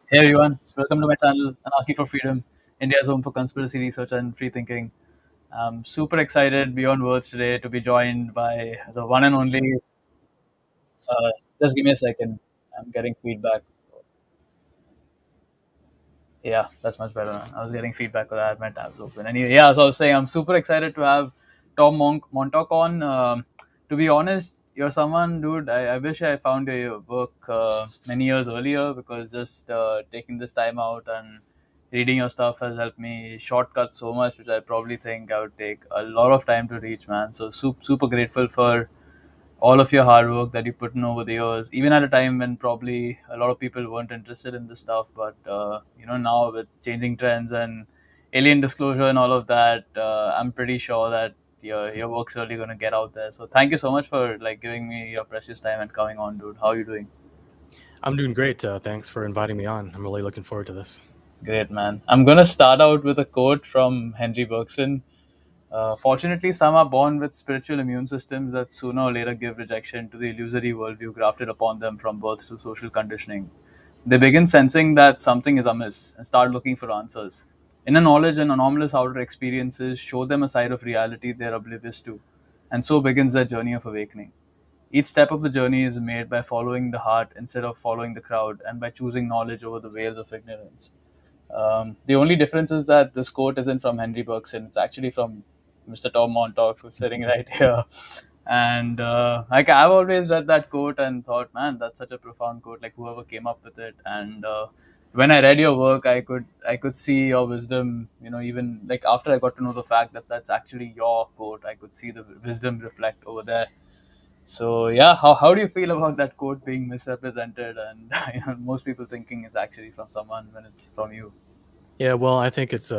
Hey everyone, welcome to my channel, Anarchy for Freedom, India's home for conspiracy research and free thinking. I'm super excited beyond words today to be joined by the one and only. Uh, just give me a second. I'm getting feedback. Yeah, that's much better. I was getting feedback because I had my tabs open. Anyway, yeah, so I was saying I'm super excited to have Montalk on. To be honest, you're someone, dude. I wish I found your work many years earlier because just taking this time out and reading your stuff has helped me shortcut so much, which I probably think I would take a lot of time to reach, man. So super grateful for all of your hard work that you put in over the years, even at a time when probably a lot of people weren't interested in this stuff. But now with changing trends and alien disclosure and all of that, I'm pretty sure that your work's really going to get out there. So thank you so much for like giving me your precious time and coming on, dude. How are you doing? I'm doing great. Thanks for inviting me on. I'm really looking forward to this. Great, man. I'm going to start out with a quote from Henry Bergson. Fortunately, some are born with spiritual immune systems that sooner or later give rejection to the illusory worldview grafted upon them from birth to social conditioning. They begin sensing that something is amiss and start looking for answers. Inner knowledge and anomalous outer experiences show them a side of reality they're oblivious to, and so begins their journey of awakening. Each step of the journey is made by following the heart instead of following the crowd and by choosing knowledge over the veils of ignorance. The only difference is that this quote isn't from Henry Bergson. It's actually from Mr. Tom Montalk, who's sitting right here. And like I've always read that quote and thought, man, that's such a profound quote. Like whoever came up with it. And when I read your work, I could see your wisdom. Even like after I got to know the fact that that's actually your quote, I could see the wisdom reflect over there. So yeah, how do you feel about that quote being misrepresented and most people thinking it's actually from someone when it's from you? Yeah, well, I think it's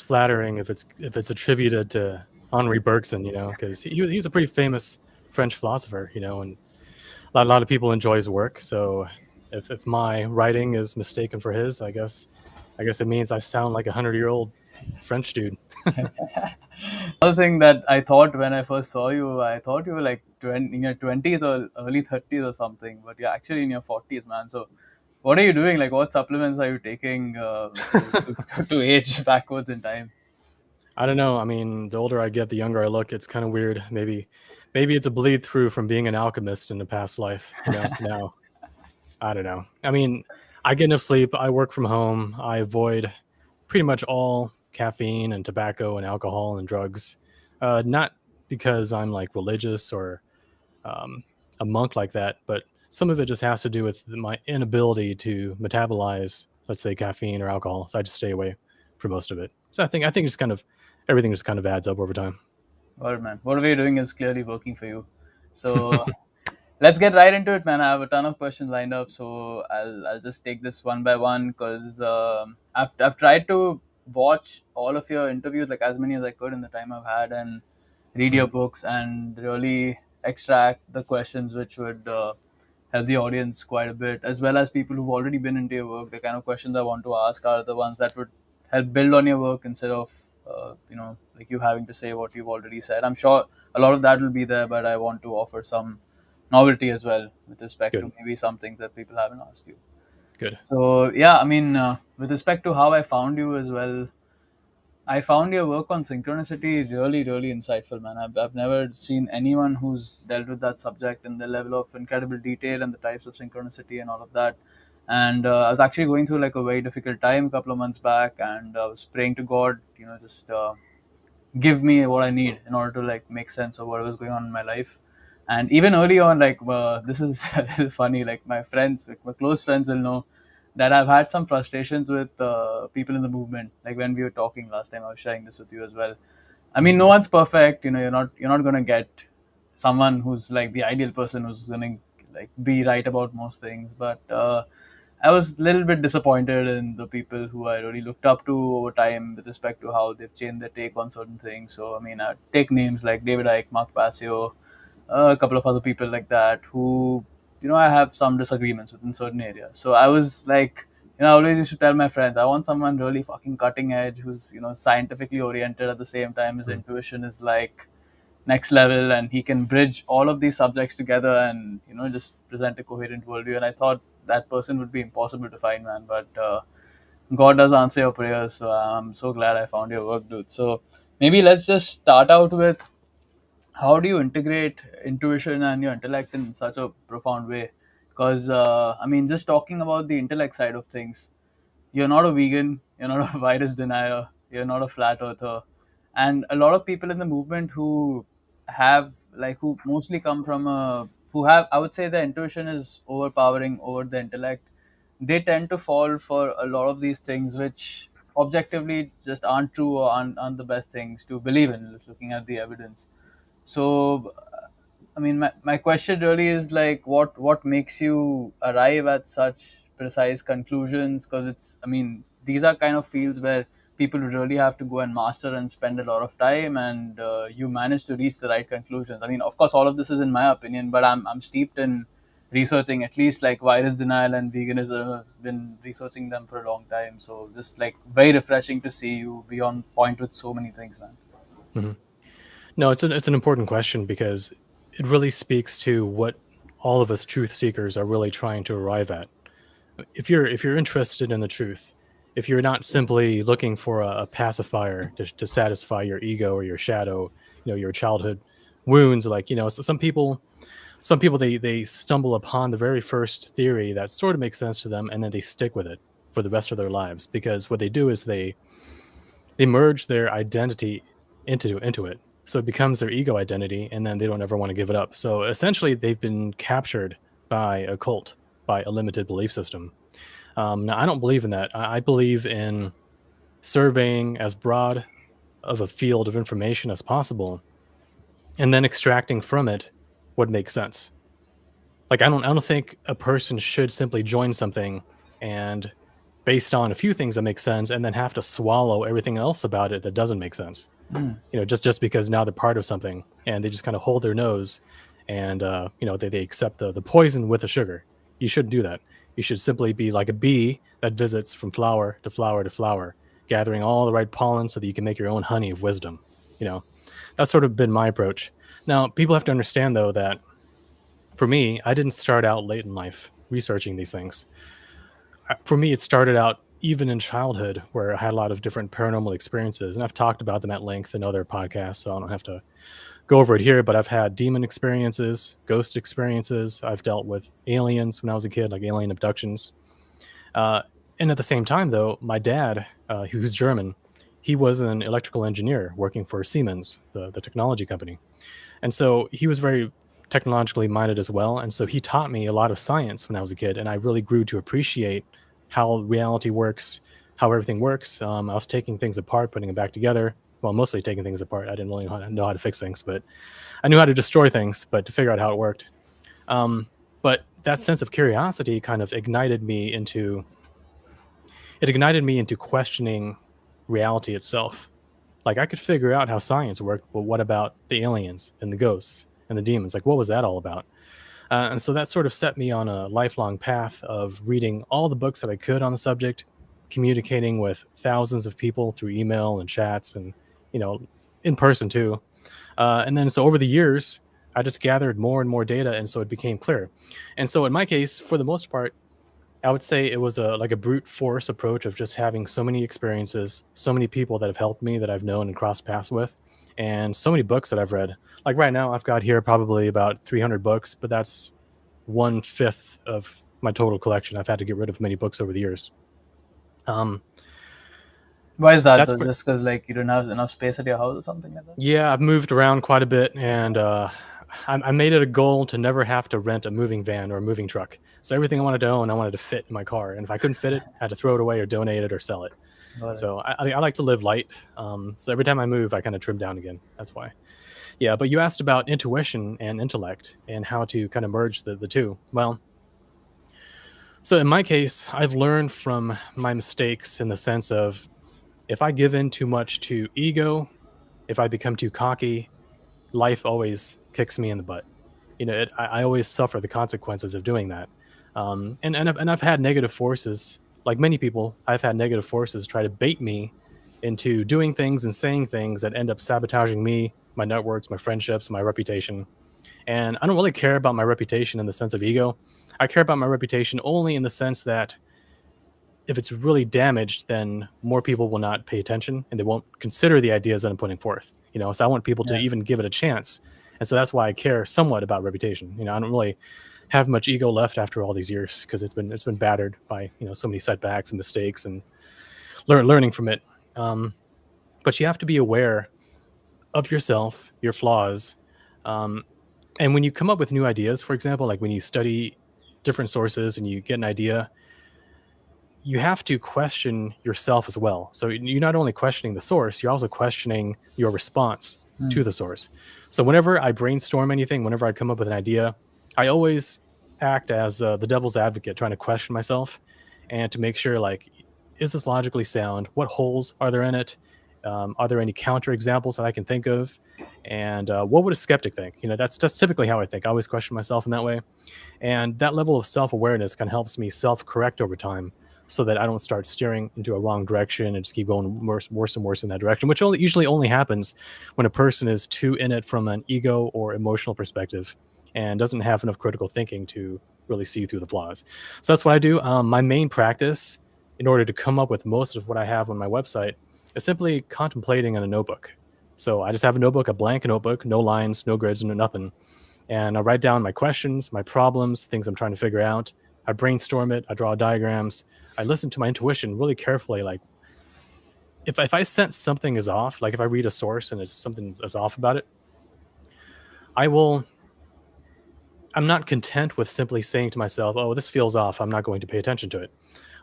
flattering if it's attributed to Henri Bergson, because he's a pretty famous French philosopher, and a lot of people enjoy his work. So if my writing is mistaken for his, I guess it means I sound like a 100-year-old French dude. Another thing that I thought when I first saw you, I thought you were like in your 20s or early 30s or something, but you're actually in your 40s, man. So, what are you doing? Like, what supplements are you taking to age backwards in time? I don't know. I mean, the older I get, the younger I look. It's kind of weird. Maybe it's a bleed through from being an alchemist in the past life, So now I don't know. I mean, I get enough sleep. I work from home. I avoid pretty much all caffeine and tobacco and alcohol and drugs. Not because I'm like religious or um, a monk like that, but some of it just has to do with my inability to metabolize, let's say, caffeine or alcohol. So I just stay away for most of it. So I think it's kind of everything just kind of adds up over time. Well, man, whatever you're doing is clearly working for you. So, let's get right into it, man. I have a ton of questions lined up, so I'll just take this one by one because I've tried to watch all of your interviews, like as many as I could in the time I've had, and read your Mhm. books and really extract the questions which would help the audience quite a bit, as well as people who've already been into your work. The kind of questions I want to ask are the ones that would help build on your work instead of like you having to say what you've already said. I'm sure a lot of that will be there, but I want to offer some novelty as well with respect to Good, maybe some things that people haven't asked you. good. So yeah, I mean, with respect to how I found you as well, I found your work on synchronicity really, really insightful, man. I've never seen anyone who's dealt with that subject in the level of incredible detail and the types of synchronicity and all of that. And I was actually going through like a very difficult time a couple of months back, and I was praying to God, just give me what I need in order to like make sense of what was going on in my life. And even early on, like this is this is funny. Like my friends, like my close friends, will know that I've had some frustrations with people in the movement. Like when we were talking last time, I was sharing this with you as well. I mean, no one's perfect. You're not gonna get someone who's like the ideal person who's gonna like be right about most things. But I was a little bit disappointed in the people who I really looked up to over time with respect to how they've changed their take on certain things. So I mean, I take names like David Icke, Mark Passio, a couple of other people like that who I have some disagreements with in certain areas. So I was like, I always used to tell my friends, I want someone really fucking cutting edge who's scientifically oriented at the same time. His Mhm. intuition is like next level, and he can bridge all of these subjects together and just present a coherent worldview. And I thought that person would be impossible to find, man. But God does answer your prayers, so I'm so glad I found your work, dude. So maybe let's just start out with, how do you integrate intuition and your intellect in such a profound way? Because I mean, just talking about the intellect side of things, you're not a vegan, you're not a virus denier, you're not a flat earther. And a lot of people in the movement who have, like, who mostly come from a, who have, I would say, the intuition is overpowering over the intellect. They tend to fall for a lot of these things which objectively just aren't true or aren't the best things to believe in, just looking at the evidence. So I mean, my question really is, like, what makes you arrive at such precise conclusions? Because it's, I mean, these are kind of fields where people really have to go and master and spend a lot of time, and you manage to reach the right conclusions. I mean, of course, all of this is in my opinion, but I'm steeped in researching at least like virus denial and veganism. I've been researching them for a long time, so just like very refreshing to see you be on point with so many things, man. Hmm. No, it's an important question because it really speaks to what all of us truth seekers are really trying to arrive at. If you're interested in the truth, if you're not simply looking for a pacifier to satisfy your ego or your shadow, your childhood wounds, like so some people they stumble upon the very first theory that sort of makes sense to them, and then they stick with it for the rest of their lives, because what they do is they merge their identity into it. So it becomes their ego identity, and then they don't ever want to give it up. So essentially, they've been captured by a cult, by a limited belief system. Now, I don't believe in that. I believe in surveying as broad of a field of information as possible, and then extracting from it what makes sense. Like I don't think a person should simply join something and based on a few things that make sense and then have to swallow everything else about it that doesn't make sense. Just because now they're part of something and they just kind of hold their nose and they accept the poison with the sugar. You shouldn't do that. You should simply be like a bee that visits from flower to flower to flower, gathering all the right pollen so that you can make your own honey of wisdom. You know, that's sort of been my approach. Now, people have to understand though that for me, I didn't start out late in life researching these things. For me, it started out even in childhood where I had a lot of different paranormal experiences. And I've talked about them at length in other podcasts, so I don't have to go over it here. But I've had demon experiences, ghost experiences. I've dealt with aliens when I was a kid, like alien abductions. Uh, and at the same time, though, my dad, who's German, he was an electrical engineer working for Siemens, the technology company. And so he was very technologically minded as well. And so he taught me a lot of science when I was a kid. And I really grew to appreciate how reality works, how everything works. I was taking things apart, putting them back together. Well, mostly taking things apart. I didn't really know how to fix things, but I knew how to destroy things, but to figure out how it worked. But that sense of curiosity kind of ignited me into questioning reality itself. Like I could figure out how science worked, but what about the aliens and the ghosts and the demons? Like, what was that all about? And so that sort of set me on a lifelong path of reading all the books that I could on the subject, communicating with thousands of people through email and chats and, you know, in person too. And then so over the years, I just gathered more and more data. And so it became clear. And so in my case, for the most part, I would say it was a brute force approach of just having so many experiences, so many people that have helped me that I've known and crossed paths with, and so many books that I've read. Like right now, I've got here probably about 300 books, but that's 1/5 of my total collection. I've had to get rid of many books over the years. Um, Why is that that's though? Just because like you don't have enough space at your house or something like that? Yeah, I've moved around quite a bit, and I made it a goal to never have to rent a moving van or a moving truck. So everything I wanted to own, I wanted to fit in my car, and if I couldn't fit it, I had to throw it away or donate it or sell it. Got it. So I like to live light. So every time I move, I kind of trim down again. That's why. Yeah, but you asked about intuition and intellect and how to kind of merge the two. Well, so in my case, I've learned from my mistakes in the sense of if I give in too much to ego, if I become too cocky, life always kicks me in the butt. I always suffer the consequences of doing that. And I've had negative forces, like many people. I've had negative forces try to bait me into doing things and saying things that end up sabotaging me my networks, my friendships, my reputation. And I don't really care about my reputation in the sense of ego. I care about my reputation only in the sense that if it's really damaged, then more people will not pay attention and they won't consider the ideas that I'm putting forth. So I want people to Yeah. even give it a chance. And so that's why I care somewhat about reputation. I don't really have much ego left after all these years because it's been battered by so many setbacks and mistakes and learning from it. Um, but you have to be aware of yourself, your flaws, um, and when you come up with new ideas, for example, like when you study different sources and you get an idea, you have to question yourself as well. So you're not only questioning the source, you're also questioning your response Mm. to the source. So whenever I brainstorm anything, whenever I come up with an idea, I always act as the devil's advocate, trying to question myself and to make sure, like, is this logically sound? What holes are there in it? Are there any counter examples that I can think of? And what would a skeptic think? That's typically how I think. I always question myself in that way, and that level of self awareness kind of helps me self correct over time so that I don't start steering into a wrong direction and just keep going worse and worse in that direction, which usually only happens when a person is too in it from an ego or emotional perspective and doesn't have enough critical thinking to really see through the flaws. So that's what I do. My main practice in order to come up with most of what I have on my website is simply contemplating in a notebook. So I just have a notebook, a blank notebook, no lines, no grids, no nothing, and I write down my questions, my problems, things I'm trying to figure out. I brainstorm it. I draw diagrams. I listen to my intuition really carefully. Like if I sense something is off, like if I read a source and it's something that's off about it, I will. I'm not content with simply saying to myself, "Oh, this feels off. I'm not going to pay attention to it."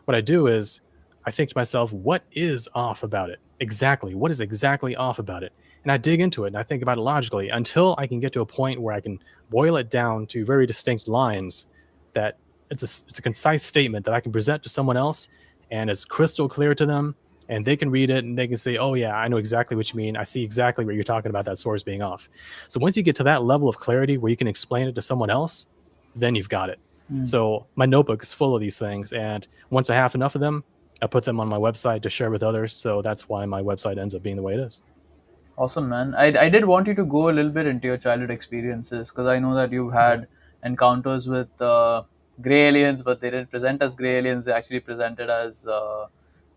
What I do is I think to myself, "What is off about it? Exactly. What is exactly off about it?" And I dig into it and I think about it logically until I can get to a point where I can boil it down to very distinct lines that it's a concise statement that I can present to someone else and it's crystal clear to them and they can read it and they can say, "Oh yeah, I know exactly what you mean. I see exactly what you're talking about, that source being off." So once you get to that level of clarity where you can explain it to someone else, then you've got it. Mm. So my notebook is full of these things, and once I have enough of them, I put them on my website to share with others. So that's why my website ends up being the way it is. Awesome, man. I did want you to go a little bit into your childhood experiences because I know that you've Okay. had encounters with gray aliens, but they didn't present as gray aliens. They actually presented as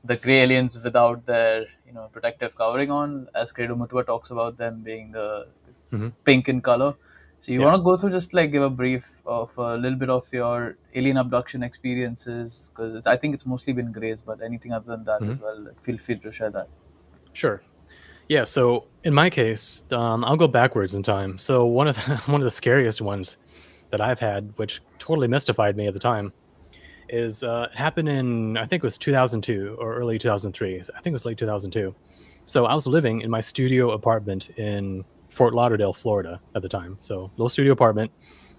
the gray aliens without their protective covering on, as Credo Mutua talks about them being the Hmm. pink in color. So you Yeah. want to go through just like give a brief of a little bit of your alien abduction experiences because I think it's mostly been grays, but anything other than that Hmm. as well. Like, feel free to share that. Sure. Yeah. So in my case, I'll go backwards in time. So one of the one of the scariest ones that I've had, which totally mystified me at the time, is it happened in, I think it was 2002 or early 2003. I think it was late 2002. So I was living in my studio apartment in Fort Lauderdale, Florida at the time. So little studio apartment.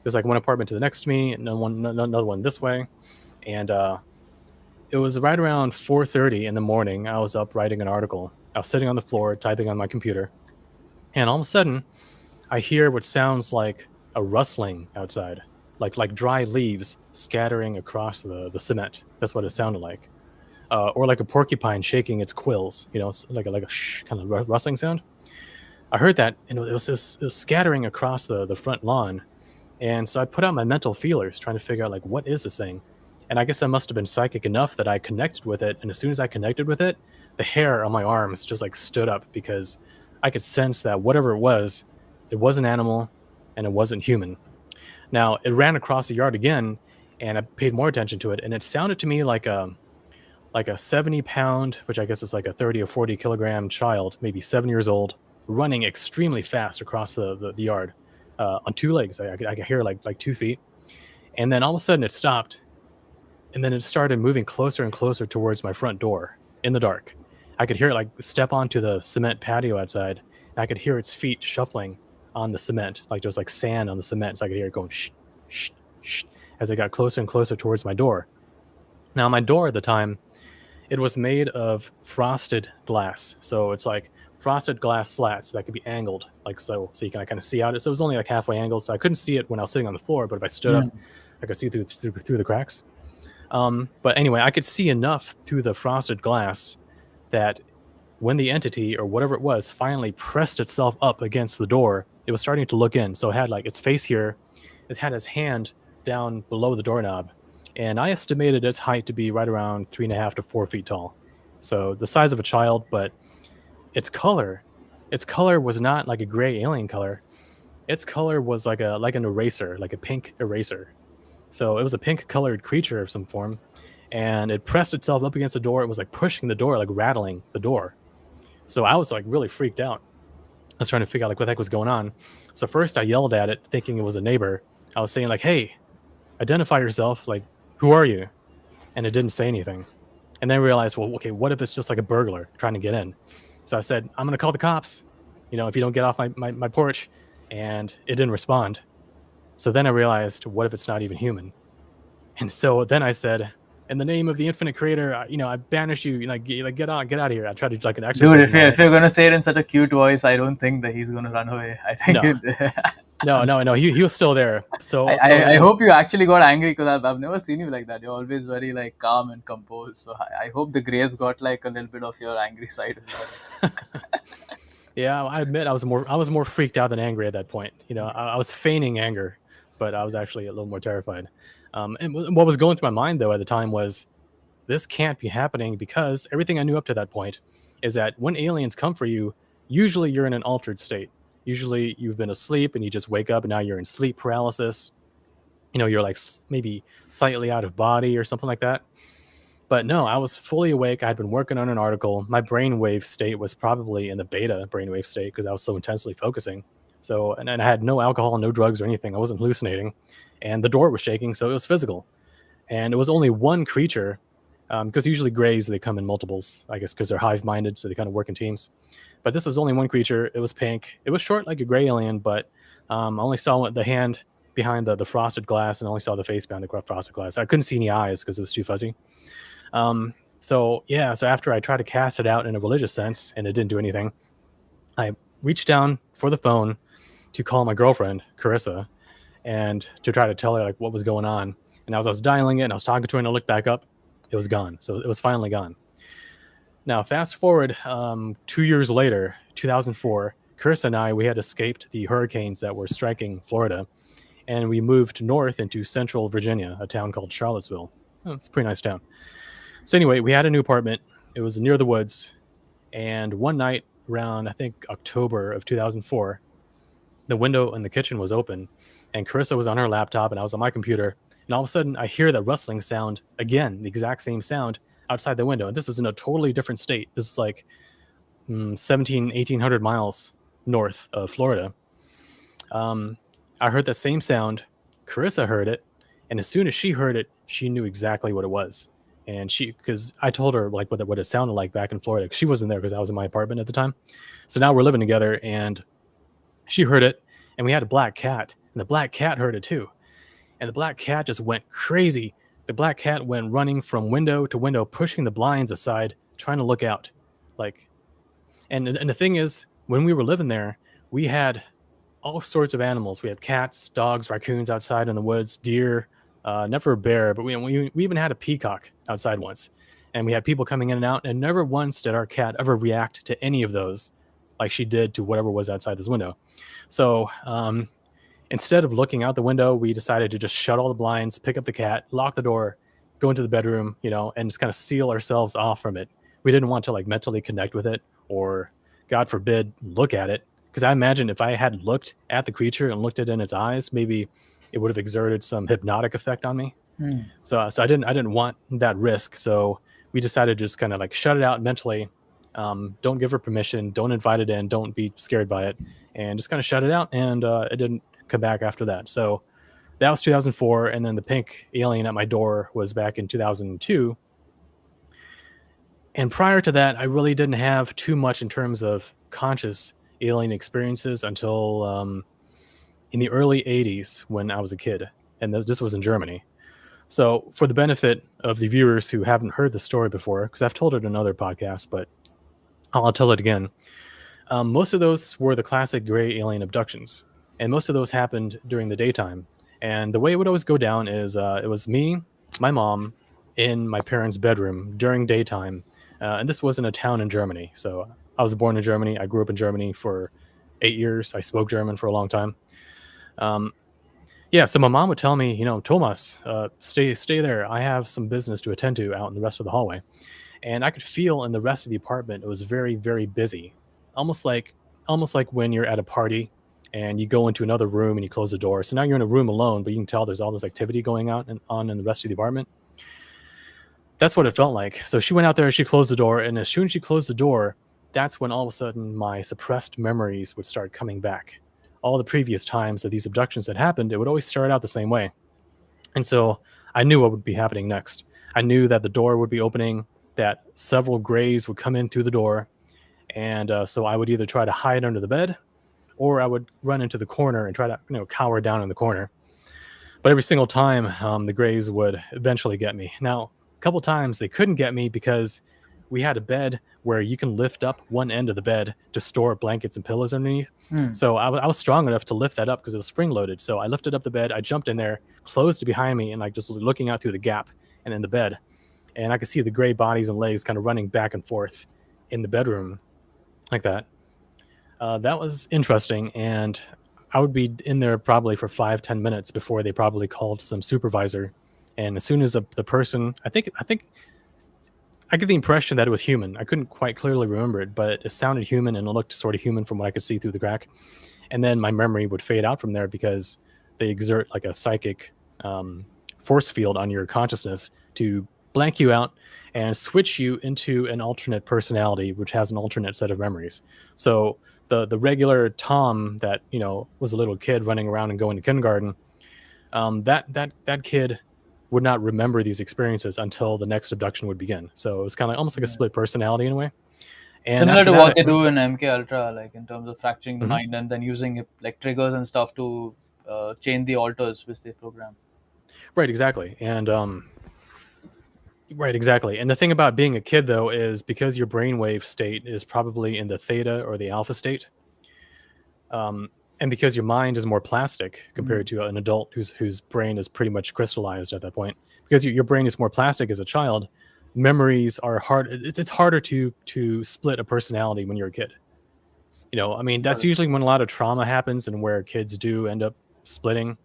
There's like one apartment to the next to me and then another one this way. And it was right around 4:30 in the morning. I was up writing an article. I was sitting on the floor typing on my computer. And all of a sudden, I hear what sounds like a rustling outside, like dry leaves scattering across the cement. That's what it sounded like, or like a porcupine shaking its quills. Like a shh kind of rustling sound. I heard that, and it was scattering across the front lawn. And so I put out my mental feelers, trying to figure out like what is this thing. And I guess I must have been psychic enough that I connected with it. And as soon as I connected with it, the hair on my arms just like stood up because I could sense that whatever it was an animal and it wasn't human. Now it ran across the yard again, and I paid more attention to it, and it sounded to me like a 70-pound, which I guess is like a 30 or 40-kilogram child, maybe 7 years old, running extremely fast across the yard on two legs. I could hear like 2 feet, and then all of a sudden it stopped, and then it started moving closer and closer towards my front door in the dark. I could hear it like step onto the cement patio outside, and I could hear its feet shuffling on the cement, like there was like sand on the cement. So I could hear it going shh, shh, shh, as it got closer and closer towards my door. Now my door at the time, it was made of frosted glass. So it's like frosted glass slats that could be angled, like so you can kind of see out it. So it was only like halfway angled. So I couldn't see it when I was sitting on the floor, but if I stood up, Mm. I could see through the cracks. But anyway, I could see enough through the frosted glass that when the entity or whatever it was finally pressed itself up against the door, it was starting to look in. So it had like its face here, it had its hand down below the doorknob, and I estimated its height to be right around 3.5 to 4 feet tall. So the size of a child, but its color, its color was not like a gray alien color. Its color was like an eraser, like a pink eraser. So it was a pink colored creature of some form, and it pressed itself up against the door. It was like pushing the door, like rattling the door. So I was like really freaked out. I was trying to figure out like what the heck was going on. So first I yelled at it, thinking it was a neighbor. I was saying like, "Hey, identify yourself. Like, who are you?" And it didn't say anything. And then I realized, well, okay, what if it's just like a burglar trying to get in? So I said, "I'm gonna call the cops. If you don't get off my porch." And it didn't respond. So then I realized, what if it's not even human? And so then I said, "In the name of the infinite creator, I banish you. Get out of here." I tried to like an Dude, exorcism on if it. you're gonna say it in such a cute voice, I don't think that he's gonna run away. I think No, no. He was still there. I hope you actually got angry, because I've never seen you like that. You're always very like calm and composed. So I hope the Grace got like a little bit of your angry side as well. Yeah, I admit I was more freaked out than angry at that point. I was feigning anger, but I was actually a little more terrified. And what was going through my mind though at the time was, this can't be happening, because everything I knew up to that point is that when aliens come for you, usually you're in an altered state. Usually you've been asleep and you just wake up and now you're in sleep paralysis. You're like maybe slightly out of body or something like that. But no, I was fully awake. I had been working on an article. My brainwave state was probably in the beta brainwave state because I was so intensely focusing. So, and I had no alcohol, no drugs or anything. I wasn't hallucinating. And the door was shaking, so it was physical. And it was only one creature, because usually grays, they come in multiples, I guess, because they're hive-minded, so they kind of work in teams. But this was only one creature. It was pink. It was short like a gray alien, but I only saw the hand behind the frosted glass, and only saw the face behind the frosted glass. I couldn't see any eyes because it was too fuzzy. So after I tried to cast it out in a religious sense and it didn't do anything, I reached down for the phone to call my girlfriend, Carissa, and to try to tell her like what was going on. And as I was dialing it and I was talking to her and I looked back up, it was gone. So it was finally gone. Now, fast forward 2 years later, 2004, Carissa and I, we had escaped the hurricanes that were striking Florida, and we moved north into central Virginia, a town called Charlottesville. Oh, it's a pretty nice town. So anyway, we had a new apartment. It was near the woods. And one night around, I think, October of 2004, the window in the kitchen was open and Carissa was on her laptop and I was on my computer. And all of a sudden I hear that rustling sound again, the exact same sound outside the window. And this is in a totally different state. This is like 1,800 miles north of Florida. I heard that same sound. Carissa heard it. And as soon as she heard it, she knew exactly what it was. And because I told her like what it sounded like back in Florida. She wasn't there because I was in my apartment at the time. So now we're living together, and she heard it, and we had a black cat, and the black cat heard it too. And the black cat just went crazy. The black cat went running from window to window, pushing the blinds aside, trying to look out. And the thing is, when we were living there, we had all sorts of animals. We had cats, dogs, raccoons outside in the woods, deer. Never a bear, but we even had a peacock outside once. And we had people coming in and out, and never once did our cat ever react to any of those like she did to whatever was outside this window. So instead of looking out the window, we decided to just shut all the blinds, pick up the cat, lock the door, go into the bedroom, and just kind of seal ourselves off from it. We didn't want to like mentally connect with it or, God forbid, look at it. Because I imagine if I had looked at the creature and looked it in its eyes, maybe it would have exerted some hypnotic effect on me. So I didn't want that risk. So we decided to just kind of like shut it out mentally. Don't give her permission. Don't invite it in. Don't be scared by it. And just kind of shut it out. And it didn't come back after that. So that was 2004. And then the pink alien at my door was back in 2002. And prior to that, I really didn't have too much in terms of conscious alien experiences until in the early 80s when I was a kid. And this was in Germany. So for the benefit of the viewers who haven't heard the story before, because I've told it in other podcasts, but I'll tell it again. Most of those were the classic gray alien abductions. And most of those happened during the daytime. And the way it would always go down is it was me, my mom, in my parents' bedroom during daytime, And this was in a town in Germany. So I was born in Germany. I grew up in Germany for 8 years. I spoke German for a long time. Um, yeah, so my mom would tell me, Thomas, stay there. I have some business to attend to out in the rest of the hallway. And I could feel in the rest of the apartment it was very, very busy, almost like almost like when you're at a party and you go into another room and you close the door. So now you're in a room alone, but you can tell there's all this activity going on in the rest of the apartment. That's what it felt like. So she went out there, she closed the door, and as soon as she closed the door, that's when all of a sudden my suppressed memories would start coming back. All the previous times that these abductions had happened, it would always start out the same way. And so I knew what would be happening next. I knew that the door would be opening, that several grays would come in through the door. And so I would either try to hide under the bed or I would run into the corner and try to, cower down in the corner. But every single time, the grays would eventually get me. Now, a couple times they couldn't get me because we had a bed where you can lift up one end of the bed to store blankets and pillows underneath. Hmm. So I was strong enough to lift that up because it was spring loaded. So I lifted up the bed, I jumped in there, closed it behind me, and like just was looking out through the gap and in the bed. And I could see the gray bodies and legs kind of running back and forth in the bedroom like that. That was interesting. And I would be in there probably for 5, 10 minutes before they probably called some supervisor. And as soon as the person, I think I get the impression that it was human. I couldn't quite clearly remember it, but it sounded human and it looked sort of human from what I could see through the crack. And then my memory would fade out from there because they exert like a psychic force field on your consciousness to blank you out and switch you into an alternate personality, which has an alternate set of memories. So the regular Tom that was a little kid running around and going to kindergarten, that kid would not remember these experiences until the next abduction would begin. So it was kind of almost like a Yeah. split personality in a way. And Similar after to that, what they do in MK Ultra, like in terms of fracturing the Mhm. mind and then using it, like triggers and stuff to change the alters which they program. Right, exactly. And right, exactly. And the thing about being a kid though is because your brainwave state is probably in the theta or the alpha state, um, and because your mind is more plastic Hmm. compared to an adult whose brain is pretty much crystallized at that point, because your brain is more plastic as a child, memories are hard. It's harder to split a personality when you're a kid. I mean, Got that's it. usually when a lot of trauma happens and where kids do end up splitting,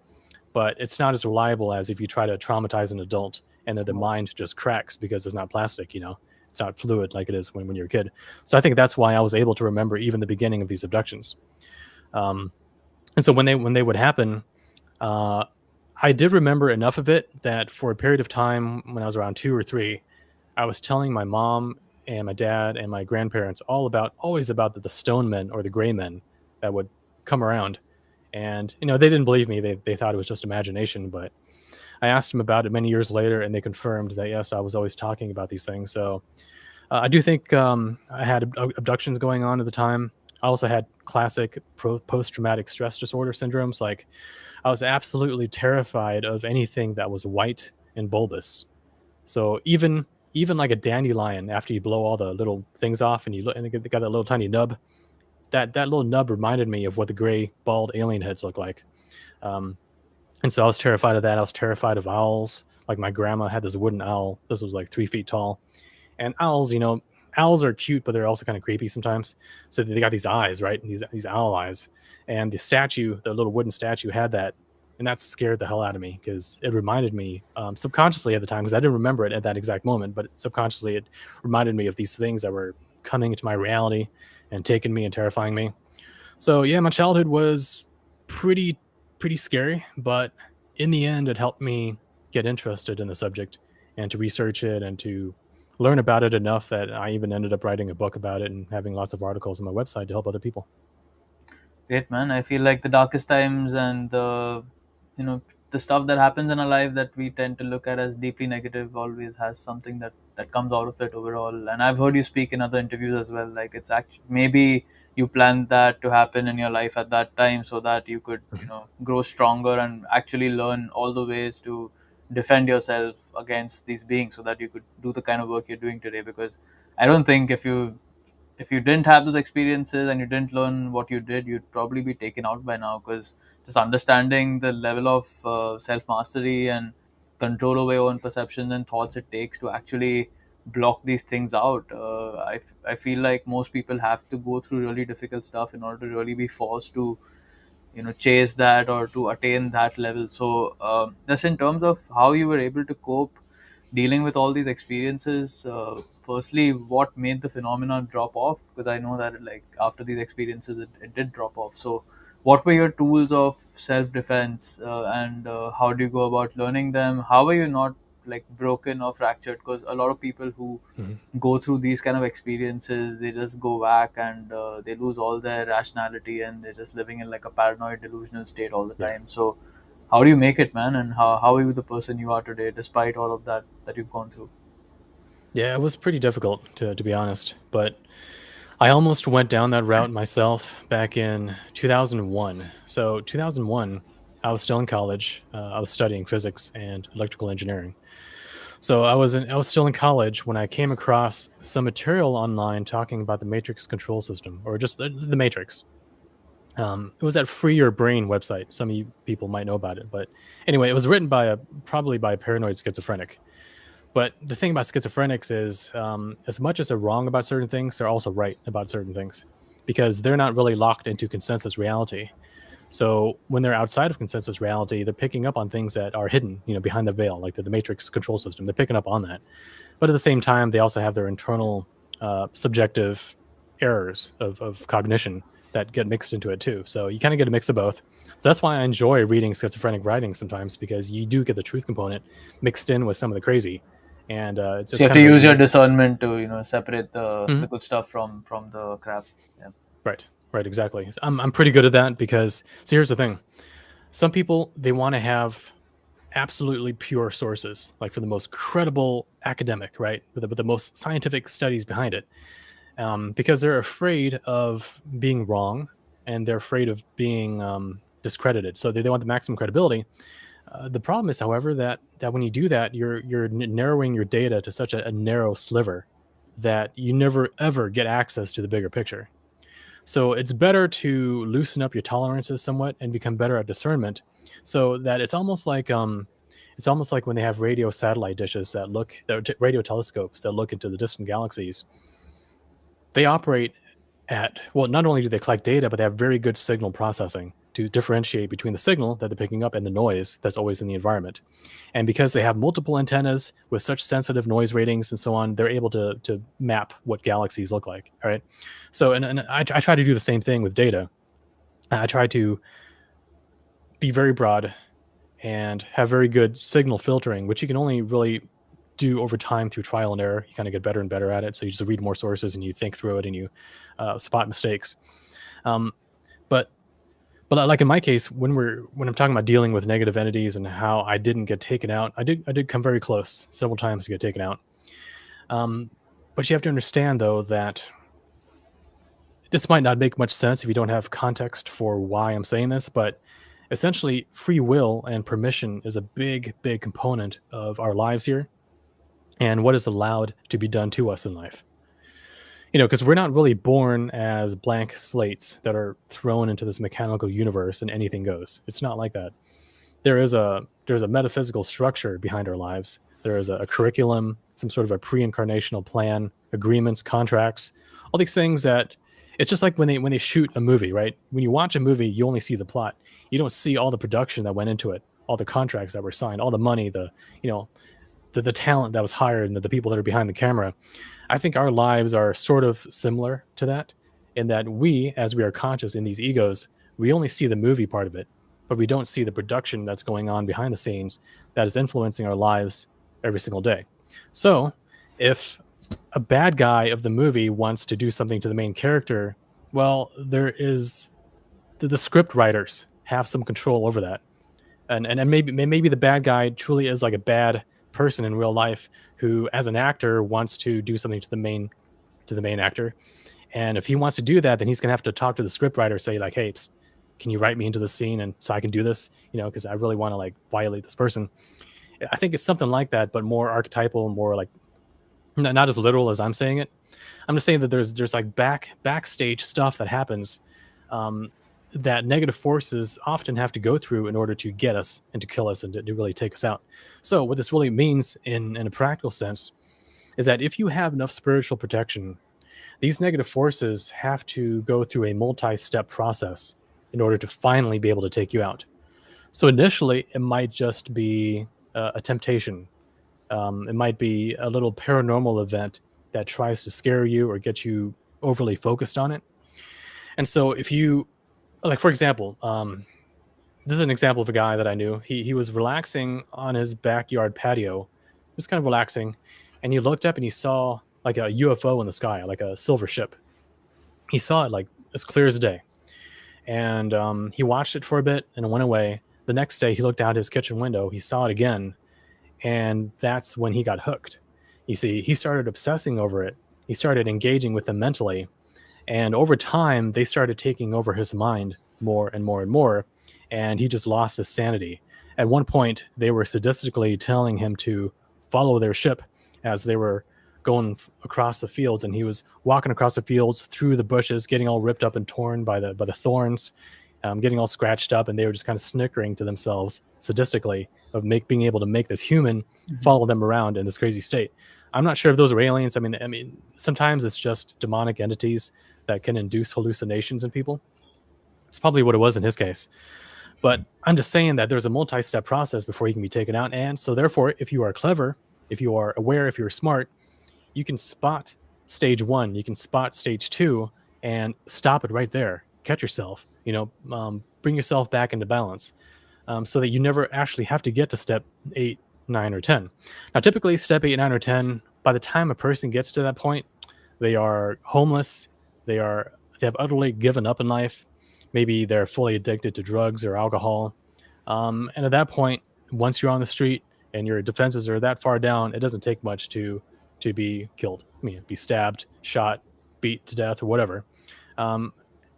but it's not as reliable as if you try to traumatize an adult and then the Smart. mind just cracks because it's not plastic, it's not fluid like it is when you're a kid. So I think that's why I was able to remember even the beginning of these abductions. Um, and so when they would happen, uh, I did remember enough of it that for a period of time when I was around 2 or 3, I was telling my mom and my dad and my grandparents always about the stone men or the gray men that would come around. And they didn't believe me. They thought it was just imagination. But I asked them about it many years later, and they confirmed that yes, I was always talking about these things. So I do think I had abductions going on at the time. I also had classic post traumatic stress disorder syndromes. Like I was absolutely terrified of anything that was white and bulbous. So even like a dandelion, after you blow all the little things off and you look and they got that little tiny nub, that little nub reminded me of what the gray bald alien heads look like. Um, and so I was terrified of that. I was terrified of owls. Like my grandma had this wooden owl. This was like 3 feet tall. And owls, owls are cute, but they're also kind of creepy sometimes. So they got these eyes, right? And these owl eyes. And the statue, the little wooden statue, had that, and that scared the hell out of me because it reminded me subconsciously at the time because I didn't remember it at that exact moment, but subconsciously it reminded me of these things that were coming into my reality and taking me and terrifying me. So yeah, my childhood was pretty pretty scary, but in the end, it helped me get interested in the subject and to research it and to learn about it enough that I even ended up writing a book about it and having lots of articles on my website to help other people. Great, man. I feel like the darkest times and you know, the stuff that happens in our life that we tend to look at as deeply negative always has something that comes out of it overall. And I've heard you speak in other interviews as well. Like it's actually maybe you planned that to happen in your life at that time so that you could, Mhm. grow stronger and actually learn all the ways to defend yourself against these beings so that you could do the kind of work you're doing today. Because I don't think if you didn't have those experiences and you didn't learn what you did, you'd probably be taken out by now. Because just understanding the level of self mastery and control over your own perceptions and thoughts it takes to actually block these things out. I feel like most people have to go through really difficult stuff in order to really be forced to, chase that or to attain that level. So just in terms of how you were able to cope dealing with all these experiences, firstly, what made the phenomenon drop off? Because I know that like after these experiences it did drop off. So what were your tools of self-defense, and how do you go about learning them? How are you not like broken or fractured? Because a lot of people who Mhm. go through these kind of experiences, they just go back and they lose all their rationality and they're just living in like a paranoid delusional state all the Yeah. time. So how do you make it, man? And how are you the person you are today despite all of that you've gone through? Yeah, it was pretty difficult to be honest, but I almost went down that route myself back in 2001. So 2001, I was still in college. I was studying physics and electrical engineering. So I was still in college when I came across some material online talking about the matrix control system, or just the matrix. It was that Free Your Brain website. Some of you people might know about it, but anyway, it was written by probably by a paranoid schizophrenic. But the thing about schizophrenics is, as much as they're wrong about certain things, they're also right about certain things because they're not really locked into consensus reality. So when they're outside of consensus reality, they're picking up on things that are hidden, behind the veil, like the matrix control system. They're picking up on that, but at the same time, they also have their internal subjective errors of cognition that get mixed into it too. So you kind of get a mix of both. So that's why I enjoy reading schizophrenic writing sometimes because you do get the truth component mixed in with some of the crazy, and So it's you have to kind of a use your unique. discernment to separate the Mhm. good stuff from the crap. Yeah. Right, right, exactly. I'm pretty good at that because so here's the thing: some people they want to have absolutely pure sources, like for the most credible academic, right, with the most scientific studies behind it, because they're afraid of being wrong and they're afraid of being discredited. So they want the maximum credibility. The problem is, however, that when you do that, you're narrowing your data to such a narrow sliver that you never ever get access to the bigger picture. So it's better to loosen up your tolerances somewhat and become better at discernment, so that it's almost like when they have radio satellite dishes radio telescopes that look into the distant galaxies. They operate at well, not only do they collect data, but they have very good signal processing to differentiate between the signal that they're picking up and the noise that's always in the environment. And because they have multiple antennas with such sensitive noise ratings and so on, they're able to map what galaxies look like. All right. So and I try to do the same thing with data. I try to be very broad and have very good signal filtering, which you can only really do over time through trial and error. You kind of get better and better at it. So you just read more sources and you think through it and you spot mistakes. Um, but like in my case, when I'm talking about dealing with negative entities and how I didn't get taken out, I did come very close several times to get taken out. Um, but you have to understand though that this might not make much sense if you don't have context for why I'm saying this, but essentially free will and permission is a big component of our lives here and what is allowed to be done to us in life. Because we're not really born as blank slates that are thrown into this mechanical universe and anything goes. It's not like that. There's a metaphysical structure behind our lives. There is a curriculum, some sort of a pre-incarnational plan, agreements, contracts, all these things that it's just like when they shoot a movie, right? When you watch a movie, you only see the plot. You don't see all the production that went into it, all the contracts that were signed, all the money, you know, the talent that was hired and the people that are behind the camera. I think our lives are sort of similar to that in that we, as we are conscious in these egos, we only see the movie part of it, but we don't see the production that's going on behind the scenes that is influencing our lives every single day. So if a bad guy of the movie wants to do something to the main character, well, there is the script writers have some control over that, and maybe the bad guy truly is like a bad person in real life who as an actor wants to do something to the main actor, and if he wants to do that then he's going to have to talk to the script writer, say like, hey, psst, can you write me into the scene and so I can do this, because I really want to like violate this person. I think it's something like that, but more archetypal, more like not as literal as I'm saying it. I'm just saying that there's like backstage stuff that happens, um, that negative forces often have to go through in order to get us and to kill us and to really take us out. So what this really means in a practical sense is that if you have enough spiritual protection, these negative forces have to go through a multi-step process in order to finally be able to take you out. So initially, it might just be a temptation. It might be a little paranormal event that tries to scare you or get you overly focused on it. And so, if you, like, for example, this is an example of a guy that I knew. He was relaxing on his backyard patio, just kind of relaxing, and he looked up and he saw like a UFO in the sky, like a silver ship. He saw it like as clear as day, and he watched it for a bit and it went away. The next day, he looked out his kitchen window. He saw it again, and that's when he got hooked. You see, he started obsessing over it. He started engaging with them mentally, and over time, they started taking over his mind more and more and more, and he just lost his sanity. At one point, they were sadistically telling him to follow their ship as they were going across the fields, and he was walking across the fields through the bushes, getting all ripped up and torn by the thorns, getting all scratched up, and they were just kind of snickering to themselves sadistically of being able to make this human follow them around in this crazy state. I'm not sure if those are aliens. I mean, sometimes it's just demonic entities that can induce hallucinations in people. It's probably what it was in his case. But I'm just saying that there's a multi-step process before you can be taken out. And so therefore, if you are clever, if you are aware, if you're smart, you can spot stage one, you can spot stage two, and stop it right there. Catch yourself, bring yourself back into balance, so that you never actually have to get to step 8, 9, or 10. Now, typically, step 8, 9, or 10, by the time a person gets to that point, they are homeless, they have utterly given up in life. Maybe they're fully addicted to drugs or alcohol. And at that point, once you're on the street and your defenses are that far down, it doesn't take much to be killed. I mean, be stabbed, shot, beat to death, or whatever. Um,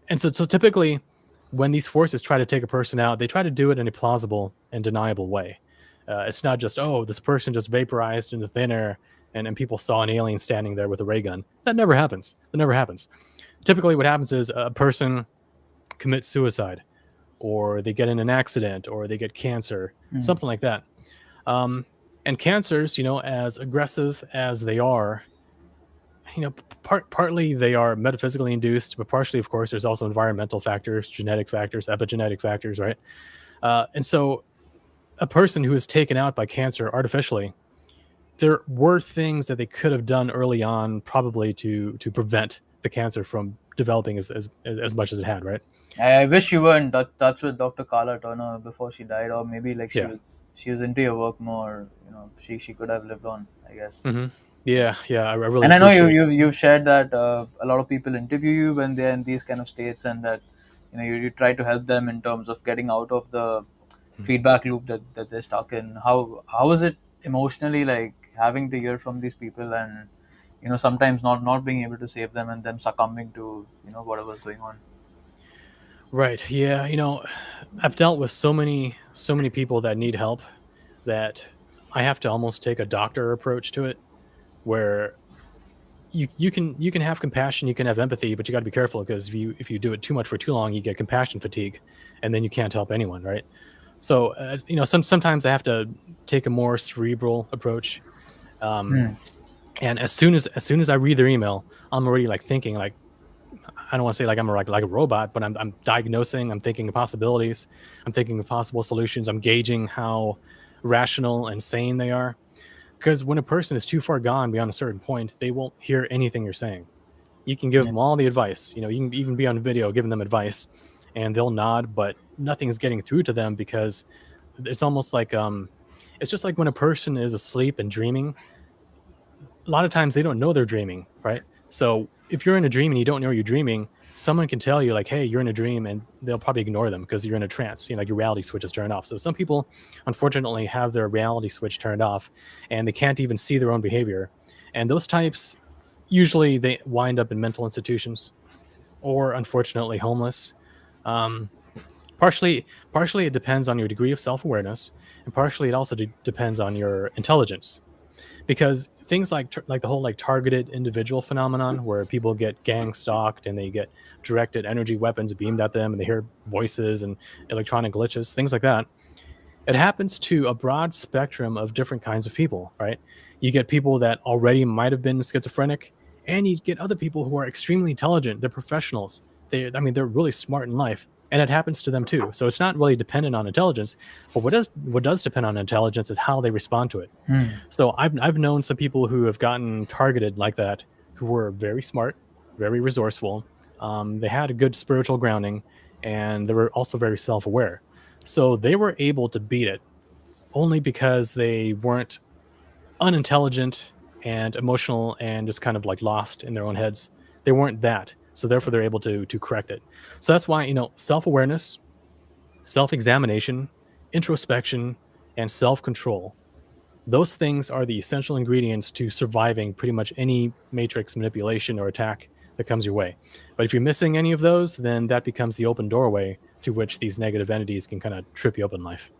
and so typically, when these forces try to take a person out, they try to do it in a plausible and deniable way. It's not just, oh, this person just vaporized into thin air and people saw an alien standing there with a ray gun. That never happens. That never happens. Typically, what happens is a person commits suicide, or they get in an accident, or they get cancer, something like that. And cancers, as aggressive as they are, partly they are metaphysically induced, but partially, of course, there's also environmental factors, genetic factors, epigenetic factors, right? And so a person who is taken out by cancer artificially, there were things that they could have done early on, probably to prevent the cancer from developing as much as it had, right? I wish you were in touch with Dr. Carla Turner before she died, or maybe like Yeah. she was into your work more. She could have lived on, I guess. Hmm. Yeah, I really And I know appreciate. you've shared that a lot of people interview you when they're in these kind of states, and that you try to help them in terms of getting out of the feedback loop that they're stuck in. How is it emotionally, like having to hear from these people, and sometimes not being able to save them, and them succumbing to whatever's going on? Right. Yeah. I've dealt with so many people that need help that I have to almost take a doctor approach to it, where you can have compassion, you can have empathy, but you got to be careful, because if you do it too much for too long, you get compassion fatigue, and then you can't help anyone, right? So sometimes I have to take a more cerebral approach. Um, Hmm. and as soon as I read their email, I'm already like thinking, like, I don't want to say like I'm like a robot, but I'm diagnosing, I'm thinking of possibilities, I'm thinking of possible solutions, I'm gauging how rational and sane they are. Because when a person is too far gone beyond a certain point, they won't hear anything you're saying. You can give Yeah. them all the advice, you can even be on video giving them advice, and they'll nod, but nothing's getting through to them, because it's almost like it's just like when a person is asleep and dreaming. A lot of times they don't know they're dreaming, right? So if you're in a dream and you don't know you're dreaming, someone can tell you like, "Hey, you're in a dream," and they'll probably ignore them because you're in a trance. Like your reality switch is turned off. So some people, unfortunately, have their reality switch turned off, and they can't even see their own behavior. And those types, usually, they wind up in mental institutions, or unfortunately, homeless. Um, partially, it depends on your degree of self-awareness, and partially, it also depends on your intelligence, because things like the whole like targeted individual phenomenon, where people get gang stalked and they get directed energy weapons beamed at them, and they hear voices and electronic glitches, things like that. It happens to a broad spectrum of different kinds of people, right? You get people that already might have been schizophrenic, and you get other people who are extremely intelligent. They're professionals. I mean, they're really smart in life, and it happens to them too. So it's not really dependent on intelligence, but what does depend on intelligence is how they respond to it. Hmm. So I've known some people who have gotten targeted like that, who were very smart, very resourceful. They had a good spiritual grounding, and they were also very self-aware. So they were able to beat it only because they weren't unintelligent and emotional and just kind of like lost in their own heads. They weren't that. So therefore they're able to correct it. So that's why, self-awareness, self-examination, introspection, and self-control, those things are the essential ingredients to surviving pretty much any matrix manipulation or attack that comes your way. But if you're missing any of those, then that becomes the open doorway through which these negative entities can kind of trip you up in life.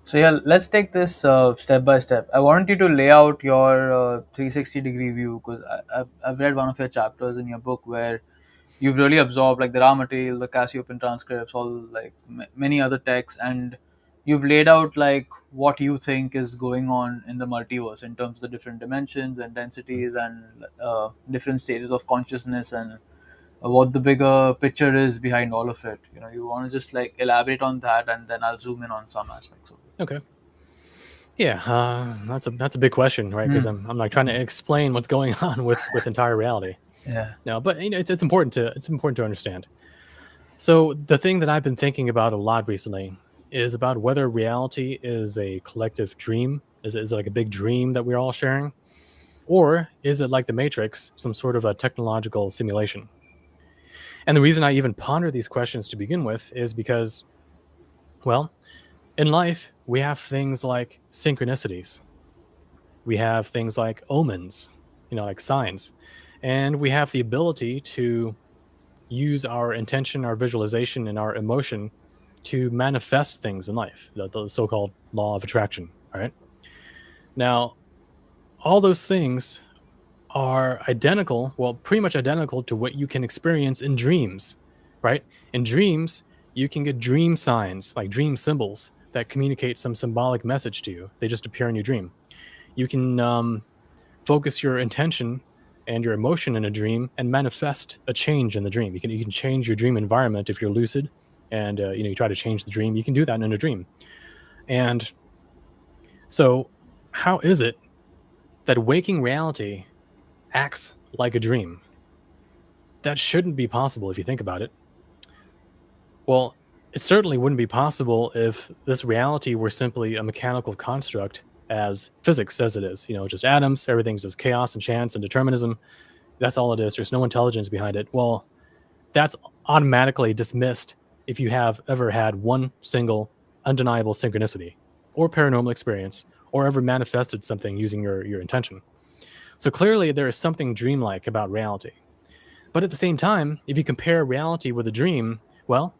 So yeah, let's take this step by step. I want you to lay out your 360-degree view, because I've read one of your chapters in your book where you've really absorbed like the raw material, the Cassiopean transcripts, all like many other texts, and you've laid out like what you think is going on in the multiverse in terms of the different dimensions and densities and different stages of consciousness, and what the bigger picture is behind all of it. You want to just like elaborate on that, and then I'll zoom in on some aspects of it. Okay. Yeah, that's a big question, right? Because Hmm. I'm like trying to explain what's going on with entire reality. Yeah. No, but it's important to understand. So the thing that I've been thinking about a lot recently is about whether reality is a collective dream. Is it like a big dream that we're all sharing, or is it like the Matrix, some sort of a technological simulation? And the reason I even ponder these questions to begin with is because, well, in life we have things like synchronicities, we have things like omens, like signs, and we have the ability to use our intention, our visualization, and our emotion to manifest things in life, the so-called law of attraction. All right. Now, all those things are identical, well, pretty much identical to what you can experience in dreams, right? In dreams, you can get dream signs, like dream symbols that communicate some symbolic message to you. They just appear in your dream. You can focus your intention and your emotion in a dream and manifest a change in the dream. You can change your dream environment if you're lucid, and you try to change the dream. You can do that in a dream. And so, how is it that waking reality acts like a dream? That shouldn't be possible if you think about it. Well, it certainly wouldn't be possible if this reality were simply a mechanical construct, as physics says it is. Just atoms, everything's just chaos and chance and determinism. That's all it is. There's no intelligence behind it. Well, that's automatically dismissed if you have ever had one single undeniable synchronicity or paranormal experience, or ever manifested something using your intention. So clearly there is something dreamlike about reality. But at the same time, if you compare reality with a dream, well,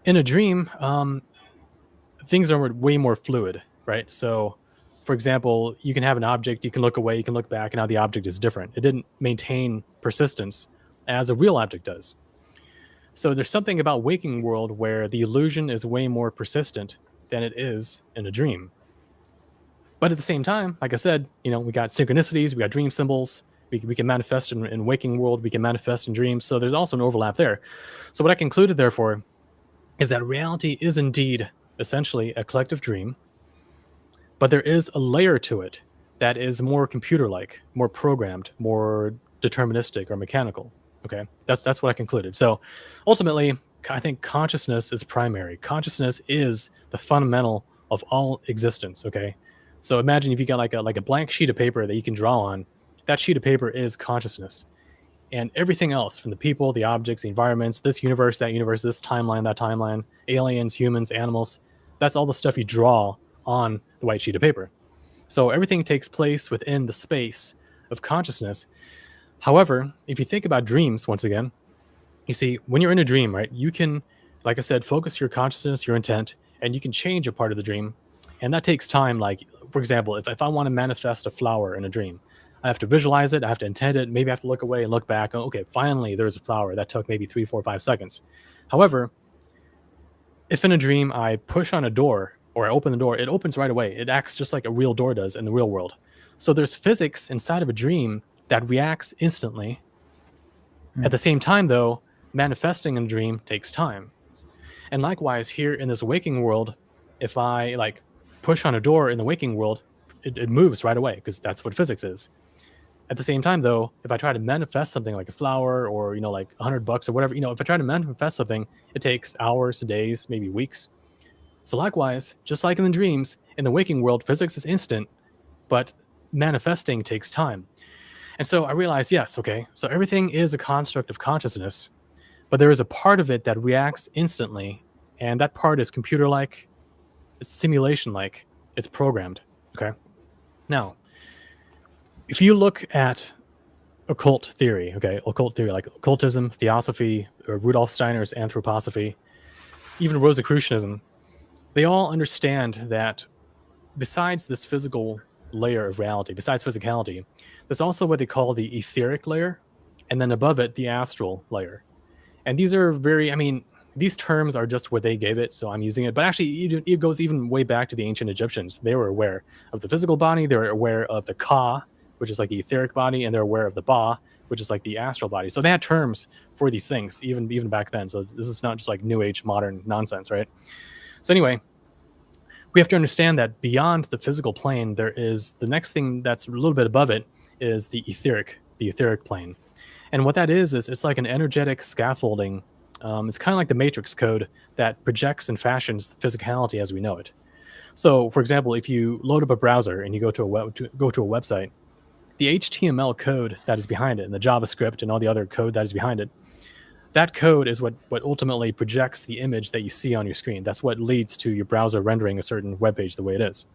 in a dream, things are way more fluid, right? So, for example, you can have an object, you can look away, you can look back, and now the object is different. It didn't maintain persistence as a real object does. So there's something about waking world where the illusion is way more persistent than it is in a dream. But at the same time, like I said, we got synchronicities, we got dream symbols, we can manifest in waking world, we can manifest in dreams. So there's also an overlap there. So what I concluded, therefore, is that reality is indeed essentially a collective dream, but there is a layer to it that is more computer-like, more programmed, more deterministic or mechanical. Okay, that's what I concluded. So ultimately, I think consciousness is primary. Consciousness is the fundamental of all existence. Okay, so imagine if you got like a blank sheet of paper that you can draw on. That sheet of paper is consciousness, and everything else from the people, the objects, the environments, this universe, that universe, this timeline, that timeline, aliens, humans, animals. That's all the stuff you draw on the white sheet of paper. So everything takes place within the space of consciousness. However, if you think about dreams, once again, you see, when you're in a dream, right, you can, like I said, focus your consciousness, your intent, and you can change a part of the dream. And that takes time. Like, for example, if I want to manifest a flower in a dream, I have to visualize it, I have to intend it, maybe I have to look away and look back. Oh, okay, finally, there's a flower. That took maybe 3, 4, 5 seconds. However, if in a dream I push on a door or I open the door, it opens right away. It acts just like a real door does in the real world. So there's physics inside of a dream that reacts instantly. At the same time, though, manifesting in a dream takes time. And likewise, here in this waking world, if I like push on a door in the waking world, it moves right away because that's what physics is. At the same time, though, if I try to manifest something like a flower or, like $100 or whatever, if I try to manifest something, it takes hours, days, maybe weeks. So likewise, just like in the dreams, in the waking world, physics is instant, but manifesting takes time. And so I realized, yes, okay, so everything is a construct of consciousness, but there is a part of it that reacts instantly, and that part is computer-like, it's simulation-like, it's programmed. Okay. Now, if you look at occult theory like occultism, theosophy, or Rudolf Steiner's anthroposophy, even Rosicrucianism, they all understand that besides this physical layer of reality, besides physicality, there's also what they call the etheric layer, and then above it, the astral layer. And these are these terms are just what they gave it, so I'm using it. But actually, it goes even way back to the ancient Egyptians. They were aware of the physical body, they were aware of the Ka, which is like the etheric body, and they're aware of the Ba, which is like the astral body. So they had terms for these things, even back then. So this is not just like new age modern nonsense, right? So anyway, we have to understand that beyond the physical plane, there is the next thing that's a little bit above it is the etheric plane. And what that is it's like an energetic scaffolding. It's kind of like the matrix code that projects and fashions physicality as we know it. So, for example, if you load up a browser and you go to a website, the HTML code that is behind it and the JavaScript and all the other code that is behind it, that code is what ultimately projects the image that you see on your screen. That's what leads to your browser rendering a certain web page the way it is.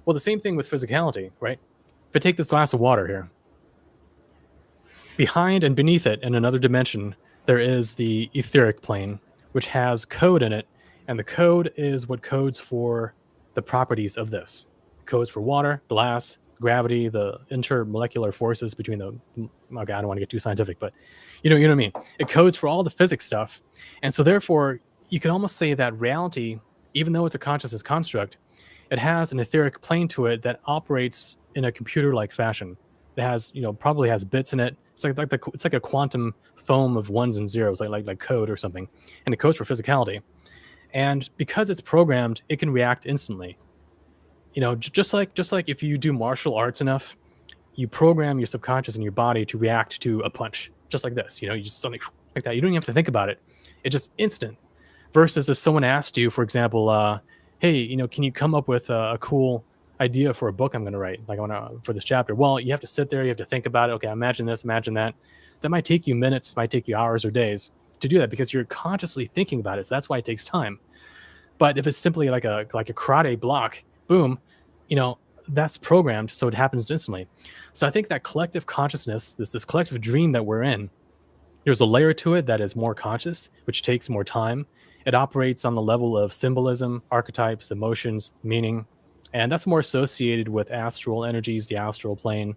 Well, the same thing with physicality, right? If I take this glass of water here, behind and beneath it in another dimension, there is the etheric plane, which has code in it. And the code is what codes for the properties of this. It codes for water, glass, gravity, the intermolecular forces between the, okay, I don't want to get too scientific, but you know what I mean? It codes for all the physics stuff. And so therefore, you can almost say that reality, even though it's a consciousness construct, it has an etheric plane to it that operates in a computer-like fashion. It has, probably has bits in it. It's like a quantum foam of ones and zeros, like code or something, and it codes for physicality. And because it's programmed, it can react instantly. Just like if you do martial arts enough, you program your subconscious and your body to react to a punch, just like this. You just something like that. You don't even have to think about it. It's just instant. Versus if someone asked you, for example, hey, can you come up with a cool idea for a book I'm going to write, for this chapter? Well, you have to sit there, you have to think about it. Okay, imagine this, imagine that. That might take you minutes, might take you hours or days to do that because you're consciously thinking about it. So that's why it takes time. But if it's simply like a karate block, boom, that's programmed, so it happens instantly. So I think that collective consciousness, this collective dream that we're in, there's a layer to it that is more conscious, which takes more time. It operates on the level of symbolism, archetypes, emotions, meaning, and that's more associated with astral energies, the astral plane,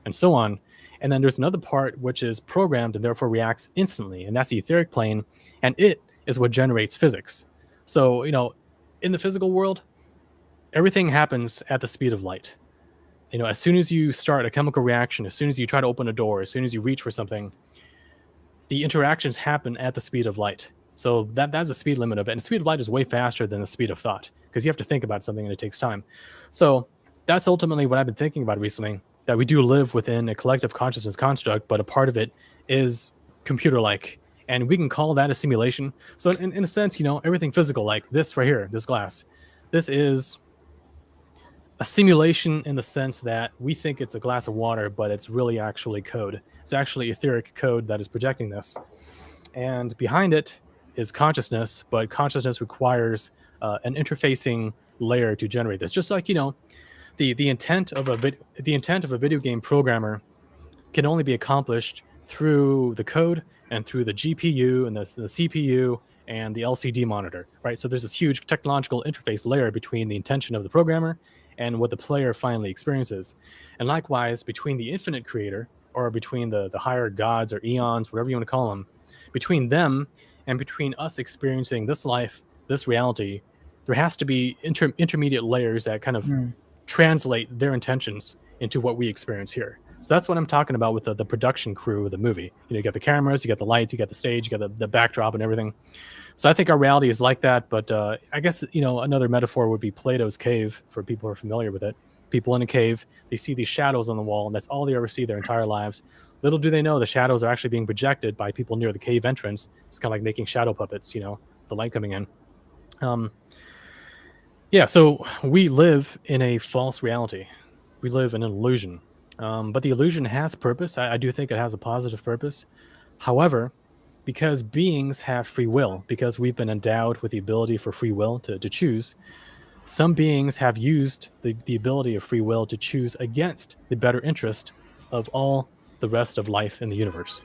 and so on. And then there's another part which is programmed and therefore reacts instantly, and that's the etheric plane, and it is what generates physics. So, in the physical world, everything happens at the speed of light. As soon as you start a chemical reaction, as soon as you try to open a door, as soon as you reach for something, the interactions happen at the speed of light. So that's the speed limit of it. And the speed of light is way faster than the speed of thought because you have to think about something and it takes time. So that's ultimately what I've been thinking about recently, that we do live within a collective consciousness construct, but a part of it is computer-like. And we can call that a simulation. So in a sense, everything physical, like this right here, this glass, this is a simulation in the sense that we think it's a glass of water, but it's really actually code. It's actually etheric code that is projecting this. And behind it is consciousness, but consciousness requires an interfacing layer to generate this. Just like, the intent of a video game programmer can only be accomplished through the code and through the GPU and the CPU and the LCD monitor, right? So there's this huge technological interface layer between the intention of the programmer and what the player finally experiences. And likewise, between the infinite creator, or between the higher gods or eons, whatever you want to call them, between them and between us experiencing this life, this reality, there has to be intermediate layers that kind of Mm. translate their intentions into what we experience here. So that's what I'm talking about with the production crew of the movie. You got the cameras, you got the lights, you got the stage, you got the backdrop and everything. So I think our reality is like that. But I guess, another metaphor would be Plato's cave for people who are familiar with it. People in a cave, they see these shadows on the wall, and that's all they ever see their entire lives. Little do they know the shadows are actually being projected by people near the cave entrance. It's kind of like making shadow puppets, the light coming in. Um, yeah, so we live in a false reality. We live in an illusion. But the illusion has purpose. I do think it has a positive purpose. However, because beings have free will, because we've been endowed with the ability for free will to choose, some beings have used the ability of free will to choose against the better interest of all the rest of life in the universe,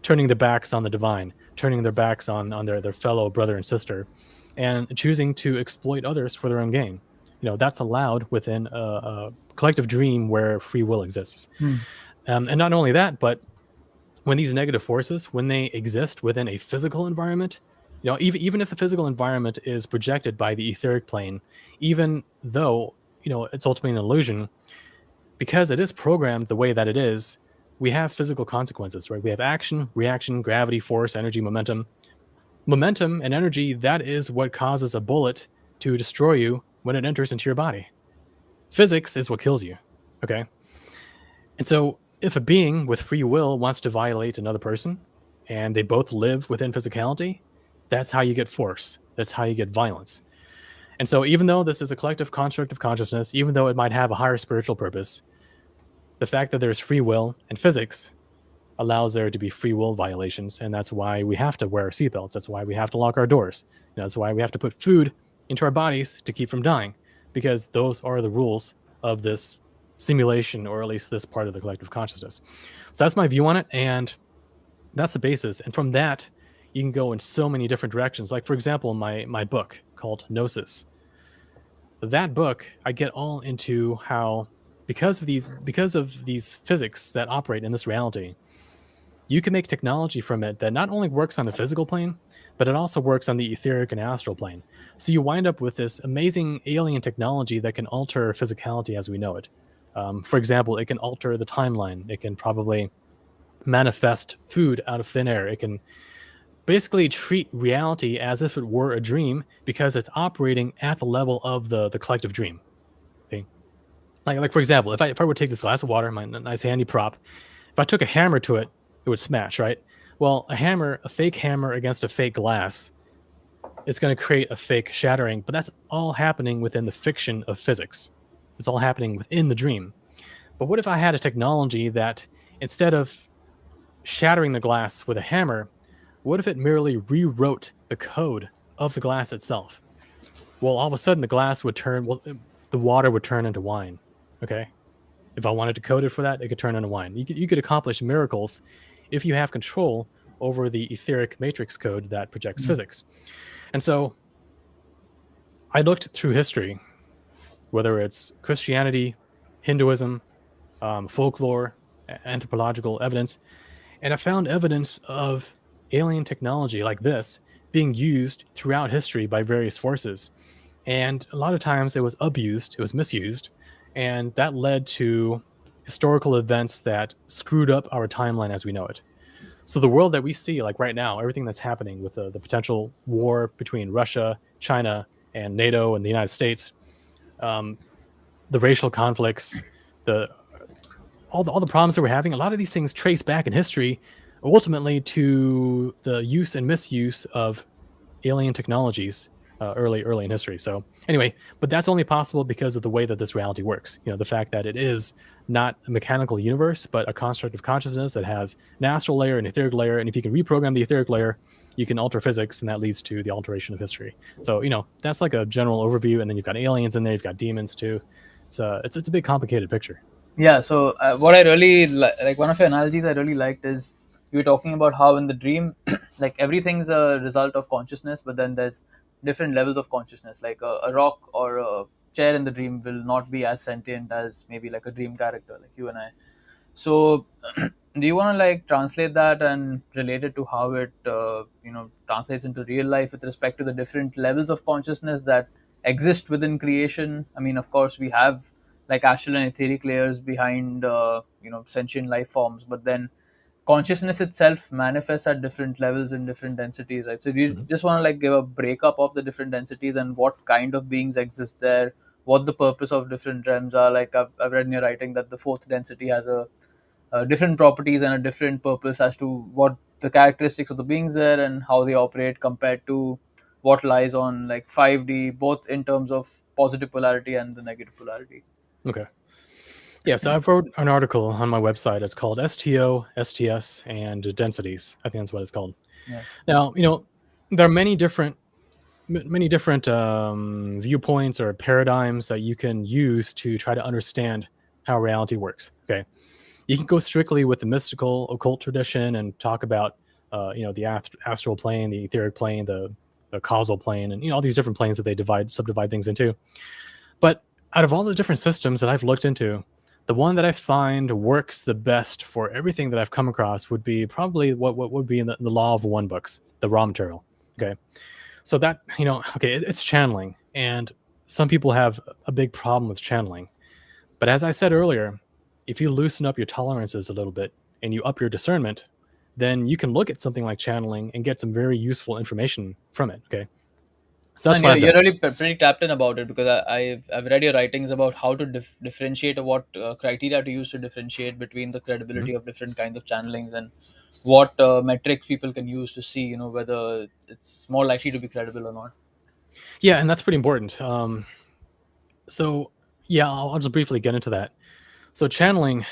turning their backs on the divine, turning their backs on their fellow brother and sister, and choosing to exploit others for their own gain. That's allowed within a collective dream where free will exists. Mm. And not only that, but when these negative forces, when they exist within a physical environment, even if the physical environment is projected by the etheric plane, even though it's ultimately an illusion, because it is programmed the way that it is, we have physical consequences, right? We have action, reaction, gravity, force, energy, momentum. Momentum and energy, that is what causes a bullet to destroy you when it enters into your body. Physics is what kills you. Okay. And so, if a being with free will wants to violate another person and they both live within physicality, that's how you get force. That's how you get violence. And so, even though this is a collective construct of consciousness, even though it might have a higher spiritual purpose, the fact that there's free will and physics allows there to be free will violations. And that's why we have to wear seatbelts. That's why we have to lock our doors. That's why we have to put food into our bodies to keep from dying, because those are the rules of this simulation, or at least this part of the collective consciousness. So that's my view on it. And that's the basis. And from that, you can go in so many different directions. Like, for example, my book called Gnosis. That book, I get all into how because of these physics that operate in this reality, you can make technology from it that not only works on the physical plane, but it also works on the etheric and astral plane. So you wind up with this amazing alien technology that can alter physicality as we know it. For example, it can alter the timeline. It can probably manifest food out of thin air. It can basically treat reality as if it were a dream because it's operating at the level of the collective dream. Okay? Like for example, if I were to take this glass of water, my nice handy prop, if I took a hammer to it, it would smash, right? Well, a fake hammer against a fake glass, it's going to create a fake shattering, but that's all happening within the fiction of physics. It's all happening within the dream. But what if I had a technology that instead of shattering the glass with a hammer, what if it merely rewrote the code of the glass itself? Well, all of a sudden the water would turn into wine. Okay. If I wanted to code it for that, it could turn into wine. You could accomplish miracles if you have control over the etheric matrix code that projects Mm. physics. And so I looked through history, whether it's Christianity, Hinduism, folklore, anthropological evidence, and I found evidence of alien technology like this being used throughout history by various forces. And a lot of times it was abused, it was misused, and that led to historical events that screwed up our timeline as we know it. So the world that we see, like right now, everything that's happening with the potential war between Russia, China, and NATO and the United States, um, the racial conflicts, the all the problems that we're having, a lot of these things trace back in history ultimately to the use and misuse of alien technologies early in history. So anyway, but that's only possible because of the way that this reality works. The fact that it is not a mechanical universe, but a construct of consciousness that has an astral layer, an etheric layer, and if you can reprogram the etheric layer, you can alter physics, and that leads to the alteration of history. So that's like a general overview, and then you've got aliens in there, you've got demons too. It's a big complicated picture. Yeah. So what I really like, one of your analogies I really liked is you were talking about how in the dream, like everything's a result of consciousness, but then there's different levels of consciousness. Like a rock or a chair in the dream will not be as sentient as maybe like a dream character, like you and I. So Do you want to like translate that and relate it to how it translates into real life with respect to the different levels of consciousness that exist within creation? I mean, of course, we have like astral and etheric layers behind sentient life forms, but then consciousness itself manifests at different levels in different densities, right? So do you Mhm. just want to like give a breakup of the different densities and what kind of beings exist there, what the purpose of different realms are? Like I've read in your writing that the fourth density has a different properties and a different purpose as to what the characteristics of the beings there and how they operate compared to what lies on like 5D, both in terms of positive polarity and the negative polarity. Okay. Yeah, so I wrote an article on my website. It's called STO, STS, and Densities. I think that's what it's called. Yeah. Now, there are many different viewpoints or paradigms that you can use to try to understand how reality works. Okay, you can go strictly with the mystical occult tradition and talk about the astral plane, the etheric plane, the causal plane, and all these different planes that they subdivide things into. But out of all the different systems that I've looked into, the one that I find works the best for everything that I've come across would be probably what would be in the law of one books, the raw material. Okay, so that okay, it's channeling, and some people have a big problem with channeling. But as I said earlier, if you loosen up your tolerances a little bit and you up your discernment, then you can look at something like channeling and get some very useful information from it. Okay, so that's And what I've you're done. really pretty tapped in about it, because I've read your writings about how to differentiate, or what criteria to use to differentiate between the Mhm. credibility of different kinds of channelings, and what metrics people can use to see whether it's more likely to be credible or not. Yeah, and that's pretty important. So yeah, I'll just briefly get into that. So channeling,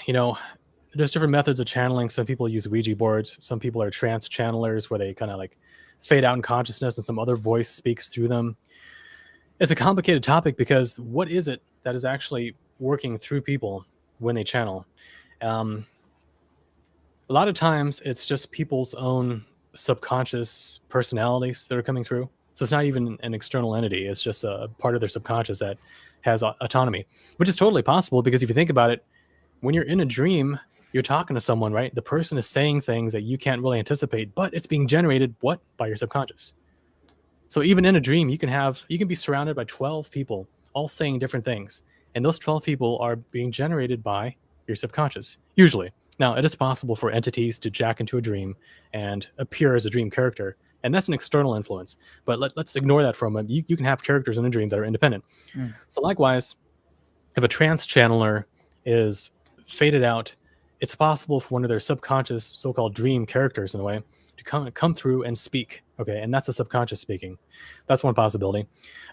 there's different methods of channeling. Some people use Ouija boards. Some people are trance channelers, where they kind of like fade out in consciousness and some other voice speaks through them. It's a complicated topic because what is it that is actually working through people when they channel? Um, a lot of times it's just people's own subconscious personalities that are coming through. So it's not even an external entity. It's just a part of their subconscious that has autonomy, which is totally possible because if you think about it, when you're in a dream, you're talking to someone, right? The person is saying things that you can't really anticipate, but it's being generated what? By your subconscious. So even in a dream, you can be surrounded by 12 people all saying different things. And those 12 people are being generated by your subconscious, usually. Now, it is possible for entities to jack into a dream and appear as a dream character. And that's an external influence. But let's ignore that for a moment. You can have characters in a dream that are independent. Mm. So, likewise, if a trance channeler is faded out, it's possible for one of their subconscious so-called dream characters in a way to come through and speak. Okay, and that's the subconscious speaking. That's one possibility.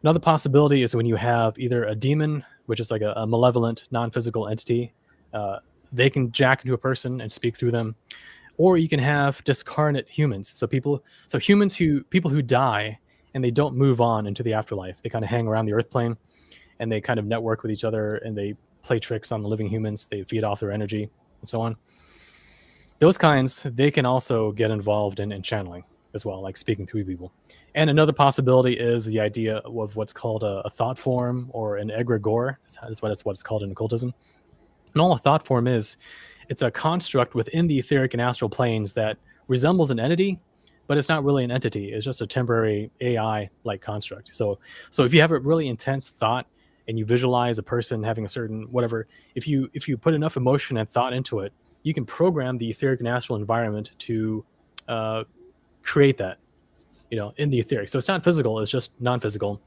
Another possibility is when you have either a demon, which is like a malevolent, non-physical entity, uh, they can jack into a person and speak through them, or you can have discarnate humans. People who die and they don't move on into the afterlife. They kind of hang around the earth plane and they kind of network with each other and they play tricks on the living humans. They feed off their energy and so on. Those kinds, they can also get involved in channeling as well, like speaking to people. And another possibility is the idea of what's called a thought form or an egregore. That's what it's called in occultism. And all a thought form is, it's a construct within the etheric and astral planes that resembles an entity, but it's not really an entity. It's just a temporary AI-like construct. So if you have a really intense thought and you visualize a person having a certain whatever, if you put enough emotion and thought into it, you can program the etheric and astral environment to uh, create that, in the etheric. So it's not physical; it's just non-physical,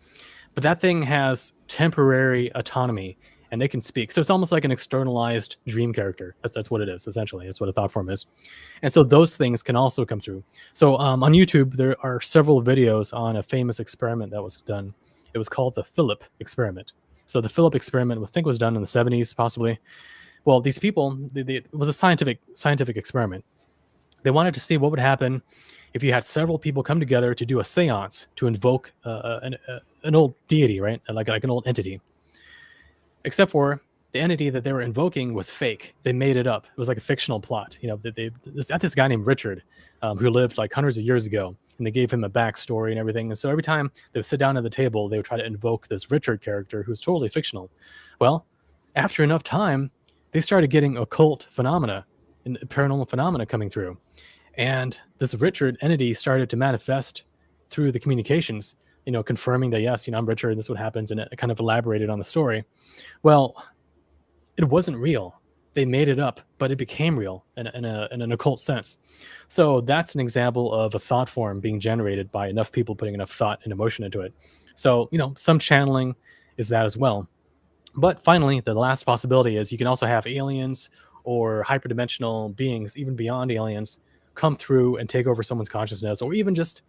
but that thing has temporary autonomy and they can speak. So it's almost like an externalized dream character. That's what it is, essentially. That's what a thought form is. And so those things can also come through. So on YouTube, there are several videos on a famous experiment that was done. It was called the Philip experiment. So the Philip experiment, I think, was done in the 70s, possibly. Well, these people, it was a scientific experiment. They wanted to see what would happen if you had several people come together to do a seance to invoke an old deity, right? Like an old entity. Except for the entity that they were invoking was fake. They made it up. It was like a fictional plot. This guy named Richard, who lived like hundreds of years ago, and they gave him a backstory and everything. And so every time they would sit down at the table, they would try to invoke this Richard character who's totally fictional. Well, after enough time, they started getting occult phenomena paranormal phenomena coming through. And this Richard entity started to manifest through the communications, confirming that, yes, I'm Richard, and this is what happens, and it kind of elaborated on the story. Well, it wasn't real. They made it up, but it became real in an occult sense. So that's an example of a thought form being generated by enough people putting enough thought and emotion into it. So, some channeling is that as well. But finally, the last possibility is you can also have aliens or hyperdimensional beings, even beyond aliens, come through and take over someone's consciousness, or even just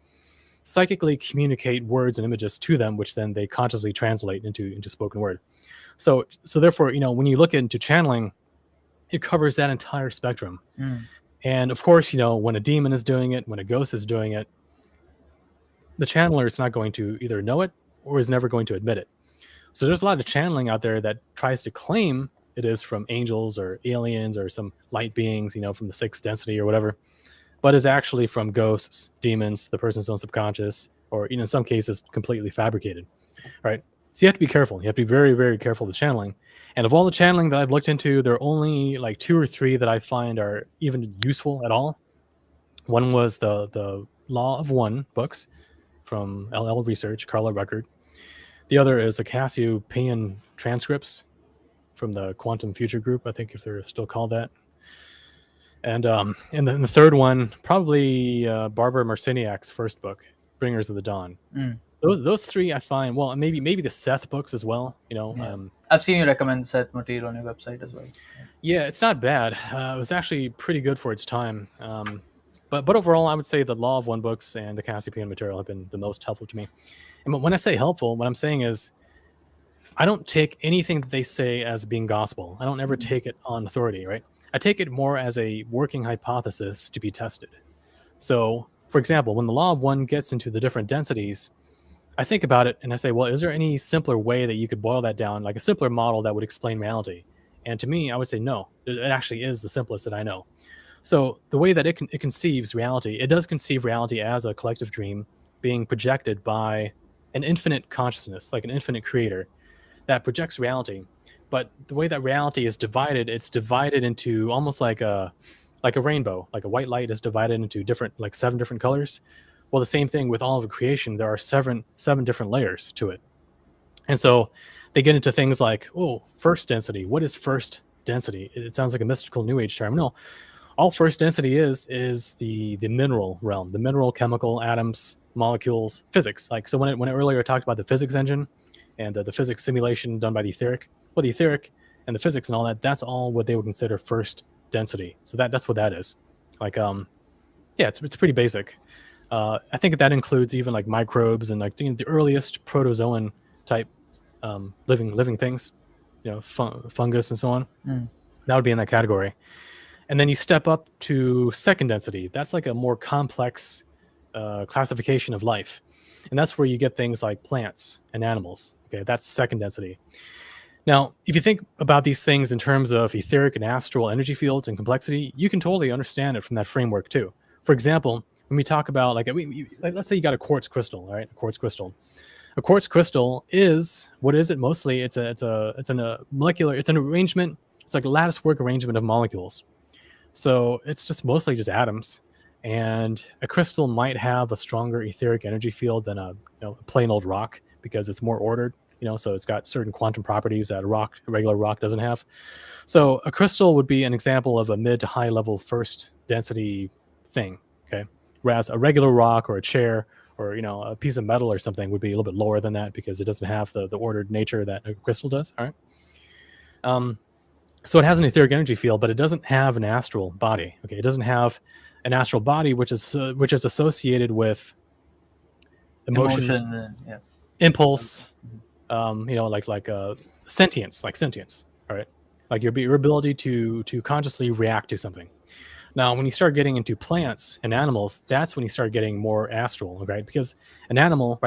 psychically communicate words and images to them, which then they consciously translate into spoken word. So therefore, when you look into channeling, it covers that entire spectrum. And of course, when a demon is doing it, when a ghost is doing it, the channeler is not going to either know it or is never going to admit it. So there's a lot of channeling out there that tries to claim it is from angels or aliens or some light beings, from the sixth density or whatever, but is actually from ghosts, demons, the person's own subconscious, or in some cases completely fabricated. Right? So you have to be careful. You have to be very, very careful with channeling. And of all the channeling that I've looked into, there are only like 2 or 3 that I find are even useful at all. One was the Law of One books from LL Research, Carla Ruckert. The other is the Cassiopean transcripts from the Quantum Future Group, I think, if they're still called that. And then the third one, probably Barbara Marciniak's first book, Bringers of the Dawn. Those 3 I find, well, maybe the Seth books as well. I've seen you recommend Seth material on your website as well. Yeah, it's not bad. It was actually pretty good for its time. But overall, I would say the Law of One books and the Cassiopean material have been the most helpful to me. And when I say helpful, what I'm saying is I don't take anything that they say as being gospel. I don't ever take it on authority, right? I take it more as a working hypothesis to be tested. So, for example, when the Law of One gets into the different densities, I think about it and I say, well, is there any simpler way that you could boil that down, like a simpler model that would explain reality? And to me, I would say no. It actually is the simplest that I know. So the way that it conceives reality, it does conceive reality as a collective dream being projected by an infinite consciousness, like an infinite creator that projects reality. But the way that reality is divided, it's divided into almost like a rainbow, like a white light is divided into different, like 7 different colors. Well, the same thing with all of creation. There are seven different layers to it. And so they get into things like, first density. What is first density? It sounds like a mystical New Age term. No, all first density is the mineral realm, the mineral, chemical, atoms, molecules, physics. Like, so when it earlier talked about the physics engine and the physics simulation done by the etheric, well, the etheric and the physics and all that, that's all what they would consider first density. So that's what that is. Like, it's pretty basic. I think that includes even like microbes and like the earliest protozoan type living things, fungus and so on. That would be in that category. And then you step up to second density. That's like a more complex classification of life. And that's where you get things like plants and animals. Okay, that's second density. Now, if you think about these things in terms of etheric and astral energy fields and complexity, you can totally understand it from that framework too. For example, when we talk about like let's say you got a quartz crystal, all right? A quartz crystal. A quartz crystal is, what is it mostly? It's a molecular, it's an arrangement, it's like a lattice work arrangement of molecules. So it's just mostly just atoms. And a crystal might have a stronger etheric energy field than a plain old rock because it's more ordered, so it's got certain quantum properties that a regular rock doesn't have. So a crystal would be an example of a mid to high level first density thing, okay? Whereas a regular rock or a chair or a piece of metal or something would be a little bit lower than that because it doesn't have the ordered nature that a crystal does. All right. So it has an etheric energy field, but it doesn't have an astral body. Okay, it doesn't have an astral body, which is associated with emotions, impulse, like sentience, all right, like your ability to consciously react to something. Now, when you start getting into plants and animals, that's when you start getting more astral, right? Because an animal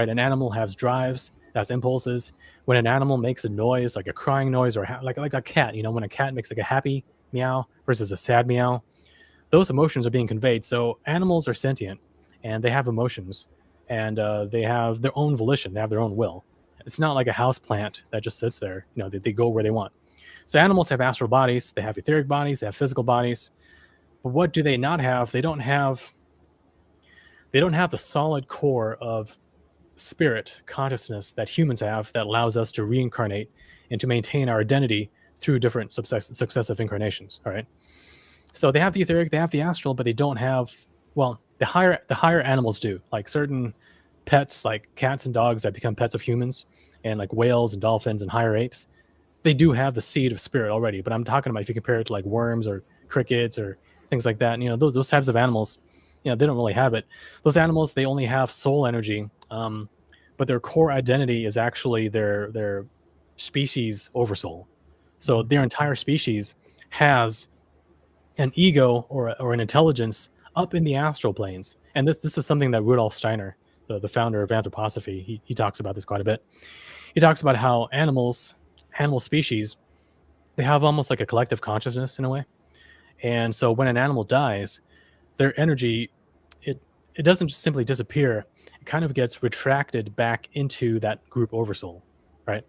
has drives, has impulses. When an animal makes a noise, like a crying noise, or like a cat, when a cat makes like a happy meow versus a sad meow, those emotions are being conveyed. So animals are sentient, and they have emotions, and they have their own volition. They have their own will. It's not like a house plant that just sits there. They go where they want. So animals have astral bodies. They have etheric bodies. They have physical bodies. But what do they not have? They don't have the solid core of spirit consciousness that humans have that allows us to reincarnate and to maintain our identity through different successive incarnations. All right. So they have the etheric, they have the astral, but they don't have, well, the higher animals do. Like certain pets, like cats and dogs that become pets of humans, and like whales and dolphins and higher apes, they do have the seed of spirit already. But I'm talking about if you compare it to like worms or crickets or things like that, those types of animals, they don't really have it. Those animals, they only have soul energy, but their core identity is actually their species oversoul. So their entire species has an ego or an intelligence up in the astral planes. And this is something that Rudolf Steiner, the founder of anthroposophy, he talks about this quite a bit. He talks about how animal species, they have almost like a collective consciousness in a way. And so when an animal dies, their energy, it doesn't just simply disappear. It kind of gets retracted back into that group oversoul, right?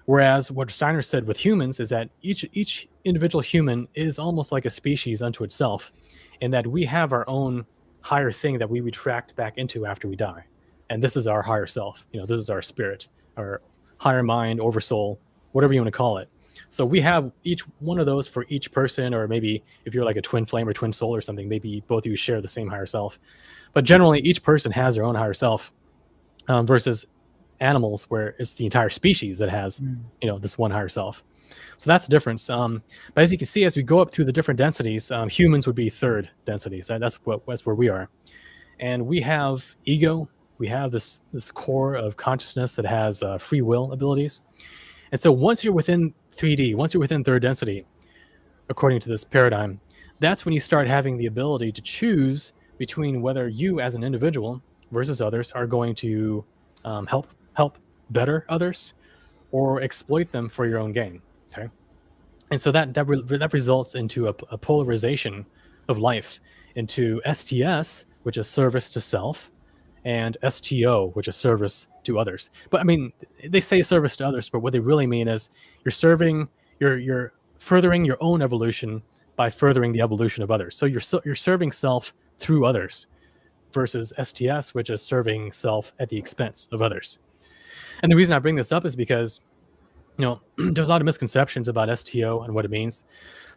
Whereas what Steiner said with humans is that each individual human is almost like a species unto itself, and that we have our own higher thing that we retract back into after we die. And this is our higher self. This is our spirit, our higher mind, oversoul, whatever you want to call it. So we have each one of those for each person, or maybe if you're like a twin flame or twin soul or something, maybe both of you share the same higher self. But generally, each person has their own higher self, versus animals where it's the entire species that has this one higher self. So that's the difference. But as you can see, as we go up through the different densities, humans would be third density. So that's where we are. And we have ego. We have this core of consciousness that has free will abilities. And so once you're within 3D, once you're within third density, according to this paradigm, that's when you start having the ability to choose between whether you as an individual versus others are going to help better others or exploit them for your own gain. Okay. And so that results into a polarization of life into STS, which is service to self, and STO, which is service to others. But I mean, they say service to others, but what they really mean is you're furthering your own evolution by furthering the evolution of others. So you're serving self through others, versus STS, which is serving self at the expense of others. And the reason I bring this up is because there's a lot of misconceptions about STO and what it means.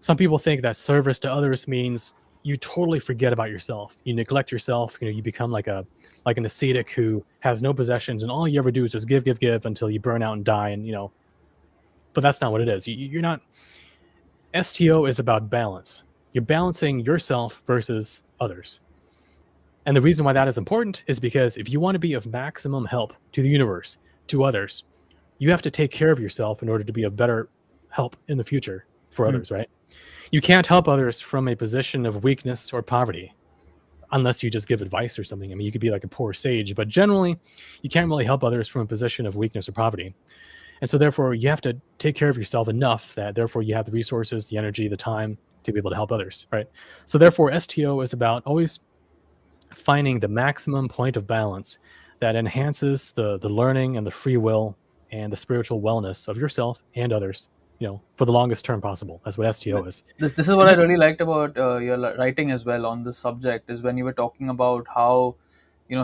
Some people think that service to others means you totally forget about yourself. You neglect yourself. You become like an ascetic who has no possessions, and all you ever do is just give until you burn out and die. And but that's not what it is. You're not. STO is about balance. You're balancing yourself versus others. And the reason why that is important is because if you want to be of maximum help to the universe, to others, you have to take care of yourself in order to be of better help in the future for others, right? You can't help others from a position of weakness or poverty unless you just give advice or something. I mean, you could be like a poor sage, but generally you can't really help others from a position of weakness or poverty. And so therefore you have to take care of yourself enough that therefore you have the resources, the energy, the time to be able to help others, right? So therefore STO is about always finding the maximum point of balance that enhances the learning and the free will and the spiritual wellness of yourself and others, for the longest term possible. That's what STO is. This is what I really liked about your writing as well on this subject, is when you were talking about how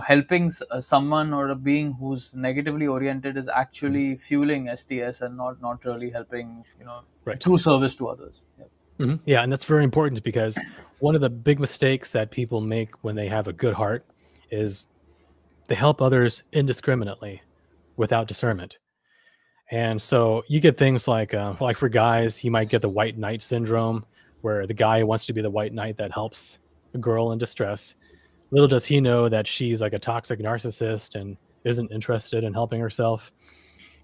helping someone or a being who's negatively oriented is actually fueling STS and not really helping Right. through service to others. Yeah, and that's very important because one of the big mistakes that people make when they have a good heart is they help others indiscriminately without discernment. And so you get things like for guys, you might get the white knight syndrome, where the guy wants to be the white knight that helps a girl in distress. Little does he know that she's like a toxic narcissist and isn't interested in helping herself.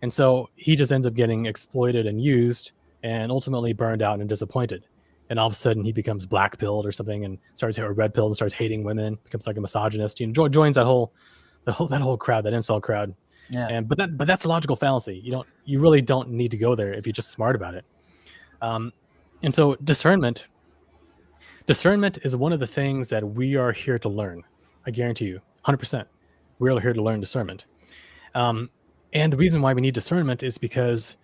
And so he just ends up getting exploited and used and ultimately burned out and disappointed. And all of a sudden he becomes black pilled or something and or red pilled and starts hating women, becomes like a misogynist, joins that whole crowd, that incel crowd. Yeah. But that's a logical fallacy. You really don't need to go there if you're just smart about it. And so discernment is one of the things that we are here to learn. I guarantee you, 100%. We're here to learn discernment. And the reason why we need discernment is because,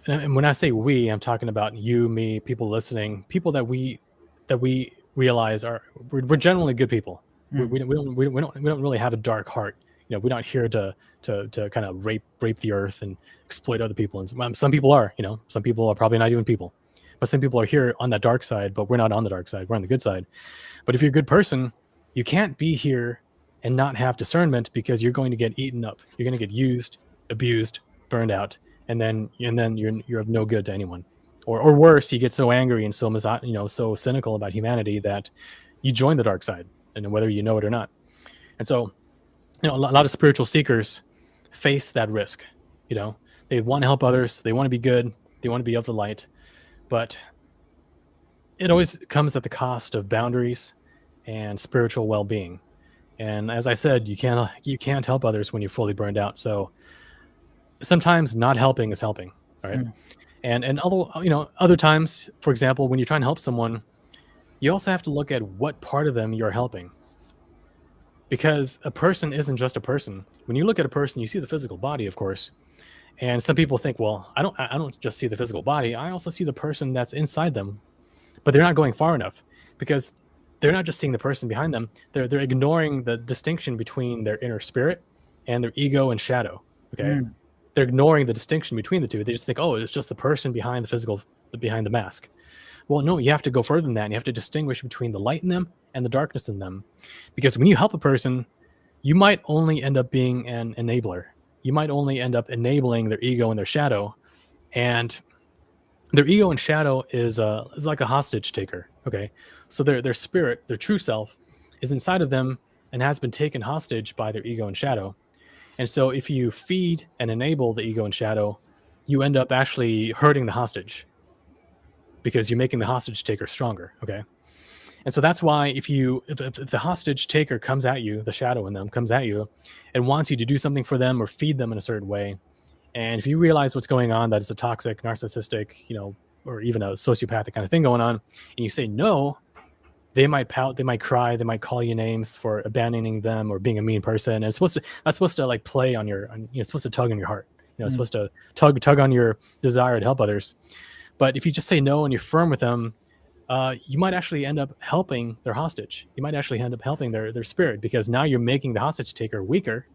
and when I say we, I'm talking about you, me, people listening, people that we we realize we're generally good people. Mm. We don't really have a dark heart. We're not here to kind of rape the earth and exploit other people. And some people are. Some people are probably not even people, but some people are here on that dark side. But we're not on the dark side. We're on the good side. But if you're a good person, you can't be here and not have discernment, because you're going to get eaten up. You're going to get used, abused, burned out, and then you're of no good to anyone. Or worse, you get so angry and so so cynical about humanity that you join the dark side, and whether you know it or not. And so, a lot of spiritual seekers face that risk. They want to help others, they want to be good, they want to be of the light, but it always comes at the cost of boundaries and spiritual well-being. And as I said, you can't help others when you're fully burned out. So sometimes not helping is helping, right? Mm. And although other times, for example, when you're trying to help someone, you also have to look at what part of them you're helping, because a person isn't just a person. When you look at a person, you see the physical body, of course. And some people think, well, I don't just see the physical body, I also see the person that's inside them. But they're not going far enough, because they're not just seeing the person behind them. They're ignoring the distinction between their inner spirit and their ego and shadow. Okay. Mm. They're ignoring the distinction between the two. They just think, oh, it's just the person behind behind the mask. Well, no, you have to go further than that. And you have to distinguish between the light in them and the darkness in them. Because when you help a person, you might only end up being an enabler. You might only end up enabling their ego and their shadow. And their ego and shadow is like a hostage taker. Okay. So their spirit, their true self, is inside of them and has been taken hostage by their ego and shadow. And so if you feed and enable the ego and shadow, you end up actually hurting the hostage, because you're making the hostage taker stronger. Okay. And so that's why if the hostage taker comes at you, the shadow in them comes at you and wants you to do something for them or feed them in a certain way, and if you realize what's going on, that it's a toxic, narcissistic, or even a sociopathic kind of thing going on, and you say no, they might pout, they might cry, they might call you names for abandoning them or being a mean person. And that's supposed to like play on it's supposed to tug on your heart. It's supposed to tug on your desire to help others. But if you just say no and you're firm with them, you might actually end up helping their hostage. You might actually end up helping their spirit, because now you're making the hostage taker weaker,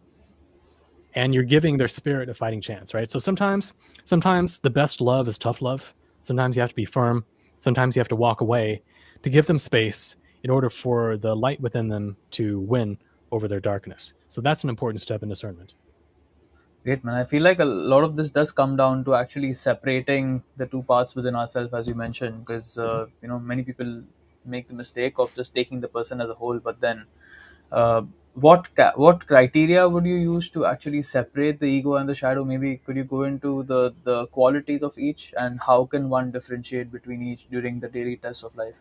and you're giving their spirit a fighting chance, right? So sometimes the best love is tough love. Sometimes you have to be firm. Sometimes you have to walk away to give them space in order for the light within them to win over their darkness. So that's an important step in discernment. Great, man. I feel like a lot of this does come down to actually separating the two parts within ourselves, as you mentioned, because many people make the mistake of just taking the person as a whole. But then, what criteria would you use to actually separate the ego and the shadow? Maybe could you go into the qualities of each, and how can one differentiate between each during the daily test of life?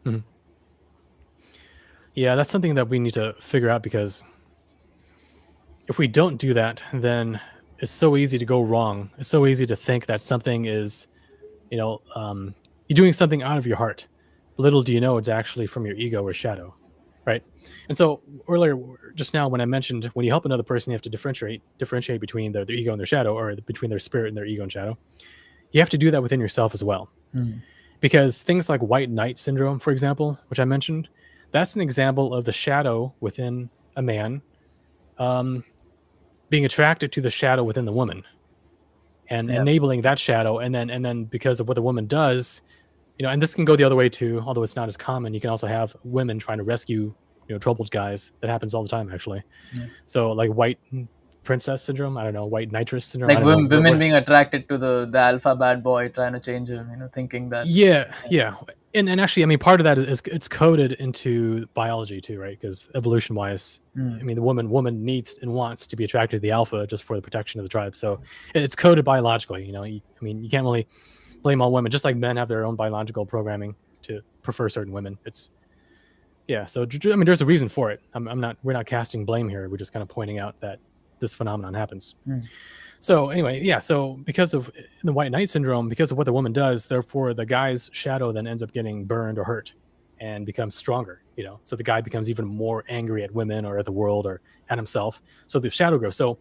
Mhm. Yeah, that's something that we need to figure out, because if we don't do that, then it's so easy to go wrong. It's so easy to think that something is, you're doing something out of your heart. Little do you know it's actually from your ego or shadow, right? And so earlier, just now, when I mentioned when you help another person, you have to differentiate between their ego and their shadow, or between their spirit and their ego and shadow. You have to do that within yourself as well. Mm. Because things like white knight syndrome, for example, which I mentioned, that's an example of the shadow within a man being attracted to the shadow within the woman, and Yeah. enabling that shadow. And then because of what the woman does, and this can go the other way too, although it's not as common. You can also have women trying to rescue, troubled guys. That happens all the time, actually. Yeah. So like white princess syndrome, I don't know, white nitrous syndrome, Like I don't know. women being attracted to the alpha bad boy, trying to change him, thinking that. Yeah. And actually, I mean, part of that is it's coded into biology too, right? Because evolution wise, Mm. I mean, the woman needs and wants to be attracted to the alpha just for the protection of the tribe. So it's coded biologically. You can't really blame all women. Just like men have their own biological programming to prefer certain women. So I mean, there's a reason for it. We're not casting blame here. We're just kind of pointing out that this phenomenon happens. Mm. So anyway, so because of the white knight syndrome, because of what the woman does, therefore the guy's shadow then ends up getting burned or hurt and becomes stronger, so the guy becomes even more angry at women or at the world or at himself. So the shadow grows. So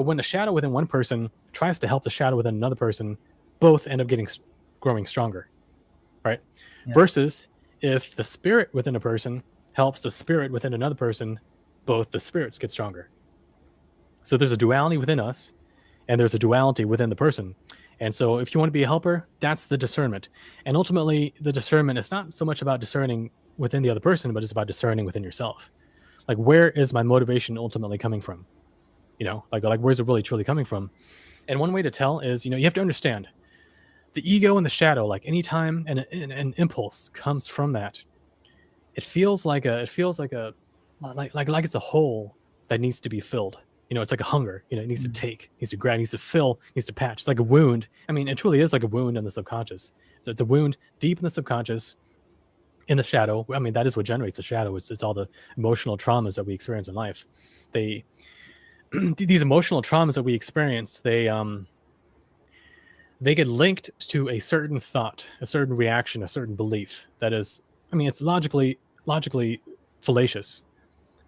when the shadow within one person tries to help the shadow within another person, both end up growing stronger, right? Yeah. Versus if the spirit within a person helps the spirit within another person, both the spirits get stronger. So there's a duality within us, and there's a duality within the person. And so if you want to be a helper, that's the discernment. And ultimately, the discernment is not so much about discerning within the other person, but it's about discerning within yourself. Like, where is my motivation ultimately coming from? Like where's it really truly coming from? And one way to tell is, you have to understand the ego and the shadow. Like anytime an impulse comes from that, it feels like it's a hole that needs to be filled. It's like a hunger. It needs to take, needs to grab, needs to fill, needs to patch. It's like a wound. I mean, it truly is like a wound in the subconscious. So it's a wound deep in the subconscious, in the shadow. I mean, that is what generates the shadow. It's all the emotional traumas that we experience in life. They these emotional traumas that we experience, they get linked to a certain thought, a certain reaction, a certain belief that is, I mean, it's logically fallacious,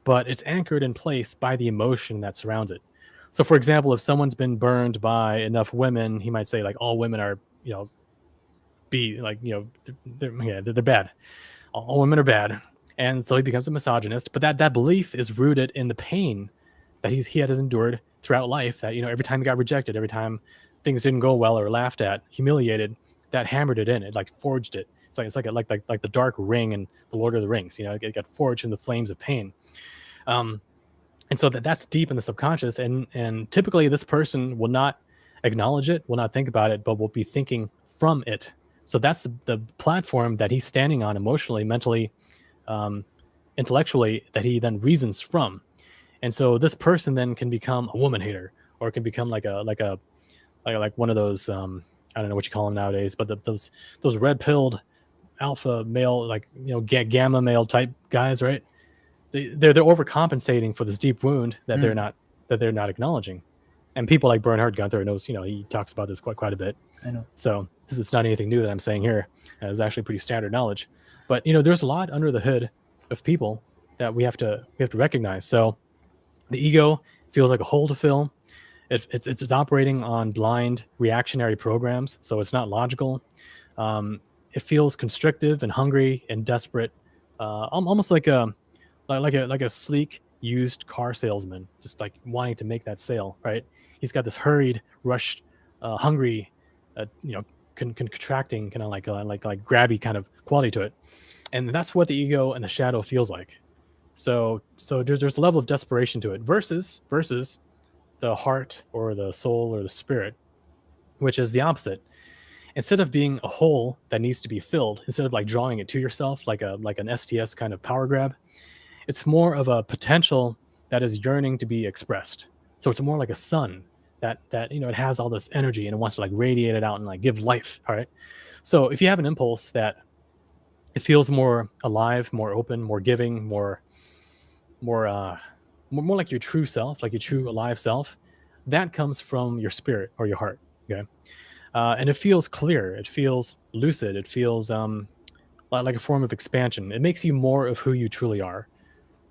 but it's anchored in place by the emotion that surrounds it. So, for example, if someone's been burned by enough women, he might say like all women are, they're bad. All women are bad, and so he becomes a misogynist. But that belief is rooted in the pain that he has endured throughout life. That every time he got rejected, every time things didn't go well or laughed at, humiliated, that hammered it in. It like forged it. It's like the dark ring in the Lord of the Rings. It got forged in the flames of pain. And so that's deep in the subconscious, and typically this person will not acknowledge it, will not think about it, but will be thinking from it. So that's the platform that he's standing on emotionally, mentally, intellectually, that he then reasons from. And so this person then can become a woman hater, or it can become like one of those I don't know what you call them nowadays, but those red pilled alpha male, like gamma male type guys, right? They're overcompensating for this deep wound that they're not acknowledging. And people like Bernhard Gunther knows, he talks about this quite a bit. I know. So this is not anything new that I'm saying here. It's actually pretty standard knowledge. But there's a lot under the hood of people that we have to recognize. So the ego feels like a hole to fill. It's operating on blind reactionary programs, so it's not logical. It feels constrictive and hungry and desperate, almost like a sleek used car salesman, just like wanting to make that sale, right? He's got this hurried, rushed, hungry, contracting kind of like grabby kind of quality to it, and that's what the ego and the shadow feels like. So there's a level of desperation to it versus the heart or the soul or the spirit, which is the opposite. Instead of being a hole that needs to be filled, instead of like drawing it to yourself like an STS kind of power grab, it's more of a potential that is yearning to be expressed. So it's more like a sun that it has all this energy and it wants to like radiate it out and like give life. All right. So if you have an impulse that it feels more alive, more open, more giving, more like your true self, like your true alive self, that comes from your spirit or your heart. Okay. And it feels clear. It feels lucid. It feels like a form of expansion. It makes you more of who you truly are,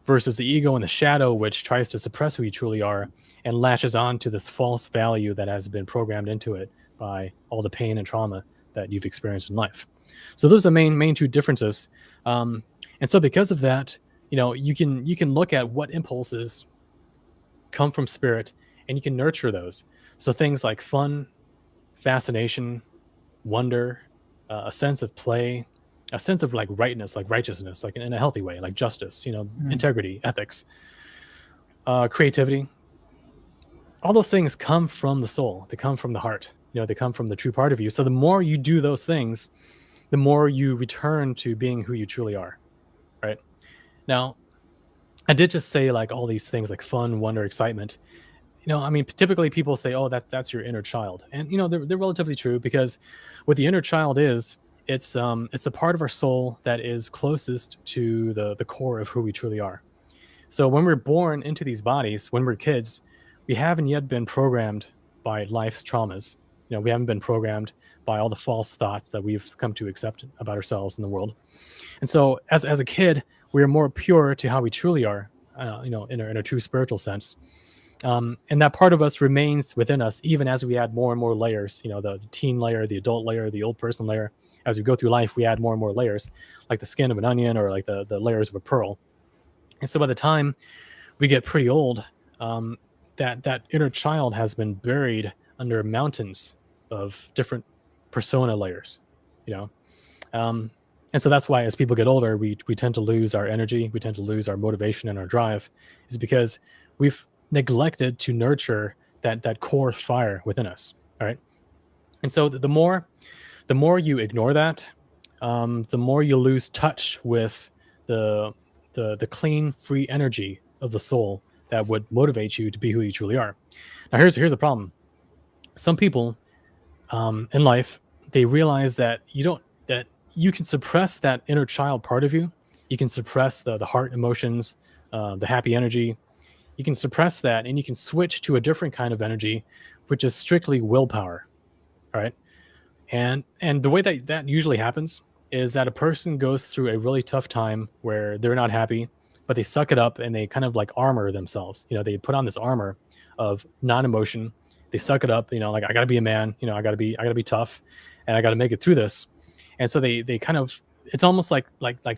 versus the ego and the shadow, which tries to suppress who you truly are and latches on to this false value that has been programmed into it by all the pain and trauma that you've experienced in life. So those are the main two differences. And so because of that, you can look at what impulses come from spirit and you can nurture those. So things like fun, fascination, wonder, a sense of play, a sense of like rightness, like righteousness, like in a healthy way, like justice, integrity, ethics, creativity. All those things come from the soul. They come from the heart. They come from the true part of you. So the more you do those things, the more you return to being who you truly are. Right? Now, I did just say like all these things like fun, wonder, excitement. I mean, typically people say, "Oh, that's your inner child," and they're relatively true, because what the inner child is, it's a part of our soul that is closest to the core of who we truly are. So when we're born into these bodies, when we're kids, we haven't yet been programmed by life's traumas. We haven't been programmed by all the false thoughts that we've come to accept about ourselves and the world. And so as a kid, we are more pure to how we truly are, in a true spiritual sense. And that part of us remains within us even as we add more and more layers, the teen layer, the adult layer, the old person layer. As we go through life, we add more and more layers, like the skin of an onion or like the layers of a pearl. And so by the time we get pretty old, that inner child has been buried under mountains of different persona layers, you know. Um, and so that's why as people get older, we tend to lose our energy, we tend to lose our motivation and our drive, is because we've neglected to nurture that core fire within us. All right. And so the more you ignore that, the more you lose touch with the the clean, free energy of the soul that would motivate you to be who you truly are. Now, here's the problem. Some people in life, they realize that you can suppress that inner child part of you. You can suppress the heart emotions, the happy energy. You can suppress that, and you can switch to a different kind of energy, which is strictly willpower. All right. And the way that usually happens is that a person goes through a really tough time where they're not happy, but they suck it up and they kind of like armor themselves. They put on this armor of non-emotion. They suck it up, like I got to be a man, I got to be tough, and I got to make it through this. And so they kind of, it's almost like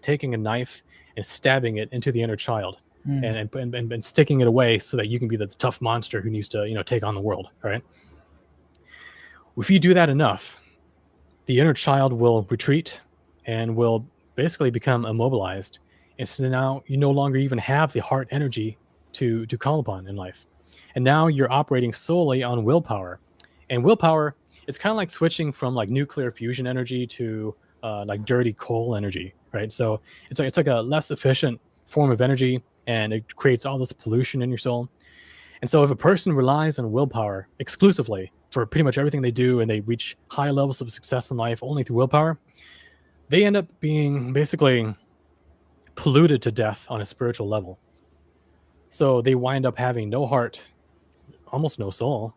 taking a knife and stabbing it into the inner child, Mm. and sticking it away so that you can be the tough monster who needs to take on the world. All right. If you do that enough, the inner child will retreat and will basically become immobilized. And so now you no longer even have the heart energy to call upon in life. And now you're operating solely on willpower. And willpower, it's kind of like switching from like nuclear fusion energy to like dirty coal energy, right? So it's like a less efficient form of energy, and it creates all this pollution in your soul. And so if a person relies on willpower exclusively for pretty much everything they do, and they reach high levels of success in life only through willpower, they end up being basically polluted to death on a spiritual level. So they wind up having no heart, almost no soul,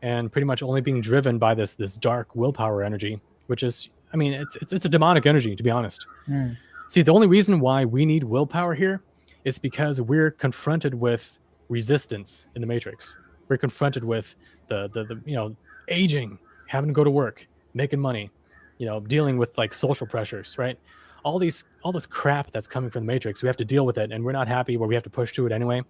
and pretty much only being driven by this dark willpower energy, which is, I mean, it's a demonic energy, to be honest. Mm. See, the only reason why we need willpower here is because we're confronted with resistance in the matrix. We're confronted with the aging, having to go to work, making money, dealing with like social pressures, right? All this crap that's coming from the matrix, we have to deal with it, and we're not happy, where we have to push through it anyway.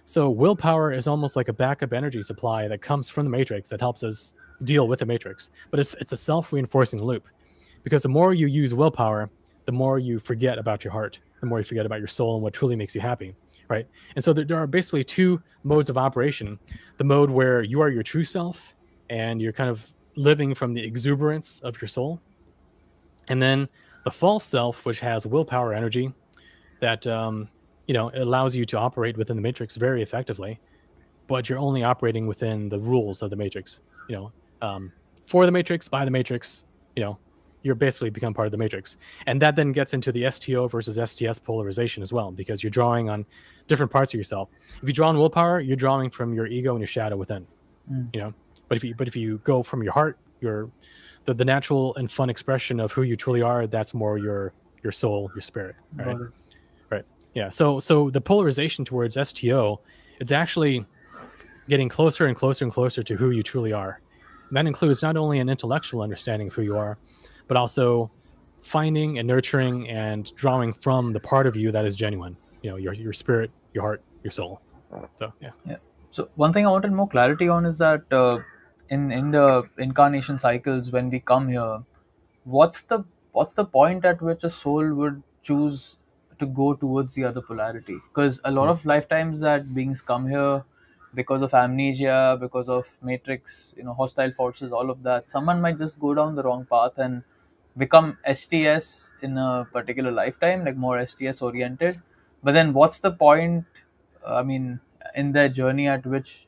So willpower is almost like a backup energy supply that comes from the matrix that helps us deal with the matrix. But it's a self-reinforcing loop, because the more you use willpower, the more you forget about your heart, the more you forget about your soul and what truly makes you happy, right? And so there are basically two modes of operation: the mode where you are your true self and you're kind of living from the exuberance of your soul, and then the false self, which has willpower energy that it allows you to operate within the matrix very effectively, but you're only operating within the rules of the matrix. You know, for the matrix, by the matrix. You're basically become part of the matrix, and that then gets into the STO versus STS polarization as well, because you're drawing on different parts of yourself. If you draw on willpower, you're drawing from your ego and your shadow within. Mm. But if you go from your heart, the natural and fun expression of who you truly are, that's more your soul, your spirit. Right. Got it. Right. Yeah. So the polarization towards STO, it's actually getting closer and closer and closer to who you truly are. And that includes not only an intellectual understanding of who you are, but also finding and nurturing and drawing from the part of you that is genuine. Your spirit, your heart, your soul. So yeah. Yeah. So one thing I wanted more clarity on is that in the incarnation cycles, when we come here, what's the point at which a soul would choose to go towards the other polarity? Because a lot Mm. of lifetimes that beings come here because of amnesia, because of matrix, hostile forces, all of that, someone might just go down the wrong path and become STS in a particular lifetime, like more STS oriented. But then what's the point? I mean, in their journey at which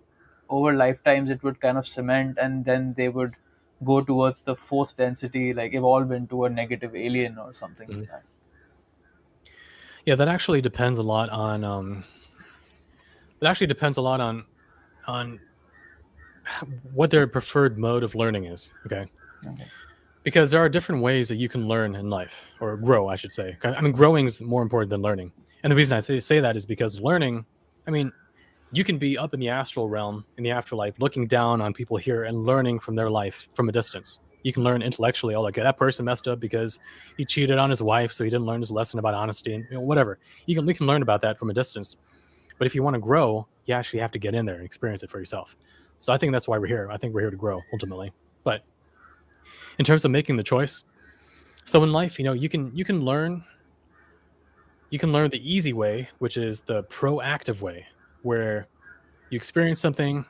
over lifetimes it would kind of cement, and then they would go towards the fourth density, like evolve into a negative alien or something Mm. like that. Yeah, that actually depends a lot on it actually depends a lot on what their preferred mode of learning is. Okay. Okay. Because there are different ways that you can learn in life, or grow, I should say. I mean, growing is more important than learning. And the reason I say that is because learning, I mean, you can be up in the astral realm, in the afterlife, looking down on people here and learning from their life from a distance. You can learn intellectually, oh, like that person messed up because he cheated on his wife, so he didn't learn his lesson about honesty and whatever. We can learn about that from a distance. But if you want to grow, you actually have to get in there and experience it for yourself. So I think that's why we're here. I think we're here to grow ultimately. But in terms of making the choice, so in life, you can learn the easy way, which is the proactive way, where you experience something,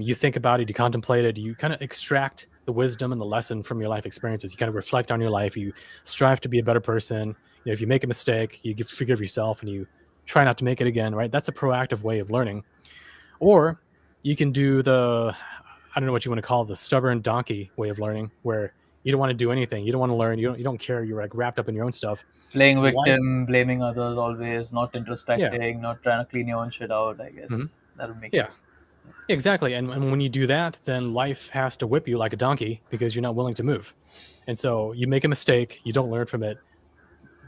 you think about it, you contemplate it, you kind of extract the wisdom and the lesson from your life experiences. You kind of reflect on your life, you strive to be a better person. If you make a mistake, you forgive yourself and you try not to make it again, right? That's a proactive way of learning. Or you can do I don't know what you want to call it, the stubborn donkey way of learning, where you don't want to do anything, you don't want to learn, you don't care, you're like wrapped up in your own stuff. Playing Life, victim, blaming others always, not yeah, introspecting, not trying to clean your own shit out. I hmm, guess that'll make yeah, you. exactly. And when you do that, then life has to whip you like a donkey because you're not willing to move. And so you make a mistake, you don't learn from it.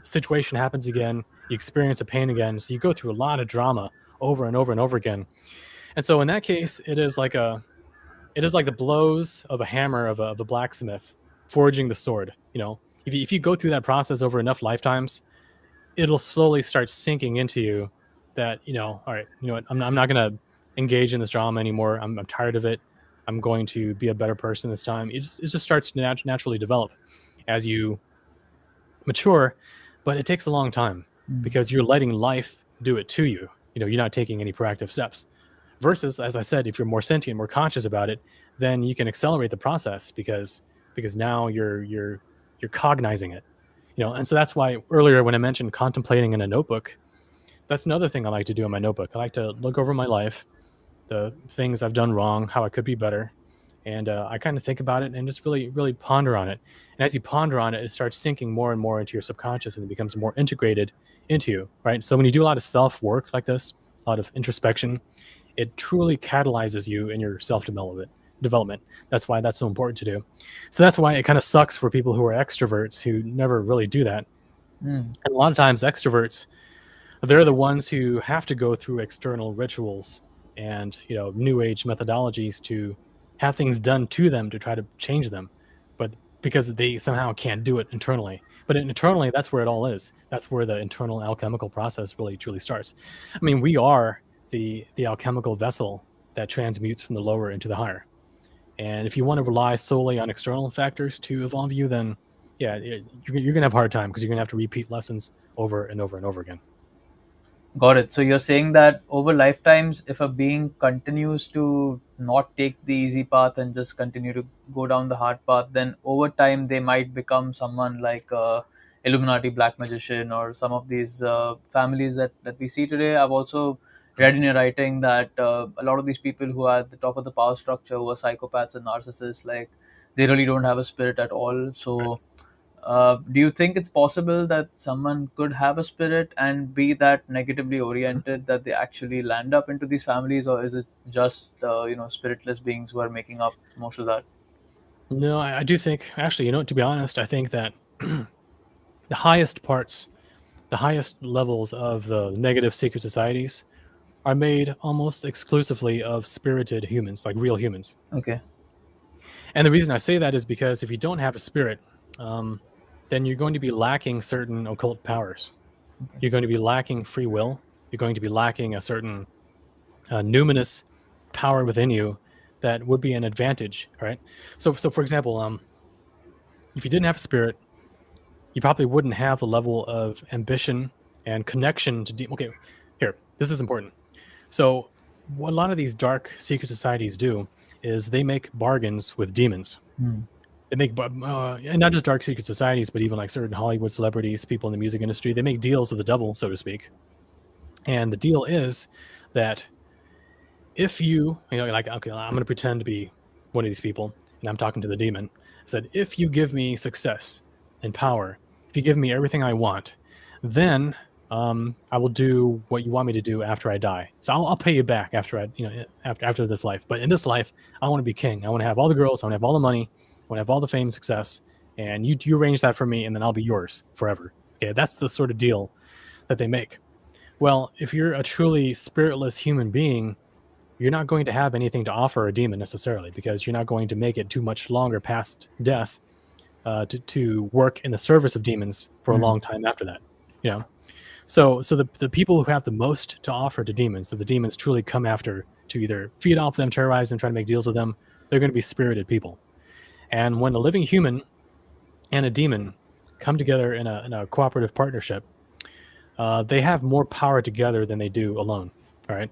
Situation happens again, you experience a pain again. So you go through a lot of drama over and over and over again. And so in that case, it is like the blows of a hammer of a blacksmith forging the sword. If you go through that process over enough lifetimes, it'll slowly start sinking into you that, all right, you know what, I'm not going to engage in this drama anymore. I'm tired of it. I'm going to be a better person this time. It just starts to naturally develop as you mature, but it takes a long time Mm. because you're letting life do it to you. You're not taking any proactive steps. Versus, as I said, if you're more sentient, more conscious about it, then you can accelerate the process because now you're cognizing it. And so that's why earlier when I mentioned contemplating in a notebook, that's another thing I like to do in my notebook. I like to look over my life, the things I've done wrong, how I could be better, and I kind of think about it and just really, really ponder on it. And as you ponder on it, it starts sinking more and more into your subconscious, and it becomes more integrated into you, right? So when you do a lot of self work like this, a lot of introspection, it truly catalyzes you in your self development. That's why that's so important to do. So that's why it kind of sucks for people who are extroverts who never really do that. Mm. And a lot of times extroverts, they're the ones who have to go through external rituals and new age methodologies to have things done to them to try to change them, but because they somehow can't do it internally. But internally, that's where it all is. That's where the internal alchemical process really truly starts. I mean, we are the alchemical vessel that transmutes from the lower into the higher. And if you want to rely solely on external factors to evolve you, then yeah, you're gonna have a hard time because you're gonna have to repeat lessons over and over and over again. Got it. So you're saying that over lifetimes, if a being continues to not take the easy path and just continue to go down the hard path, then over time they might become someone like Illuminati black magician or some of these families that we see today. I've also read in your writing that a lot of these people who are at the top of the power structure, who are psychopaths and narcissists, like they really don't have a spirit at all. Right. So do you think it's possible that someone could have a spirit and be that negatively oriented that they actually land up into these families, or is it just spiritless beings who are making up most of that? No, I do think, actually, to be honest, I think that the highest parts, the highest levels of the negative secret societies are made almost exclusively of spirited humans, like real humans. Okay. And the reason I say that is because if you don't have a spirit, um, then you're going to be lacking certain occult powers. Okay. You're going to be lacking free will. You're going to be lacking a certain numinous power within you that would be an advantage, right? So for example, if you didn't have a spirit, you probably wouldn't have the level of ambition and connection to okay, here, this is important. So what a lot of these dark secret societies do is they make bargains with demons. Hmm. They make and not just dark secret societies, but even like certain Hollywood celebrities, people in the music industry, they make deals with the devil, so to speak. And the deal is that if like, okay, I'm going to pretend to be one of these people and I'm talking to the demon. I said, if you give me success and power, if you give me everything I want, then I will do what you want me to do after I die. So I'll pay you back after this life. But in this life, I want to be king. I want to have all the girls. I want to have all the money. I want to have all the fame and success. And you arrange that for me, and then I'll be yours forever. Okay, that's the sort of deal that they make. Well, if you're a truly spiritless human being, you're not going to have anything to offer a demon necessarily, because you're not going to make it too much longer past death to work in the service of demons for a Mm. long time after that. You know, so the people who have the most to offer to demons, that the demons truly come after to either feed off them, terrorize them, try to make deals with them, they're going to be spirited people. And when a living human and a demon come together in a cooperative partnership, they have more power together than they do alone. All right.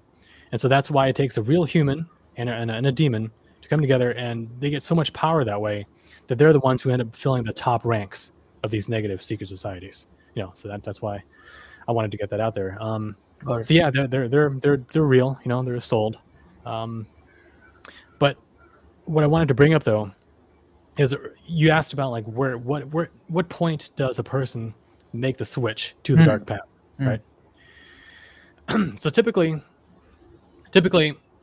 And so that's why it takes a real human and a demon to come together, and they get so much power that way that they're the ones who end up filling the top ranks of these negative secret societies. You know, so that's why I wanted to get that out there. Got it. So yeah, they're real. You know, they're sold. Um, but what I wanted to bring up though is, you asked about like what point does a person make the switch to the Mm. dark path, Mm. right? So typically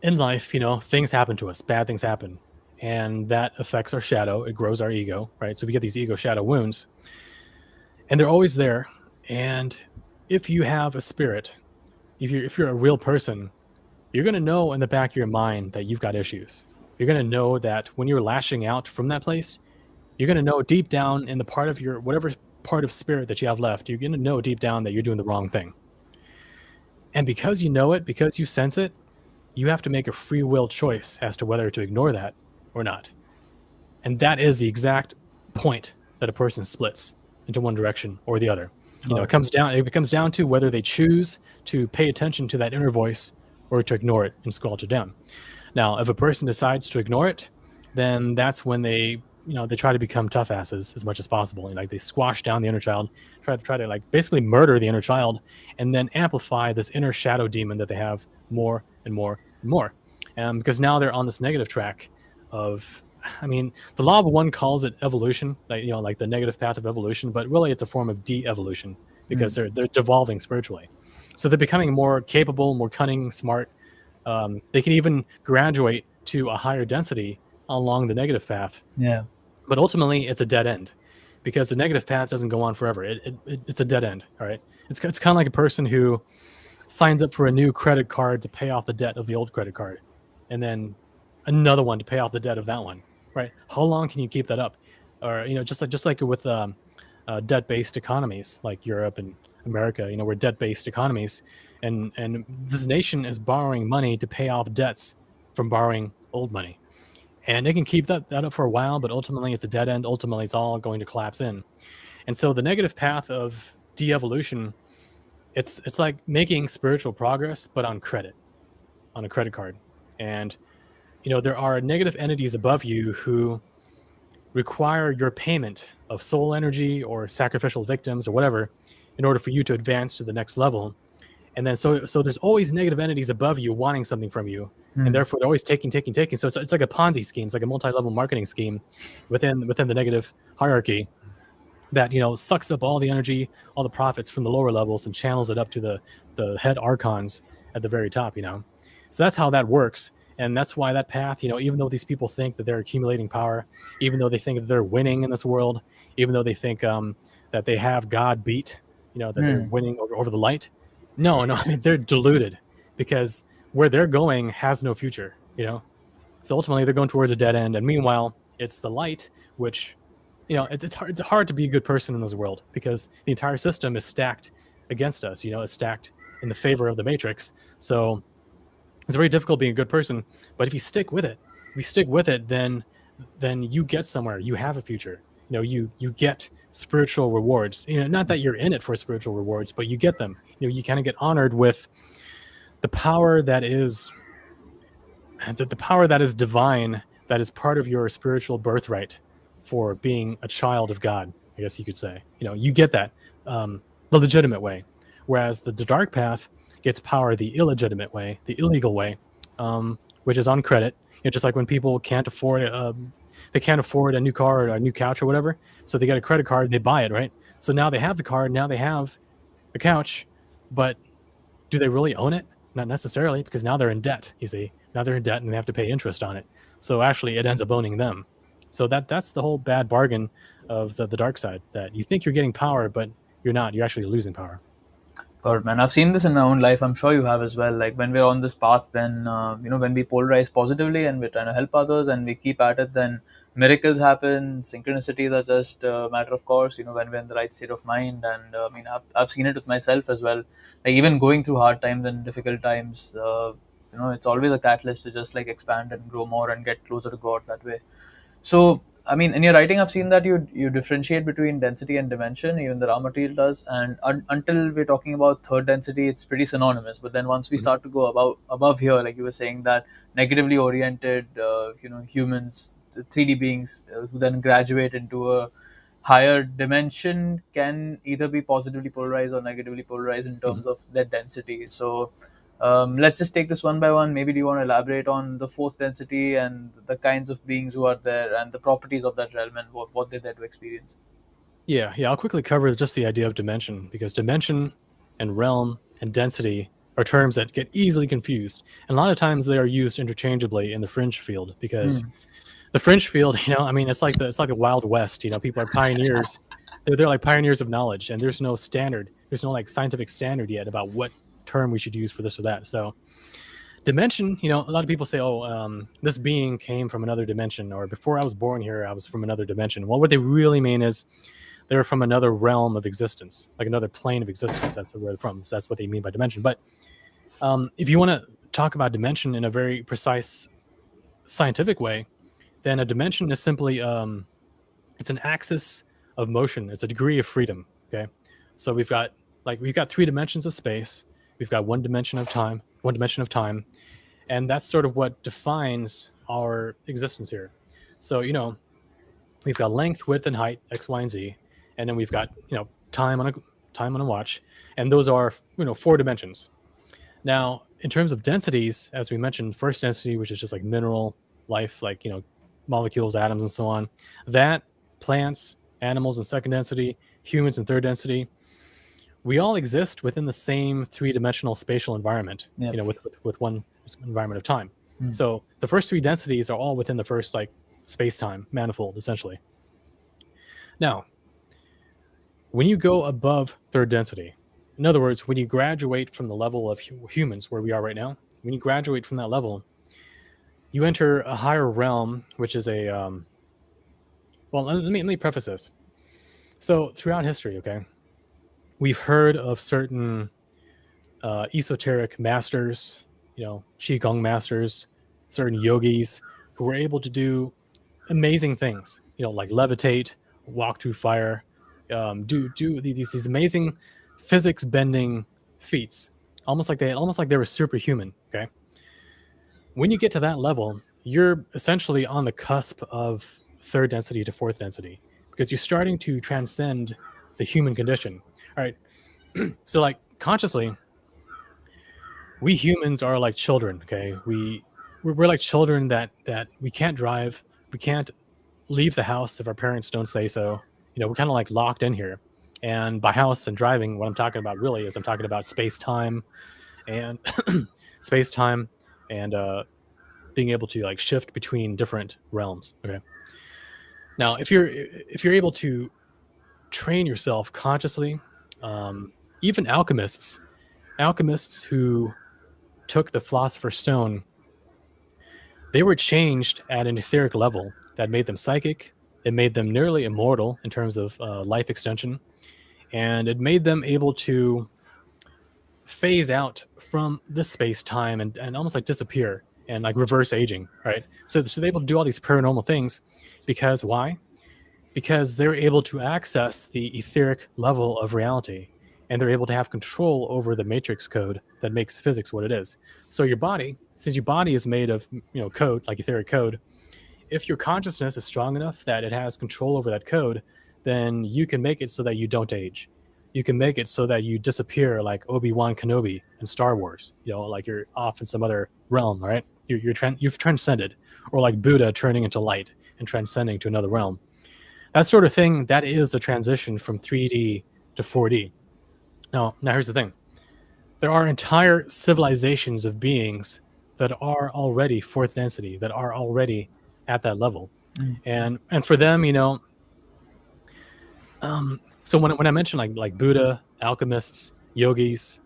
in life, you know, things happen to us, bad things happen, and that affects our shadow. It grows our ego, right? So we get these ego shadow wounds, and they're always there. And if you have a spirit, if you're a real person, you're going to know in the back of your mind that you've got issues. You're going to know that when you're lashing out from that place, you're going to know deep down in the part of your, whatever part of spirit that you have left, you're going to know deep down that you're doing the wrong thing. And because you know it, because you sense it, you have to make a free will choice as to whether to ignore that or not. And that is the exact point that a person splits into one direction or the other. You know, Got it comes down to whether they choose to pay attention to that inner voice or to ignore it and squelch it down. Now, if a person decides to ignore it, then that's when they, you know, they try to become tough asses as much as possible. And like they squash down the inner child, try to like basically murder the inner child, and then amplify this inner shadow demon that they have more and more and more. Because now they're on this negative track of, I mean, the law of one calls it evolution, like, you know, like the negative path of evolution, but really it's a form of de-evolution, because Mm. they're devolving spiritually. So they're becoming more capable, more cunning, smart. They can even graduate to a higher density along the negative path, Yeah. but ultimately it's a dead end, because the negative path doesn't go on forever. It's a dead end. All right. It's kind of like a person who signs up for a new credit card to pay off the debt of the old credit card, and then another one to pay off the debt of that one. Right? How long can you keep that up? Or, you know, just like with debt-based economies like Europe and America, you know, we're debt-based economies, and this nation is borrowing money to pay off debts from borrowing old money, and they can keep that up for a while, but ultimately it's a dead end. Ultimately, it's all going to collapse in. And so the negative path of de-evolution, it's like making spiritual progress, but on credit, on a credit card. And you know, there are negative entities above you who require your payment of soul energy or sacrificial victims or whatever in order for you to advance to the next level. And then so there's always negative entities above you wanting something from you, and Mm. therefore they're always taking. So it's like a Ponzi scheme. It's like a multi-level marketing scheme within the negative hierarchy that, you know, sucks up all the energy, all the profits from the lower levels, and channels it up to the head archons at the very top. You know, so that's how that works. And that's why that path, you know, even though these people think that they're accumulating power, even though they think that they're winning in this world, even though they think that they have God beat, you know, that they're Mm. winning over the light, no, I mean, they're deluded, because where they're going has no future, you know. So ultimately, they're going towards a dead end. And meanwhile, it's the light, which, you know, it's hard to be a good person in this world, because the entire system is stacked against us. You know, it's stacked in the favor of the matrix. So it's very difficult being a good person. But if you stick with it, then you get somewhere. You have a future. You know, you get spiritual rewards. You know, not that you're in it for spiritual rewards, but you get them. You know, you kind of get honored with the power that is the power that is divine, that is part of your spiritual birthright for being a child of God, I guess you could say. You know, you get that the legitimate way, whereas the dark path gets power the illegitimate way, the illegal way, which is on credit. You know, just like when people can't afford they can't afford a new car or a new couch or whatever, so they get a credit card and they buy it, right? So now they have the card, now they have the couch, but do they really own it? Not necessarily, because now they're in debt. You see, now they're in debt and they have to pay interest on it. So actually, it ends up owning them. So that's the whole bad bargain of the dark side. That you think you're getting power, but you're not. You're actually losing power. God, man, I've seen this in my own life. I'm sure you have as well. Like when we're on this path, then when we polarize positively and we're trying to help others and we keep at it, then miracles happen. Synchronicities are just a matter of course. When we're in the right state of mind, and I've seen it with myself as well. Like even going through hard times and difficult times, it's always a catalyst to just like expand and grow more and get closer to God that way. So, I mean, in your writing, I've seen that you differentiate between density and dimension. Even the raw material does, and until we're talking about third density, it's pretty synonymous. But then once we Mhm. start to go above here, like you were saying, that negatively oriented, humans, 3D beings who then graduate into a higher dimension can either be positively polarized or negatively polarized in Mhm. terms of their density. So let's just take this one by one. Maybe do you want to elaborate on the fourth density and the kinds of beings who are there and the properties of that realm and what they're there to experience? Yeah. I'll quickly cover just the idea of dimension because dimension and realm and density are terms that get easily confused, and a lot of times they are used interchangeably in the fringe field because Hmm. the fringe field, I mean, it's like the Wild West. People are pioneers. They're like pioneers of knowledge, and there's no standard. There's no like scientific standard yet about what term we should use for this or that. So dimension, a lot of people say, oh, this being came from another dimension, or before I was born here, I was from another dimension. Well, what they really mean is they're from another realm of existence, like another plane of existence. That's where they're from. So that's what they mean by dimension. But if you want to talk about dimension in a very precise scientific way, then a dimension is simply it's an axis of motion. It's a degree of freedom. Okay, so we've got three dimensions of space. We've got one dimension of time, and that's sort of what defines our existence here. So we've got length, width, and height, x, y, and z, and then we've got time on a watch, and those are four dimensions. Now, in terms of densities, as we mentioned, first density, which is just like mineral life, like molecules, atoms, and so on, that plants, animals in second density, humans in third density, we all exist within the same three-dimensional spatial environment, Yep. with one environment of time. Hmm. So the first three densities are all within the first like space-time manifold, essentially. Now, when you go above third density, in other words, when you graduate from the level of humans where we are right now, when you graduate from that level, you enter a higher realm, which is a well. Let me preface this. So throughout history, okay, we've heard of certain esoteric masters, qigong masters, certain yogis who were able to do amazing things, like levitate, walk through fire, do these amazing physics bending feats, almost like they were superhuman. Okay, when you get to that level, you're essentially on the cusp of third density to fourth density because you're starting to transcend the human condition. All right, so like consciously, we humans are like children. Okay, we're like children that we can't drive, we can't leave the house if our parents don't say so. We're kind of like locked in here. And by house and driving, what I'm talking about really is I'm talking about space time and space time and being able to like shift between different realms. Okay. Now, if you're able to train yourself consciously, um, even alchemists who took the philosopher's stone, they were changed at an etheric level that made them psychic. It made them nearly immortal in terms of life extension, and it made them able to phase out from this space time and almost like disappear and like reverse aging, right? So they're able to do all these paranormal things because why? Because they're able to access the etheric level of reality, and they're able to have control over the matrix code that makes physics what it is. So your body, since your body is made of code, like etheric code, if your consciousness is strong enough that it has control over that code, then you can make it so that you don't age. You can make it so that you disappear like Obi-Wan Kenobi in Star Wars, like you're off in some other realm, right? You've transcended, or like Buddha turning into light and transcending to another realm. That sort of thing, that is the transition from 3D to 4D. Now here's the thing. There are entire civilizations of beings that are already fourth density, that are already at that level. Hmm. And for them, so when I mention like Buddha, alchemists, yogis,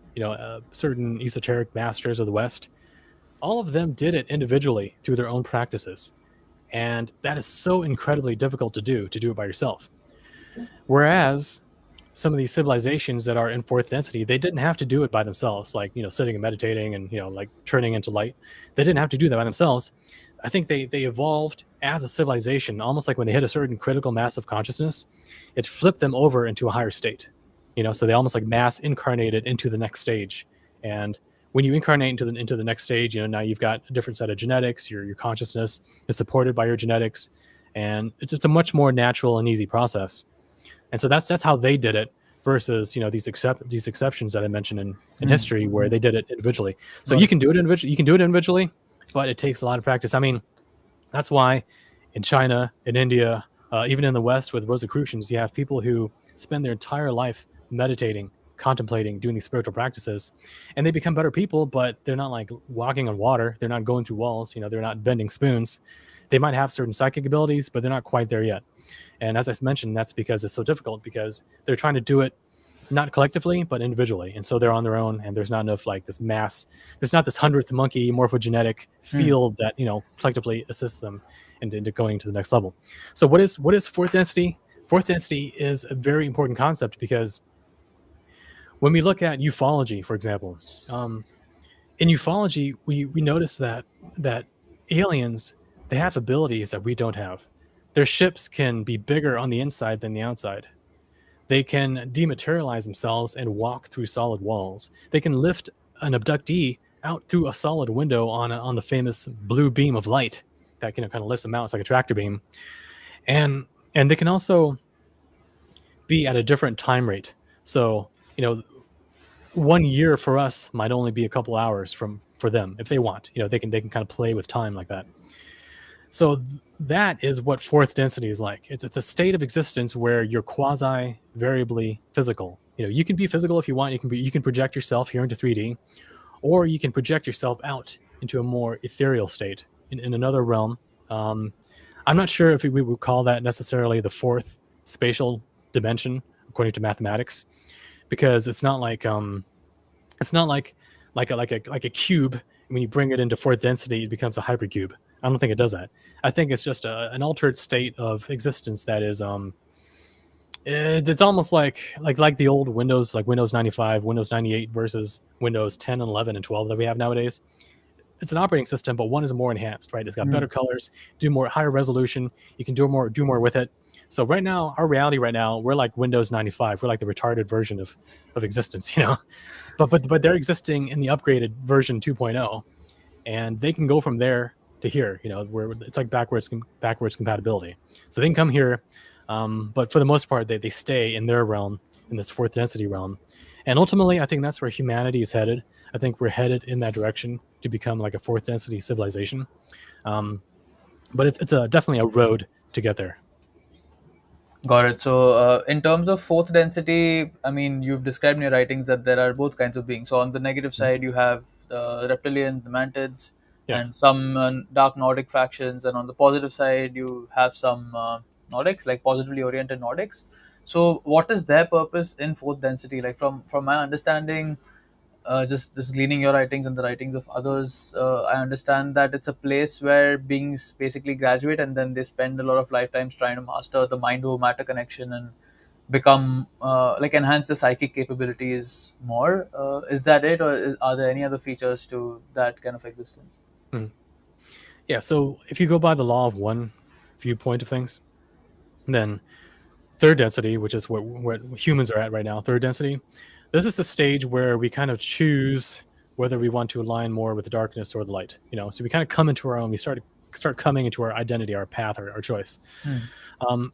certain esoteric masters of the West, all of them did it individually through their own practices. And that is so incredibly difficult to do it by yourself. Whereas some of these civilizations that are in fourth density, they didn't have to do it by themselves, like, sitting and meditating and, like turning into light. They didn't have to do that by themselves. I think they evolved as a civilization, almost like when they hit a certain critical mass of consciousness, it flipped them over into a higher state. So they almost like mass incarnated into the next stage. And when you incarnate into the next stage, now you've got a different set of genetics. Your consciousness is supported by your genetics, and it's a much more natural and easy process. And so that's how they did it versus these exceptions that I mentioned in history where they did it individually. So you can do it individually. You can do it individually, but it takes a lot of practice. I mean, that's why in China, in India, even in the West with Rosicrucians, you have people who spend their entire life meditating, contemplating, doing these spiritual practices, and they become better people, but they're not like walking on water. They're not going through walls. They're not bending spoons. They might have certain psychic abilities, but they're not quite there yet. And as I mentioned, that's because it's so difficult, because they're trying to do it not collectively, but individually. And so they're on their own, and there's not enough like this mass, there's not this 100th monkey morphogenetic field that, collectively assists them into going to the next level. So what is fourth density? Fourth density is a very important concept, because when we look at ufology, for example, in ufology, we notice that aliens, they have abilities that we don't have. Their ships can be bigger on the inside than the outside. They can dematerialize themselves and walk through solid walls. They can lift an abductee out through a solid window on the famous blue beam of light that kind of lifts them out. It's like a tractor beam. And they can also be at a different time rate. So, 1 year for us might only be a couple hours for them if they want. They can kind of play with time like that. So that is what fourth density is like. It's a state of existence where you're quasi variably physical. You can be physical if you want. You can project yourself here into 3D, or you can project yourself out into a more ethereal state in another realm. I'm not sure if we would call that necessarily the fourth spatial dimension according to mathematics, because it's not like a cube. When you bring it into fourth density, it becomes a hypercube. I don't think it does that. I think it's just an altered state of existence that is it's almost like the old Windows, like Windows 95, Windows 98 versus Windows 10 and 11 and 12 that we have nowadays. It's an operating system, but one is more enhanced, right? It's got better colors, higher resolution. You can do more with it. So right now, our reality right now, we're like Windows 95. We're like the retarded version of existence, But they're existing in the upgraded version 2.0, and they can go from there to here, where it's like backwards compatibility. So they can come here, but for the most part, they stay in their realm, in this fourth density realm. And ultimately, I think that's where humanity is headed. I think we're headed in that direction to become like a fourth density civilization. But it's definitely a road to get there. Got it. So, in terms of fourth density, I mean, you've described in your writings that there are both kinds of beings. So, on the negative side, you have the reptilians, the mantids, and some dark Nordic factions. And on the positive side, you have some Nordics, like positively oriented Nordics. So, what is their purpose in fourth density? Like from my understanding, just gleaning your writings and the writings of others, I understand that it's a place where beings basically graduate and then they spend a lot of lifetimes trying to master the mind over matter connection and become like enhance the psychic capabilities more. Is that it, or are there any other features to that kind of existence? Yeah. So if you go by the law of one viewpoint of things, then third density, which is where humans are at right now, third density, this is the stage where we kind of choose whether we want to align more with the darkness or the light. So we kind of come into our own. We start coming into our identity, our path, our choice. And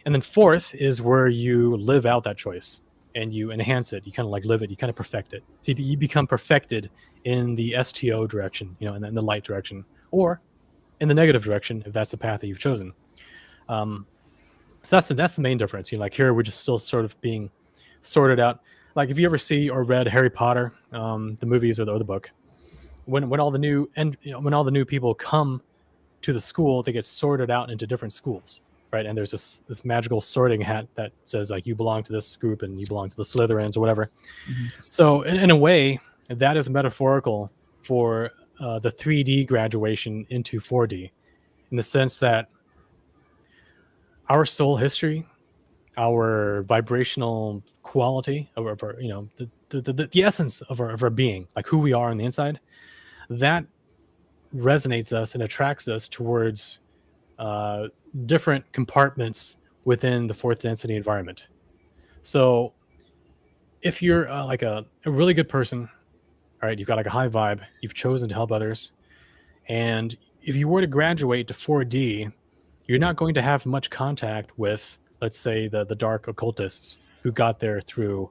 then fourth is where you live out that choice and you enhance it. You kind of like live it. You kind of perfect it. So you become perfected in the STO direction, and then the light direction, or in the negative direction if that's the path that you've chosen. So that's the main difference. Like here, we're just still sort of being sorted out. Like if you ever see or read Harry Potter, the movies or the book, when all the new people come to the school, they get sorted out into different schools. right? And there's this magical sorting hat that says like you belong to this group and you belong to the Slytherins or whatever. So in a way, that is metaphorical for the 3D graduation into 4D, in the sense that our soul history, our vibrational quality of our, the essence of our being, like who we are on the inside, that resonates us and attracts us towards uh, different compartments within the fourth density environment. So if you're like a really good person, all right, you've got like a high vibe, you've chosen to help others, and if you were to graduate to 4D, you're not going to have much contact with, let's say, the dark occultists who got there through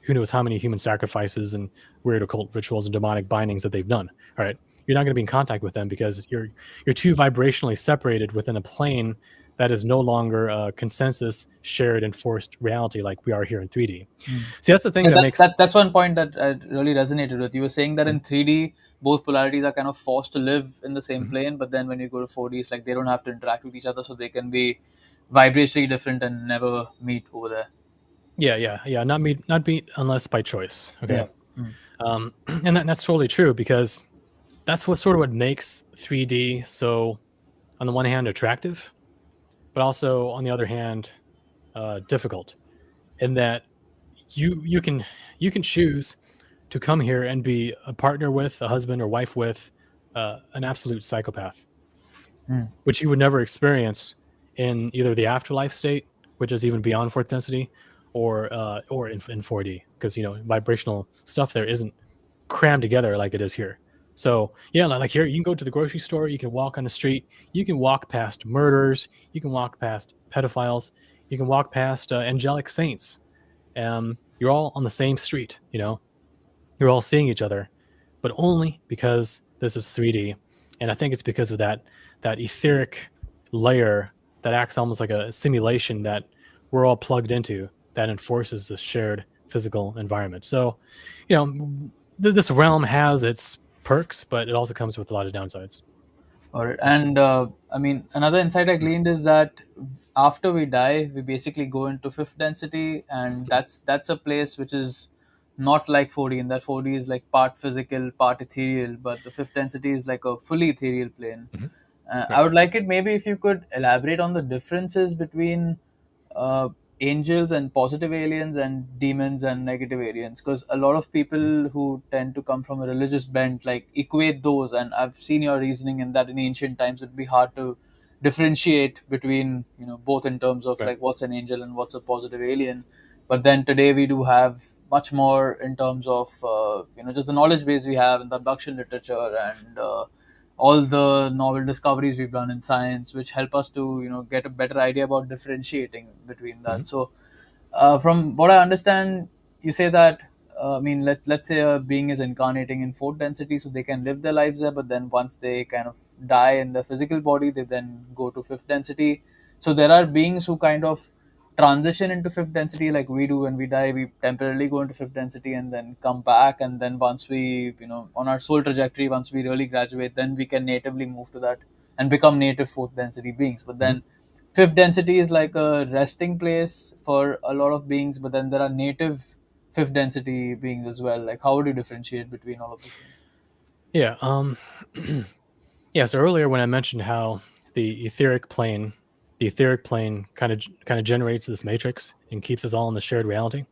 who knows how many human sacrifices and weird occult rituals and demonic bindings that they've done. All right, you're not going to be in contact with them because you're too vibrationally separated within a plane that is no longer a consensus shared enforced reality like we are here in 3D. See, that's the thing Yeah, that makes. that's one point that really resonated with. You were saying that in 3D, both polarities are kind of forced to live in the same Mhm. plane, but then when you go to 4D, it's like they don't have to interact with each other, so they can be vibrationally different and never meet over there. Yeah. Not meet unless by choice. Okay. Yeah. Mm. And that's totally true because that's what makes 3D so, on the one hand, attractive, but also on the other hand, difficult. In that you can choose to come here and be a partner with, a husband or wife with, an absolute psychopath, Mm. which you would never experience in either the afterlife state, which is even beyond fourth density, or in 4D, because vibrational stuff there isn't crammed together like it is here. So yeah, like here you can go to the grocery store, you can walk on the street, you can walk past murderers, you can walk past pedophiles, you can walk past angelic saints. You're all on the same street, you're all seeing each other, but only because this is 3D. And I think it's because of that etheric layer that acts almost like a simulation that we're all plugged into, that enforces this shared physical environment. So, this realm has its perks, but it also comes with a lot of downsides. All right. And I mean, another insight I gleaned is that after we die, we basically go into fifth density, and that's a place which is not like 4D. And that 4D is like part physical, part ethereal, but the fifth density is like a fully ethereal plane. Hmm. I Right. would like it maybe if you could elaborate on the differences between uh, angels and positive aliens and demons and negative aliens, because a lot of Mhm. people who tend to come from a religious bent like equate those, and I've seen your reasoning in that in ancient times it'd be hard to differentiate between both in terms of Right. like what's an angel and what's a positive alien. But then today we do have much more in terms of just the knowledge base we have in the abduction literature and all the novel discoveries we've done in science, which help us to get a better idea about differentiating between Mhm. that. So, from what I understand, you say that I mean, let's say a being is incarnating in fourth density, so they can live their lives there. But then once they kind of die in the physical body, they then go to fifth density. So there are beings who kind of transition into fifth density like we do. When we die, we temporarily go into fifth density and then come back, and then once we on our soul trajectory, once we really graduate, then we can natively move to that and become native fourth density beings. But Mhm. then fifth density is like a resting place for a lot of beings, but then there are native fifth density beings as well. Like, how would you differentiate between all of these things? Yeah. Yeah. So earlier when I mentioned how the etheric plane, the etheric plane kind of generates this matrix and keeps us all in the shared reality.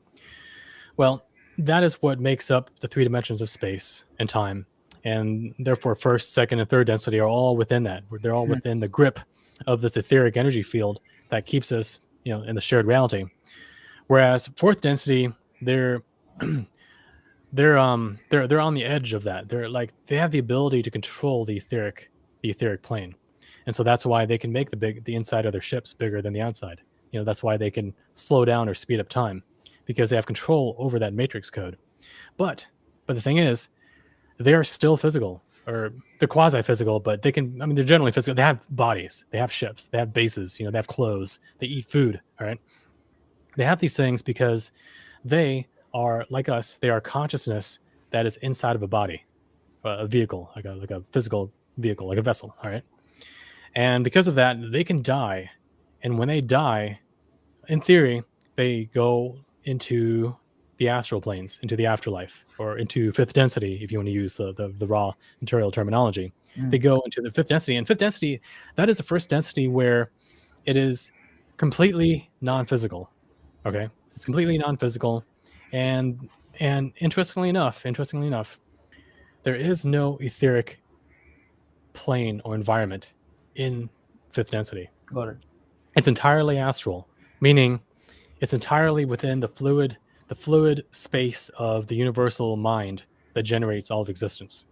Well, that is what makes up the three dimensions of space and time, and therefore first, second, and third density are all within that. They're all Hmm. within the grip of this etheric energy field that keeps us, in the shared reality. Whereas fourth density, they're they're on the edge of that. They're like they have the ability to control the etheric plane, and so that's why they can make the inside of their ships bigger than the outside. That's why they can slow down or speed up time, because they have control over that matrix code. But the thing is, they are still physical, or they're quasi physical, but they can. I mean, they're generally physical. They have bodies, they have ships, they have bases. They have clothes, they eat food. All right, they have these things because they are like us. They are consciousness that is inside of a body, a vehicle, like a physical vehicle, like a vessel. All right, and because of that, they can die And when they die, in theory, they go into the astral planes, into the afterlife, or into fifth density, if you want to use the raw material terminology. They go into the fifth density. And fifth density, that is the first density where it is completely non-physical. Okay, it's completely non-physical, and interestingly enough, there is no etheric plane or environment in fifth density. Got it. It's entirely astral, meaning it's entirely within the fluid space of the universal mind that generates all of existence.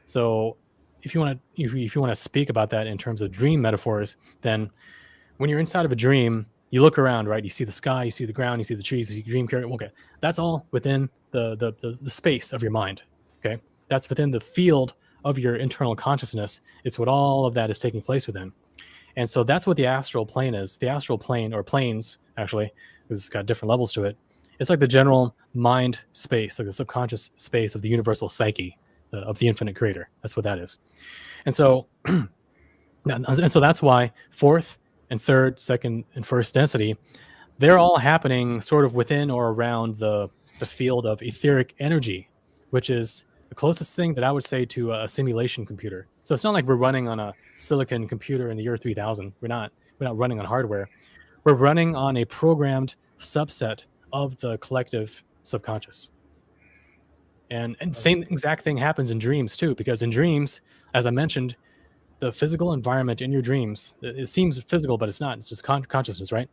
So if you want to if you want to speak about that in terms of dream metaphors, then when you're inside of a dream, you look around, right? You see the sky, you see the ground, you see the trees, you see dream character. Okay, that's all within the space of your mind. Okay, that's within the field of your internal consciousness. It's what all of that is taking place within. And so that's what the astral plane is. The astral plane, or planes, actually, because it's got different levels to it. It's like the general mind space, like the subconscious space of the universal psyche of the infinite creator. That's what that is. And so, that's why fourth and third, second, and first density, they're all happening sort of within or around the field of etheric energy, which is the closest thing that I would say to a simulation computer. So it's not like we're running on a silicon computer in the year 3000. We're not running on hardware. We're running on a programmed subset of the collective subconscious. And same exact thing happens in dreams too, because in dreams, as I mentioned, the physical environment in your dreams, it seems physical, but it's not. It's just consciousness, right?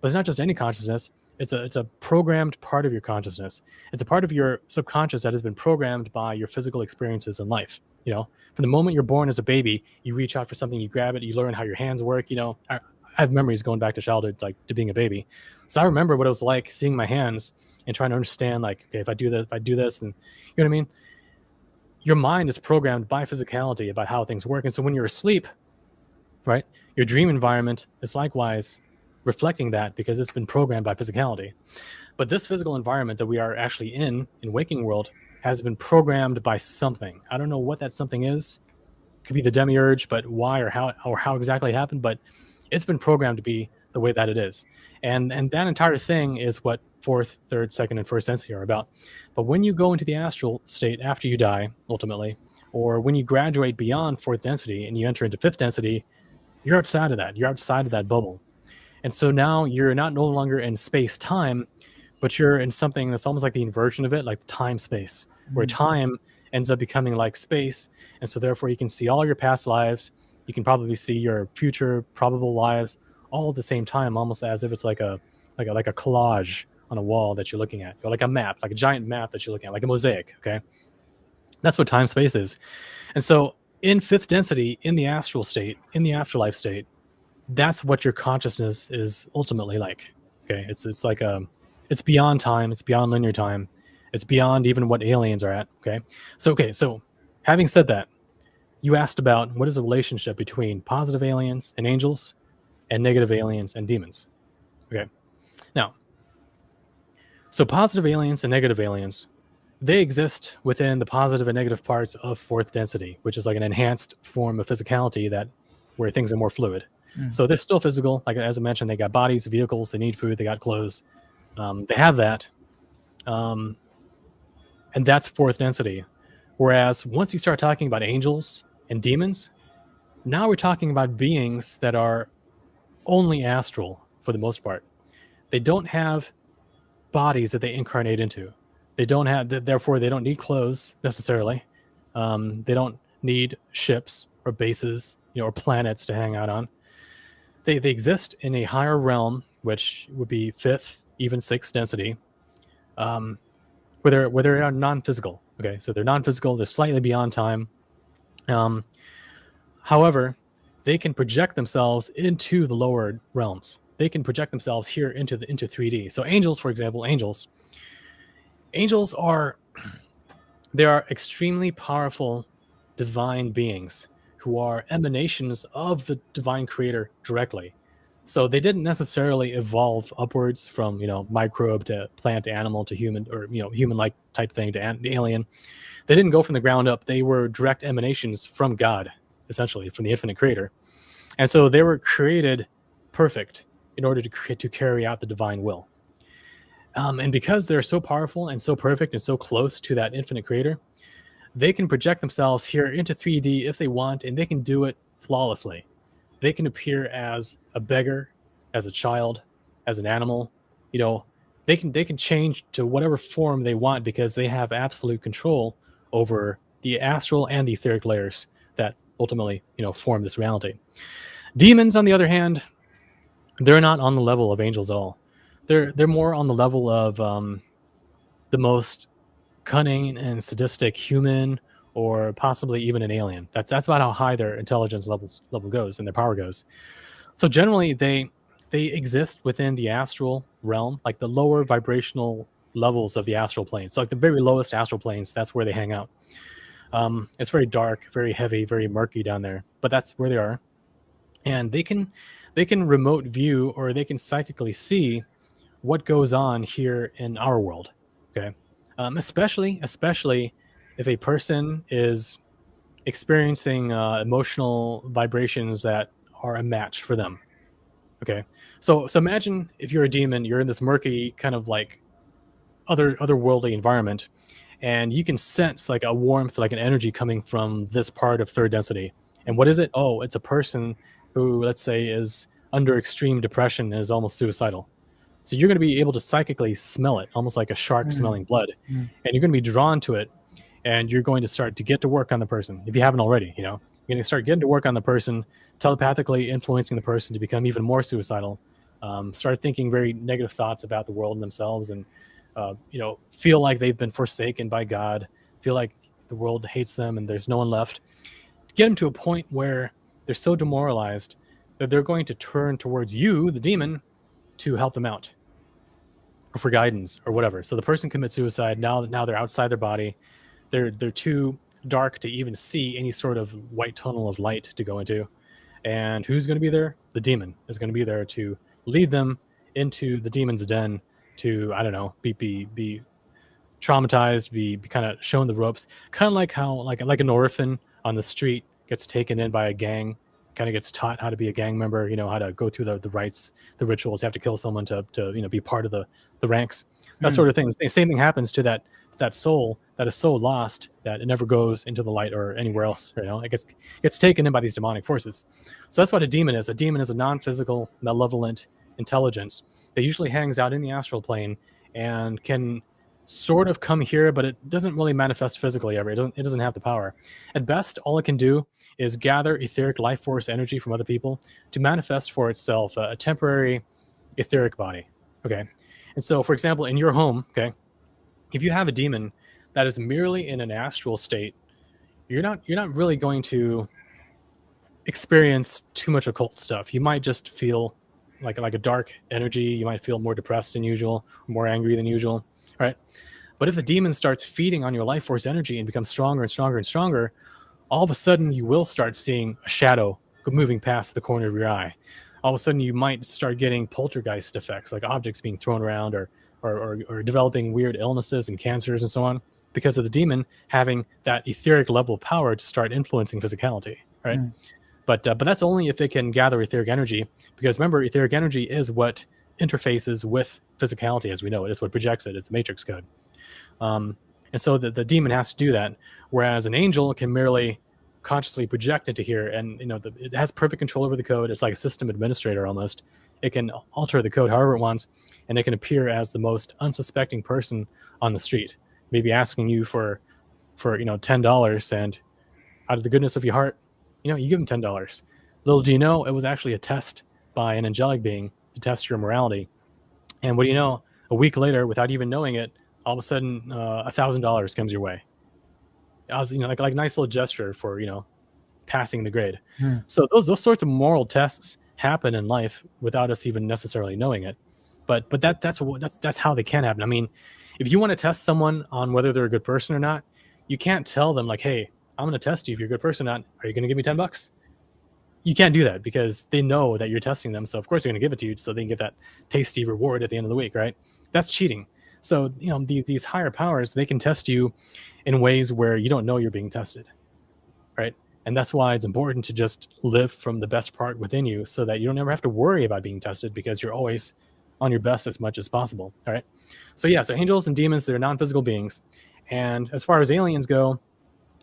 But it's not just any consciousness. It's a programmed part of your consciousness. It's a part of your subconscious that has been programmed by your physical experiences in life. You know, from the moment you're born as a baby, you reach out for something, you grab it, you learn how your hands work. You know, I have memories going back to childhood, like to being a baby. So I remember what it was like seeing my hands and trying to understand, like, okay, if I do this, and you know what I mean? Your mind is programmed by physicality about how things work. And so when you're asleep, right, your dream environment is likewise reflecting that, because it's been programmed by physicality. But this physical environment that we are actually in waking world has been programmed by something. I don't know what that something is. It could be the demiurge, but why or how exactly it happened, but it's been programmed to be the way that it is. And that entire thing is what fourth, third, second, and first density are about. But when you go into the astral state after you die, ultimately, or when you graduate beyond fourth density and you enter into fifth density, you're outside of that. You're outside of that bubble. And so now you're not no longer in space-time, but you're in something that's almost like the inversion of it, like time-space, where time ends up becoming like space. And so therefore you can see all your past lives. You can probably see your future probable lives all at the same time, almost as if it's like a collage on a wall that you're looking at, or like a map, like a giant map that you're looking at, like a mosaic. Okay, that's what time space is. And so in fifth density, in the astral state, in the afterlife state, that's what your consciousness is ultimately like. Okay, it's like it's beyond time, it's beyond linear time, it's beyond even what aliens are at. Okay, so having said that, you asked about what is the relationship between positive aliens and angels, and negative aliens and demons. Okay, now, so positive aliens and negative aliens, they exist within the positive and negative parts of fourth density, which is like an enhanced form of physicality that where things are more fluid. So they're still physical. Like, as I mentioned, they got bodies, vehicles, they need food, they got clothes. They have that. And that's fourth density. Whereas once you start talking about angels and demons, now we're talking about beings that are only astral for the most part. They don't have bodies that they incarnate into. They don't have, therefore, they don't need clothes necessarily. They don't need ships or bases, or planets to hang out on. They exist in a higher realm, which would be fifth, even sixth density, where they're non-physical. Okay, so they're non-physical. They're slightly beyond time. However, they can project themselves into the lower realms. They can project themselves here into 3D. So angels, for example, angels are extremely powerful divine beings who are emanations of the divine creator directly. So they didn't necessarily evolve upwards from, microbe to plant to animal to human, or, human-like type thing to alien. They didn't go from the ground up. They were direct emanations from God, essentially, from the infinite creator. And so they were created perfect. in order to carry out the divine will. And because they're so powerful and so perfect and so close to that infinite creator, they can project themselves here into 3D if they want, and they can do it flawlessly. They can appear as a beggar, as a child, as an animal. You know, they can change to whatever form they want because they have absolute control over the astral and the etheric layers that ultimately, form this reality. Demons, on the other hand, they're not on the level of angels at all. They're more on the level of the most cunning and sadistic human, or possibly even an alien. That's about how high their intelligence level goes and their power goes. So generally, they exist within the astral realm, like the lower vibrational levels of the astral plane. So like the very lowest astral planes, that's where they hang out. It's very dark, very heavy, very murky down there, but that's where they are. And they can remote view, or they can psychically see what goes on here in our world. Okay, especially if a person is experiencing emotional vibrations that are a match for them. Okay, so imagine if you're a demon, you're in this murky kind of like otherworldly environment, and you can sense like a warmth, like an energy coming from this part of third density. And what is it? Oh, it's a person who, let's say, is under extreme depression and is almost suicidal. So you're going to be able to psychically smell it, almost like a shark Mm. smelling blood, Mm. and you're going to be drawn to it, and you're going to start to get to work on the person if you haven't already. You're going to start getting to work on the person, telepathically influencing the person to become even more suicidal, start thinking very negative thoughts about the world and themselves, and feel like they've been forsaken by God, feel like the world hates them and there's no one left. Get them to a point where they're so demoralized that they're going to turn towards you, the demon, to help them out or for guidance or whatever. So the person commits suicide. Now they're outside their body. They're too dark to even see any sort of white tunnel of light to go into. And who's going to be there? The demon is going to be there to lead them into the demon's den to, I don't know, be traumatized, be kind of shown the ropes, kind of like how like an orphan on the street gets taken in by a gang, kind of gets taught how to be a gang member, how to go through the rites, the rituals. You have to kill someone to be part of the ranks, that Mm. sort of thing. The same thing happens to that soul that is so lost that it never goes into the light or anywhere else. It gets taken in by these demonic forces. So that's what a demon is. A demon is a non-physical, malevolent intelligence that usually hangs out in the astral plane and can sort of come here, but it doesn't really manifest physically ever. It doesn't have the power. At best, all it can do is gather etheric life force energy from other people to manifest for itself a temporary etheric body. Okay. And so, for example, in your home, okay, if you have a demon that is merely in an astral state, you're not really going to experience too much occult stuff. You might just feel like a dark energy. You might feel more depressed than usual, more angry than usual, right? But if the demon starts feeding on your life force energy and becomes stronger and stronger and stronger, all of a sudden you will start seeing a shadow moving past the corner of your eye. All of a sudden you might start getting poltergeist effects, like objects being thrown around, or developing weird illnesses and cancers and so on, because of the demon having that etheric level of power to start influencing physicality, right? Mm. But that's only if it can gather etheric energy, because remember, etheric energy is what interfaces with physicality as we know it. It's what projects it. It's the matrix code. And so the demon has to do that, whereas an angel can merely consciously project into here, and it has perfect control over the code. It's like a system administrator almost. It can alter the code however it wants, and it can appear as the most unsuspecting person on the street, maybe asking you for $10, and out of the goodness of your heart, you give them $10. Little do you know, it was actually a test by an angelic being to test your morality. And what do you know? A week later, without even knowing it, all of a sudden, $1,000 comes your way. As like a nice little gesture for passing the grade. Mm. So those sorts of moral tests happen in life without us even necessarily knowing it. But that's how they can happen. I mean, if you want to test someone on whether they're a good person or not, you can't tell them like, "Hey, I'm going to test you if you're a good person or not. Are you going to give me $10?" You can't do that because they know that you're testing them. So of course they're going to give it to you so they can get that tasty reward at the end of the week, right? That's cheating. So these higher powers, they can test you in ways where you don't know you're being tested, right? And that's why it's important to just live from the best part within you so that you don't ever have to worry about being tested because you're always on your best as much as possible. All right. So, yeah, so angels and demons, they're non physical beings. And as far as aliens go,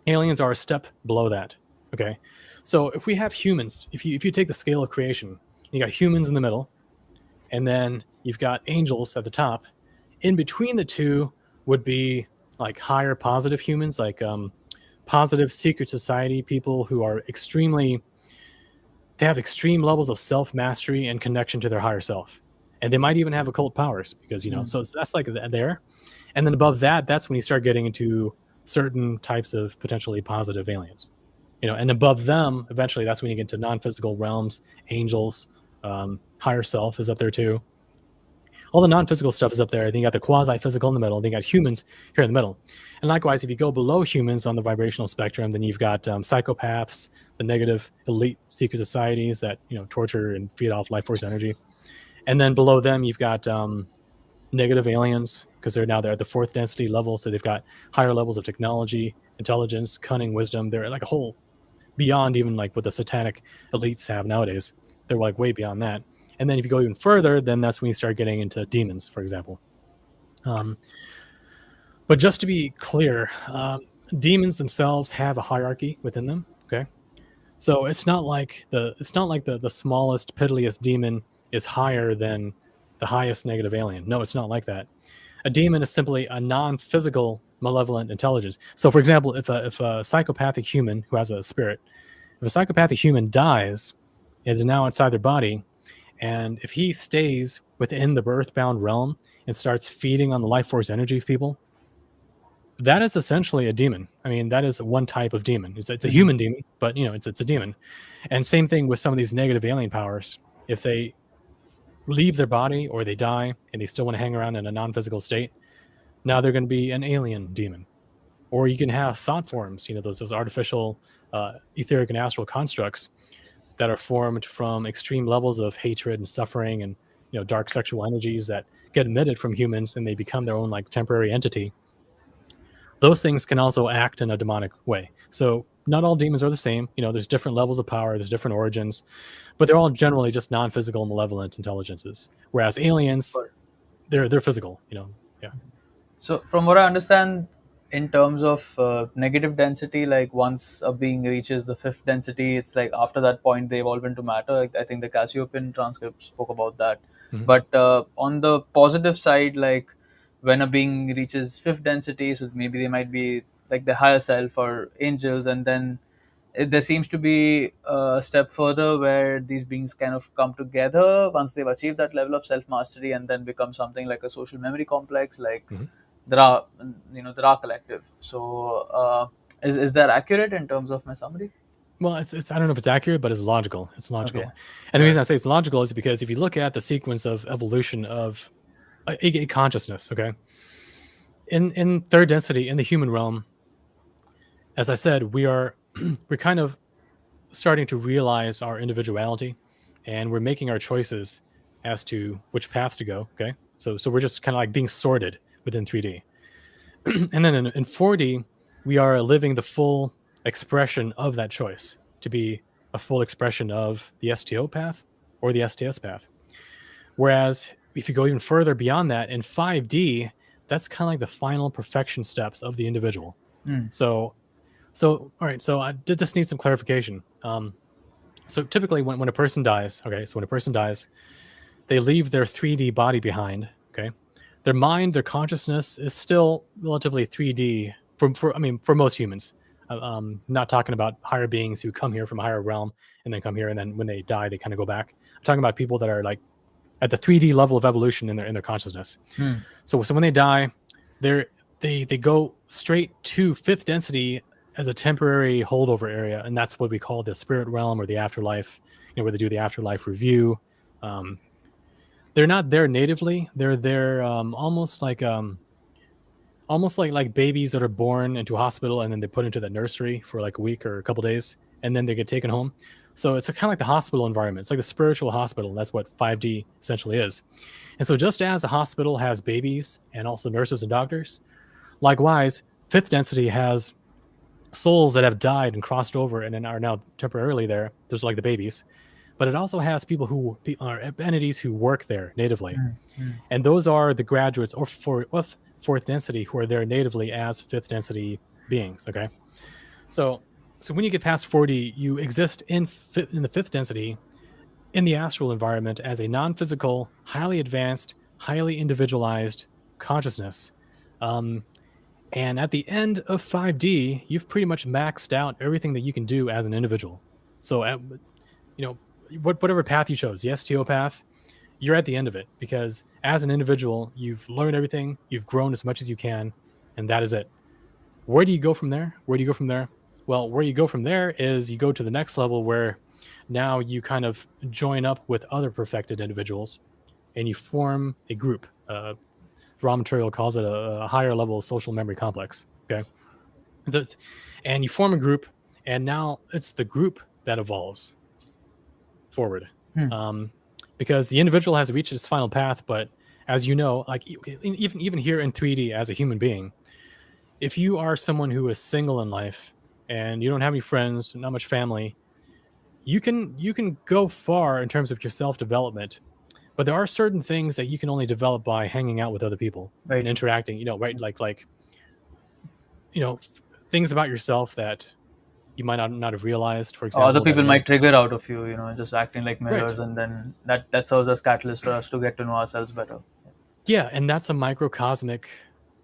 aliens are a step below that. Okay. So, if we have humans, if you take the scale of creation, you got humans in the middle, and then you've got angels at the top. In between the two would be like higher positive humans, like positive secret society people who are they have extreme levels of self mastery and connection to their higher self, and they might even have occult powers because so that's like there. And then above that, that's when you start getting into certain types of potentially positive aliens, and above them, eventually, that's when you get into non-physical realms, angels, higher self is up there too. All the non-physical stuff is up there. Then you got the quasi-physical in the middle. Then you got humans here in the middle. And likewise, if you go below humans on the vibrational spectrum, then you've got psychopaths, the negative elite secret societies that torture and feed off life force energy. And then below them, you've got negative aliens because they're at the fourth density level, so they've got higher levels of technology, intelligence, cunning, wisdom. They're like a whole beyond even like what the satanic elites have nowadays. They're like way beyond that. And then if you go even further, then that's when you start getting into demons, for example. But just to be clear, demons themselves have a hierarchy within them. Okay, so it's not like the smallest, piddliest demon is higher than the highest negative alien. No, it's not like that. A demon is simply a non-physical malevolent intelligence. So, for example, if a psychopathic human who has a spirit, if a psychopathic human dies, is now outside their body, and if he stays within the earthbound realm and starts feeding on the life force energy of people, that is essentially a demon. I mean, that is one type of demon. It's a human demon, but it's a demon. And same thing with some of these negative alien powers. If they leave their body or they die and they still want to hang around in a non-physical state, now they're going to be an alien demon. Or you can have thought forms, those artificial etheric and astral constructs that are formed from extreme levels of hatred and suffering and dark sexual energies that get emitted from humans and they become their own like temporary entity. Those things can also act in a demonic way. So not all demons are the same. There's different levels of power, there's different origins, but they're all generally just non-physical malevolent intelligences. Whereas aliens, they're physical. Yeah. So, from what I understand, in terms of negative density, like once a being reaches the fifth density, it's like after that point they evolve into matter. I think the Cassiopean transcript spoke about that. But on the positive side, like when a being reaches fifth density, so maybe they might be like the higher self or angels, and then there seems to be a step further where these beings kind of come together once they've achieved that level of self mastery and then become something like a social memory complex, like the Ra, the Ra collective. So, is that accurate in terms of my summary? Well, it's I don't know if it's accurate, but it's logical. It's logical. Okay. And the reason I say it's logical is because if you look at the sequence of evolution of a consciousness, okay, in third density in the human realm, as I said, we're kind of starting to realize our individuality, and we're making our choices as to which path to go. Okay, so we're just kind of like being sorted within 3D, and then in 4D, we are living the full expression of that choice to be a full expression of the STO path or the STS path. Whereas if you go even further beyond that in 5D, that's kind of like the final perfection steps of the individual. So all right, so I did just need some clarification. So typically when a person dies, when a person dies, they leave their 3D body behind, okay? Their mind, their consciousness is still relatively 3D for most humans. Not talking about higher beings who come here from a higher realm and then come here, and then when they die, they kind of go back. I'm talking about people that are like at the 3D level of evolution in their consciousness. So when they die, they go straight to fifth density as a temporary holdover area, and that's what we call the spirit realm or the afterlife. Where they do the afterlife review. They're not there natively. They're there almost like babies that are born into a hospital and then they put into the nursery for like a week or a couple days, and then they get taken home. So it's kind of like the hospital environment. It's like the spiritual hospital. And that's what 5D essentially is. And so just as a hospital has babies and also nurses and doctors, likewise, fifth density has souls that have died and crossed over and then are now temporarily there. Those are like the babies. But it also has people who are entities who work there natively. And those are the graduates or fourth density who are there natively as fifth density beings. Okay. So when you get past 40, you exist in the fifth density in the astral environment as a non-physical, highly advanced, highly individualized consciousness. And at the end of 5D, you've pretty much maxed out everything that you can do as an individual. So, whatever path you chose, the STO path, you're at the end of it because as an individual, you've learned everything, you've grown as much as you can, and that is it. Where do you go from there? Well, where you go from there is you go to the next level where now you kind of join up with other perfected individuals and you form a group. Raw material calls it a higher level social memory complex. Okay. And you form a group, and now it's the group that evolves forward. Because the individual has reached its final path, but as you know, like even here in 3D as a human being, if you are someone who is single in life and you don't have any friends, not much family, you can go far in terms of your self-development, but there are certain things that you can only develop by hanging out with other people and interacting, right? Like things about yourself that you might not have realized, for example. Other people might trigger out of you, just acting like mirrors, Right. and then that serves as catalyst for us to get to know ourselves better. Yeah, and that's a microcosmic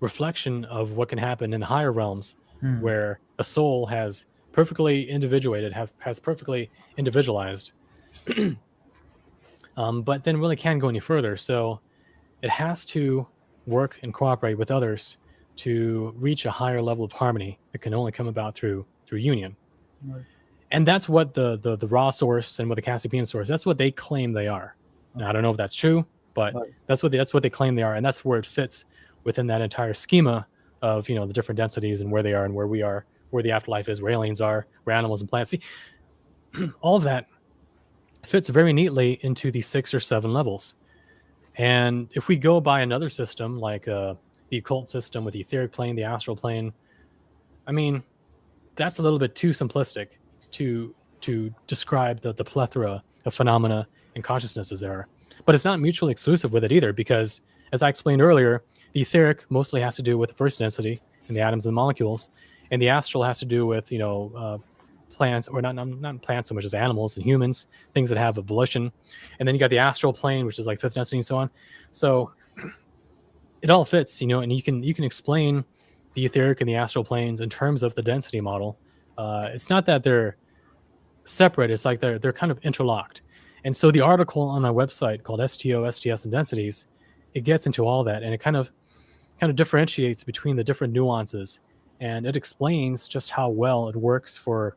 reflection of what can happen in the higher realms, where a soul has perfectly has perfectly individualized, but then really can't go any further. So it has to work and cooperate with others to reach a higher level of harmony that can only come about through union. Right. And that's what the raw source and what the Cassiopeian source, that's what they claim they are. Now, I don't know if that's true, but that's what they claim they are, and that's where it fits within that entire schema of the different densities and where they are and where we are, where the afterlife is, where aliens are, where animals and plants. See, all of that fits very neatly into the 6 or 7 levels. And if we go by another system like the occult system with the etheric plane, the astral plane, I mean, that's a little bit too simplistic to describe the plethora of phenomena and consciousnesses there are. But it's not mutually exclusive with it either, because as I explained earlier, the etheric mostly has to do with the first density and the atoms and the molecules, and the astral has to do with plants, or not plants so much as animals and humans, things that have a volition. And then you got the astral plane, which is like fifth density and so on. So it all fits, and you can explain the etheric and the astral planes in terms of the density model. It's not that they're separate, it's like they're kind of interlocked. And so the article on my website called STO, STS, and densities, it gets into all that, and it kind of differentiates between the different nuances, and it explains just how well it works for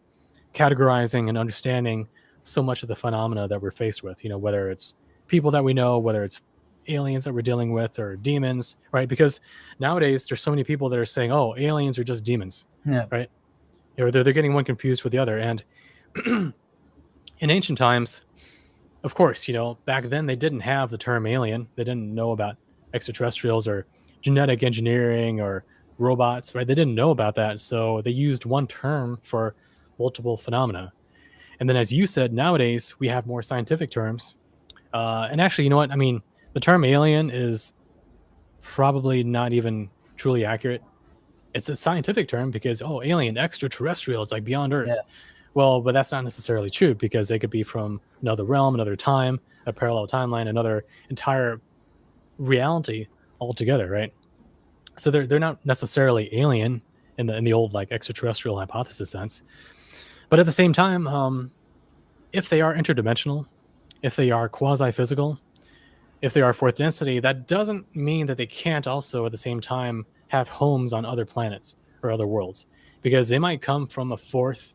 categorizing and understanding so much of the phenomena that we're faced with, whether it's people that we know, whether it's aliens that we're dealing with, or demons, right? Because nowadays there's so many people that are saying, oh, aliens are just demons, right? Or they're getting one confused with the other. And in ancient times, of course, back then they didn't have the term alien. They didn't know about extraterrestrials or genetic engineering or robots, right? They didn't know about that. So they used one term for multiple phenomena. And then, as you said, nowadays we have more scientific terms. And actually, you know what? I mean, the term alien is probably not even truly accurate. It's a scientific term because, alien, extraterrestrial, it's like beyond Earth. Yeah. Well, but that's not necessarily true, because they could be from another realm, another time, a parallel timeline, another entire reality altogether, right? So they're not necessarily alien in the old like extraterrestrial hypothesis sense. But at the same time, if they are interdimensional, if they are quasi-physical, if they are fourth density, that doesn't mean that they can't also at the same time have homes on other planets or other worlds, because they might come from a fourth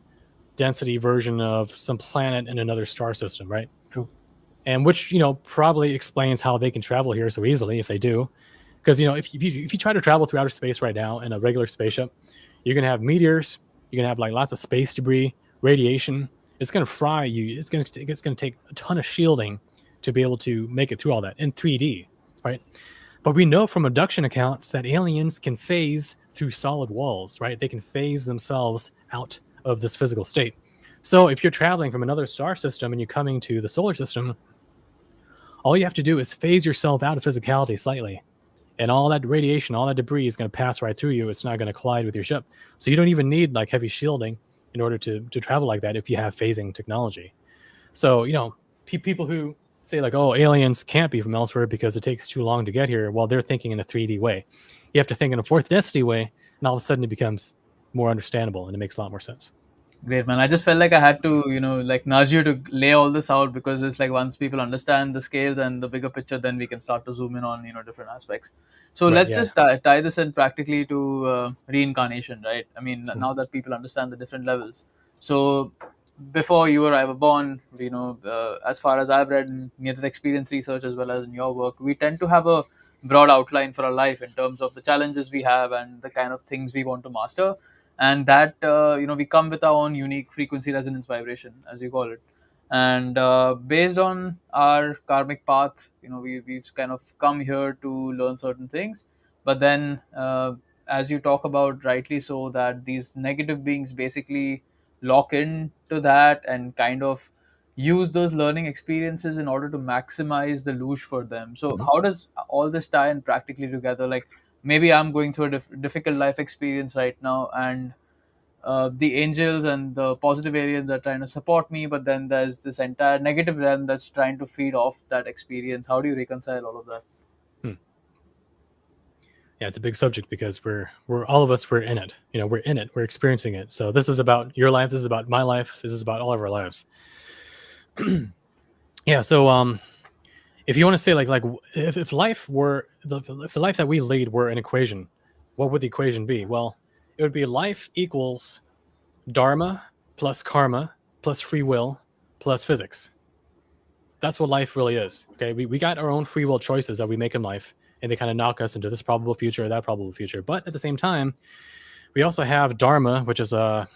density version of some planet in another star system, right? True. And which probably explains how they can travel here so easily if they do. Because if you try to travel through outer space right now in a regular spaceship, you're gonna have meteors, you're gonna have like lots of space debris, radiation. It's gonna fry you. It's gonna take a ton of shielding to be able to make it through all that in 3D, right? But we know from abduction accounts that aliens can phase through solid walls, right? They can phase themselves out of this physical state. So if you're traveling from another star system and you're coming to the solar system, all you have to do is phase yourself out of physicality slightly, and all that radiation, all that debris is going to pass right through you. It's not going to collide with your ship. So you don't even need like heavy shielding in order to travel like that if you have phasing technology. So, people who say like, oh, aliens can't be from elsewhere because it takes too long to get here, well, they're thinking in a 3D way. You have to think in a fourth density way, and all of a sudden it becomes more understandable and it makes a lot more sense. Great, man. I just felt like I had to, like nudge you to lay all this out, because it's like once people understand the scales and the bigger picture, then we can start to zoom in on, different aspects. So Right. let's Yeah. just tie this in practically to reincarnation, right? I mean, Mhm. now that people understand the different levels. So before you or I were born, as far as I've read in near-death experience research as well as in your work, we tend to have a broad outline for our life in terms of the challenges we have and the kind of things we want to master, and that we come with our own unique frequency resonance vibration, as you call it. And based on our karmic path, we've kind of come here to learn certain things. But then as you talk about rightly so, that these negative beings basically lock into that and kind of use those learning experiences in order to maximize the loosh for them. So Mhm. how does all this tie in practically together? Like, maybe I'm going through a difficult life experience right now, and the angels and the positive aliens are trying to support me, but then there's this entire negative realm that's trying to feed off that experience. How do you reconcile all of that? Hmm. Yeah, it's a big subject because we're all of us, we're in it. We're in it. We're experiencing it. So this is about your life. This is about my life. This is about all of our lives. Yeah. So if you want to say like if life were if the life that we lead were an equation, what would the equation be? Well, it would be life equals dharma plus karma plus free will plus physics. That's what life really is. Okay, we got our own free will choices that we make in life, and they kind of knock us into this probable future or that probable future. But at the same time, we also have dharma, which is a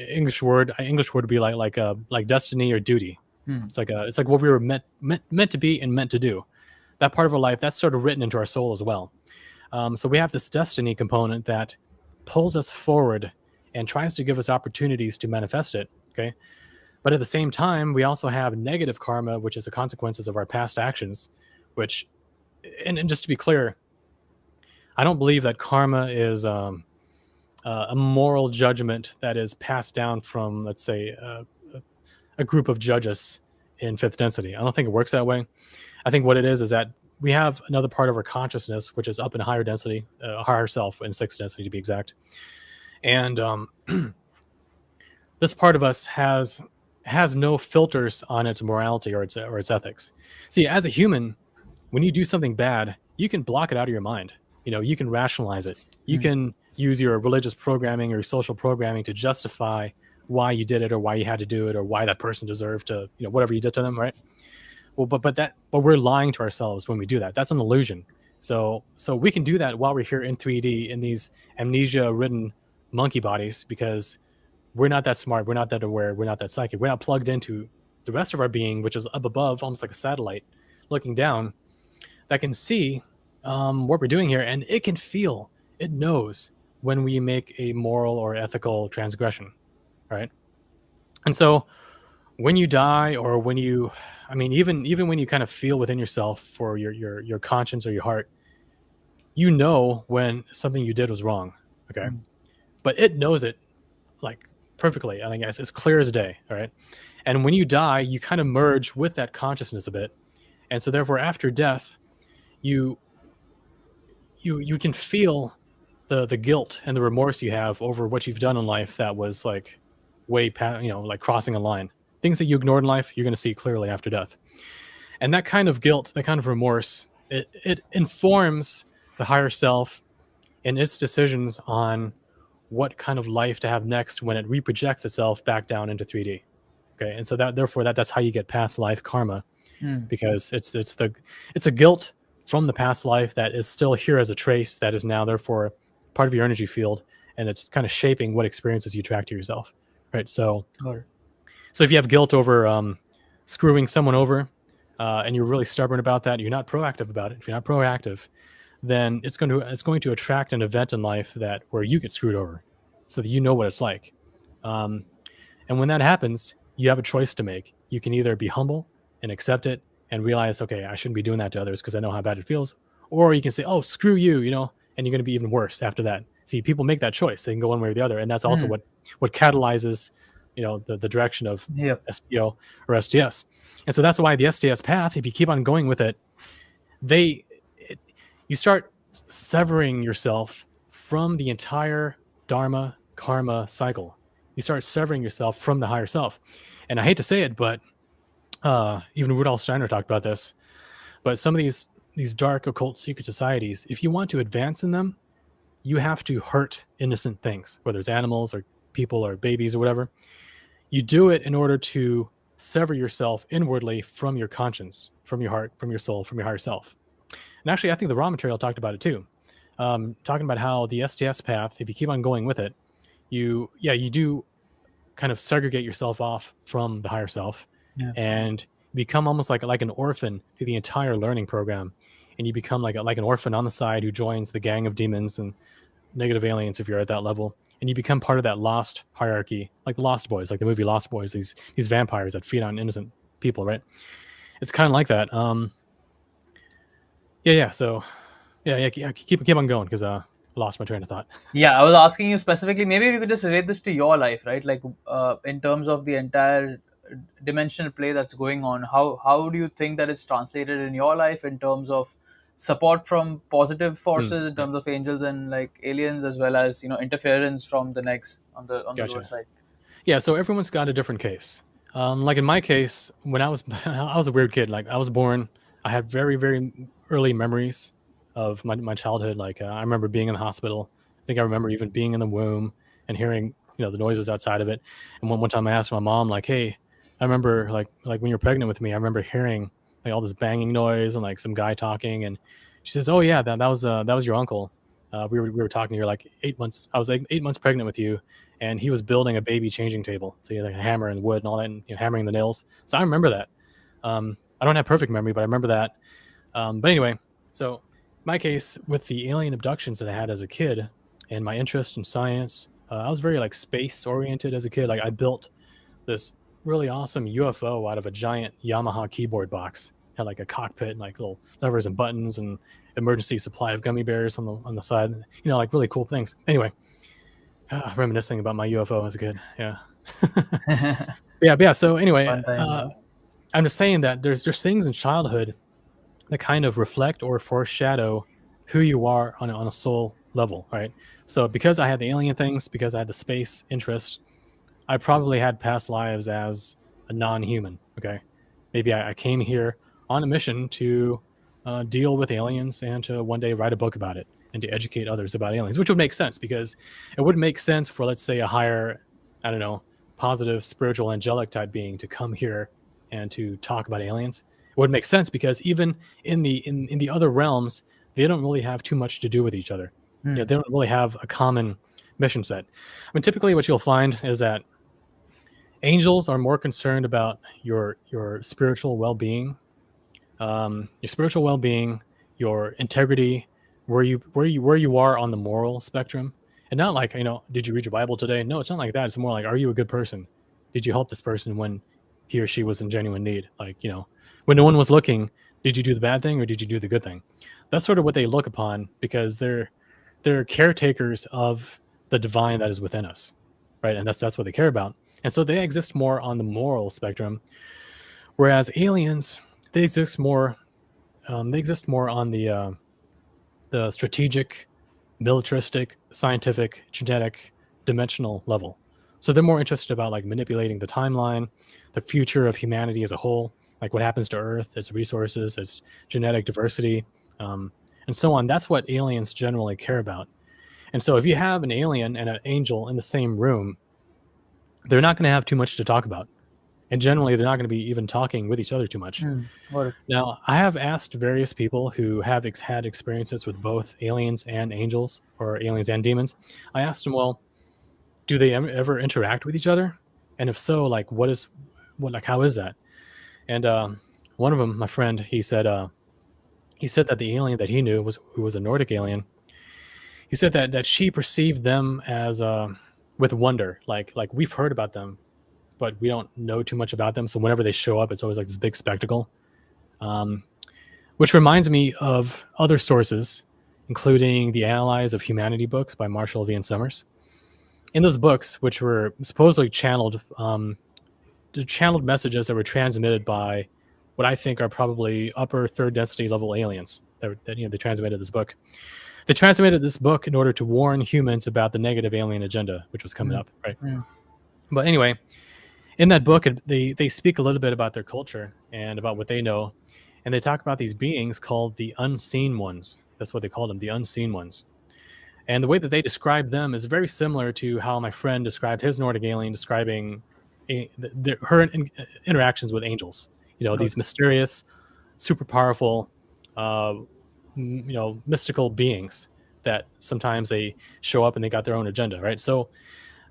English word. English word would be like destiny or duty. Hmm. It's like what we were meant to be and meant to do. That part of our life, that's sort of written into our soul as well. So we have this destiny component that pulls us forward and tries to give us opportunities to manifest it. Okay. But at the same time, we also have negative karma, which is the consequences of our past actions, which, and just to be clear, I don't believe that karma is a moral judgment that is passed down from, let's say, a group of judges in fifth density. I don't think it works that way. I think what it is that we have another part of our consciousness, which is up in higher density, higher self in sixth density to be exact. And this part of us has no filters on its morality or its ethics. See, as a human, when you do something bad, you can block it out of your mind. You can rationalize it. You Hmm. can use your religious programming or your social programming to justify why you did it or why you had to do it or why that person deserved to, whatever you did to them, right? Well, but we're lying to ourselves when we do that. That's an illusion. So we can do that while we're here in 3D in these amnesia-ridden monkey bodies because we're not that smart, we're not that aware, we're not that psychic, we're not plugged into the rest of our being, which is up above, almost like a satellite, looking down, that can see what we're doing here, and it can feel, it knows when we make a moral or ethical transgression, right? And so when you die, or when you, I mean, even when you kind of feel within yourself for your conscience or your heart, you know when something you did was wrong, okay? Hmm. But it knows it like perfectly. I guess it's clear as day. All right. And when you die, you kind of merge with that consciousness a bit. And so therefore after death, you you can feel the guilt and the remorse you have over what you've done in life that was like way past, like crossing a line. Things that you ignored in life, you're going to see clearly after death. And that kind of guilt, that kind of remorse, it informs the higher self in its decisions on what kind of life to have next when it reprojects itself back down into 3D. Okay, and so that therefore that's how you get past life karma, Hmm. because it's a guilt from the past life that is still here as a trace that is now therefore part of your energy field, and it's kind of shaping what experiences you attract to yourself, right? Got it. So if you have guilt over screwing someone over, and you're really stubborn about that, you're not proactive about it. If you're not proactive, then it's going to attract an event in life that where you get screwed over, so that you know what it's like. And when that happens, you have a choice to make. You can either be humble and accept it and realize, okay, I shouldn't be doing that to others because I know how bad it feels. Or you can say, oh, screw you, and you're going to be even worse after that. See, people make that choice. They can go one way or the other. And that's also Hmm. what catalyzes, the direction of Yep. STO or STS. And so that's why the STS path, if you keep on going with it, you start severing yourself from the entire dharma karma cycle. You start severing yourself from the higher self. And I hate to say it, but even Rudolf Steiner talked about this. But some of these dark occult secret societies, if you want to advance in them, you have to hurt innocent things, whether it's animals or people or babies or whatever. You do it in order to sever yourself inwardly from your conscience, from your heart, from your soul, from your higher self. And actually, I think the raw material talked about it too. Talking about how the STS path, if you keep on going with it, you do kind of segregate yourself off from the higher self, Yeah. and become almost like an orphan to the entire learning program. And you become like an orphan on the side who joins the gang of demons and negative aliens if you're at that level. And you become part of that lost hierarchy, like the Lost Boys, like the movie Lost Boys, these vampires that feed on innocent people, right? It's kind of like that. So keep on going because I lost my train of thought. Yeah, I was asking you specifically. Maybe you could just relate this to your life, right? Like, in terms of the entire dimensional play that's going on. How do you think that it's translated in your life in terms of support from positive Mm, forces, in yeah, terms of angels and like aliens, as well as interference from the next on the lower gotcha. side? Yeah, so everyone's got a different case. Like in my case, when I was I was a weird kid. Like I was born, I had very very early memories of my childhood. Like I remember being in the hospital. I think I remember even being in the womb and hearing the noises outside of it. And one time I asked my mom like, "Hey, I remember like when you're pregnant with me, I remember hearing like all this banging noise and like some guy talking." And she says, "Oh yeah, that was your uncle. We were talking. You're like 8 months. I was like 8 months pregnant with you." And he was building a baby changing table. So he had like a hammer and wood and all that, and hammering the nails. So I remember that. I don't have perfect memory, but I remember that. But anyway, so my case with the alien abductions that I had as a kid and my interest in science, I was very like space oriented as a kid. Like I built this really awesome UFO out of a giant Yamaha keyboard box. Had like a cockpit and like little levers and buttons and emergency supply of gummy bears on the side. Like really cool things. Anyway, reminiscing about my UFO as a kid. Yeah. Yeah. So anyway, Fun times, huh? I'm just saying that there's just things in childhood that kind of reflect or foreshadow who you are on a soul level, right? So because I had the alien things, because I had the space interest, I probably had past lives as a non-human. Okay, maybe I came here on a mission to deal with aliens and to one day write a book about it and to educate others about aliens, which would make sense because it would make sense for, let's say, a higher, I don't know, positive, spiritual, angelic type being to come here and to talk about aliens. It would make sense because even in the other realms, they don't really have too much to do with each other. Hmm. They don't really have a common mission set. I mean, typically, what you'll find is that angels are more concerned about your spiritual well-being, your integrity, where you are on the moral spectrum, and not like did you read your Bible today? No, it's not like that. It's more like, are you a good person? Did you help this person when he or she was in genuine need? Like when no one was looking, did you do the bad thing or did you do the good thing? That's sort of what they look upon because they're caretakers of the divine that is within us, right? And that's what they care about. And so they exist more on the moral spectrum, whereas aliens they exist more on the strategic, militaristic, scientific, genetic, dimensional level. So they're more interested about like manipulating the timeline, the future of humanity as a whole, like what happens to Earth, its resources, its genetic diversity, and so on. That's what aliens generally care about. And so if you have an alien and an angel in the same room, they're not going to have too much to talk about. And generally, they're not going to be even talking with each other too much. Hmm. Got it. Now, I have asked various people who have had experiences with both aliens and angels, or aliens and demons. I asked them, well, do they ever interact with each other? And if so, like, how is that? And one of them, my friend, he said that the alien that he knew who was a Nordic alien. He said that she perceived them as with wonder. Like we've heard about them, but we don't know too much about them. So whenever they show up, it's always like this big spectacle. Um, which reminds me of other sources, including the Analyses of Humanity books by Marshall V. and Summers. In those books, which were supposedly channeled messages that were transmitted by what I think are probably upper third density level aliens that they transmitted this book. They transmitted this book in order to warn humans about the negative alien agenda, which was coming up, right? But anyway, in that book, they speak a little bit about their culture and about what they know, and they talk about these beings called the unseen ones. That's what they call them, the unseen ones. And the way that they describe them is very similar to how my friend described his Nordic alien, describing her interactions with angels. These mysterious, super powerful, mystical beings that sometimes they show up and they got their own agenda, right? So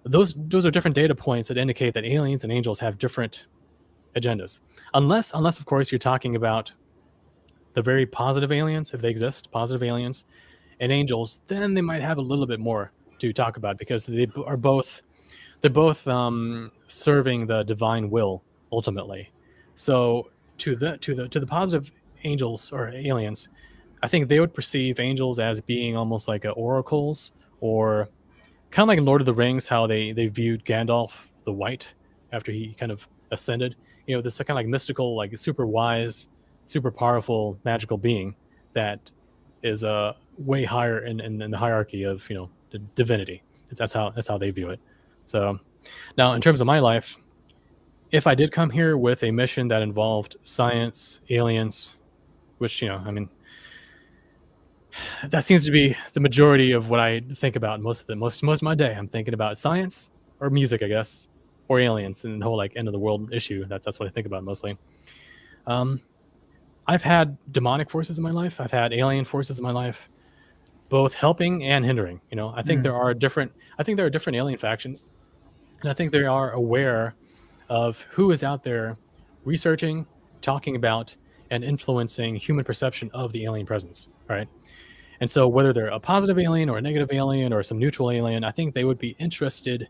those are different data points that indicate that aliens and angels have different agendas. Unless of course you're talking about the very positive aliens, if they exist, positive aliens and angels, then they might have a little bit more to talk about because they're both serving the divine will ultimately. So to the positive angels or aliens, I think they would perceive angels as being almost like oracles, or kind of like in Lord of the Rings, how they viewed Gandalf the White after he kind of ascended. This kind of like mystical, like super wise, super powerful, magical being that is way higher in the hierarchy of the divinity. That's how they view it. So now, in terms of my life, if I did come here with a mission that involved science, aliens, which that seems to be the majority of what I think about most of my day. I'm thinking about science or music, I guess, or aliens and the whole like end of the world issue. That's what I think about mostly. I've had demonic forces in my life. I've had alien forces in my life, both helping and hindering. I think there are different alien factions, and I think they are aware of who is out there researching, talking about, and influencing human perception of the alien presence, right? And so whether they're a positive alien or a negative alien or some neutral alien, I think they would be interested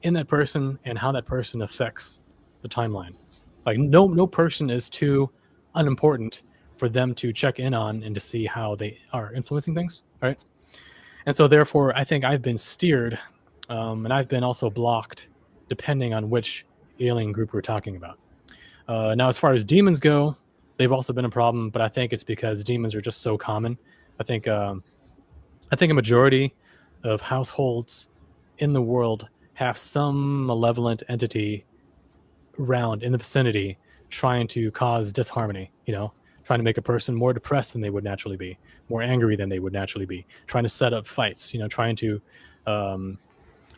in that person and how that person affects the timeline. Like no person is too unimportant for them to check in on and to see how they are influencing things, right? And so therefore, I think I've been steered, and I've been also blocked depending on which alien group we're talking about. Now, as far as demons go, they've also been a problem, but I think it's because demons are just so common. I think a majority of households in the world have some malevolent entity around in the vicinity trying to cause disharmony, trying to make a person more depressed than they would naturally be, more angry than they would naturally be, trying to set up fights, trying to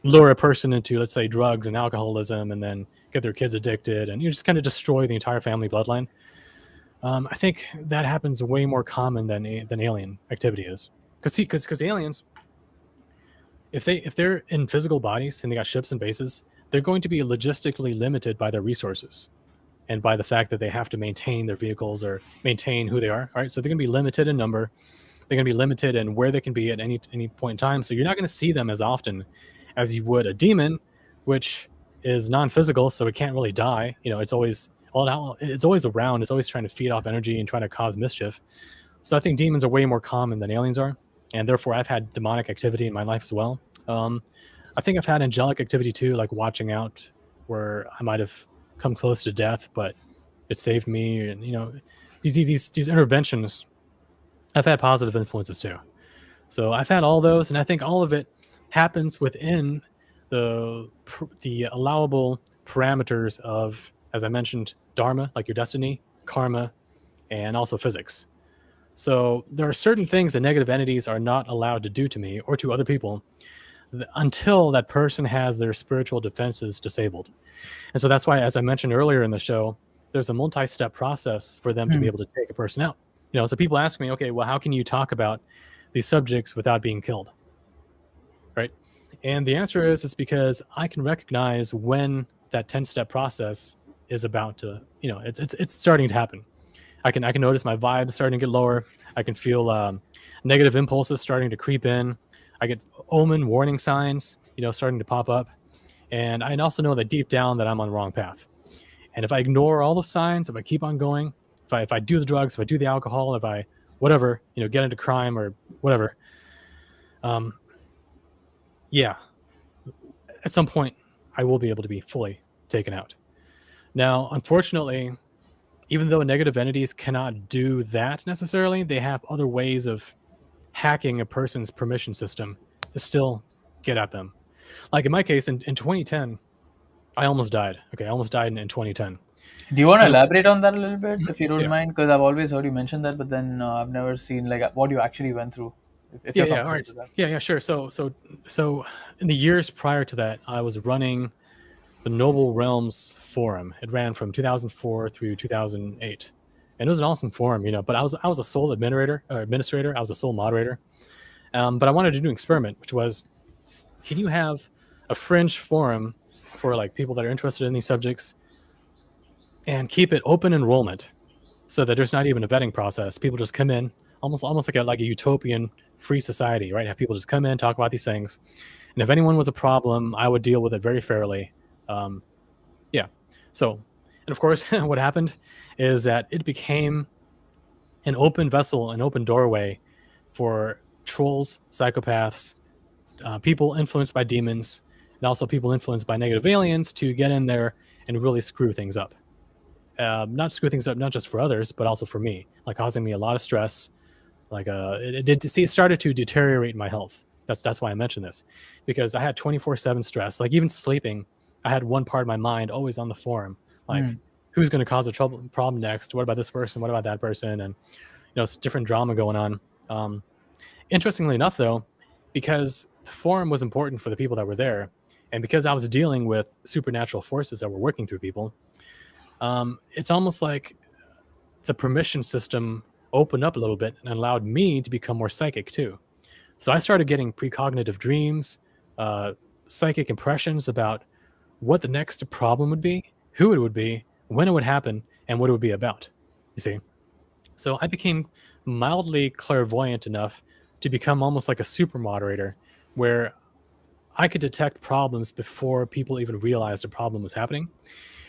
lure a person into, let's say, drugs and alcoholism and then get their kids addicted and you just kind of destroy the entire family bloodline. I think that happens way more common than alien activity is. Because aliens, if they're in physical bodies and they got ships and bases, they're going to be logistically limited by their resources and by the fact that they have to maintain their vehicles or maintain who they are. All right, so they're going to be limited in number. They're going to be limited in where they can be at any point in time. So you're not going to see them as often as you would a demon, which is non-physical, so it can't really die. It's always around. It's always trying to feed off energy and trying to cause mischief. So I think demons are way more common than aliens are, and therefore I've had demonic activity in my life as well. I think I've had angelic activity too, like watching out where I might have come close to death, but it saved me. And these interventions, I've had positive influences too. So I've had all those, and I think all of it happens within the allowable parameters of, as I mentioned, dharma, like your destiny, karma, and also physics. So there are certain things that negative entities are not allowed to do to me or to other people until that person has their spiritual defenses disabled. And so that's why, as I mentioned earlier in the show, there's a multi-step process for them to be able to take a person out. So people ask me, okay, well, how can you talk about these subjects without being killed? Right? And the answer is, it's because I can recognize when that 10-step process is about to, it's starting to happen. I can notice my vibes starting to get lower. I can feel negative impulses starting to creep in. I get omen warning signs, starting to pop up. And I also know that deep down that I'm on the wrong path. And if I ignore all the signs, if I keep on going, if I do the drugs, if I do the alcohol, if I whatever, get into crime or whatever, um, yeah, at some point I will be able to be fully taken out. Now, unfortunately, even though negative entities cannot do that necessarily, they have other ways of hacking a person's permission system to still get at them. Like in my case, in 2010, I almost died. Okay, I almost died in 2010. Do you want to And elaborate on that a little bit, if you don't yeah, mind? Because I've always heard you mention that, but then I've never seen like what you actually went through. If yeah, you're yeah. All comfortable right, with that. yeah, yeah, sure. So, in the years prior to that, I was running the Noble Realms forum. It ran from 2004 through 2008, and it was an awesome forum, But I was a sole administrator. I was a sole moderator. But I wanted to do an experiment, which was, can you have a fringe forum for like people that are interested in these subjects and keep it open enrollment so that there's not even a vetting process? People just come in, almost like a utopian free society, right? Have people just come in, talk about these things, and if anyone was a problem, I would deal with it very fairly. Um, yeah. So, and of course, what happened is that it became an open vessel, an open doorway for trolls, psychopaths, people influenced by demons, and also people influenced by negative aliens to get in there and really screw things up. Not screw things up, not just for others, but also for me, like causing me a lot of stress. Like it started to deteriorate my health. That's why I mentioned this, because I had 24/7 stress. Like even sleeping, I had one part of my mind always on the forum, like Hmm. who's going to cause a problem next? What about this person? What about that person? And it's different drama going on. Um, Interestingly enough, though, because the forum was important for the people that were there, and because I was dealing with supernatural forces that were working through people, it's almost like the permission system opened up a little bit and allowed me to become more psychic too. So I started getting precognitive dreams, uh, psychic impressions about what the next problem would be, who it would be, when it would happen, and what it would be about. You see? So I became mildly clairvoyant enough to become almost like a super moderator where I could detect problems before people even realized a problem was happening.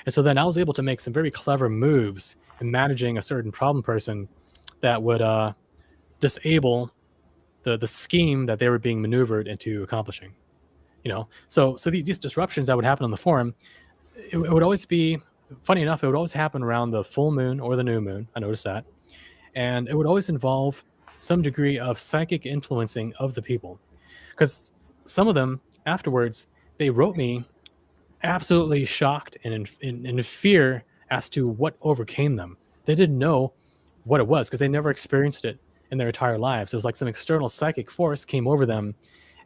And so then I was able to make some very clever moves in managing a certain problem person that would disable the scheme that they were being maneuvered into accomplishing. So these disruptions that would happen on the forum, it would always be funny enough. It would always happen around the full moon or the new moon. I noticed that, and it would always involve some degree of psychic influencing of the people, because some of them afterwards they wrote me absolutely shocked and in fear as to what overcame them. They didn't know what it was because they never experienced it in their entire lives. It was like some external psychic force came over them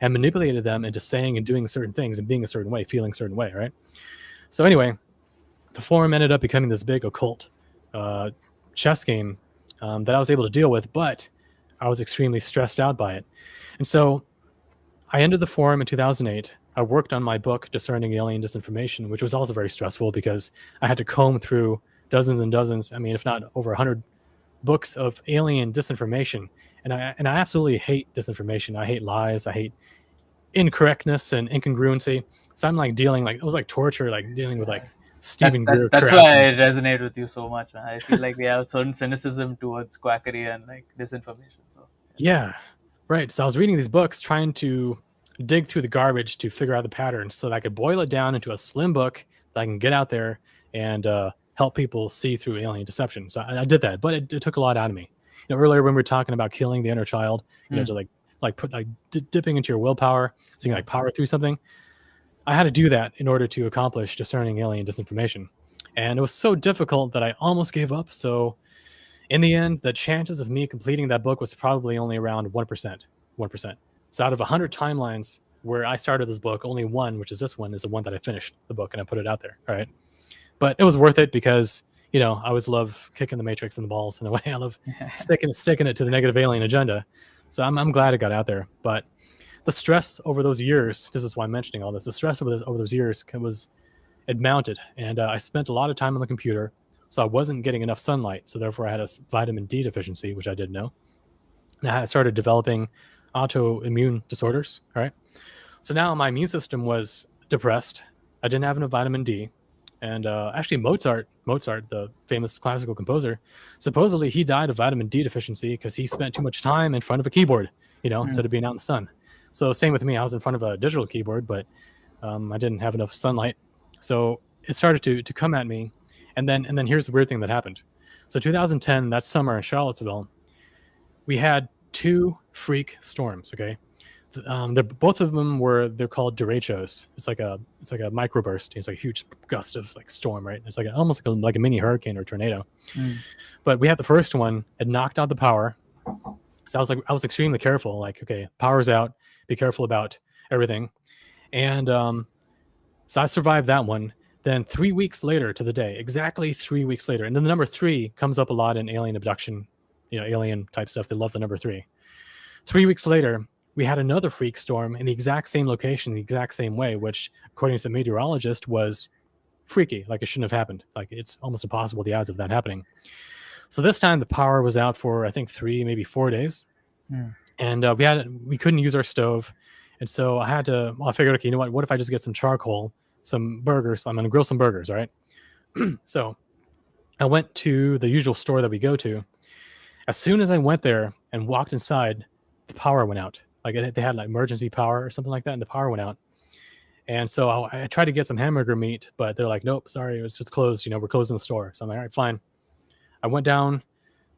and manipulated them into saying and doing certain things and being a certain way, feeling a certain way, right? So anyway, the forum ended up becoming this big occult uh, chess game that I was able to deal with, but I was extremely stressed out by it. And so I ended the forum in 2008. I worked on my book, Discerning Alien Disinformation, which was also very stressful because I had to comb through dozens and dozens, I mean, if not over 100 books of alien disinformation. And I absolutely hate disinformation. I hate lies. I hate incorrectness and incongruency. So I'm like it was like torture, like dealing with like That, Stephen that Greer that's crap. why I resonate with you so much, man. I feel like we have certain cynicism towards quackery and like disinformation. So Yeah, right. So I was reading these books, trying to dig through the garbage to figure out the patterns so that I could boil it down into a slim book that I can get out there and help people see through alien deception. So I did that, but it took a lot out of me. Earlier when we were talking about killing the inner child, Hmm. to put dipping into your willpower, so you can like power through something. I had to do that in order to accomplish discerning alien disinformation, and it was so difficult that I almost gave up. So in the end, the chances of me completing that book was probably only around 1%. 1%. So out of 100 timelines where I started this book, only one, which is this one, is the one that I finished the book and I put it out there. All right. But it was worth it because, I always love kicking the matrix in the balls in a way. I love sticking it to the negative alien agenda. So I'm glad it got out there. But the stress over those years, this is why I'm mentioning all this, the stress over those years it mounted. And I spent a lot of time on the computer. So I wasn't getting enough sunlight. So therefore, I had a vitamin D deficiency, which I didn't know. And I started developing autoimmune disorders. All right. So now my immune system was depressed. I didn't have enough vitamin D. And actually, Mozart, the famous classical composer, supposedly he died of vitamin D deficiency because he spent too much time in front of a keyboard, Mm. instead of being out in the sun. So same with me. I was in front of a digital keyboard, but I didn't have enough sunlight. So it started to come at me. And then here's the weird thing that happened. So 2010, that summer in Charlottesville, we had two freak storms. Okay, they're both of them they're called derechos. It's like a microburst. It's like a huge gust of like storm, right? It's like almost like a mini hurricane or tornado. Mm. But we had the first one. It knocked out the power. So I was extremely careful. Like, okay, power's out. Be careful about everything. And so I survived that one. Then 3 weeks later to the day, exactly 3 weeks later, and then the number three comes up a lot in alien abduction, alien type stuff. They love the number three. 3 weeks later, we had another freak storm in the exact same location, the exact same way, which, according to the meteorologist, was freaky. Like, it shouldn't have happened. Like, it's almost impossible, the odds of that happening. So this time, the power was out for, I think, 3, maybe 4 days, Mm. and we couldn't use our stove, and so I figured, okay, you know what if I just get some charcoal, some burgers? I'm gonna grill some burgers, all right? So I went to the usual store that we go to. As soon as I went there and walked inside, the power went out. Like, they had like emergency power or something like that, and the power went out. And so I tried to get some hamburger meat, but they're like, nope, sorry, it's closed. We're closing the store. So I'm like, all right, fine. I went down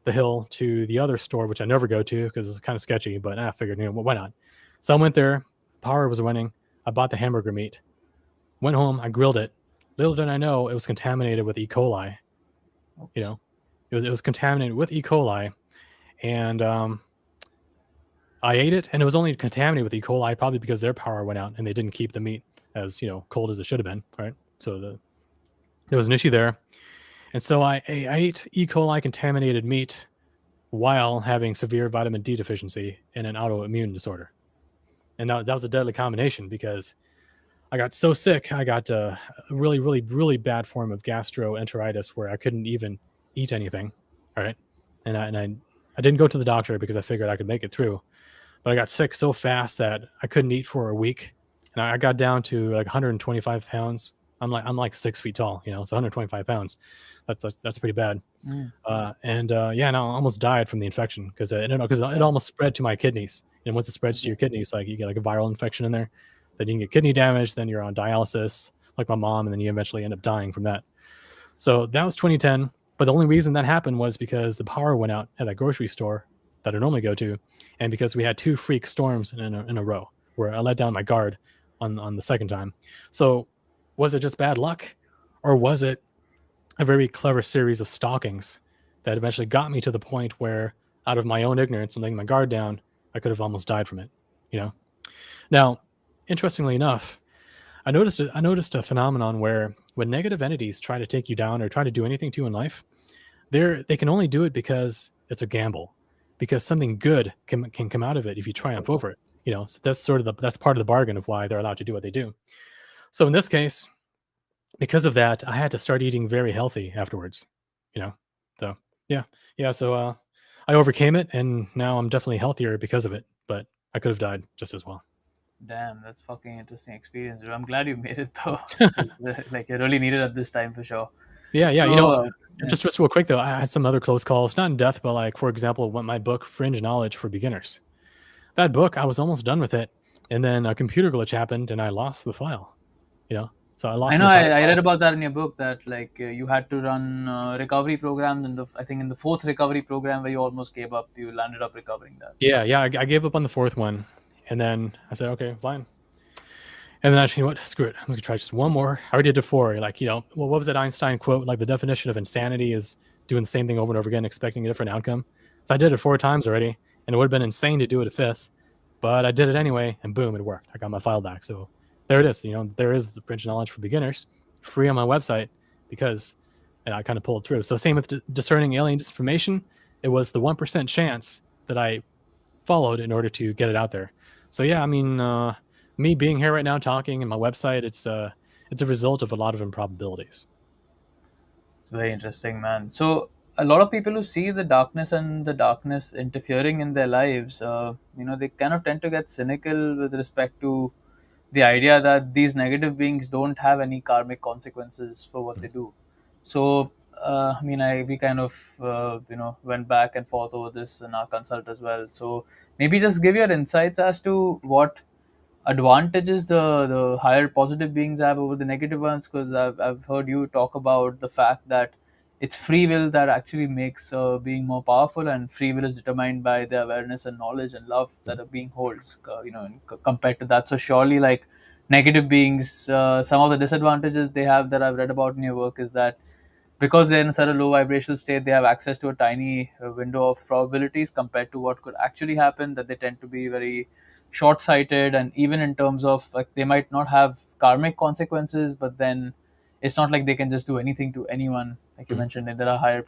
the hill to the other store, which I never go to because it's kind of sketchy, but I figured, why not? So I went there. Power was running. I bought the hamburger meat. Went home. I grilled it. Little did I know it was contaminated with E. coli. You Oops. know, it was contaminated with E. coli, and I ate it, and it was only contaminated with E. coli probably because their power went out and they didn't keep the meat as cold as it should have been, right? So there was an issue there, and so I ate E. coli contaminated meat while having severe vitamin D deficiency and an autoimmune disorder, and that was a deadly combination because I got so sick. I got a really, really, really bad form of gastroenteritis where I couldn't even eat anything. All right, and I didn't go to the doctor because I figured I could make it through. But I got sick so fast that I couldn't eat for a week, and I got down to like 125 pounds. I'm like 6 feet tall, so 125 pounds. That's pretty bad. Mm. And yeah, no, I almost died from the infection because it almost spread to my kidneys. And once it spreads to your kidneys, like, you get like a viral infection in there. Then you can get kidney damage. Then you're on dialysis, like my mom, and then you eventually end up dying from that. So that was 2010. But the only reason that happened was because the power went out at that grocery store that I normally go to, and because we had two freak storms in a row where I let down my guard on the second time. So was it just bad luck, or was it a very clever series of stalkings that eventually got me to the point where, out of my own ignorance and letting my guard down, I could have almost died from it? You know. Now, interestingly enough, I noticed a phenomenon where when negative entities try to take you down or try to do anything to you in life, they can only do it because it's a gamble, because something good can come out of it if you triumph over it. So that's part of the bargain of why they're allowed to do what they do. So in this case, because of that, I had to start eating very healthy afterwards. You know, so yeah, yeah. So I overcame it, and now I'm definitely healthier because of it. But I could have died just as well. Damn, that's fucking interesting experience, dude. I'm glad you made it though. 'Cause, like, you really needed at this time for sure. Yeah, yeah. So, yeah. Just real quick though, I had some other close calls, not in death, but like, for example, my book Fringe Knowledge for Beginners. That book, I was almost done with it, and then a computer glitch happened, and I lost the file. So I I lost the know entire I read file. about that in your book that, like, you had to run recovery programs, and I think in the fourth recovery program where you almost gave up, you landed up recovering that. Yeah, yeah. I gave up on the fourth one, and then I said, okay, fine. And then actually, what? Screw it. I'm just gonna try just one more. I already did four. Like, well, what was that Einstein quote? Like, the definition of insanity is doing the same thing over and over again, expecting a different outcome. So I did it 4 times already, and it would have been insane to do it a fifth, but I did it anyway, and boom, it worked. I got my file back. So there it is. There is the Fringe Knowledge for Beginners, free on my website, because and I kind of pulled through. So same with discerning alien disinformation. It was the 1% chance that I followed in order to get it out there. So yeah, I mean, me being here right now talking and my website, it's a result of a lot of improbabilities. It's very interesting, man. So a lot of people who see the darkness and the darkness interfering in their lives, they kind of tend to get cynical with respect to the idea that these negative beings don't have any karmic consequences for what they do. So, I mean, we kind of went back and forth over this in our consult as well. So maybe just give your insights as to what advantages the higher positive beings have over the negative ones, because I've heard you talk about the fact that it's free will that actually makes being more powerful, and free will is determined by the awareness and knowledge and love that a being holds, compared to that. So surely, like, negative beings, some of the disadvantages they have that I've read about in your work is that because they're in such a low vibrational state, they have access to a tiny window of probabilities compared to what could actually happen, that they tend to be very short-sighted. And even in terms of, like, they might not have karmic consequences, but then it's not like they can just do anything to anyone, like you Mhm. mentioned, and there are higher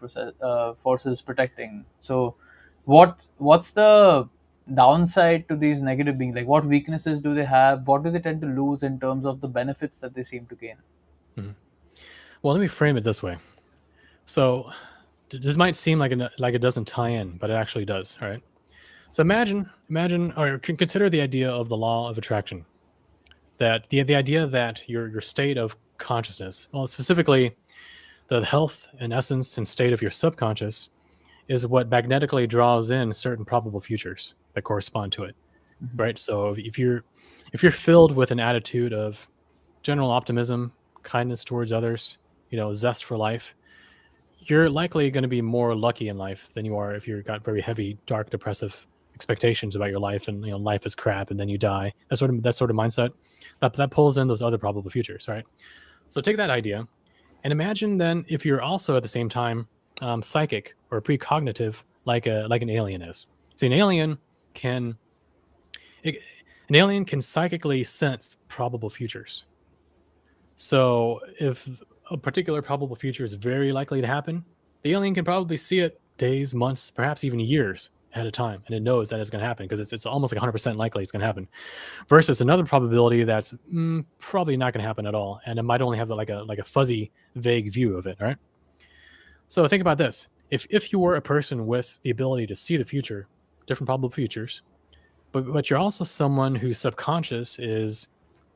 forces protecting. So what's the downside to these negative beings? Like, what weaknesses do they have? What do they tend to lose in terms of the benefits that they seem to gain? Mhm. Well, let me frame it this way. So this might seem like like it doesn't tie in, but it actually does. All right. So imagine, or consider the idea of the law of attraction. That the idea that your state of consciousness, well, specifically the health and essence and state of your subconscious, is what magnetically draws in certain probable futures that correspond to it. Mhm. Right. So if you're filled with an attitude of general optimism, kindness towards others, zest for life, you're likely going to be more lucky in life than you are if you've got very heavy, dark, depressive expectations about your life, and life is crap and then you die. That sort of mindset that pulls in those other probable futures, right? So take that idea and imagine then if you're also at the same time psychic or precognitive, like an alien is. See, can it, an alien can psychically sense probable futures. So if a particular probable future is very likely to happen, the alien can probably see it days, months, perhaps even years ahead of time, and it knows that it's going to happen because it's almost like 100% likely it's going to happen. Versus another probability that's probably not going to happen at all, and it might only have like a fuzzy, vague view of it. Right. So think about this: if you were a person with the ability to see the future, different probable futures, but you're also someone whose subconscious is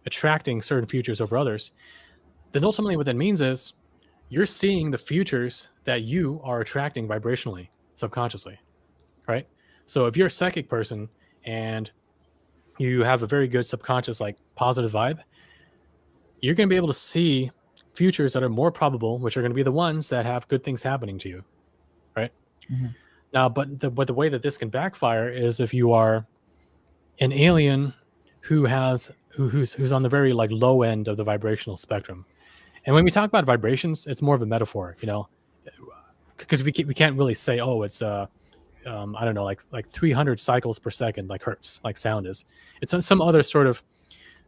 attracting certain futures over others, then ultimately what that means is you're seeing the futures that you are attracting vibrationally, subconsciously, right? So if you're a psychic person and you have a very good subconscious, like positive vibe, you're going to be able to see futures that are more probable, which are going to be the ones that have good things happening to you, right? Mhm. Now, but the way that this can backfire is if you are an alien who's on the very like low end of the vibrational spectrum. And when we talk about vibrations, it's more of a metaphor, because we can't really say, oh, it's I don't know, like 300 cycles per second, like hertz, like sound is. It's some other sort of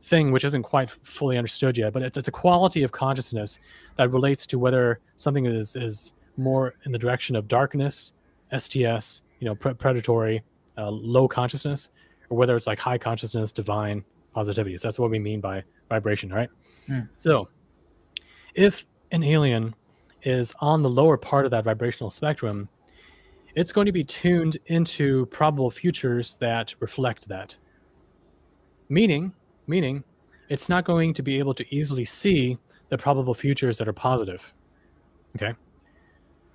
thing which isn't quite fully understood yet, but it's a quality of consciousness that relates to whether something is more in the direction of darkness, STS, predatory, low consciousness, or whether it's like high consciousness, divine positivity. So that's what we mean by vibration, right? Mm. So if an alien is on the lower part of that vibrational spectrum, it's going to be tuned into probable futures that reflect that. Meaning, it's not going to be able to easily see the probable futures that are positive. Okay.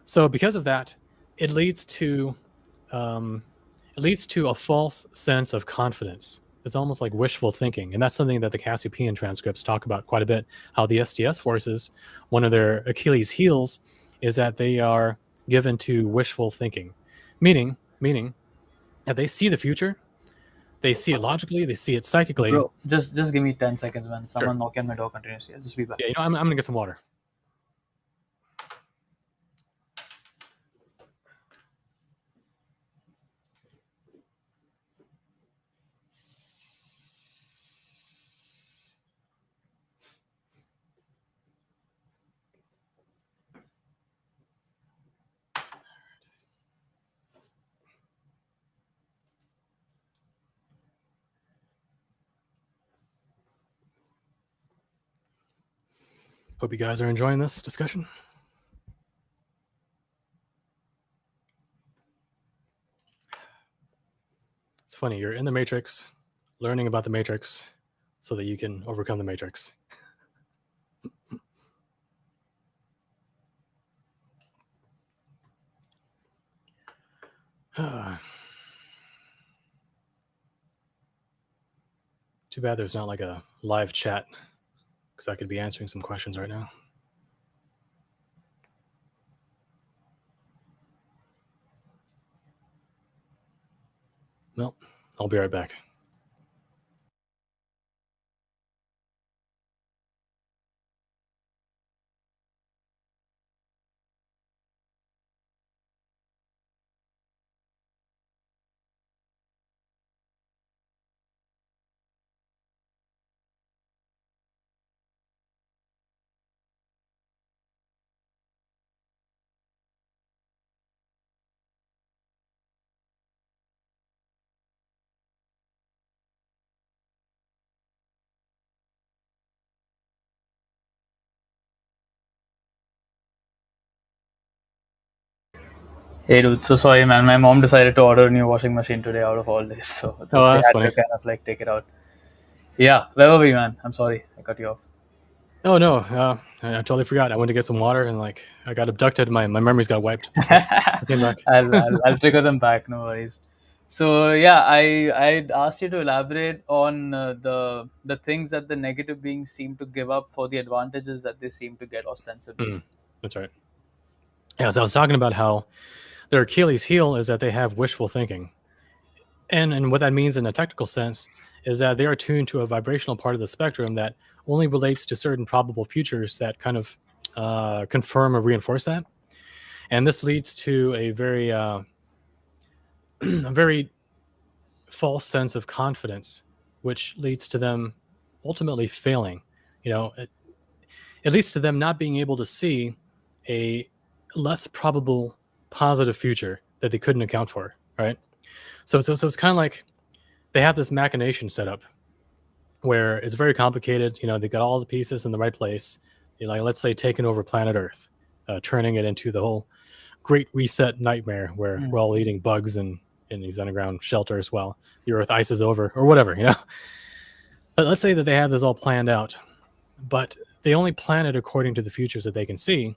So because of that, it leads to um, it leads to a false sense of confidence. It's almost like wishful thinking, and that's something that the Cassiopean transcripts talk about quite a bit. How the STS forces, one of their Achilles' heels, is that they are given to wishful thinking, meaning that they see the future, they see it logically, they see it psychically. Bro, just give me 10 seconds, man. Sure. Someone knocking on my door continuously. I'll just be back. Yeah, I'm gonna get some water. Hope you guys are enjoying this discussion. It's funny, you're in the Matrix, learning about the Matrix, so that you can overcome the matrix. Too bad there's not like a live chat, because I could be answering some questions right now. Well, I'll be right back. Hey dude, so sorry man. My mom decided to order a new washing machine today out of all this, so Oh, they that's had to funny. kind of like take it out. Yeah, where were we, man? I'm sorry, I cut you off. Oh no, I totally forgot. I went to get some water and like I got abducted. My memories got wiped. So I came back. I'll trigger them back. No worries. So yeah, I asked you to elaborate on the things that the negative beings seem to give up for the advantages that they seem to get ostensibly. That's right. Yeah, so I was talking about how their Achilles heel is that they have wishful thinking. And what that means in a technical sense is that they are tuned to a vibrational part of the spectrum that only relates to certain probable futures that kind of confirm or reinforce that. And this leads to a very a very false sense of confidence, which leads to them ultimately failing. It leads to them not being able to see a less probable positive future that they couldn't account for, right? So it's kind of like they have this machination set up where it's very complicated. They got all the pieces in the right place. Like, let's say, taking over planet Earth, turning it into the whole Great Reset nightmare where we're all eating bugs and in these underground shelters while the Earth ices over or whatever. But let's say that they have this all planned out, but they only plan it according to the futures that they can see,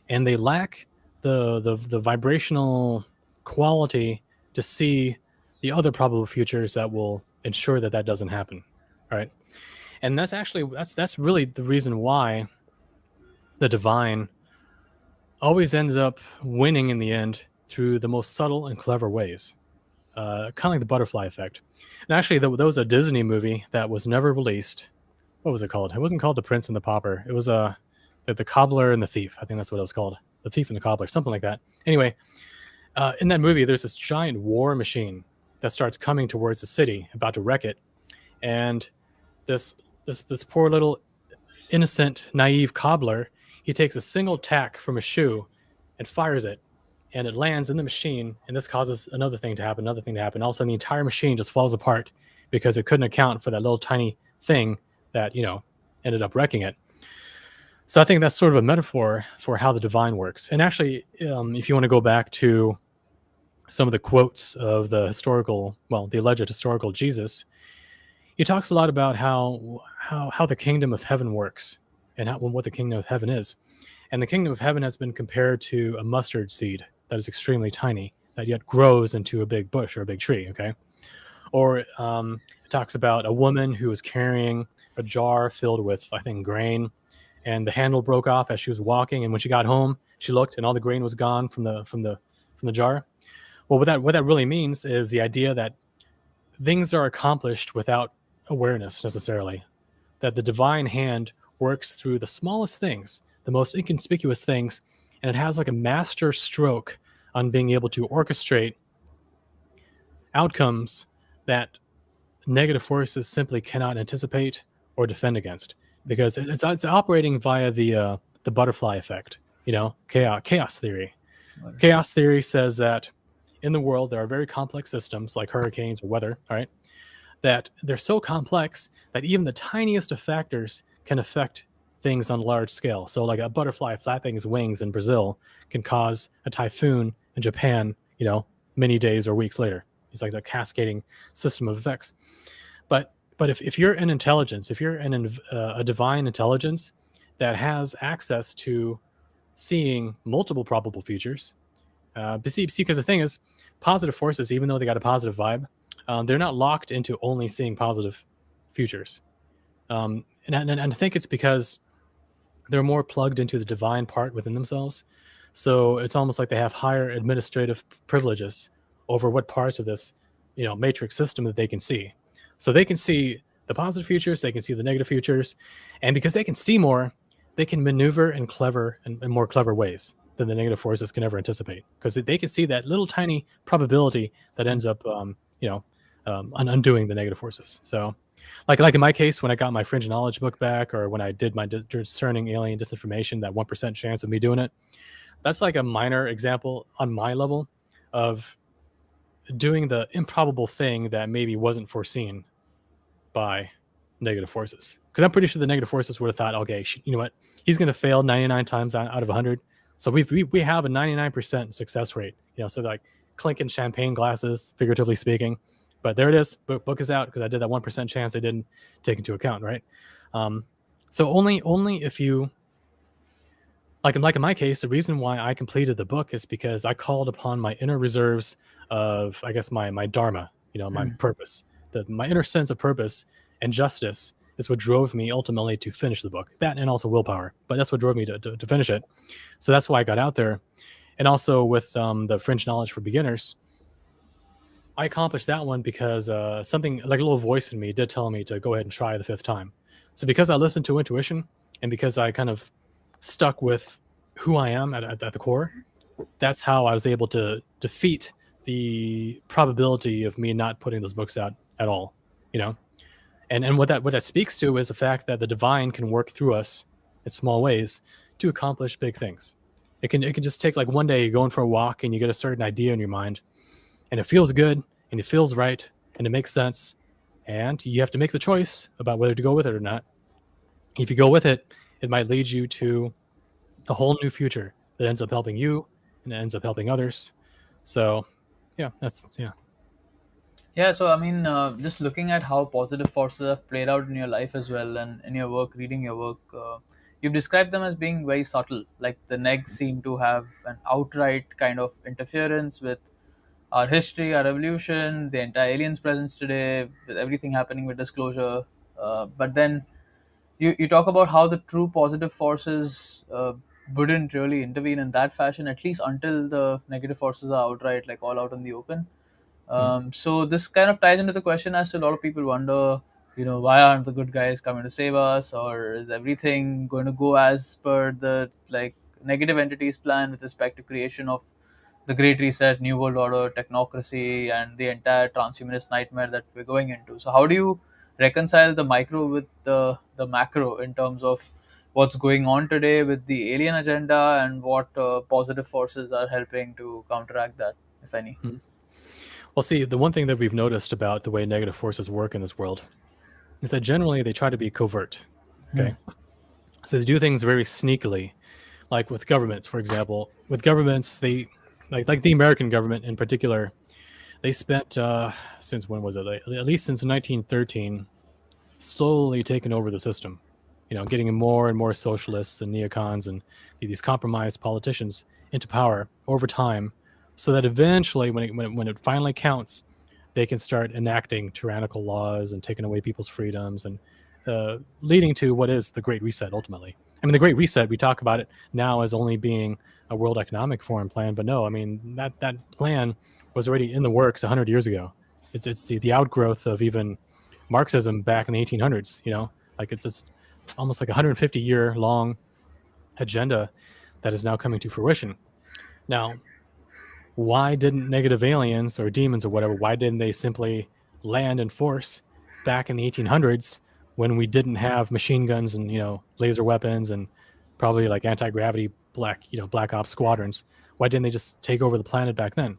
and they lack the vibrational quality to see the other probable futures that will ensure that doesn't happen, right? And that's really the reason why the divine always ends up winning in the end through the most subtle and clever ways, kind of like the butterfly effect. And actually, there was a Disney movie that was never released. What was it called? It wasn't called The Prince and the Pauper. It was the Cobbler and the Thief. I think that's what it was called. The Thief and the Cobbler, something like that. Anyway, in that movie, there's this giant war machine that starts coming towards the city, about to wreck it, and this poor little innocent, naive cobbler, he takes a single tack from a shoe and fires it, and it lands in the machine, and this causes another thing to happen. All of a sudden, the entire machine just falls apart because it couldn't account for that little tiny thing that ended up wrecking it. So I think that's sort of a metaphor for how the divine works. And actually, if you want to go back to some of the quotes of the alleged historical Jesus, he talks a lot about how the kingdom of heaven works and what the kingdom of heaven is. And the kingdom of heaven has been compared to a mustard seed that is extremely tiny, that yet grows into a big bush or a big tree, okay? Or it talks about a woman who was carrying a jar filled with, I think, grain, and the handle broke off as she was walking. And when she got home, she looked, and all the grain was gone from the jar. Well, what that really means is the idea that things are accomplished without awareness necessarily. That the divine hand works through the smallest things, the most inconspicuous things, and it has like a master stroke on being able to orchestrate outcomes that negative forces simply cannot anticipate or defend against, because it's operating via the butterfly effect, chaos theory. Chaos theory says that in the world there are very complex systems like hurricanes or weather, right? That they're so complex that even the tiniest of factors can affect things on a large scale. So like a butterfly flapping his wings in Brazil can cause a typhoon in Japan, many days or weeks later. It's like a cascading system of effects. But But if you're an intelligence, if you're a divine intelligence that has access to seeing multiple probable futures, because the thing is, positive forces, even though they got a positive vibe, they're not locked into only seeing positive futures. And I think it's because they're more plugged into the divine part within themselves. So it's almost like they have higher administrative privileges over what parts of this, matrix system that they can see. So they can see the positive futures, they can see the negative futures, and because they can see more, they can maneuver in more clever ways than the negative forces can ever anticipate, because they can see that little tiny probability that ends up, undoing the negative forces. So, like in my case, when I got my Fringe Knowledge book back, or when I did my Discerning Alien Disinformation, that 1% chance of me doing it, that's like a minor example on my level of doing the improbable thing that maybe wasn't foreseen by negative forces. Because I'm pretty sure the negative forces would have thought, okay, you know what, he's going to fail 99 times out of 100. So we have a 99% success rate. So like clinking champagne glasses, figuratively speaking. But there it is. Book is out, because I did that 1% chance I didn't take into account, right? So only if you, like in my case, the reason why I completed the book is because I called upon my inner reserves of, I guess, my dharma, my purpose. My inner sense of purpose and justice is what drove me ultimately to finish the book. That, and also willpower, but that's what drove me to finish it. So that's why I got out there. And also with the Fringe Knowledge for Beginners, I accomplished that one because something like a little voice in me did tell me to go ahead and try the 5th time. So because I listened to intuition, and because I kind of stuck with who I am at the core, that's how I was able to defeat the probability of me not putting those books out at all. And what that speaks to is the fact that the divine can work through us in small ways to accomplish big things. It can just take, like, one day you're going for a walk and you get a certain idea in your mind, and it feels good and it feels right and it makes sense, and you have to make the choice about whether to go with it or not. If you go with it, it might lead you to a whole new future that ends up helping you and ends up helping others. So yeah. Yeah, so I mean, just looking at how positive forces have played out in your life as well, and in your work, reading your work, you've described them as being very subtle. Like the negs seem to have an outright kind of interference with our history, our evolution, the entire aliens' presence today, with everything happening with disclosure. But then you talk about how the true positive forces wouldn't really intervene in that fashion, at least until the negative forces are outright, like all out in the open. Mm. So this kind of ties into the question as to a lot of people wonder, why aren't the good guys coming to save us, or is everything going to go as per the like negative entities plan with respect to creation of the Great Reset, New World Order, technocracy, and the entire transhumanist nightmare that we're going into. So how do you reconcile the micro with the macro in terms of what's going on today with the alien agenda, and what positive forces are helping to counteract that, if any? Mm. Well, see, the one thing that we've noticed about the way negative forces work in this world is that generally they try to be covert. Hmm. Okay. So they do things very sneakily, like with governments, for example. With governments, they, like the American government in particular, they spent, since when was it? At least since 1913, slowly taking over the system. Getting more and more socialists and neocons and these compromised politicians into power over time, so that eventually, when it finally counts, they can start enacting tyrannical laws and taking away people's freedoms, and leading to what is the Great Reset ultimately. I mean, the Great Reset, we talk about it now as only being a World Economic Forum plan, but no, I mean, that plan was already in the works 100 years ago. It's the outgrowth of even Marxism back in the 1800s. Like it's just almost like a 150-year long agenda that is now coming to fruition. Now, why didn't negative aliens or demons or whatever, why didn't they simply land in force back in the 1800s, when we didn't have machine guns and laser weapons and probably like anti-gravity black ops squadrons? Why didn't they just take over the planet back then?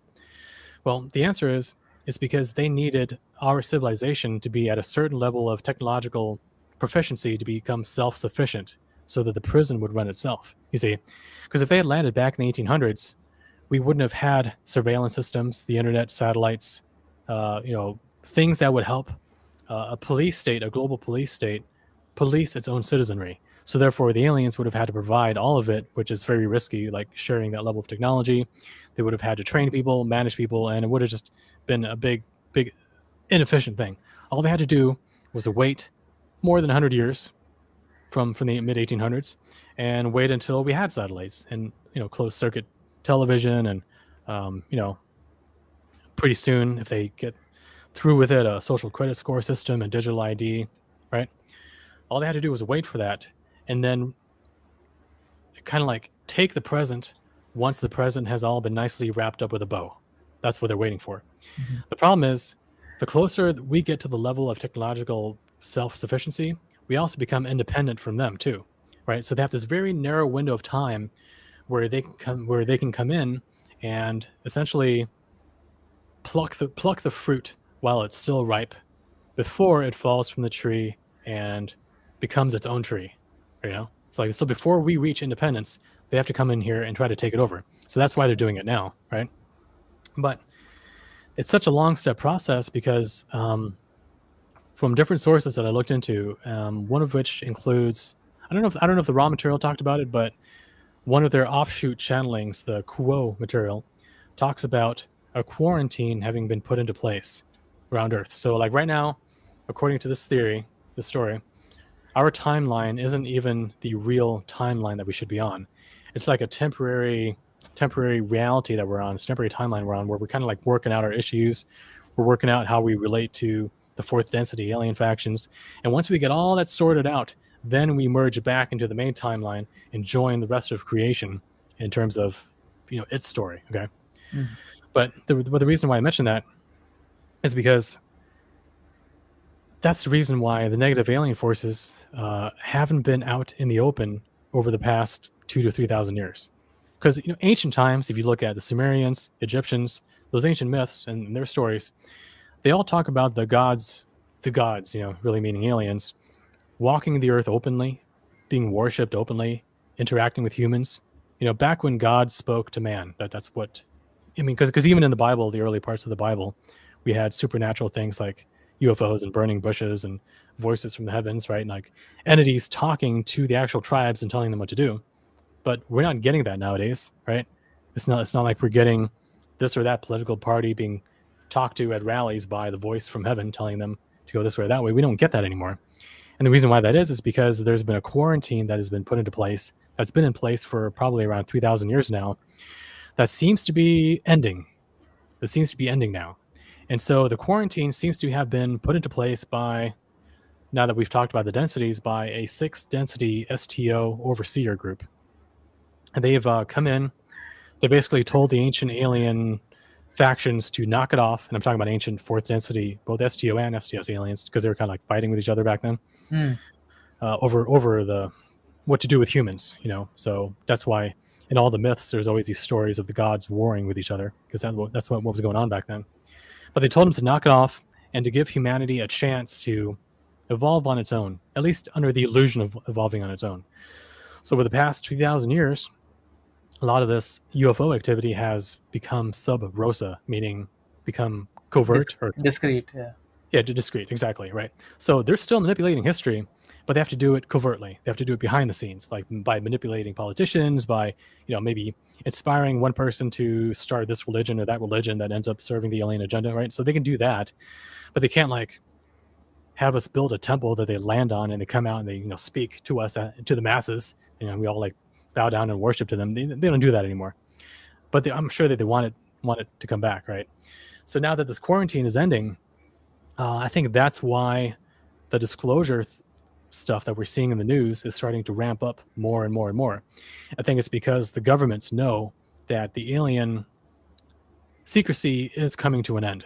Well, the answer is because they needed our civilization to be at a certain level of technological proficiency to become self-sufficient, so that the prison would run itself. You see, because if they had landed back in the 1800s, we wouldn't have had surveillance systems, the internet, satellites, things that would help a police state, a global police state, police its own citizenry. So therefore, the aliens would have had to provide all of it, which is very risky, like sharing that level of technology. They would have had to train people, manage people, and it would have just been a big, big, inefficient thing. All they had to do was wait more than 100 years from the mid 1800s and wait until we had satellites and closed circuit television and pretty soon, if they get through with it, a social credit score system and digital ID, right? All they had to do was wait for that and then kind of like take the present once the present has all been nicely wrapped up with a bow. That's what they're waiting for. Mm-hmm. The problem is the closer we get to the level of technological self-sufficiency, we also become independent from them too, right? So they have this very narrow window of time where they can come in and essentially pluck the fruit while it's still ripe before it falls from the tree and becomes its own tree. So before we reach independence, they have to come in here and try to take it over. So that's why they're doing it now, right? But it's such a long step process because from different sources that I looked into, one of which includes, I don't know if the raw material talked about it, but one of their offshoot channelings, the Kuo material, talks about a quarantine having been put into place around Earth. So like right now, according to this theory, this story, our timeline isn't even the real timeline that we should be on. It's like a temporary reality that we're on. It's a temporary timeline we're on where we're kind of like working out our issues. We're working out how we relate to the fourth density alien factions. And once we get all that sorted out, then we merge back into the main timeline and join the rest of creation in terms of, its story. Okay. Mm-hmm. But the reason why I mentioned that is because that's the reason why the negative alien forces haven't been out in the open over the past 2,000 to 3,000 years. Because ancient times, if you look at the Sumerians, Egyptians, those ancient myths and their stories, they all talk about the gods, really meaning aliens, walking the earth openly, being worshipped openly, interacting with humans. Back when God spoke to man, that's what I mean. Because even in the Bible, the early parts of the Bible, we had supernatural things like UFOs and burning bushes and voices from the heavens, right? And like entities talking to the actual tribes and telling them what to do. But we're not getting that nowadays, right? It's not like we're getting this or that political party being talked to at rallies by the voice from heaven telling them to go this way or that way. We don't get that anymore. And the reason why that is because there's been a quarantine that has been put into place, that's been in place for probably around 3,000 years now, that seems to be ending. It seems to be ending now. And so the quarantine seems to have been put into place by, now that we've talked about the densities, by a 6th density STO overseer group. And they've come in, they basically told the ancient alien factions to knock it off. And I'm talking about ancient 4th density, both STO and STS aliens, because they were kind of like fighting with each other back then over the what to do with humans, So that's why in all the myths, there's always these stories of the gods warring with each other, because that's what was going on back then. But they told them to knock it off and to give humanity a chance to evolve on its own, at least under the illusion of evolving on its own. So over the past 2,000 years, a lot of this UFO activity has become sub rosa, meaning become covert or discreet. Yeah, discreet, exactly, right. So they're still manipulating history, but they have to do it covertly. They have to do it behind the scenes, like by manipulating politicians, by maybe inspiring one person to start this religion or that religion that ends up serving the alien agenda, right? So they can do that, but they can't like have us build a temple that they land on and they come out and they speak to us to the masses, we all like bow down and worship to them. They don't do that anymore, but I'm sure that they want it to come back, right? So now that this quarantine is ending, I think that's why the disclosure stuff that we're seeing in the news is starting to ramp up more and more and more. I think it's because the governments know that the alien secrecy is coming to an end.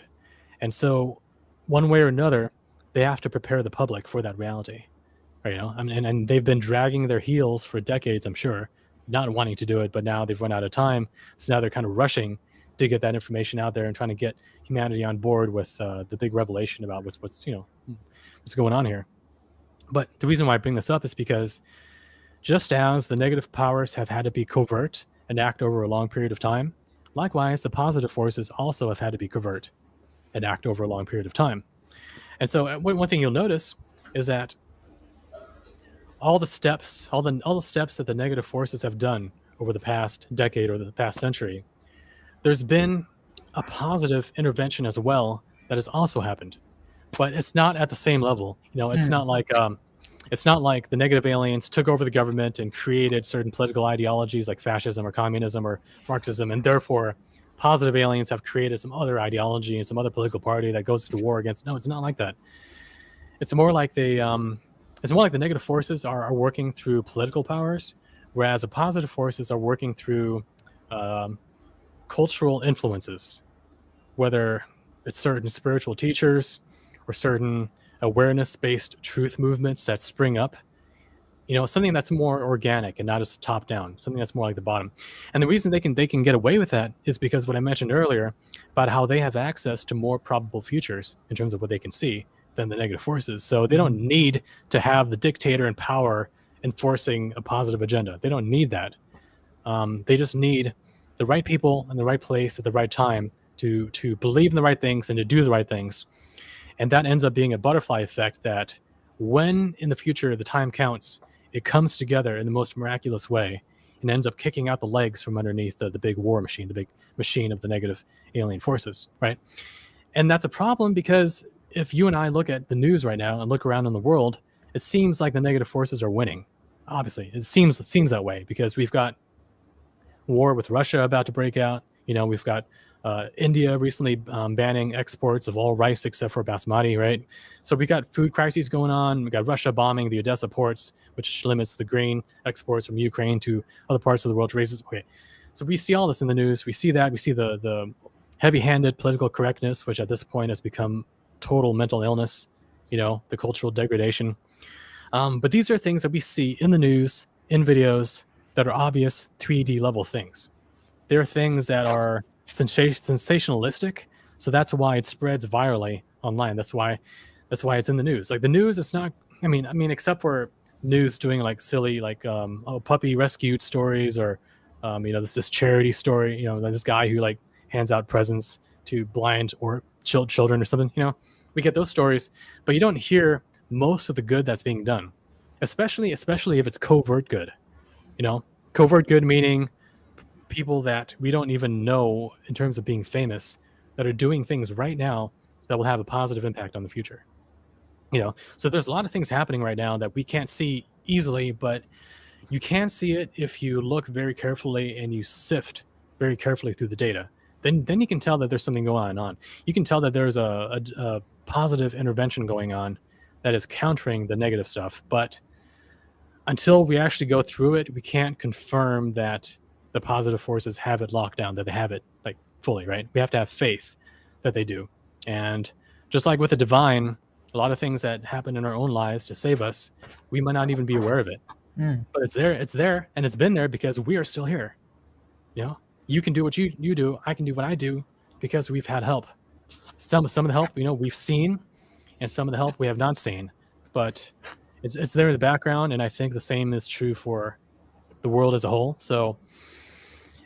And so one way or another, they have to prepare the public for that reality. Right, and they've been dragging their heels for decades, I'm sure, not wanting to do it, but now they've run out of time. So now they're kind of rushing to get that information out there and trying to get humanity on board with the big revelation about what's going on here. But the reason why I bring this up is because just as the negative powers have had to be covert and act over a long period of time, likewise, the positive forces also have had to be covert and act over a long period of time. And so one thing you'll notice is that all the steps that the negative forces have done over the past decade or the past century, there's been a positive intervention as well that has also happened, but it's not at the same level. It's not like the negative aliens took over the government and created certain political ideologies like fascism or communism or Marxism, and therefore positive aliens have created some other ideology and some other political party that goes to war against. No, it's not like that. It's more like the negative forces are working through political powers, whereas the positive forces are working through um, cultural influences, whether it's certain spiritual teachers or certain awareness-based truth movements that spring up. Something that's more organic and not as top down, something that's more like the bottom. And the reason they can get away with that is because what I mentioned earlier about how they have access to more probable futures in terms of what they can see than the negative forces. So they don't need to have the dictator in power enforcing a positive agenda. They don't need that. They just need the right people in the right place at the right time to believe in the right things and to do the right things. And that ends up being a butterfly effect that when in the future the time counts, it comes together in the most miraculous way and ends up kicking out the legs from underneath the big war machine, the big machine of the negative alien forces, right? And that's a problem because if you and I look at the news right now and look around in the world, it seems like the negative forces are winning. Obviously, it seems that way because we've got war with Russia about to break out. We've got India recently banning exports of all rice except for basmati, right? So we got food crises going on. We got Russia bombing the Odessa ports, which limits the grain exports from Ukraine to other parts of the world. Okay, so we see all this in the news. We see that. We see the heavy-handed political correctness, which at this point has become total mental illness. The cultural degradation. But these are things that we see in the news, in videos that are obvious 3D level things. They're things that are sensationalistic, so that's why it spreads virally online. That's why it's in the news. Like the news, it's not. I mean, except for news doing like silly puppy rescued stories or this charity story. This guy who like hands out presents to blind or children or something. We get those stories, but you don't hear most of the good that's being done, especially if it's covert good. Covert good meaning people that we don't even know in terms of being famous that are doing things right now that will have a positive impact on the future. So there's a lot of things happening right now that we can't see easily, but you can see it if you look very carefully and you sift very carefully through the data. Then you can tell that there's something going on. You can tell that there's a positive intervention going on that is countering the negative stuff. But until we actually go through it, we can't confirm that the positive forces have it locked down, that they have it like fully, right? We have to have faith that they do. And just like with the divine, a lot of things that happen in our own lives to save us, we might not even be aware of it. But it's there, and it's been there because we are still here. You can do what you do, I can do what I do because we've had help. Some of the help, we've seen, and some of the help we have not seen. But it's there in the background, and I think the same is true for the world as a whole. So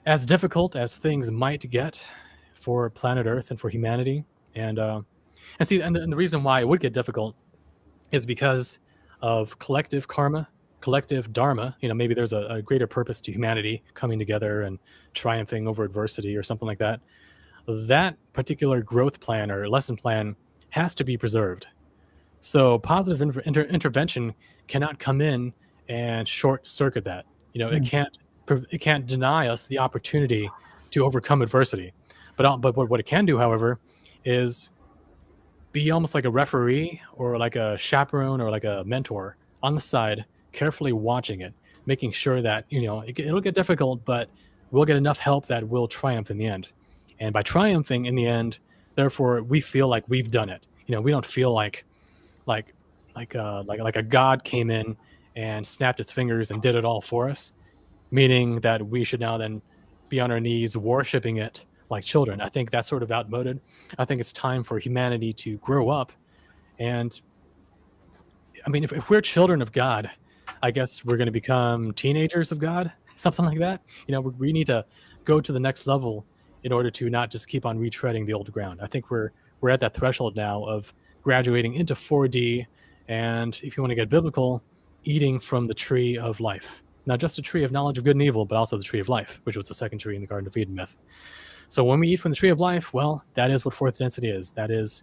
as difficult as things might get for planet Earth and for humanity, and the reason why it would get difficult is because of collective karma, collective dharma. Maybe there's a greater purpose to humanity coming together and triumphing over adversity or something like that. That particular growth plan or lesson plan has to be preserved. So positive intervention cannot come in and short circuit that. It can't deny us the opportunity to overcome adversity. But what it can do, however, is be almost like a referee or like a chaperone or like a mentor on the side, carefully watching it, making sure that it'll get difficult, but we'll get enough help that we'll triumph in the end. And by triumphing in the end, therefore, we feel like we've done it. We don't feel like a god came in and snapped its fingers and did it all for us, meaning that we should now then be on our knees worshiping it like children. I think that's sort of outmoded. I think it's time for humanity to grow up. And I mean, if we're children of God, I guess we're going to become teenagers of God, something like that. We need to go to the next level in order to not just keep on retreading the old ground. I think we're at that threshold now of graduating into 4D, and if you want to get biblical, eating from the tree of life. Not just the tree of knowledge of good and evil, but also the tree of life, which was the second tree in the Garden of Eden myth. So when we eat from the tree of life, well, that is what fourth density is. That is,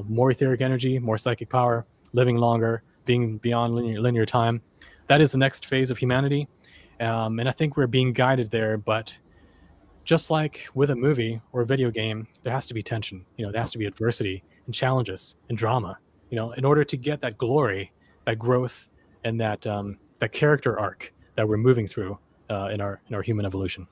more etheric energy, more psychic power, living longer, being beyond linear time. That is the next phase of humanity. And I think we're being guided there, but just like with a movie or a video game, there has to be tension. There has to be adversity and challenges and drama. In order to get that glory, that growth, and that character arc that we're moving through in our human evolution.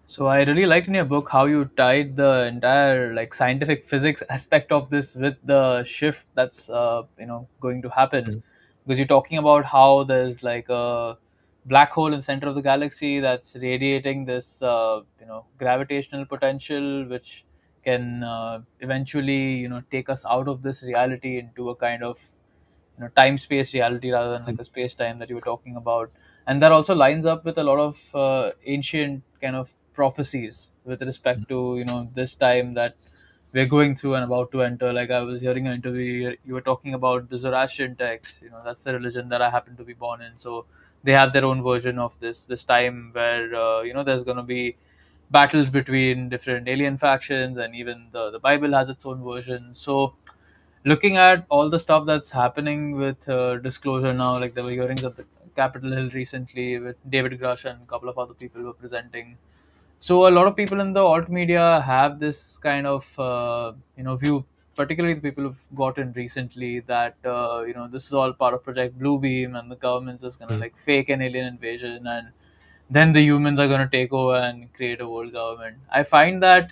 So I really liked in your book how you tied the entire like scientific physics aspect of this with the shift that's going to happen, Mm, because you're talking about how there's like a black hole in the center of the galaxy that's radiating this gravitational potential which can eventually take us out of this reality into a kind of time space reality rather than mm, like a space time that you were talking about. And that also lines up with a lot of ancient kind of prophecies with respect mm, to this time that we're going through and about to enter. Like I was hearing an interview, you were talking about the Zoroastrian texts. That's the religion that I happen to be born in, so they have their own version of this time where there's going to be battles between different alien factions, and even the Bible has its own version. So looking at all the stuff that's happening with disclosure now, like there were hearings at the Capitol Hill recently with David Grush and a couple of other people who were presenting. So a lot of people in the alt media have this kind of view, particularly the people who've gotten recently, that this is all part of Project Bluebeam and the government's just gonna mm, like fake an alien invasion, and then the humans are gonna take over and create a world government. I find that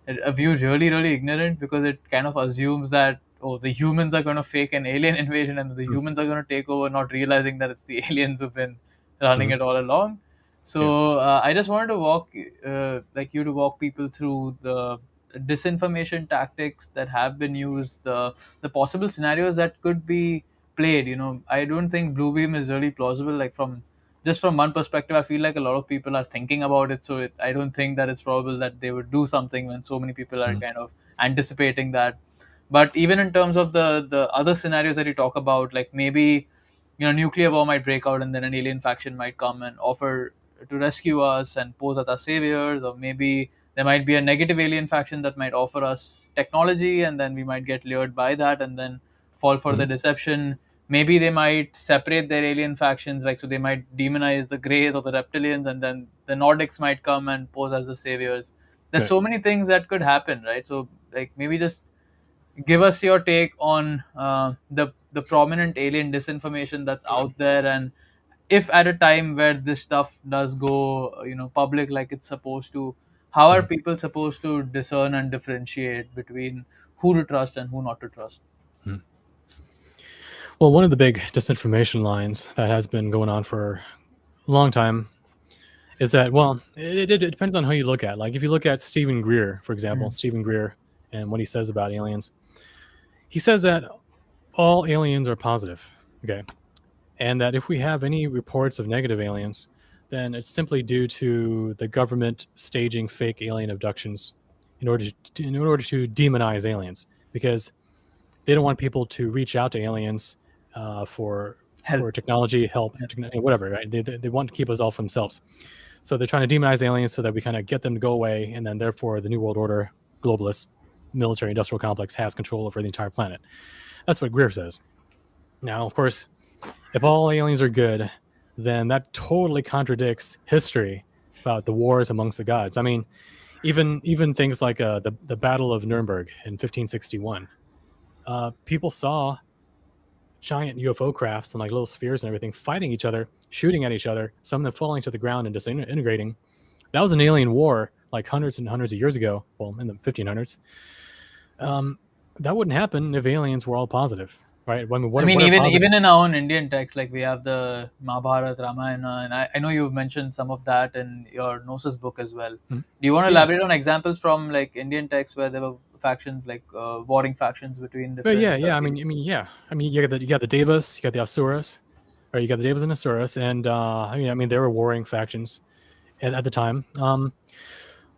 a view really really ignorant, because it kind of assumes that, oh, the humans are going to fake an alien invasion and the mm, humans are going to take over, not realizing that it's the aliens who've been running mm. it all along. Yeah. So I just wanted to like you to walk people through the disinformation tactics that have been used, the possible scenarios that could be played. I don't think Bluebeam is really plausible, like from one perspective. I feel like a lot of people are thinking about it, so I don't think that it's probable that they would do something when so many people are Mm, kind of anticipating that. But even in terms of the other scenarios that you talk about, like maybe nuclear war might break out and then an alien faction might come and offer to rescue us and pose as our saviors, or maybe there might be a negative alien faction that might offer us technology and then we might get lured by that and then fall for the mm. deception. Maybe they might separate their alien factions, like so they might demonize the Greys or the Reptilians, and then the Nordics might come and pose as the saviors. There's Right. so many things that could happen, right? So like maybe just give us your take on the prominent alien disinformation that's out there, and if at a time where this stuff does go public like it's supposed to, how are Mm, people supposed to discern and differentiate between who to trust and who not to trust? mm. Well, one of the big disinformation lines that has been going on for a long time is that, well, it depends on how you look at it. Like, if you look at Stephen Greer, for example, Mm. Stephen Greer, and what he says about aliens, he says that all aliens are positive, okay? And that if we have any reports of negative aliens, then it's simply due to the government staging fake alien abductions in order to demonize aliens, because they don't want people to reach out to aliens for Help. technology help, Yeah. whatever, right? They want to keep us all for themselves. So they're trying to demonize aliens so that we kind of get them to go away, and then therefore the New World Order, globalist, military industrial complex has control over the entire planet. That's what Greer says. Now, of course, if all aliens are good, then that totally contradicts history about the wars amongst the gods. I mean, even things like the Battle of Nuremberg in 1561. People saw giant UFO crafts and like little spheres and everything fighting each other, shooting at each other, some of them falling to the ground and disintegrating. That was an alien war like hundreds and hundreds of years ago. Well, in the 1500s. Um, that wouldn't happen if aliens were all positive, right? I mean, I what mean, what are positive? even in our own Indian text, like we have the Mahabharata, Ramayana, and I know you've mentioned some of that in your Gnosis book as well. Mhm. Do you want to Yeah, elaborate on examples from like Indian texts where there were factions, like warring factions between but different yeah. people? Yeah. I mean, you got the Devas, you got the Asuras, or you got the Devas and Asuras, and I mean, there were warring factions at the time.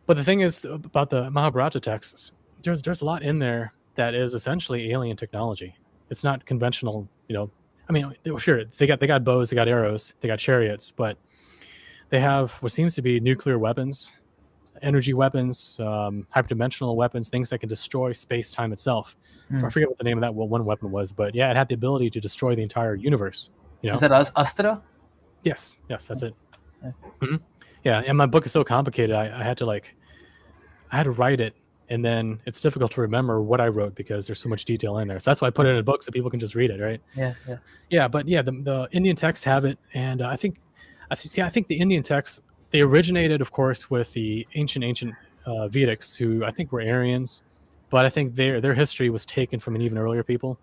But the thing is about the Mahabharata texts, there's a lot in there that is essentially alien technology. It's not conventional, I mean, sure, they got bows, they got arrows, they got chariots, but they have what seems to be nuclear weapons, energy weapons, hyperdimensional weapons, things that can destroy space time itself. I Hmm. forget what the name of that one weapon was, but yeah, it had the ability to destroy the entire universe. You Is know? that Astra? Yes, that's it. Yeah. Mhm. Yeah, and my book is so complicated. I had to write it, and then it's difficult to remember what I wrote because there's so much detail in there. So that's why I put it in a book so people can just read it, right? Yeah, yeah. Yeah, but yeah, the Indian texts have it, and I think the Indian texts, they originated, of course, with the ancient Vedics, who I think were Aryans, but I think their history was taken from an even earlier people,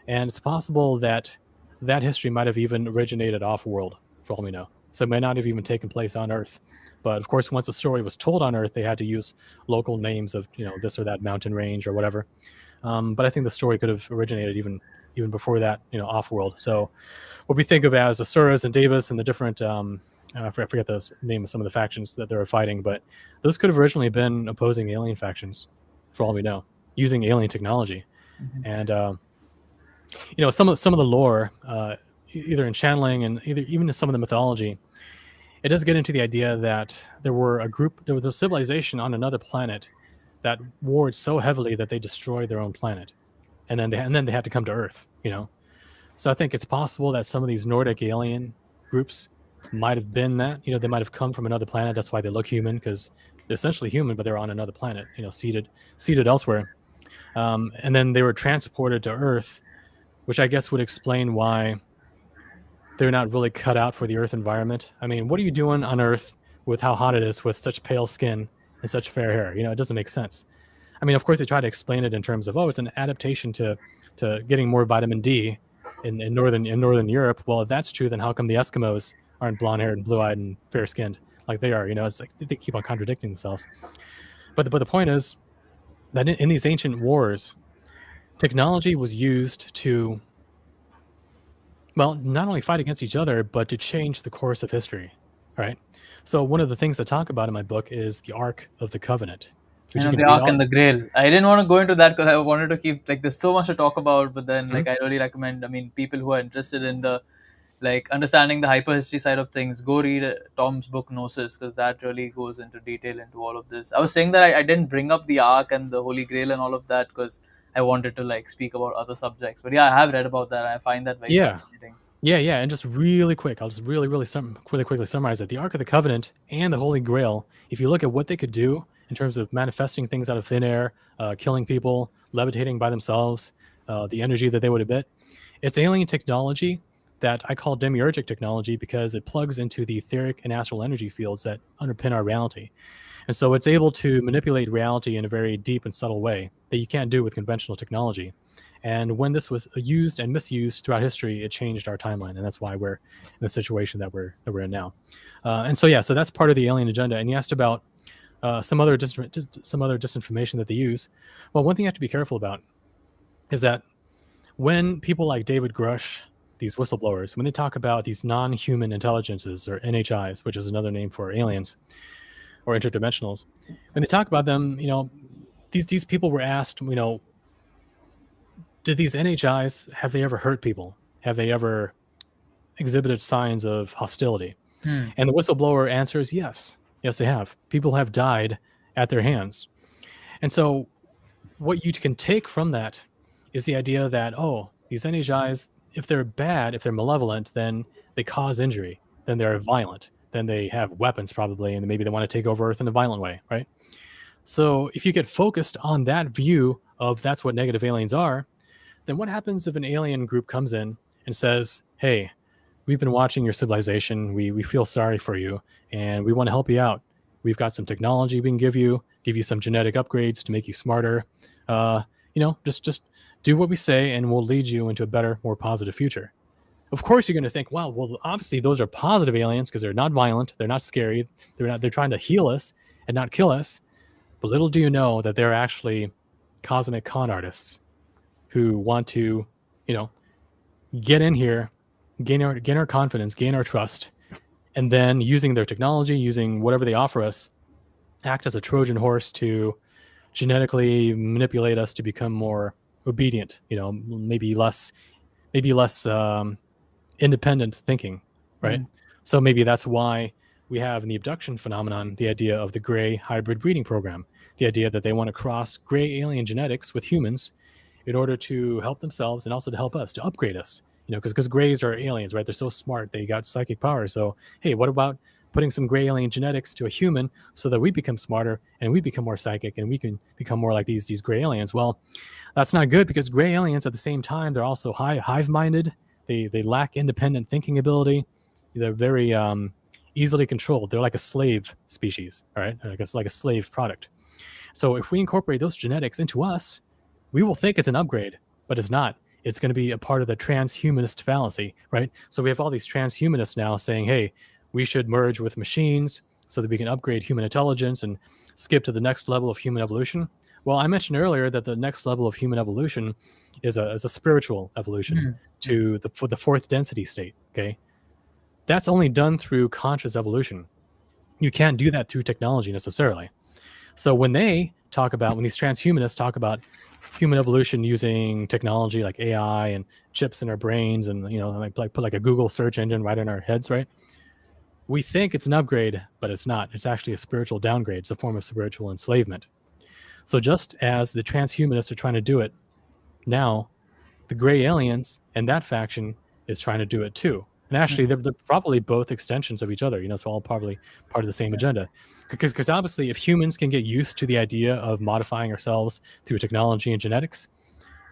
and it's possible that that history might have even originated off world, for all we know. So it may not have even taken place on Earth. But of course, once the story was told on Earth, they had to use local names of this or that mountain range or whatever. But I think the story could have originated even before that, off world. So what we think of as Asuras and Devas and the different I forget the name of some of the factions that they were fighting, but those could have originally been opposing alien factions, for all we know, using alien technology. Mhm. And some of the lore, either in channeling and even in some of the mythology, it does get into the idea that there was a civilization on another planet that warred so heavily that they destroyed their own planet, and then they had to come to Earth. So I think it's possible that some of these Nordic alien groups might have been that. They might have come from another planet. That's why they look human, because they're essentially human, but they're on another planet. Seated elsewhere, and then they were transported to Earth, which I guess would explain why they're not really cut out for the Earth environment. I mean, what are you doing on Earth with how hot it is with such pale skin and such fair hair? It doesn't make sense. I mean, of course, they try to explain it in terms of, oh, it's an adaptation to getting more vitamin D in northern Europe. Well, if that's true, then how come the Eskimos aren't blonde haired and blue eyed and fair skinned like they are? It's like they keep on contradicting themselves. But the point is that in these ancient wars, technology was used to, well, not only fight against each other, but to change the course of history, right? So one of the things I talk about in my book is the Ark of the Covenant, which you can The read Ark all. and the Grail. I didn't want to go into that because I wanted to keep like there's so much to talk about, but then Mhm. like I really recommend. I mean, people who are interested in the like understanding the hyperhistory side of things, go read Tom's book Gnosis because that really goes into detail into all of this. I was saying that I didn't bring up the Ark and the Holy Grail and all of that because I wanted to like speak about other subjects. But yeah, I have read about that and I find that very Yeah, fascinating. yeah, and just really quick, I'll just really quickly summarize it. The Ark of the Covenant and the Holy Grail, if you look at what they could do in terms of manifesting things out of thin air, killing people, levitating by themselves, the energy that they would emit, it's alien technology that I call demiurgic technology because it plugs into the etheric and astral energy fields that underpin our reality. And so it's able to manipulate reality in a very deep and subtle way that you can't do with conventional technology. And when this was used and misused throughout history, it changed our timeline, and that's why we're in the situation that we're in now. And so yeah, so that's part of the alien agenda. And you asked about some other disinformation that they use. Well, one thing you have to be careful about is that when people like David Grush, these whistleblowers, when they talk about these non-human intelligences or NHIs, which is another name for aliens or interdimensionals, when they talk about them, these people were asked, did these NHIs, have they ever hurt people? Have they ever exhibited signs of hostility? Hmm. And the whistleblower answers yes. Yes, they have. People have died at their hands. And so what you can take from that is the idea that, oh, these NHIs, if they're bad, if they're malevolent, then they cause injury, then they're violent, then they have weapons probably, and maybe they want to take over Earth in a violent way, right? So if you get focused on that view of that's what negative aliens are, then what happens if an alien group comes in and says, hey, we've been watching your civilization, we feel sorry for you, and we want to help you out. We've got some technology we can give you some genetic upgrades to make you smarter. Just do what we say and we'll lead you into a better, more positive future. Of course you're going to think, wow, well, obviously those are positive aliens because they're not violent, they're not scary, they're trying to heal us and not kill us. But little do you know that they're actually cosmic con artists who want to, you know, get in here, gain our confidence, gain our trust, and then using their technology, using whatever they offer us, act as a Trojan horse to genetically manipulate us to become more obedient, maybe less independent thinking, right? Mm. So maybe that's why we have in the abduction phenomenon the idea of the gray hybrid breeding program, the idea that they want to cross gray alien genetics with humans in order to help themselves and also to help us, to upgrade us, because grays are aliens, right? They're so smart, they got psychic power. So hey, what about putting some gray alien genetics to a human so that we become smarter and we become more psychic and we can become more like these gray aliens? Well, that's not good, because gray aliens at the same time, they're also hive minded. They lack independent thinking ability. They're very easily controlled. They're like a slave species, all right? I guess like a slave product. So if we incorporate those genetics into us, we will think it's an upgrade, but it's not. It's going to be a part of the transhumanist fallacy, right? So we have all these transhumanists now saying, hey, we should merge with machines so that we can upgrade human intelligence and skip to the next level of human evolution. Well, I mentioned earlier that the next level of human evolution is a spiritual evolution Mm. to the fourth density state. Okay, that's only done through conscious evolution. You can't do that through technology necessarily. So when these transhumanists talk about human evolution using technology like AI and chips in our brains, and like put like a Google search engine right in our heads, right? We think it's an upgrade, but it's not. It's actually a spiritual downgrade. It's a form of spiritual enslavement. So just as the transhumanists are trying to do it now, the gray aliens and that faction is trying to do it too. And actually, Mm. they're probably both extensions of each other. It's all probably part of the same agenda. Because obviously, if humans can get used to the idea of modifying ourselves through technology and genetics,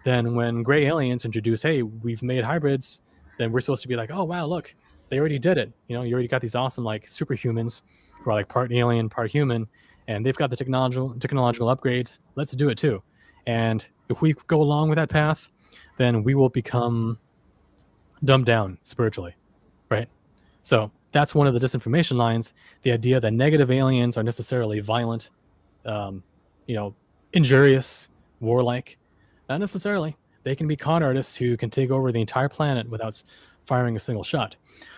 then when gray aliens introduce, hey, we've made hybrids, then we're supposed to be like, oh wow, look, they already did it. You already got these awesome like superhumans who are like part alien, part human, and they've got the technological upgrades. Let's do it too. And if we go along with that path, then we will become dumbed down spiritually, right? So that's one of the disinformation lines, the idea that negative aliens are necessarily violent, um, you know, injurious, warlike. Not necessarily. They can be con artists who can take over the entire planet without firing a single shot.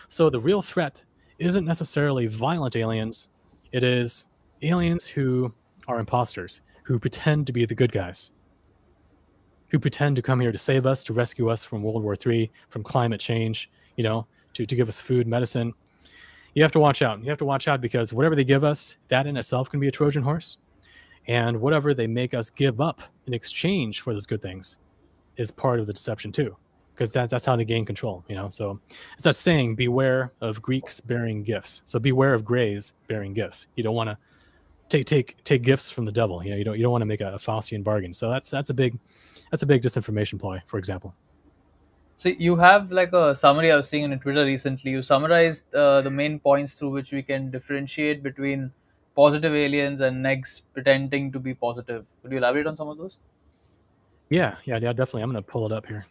So the real threat isn't necessarily violent aliens. It is aliens who are imposters, who pretend to be the good guys, who pretend to come here to save us, to rescue us from World War III, from climate change, to give us food, medicine. You have to watch out. You have to watch out, because whatever they give us, that in itself can be a Trojan horse. And whatever they make us give up in exchange for those good things is part of the deception too, because that's how they gain control. So it's that saying, beware of Greeks bearing gifts. So beware of grays bearing gifts. You don't want to take gifts from the devil. You don't want to make a Faustian bargain. So that's a big disinformation ploy, for example. So you have like a summary I was seeing on Twitter recently. You summarized the main points through which we can differentiate between positive aliens and negs pretending to be positive. Could you elaborate on some of those? Yeah, definitely. I'm going to pull it up here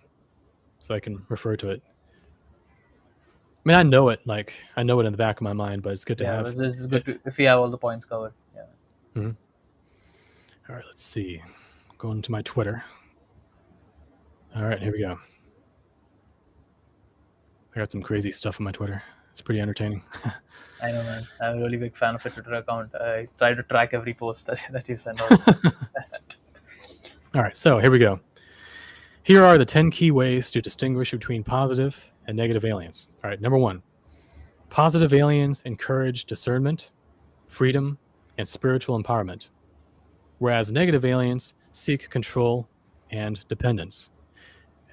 so I can refer to it. I mean, I know it in the back of my mind, but it's good to Yeah, have this is it. good if we have all the points covered. Yeah. Mhm. All right, let's see. Going to my Twitter. All right, here we go. I got some crazy stuff on my Twitter. It's pretty entertaining. I know, man. I'm a really big fan of your Twitter account. I try to track every post that you send out. All right, so here we go. Here are the 10 key ways to distinguish between positive and negative aliens. All right, number 1, positive aliens encourage discernment, freedom, and spiritual empowerment, whereas negative aliens seek control and dependence.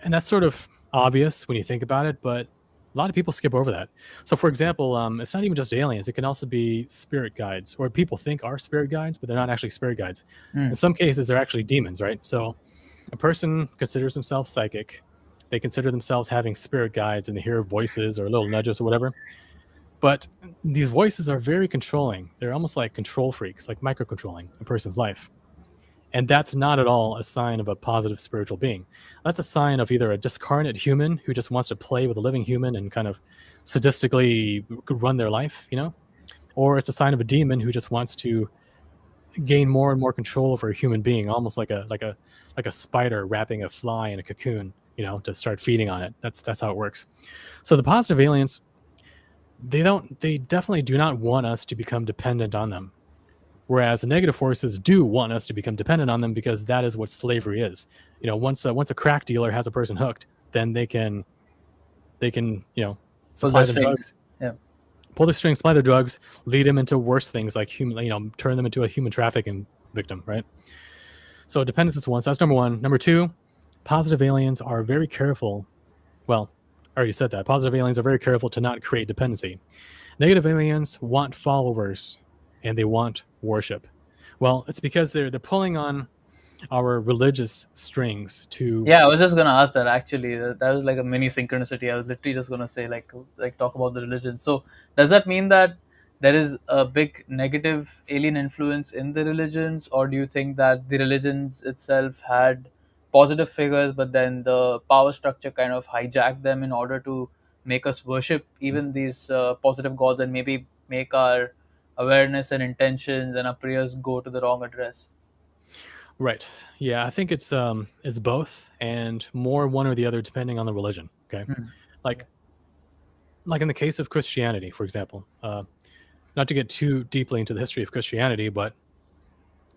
And that's sort of obvious when you think about it, but a lot of people skip over that. So, for example, it's not even just aliens. It can also be spirit guides, or people think are spirit guides, but they're not actually spirit guides. In Mm. some cases, they're actually demons, right? So a person considers themselves psychic. They consider themselves having spirit guides, and they hear voices or little nudges or whatever. But these voices are very controlling. They're almost like control freaks, like micro-controlling a person's life. And that's not at all a sign of a positive spiritual being. That's a sign of either a discarnate human who just wants to play with a living human and kind of sadistically run their life, or it's a sign of a demon who just wants to gain more and more control over a human being, almost like a spider wrapping a fly in a cocoon, to start feeding on it. That's how it works. So the positive aliens, they definitely do not want us to become dependent on them. whereas the negative forces do want us to become dependent on them, because that is what slavery is. Once a crack dealer has a person hooked, then they can Pull the supply them strings. drugs, Yeah. pull their strings, supply their drugs, lead them into worse things like turn them into a human trafficking victim, right? So dependence is one. So that's number one. Number two, positive aliens are very careful. Well, I already said that. Positive aliens are very careful to not create dependency. Negative aliens want followers and they want worship. Well, it's because they're pulling on our religious strings to. Yeah, I was just gonna ask that actually. That was like a mini synchronicity. I was literally just gonna say like talk about the religion. So does that mean that there is a big negative alien influence in the religions, or do you think that the religions itself had positive figures, but then the power structure kind of hijacked them in order to make us worship even these positive gods and maybe make our awareness and intentions and our prayers go to the wrong address? Right. Yeah, I think it's both and more one or the other depending on the religion. Okay. Hmm. Like in the case of Christianity, for example, not to get too deeply into the history of Christianity, but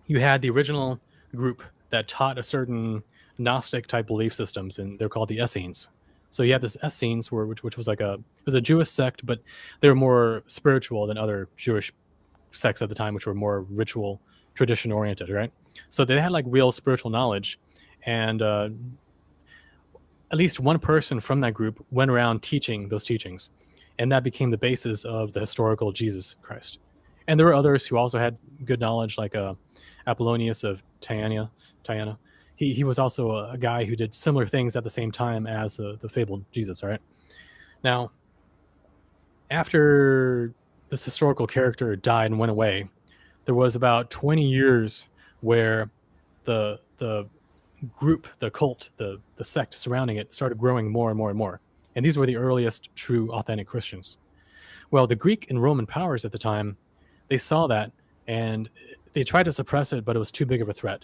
you had the original group that taught a certain Gnostic type belief systems, and they're called the Essenes. So you had this Essenes, which was it was a Jewish sect, but they were more spiritual than other Jewish sects at the time, which were more ritual, tradition oriented, right? So they had like real spiritual knowledge, and at least one person from that group went around teaching those teachings, and that became the basis of the historical Jesus Christ. And there were others who also had good knowledge, like Apollonius of Tyana. He was also a guy who did similar things at the same time as the fabled Jesus. All right. Now, after this historical character died and went away, there was about 20 years where the group, the cult, the sect surrounding it started growing more and more and more. And these were the earliest true authentic Christians. Well, the Greek and Roman powers at the time, they saw that and they tried to suppress it, but it was too big of a threat.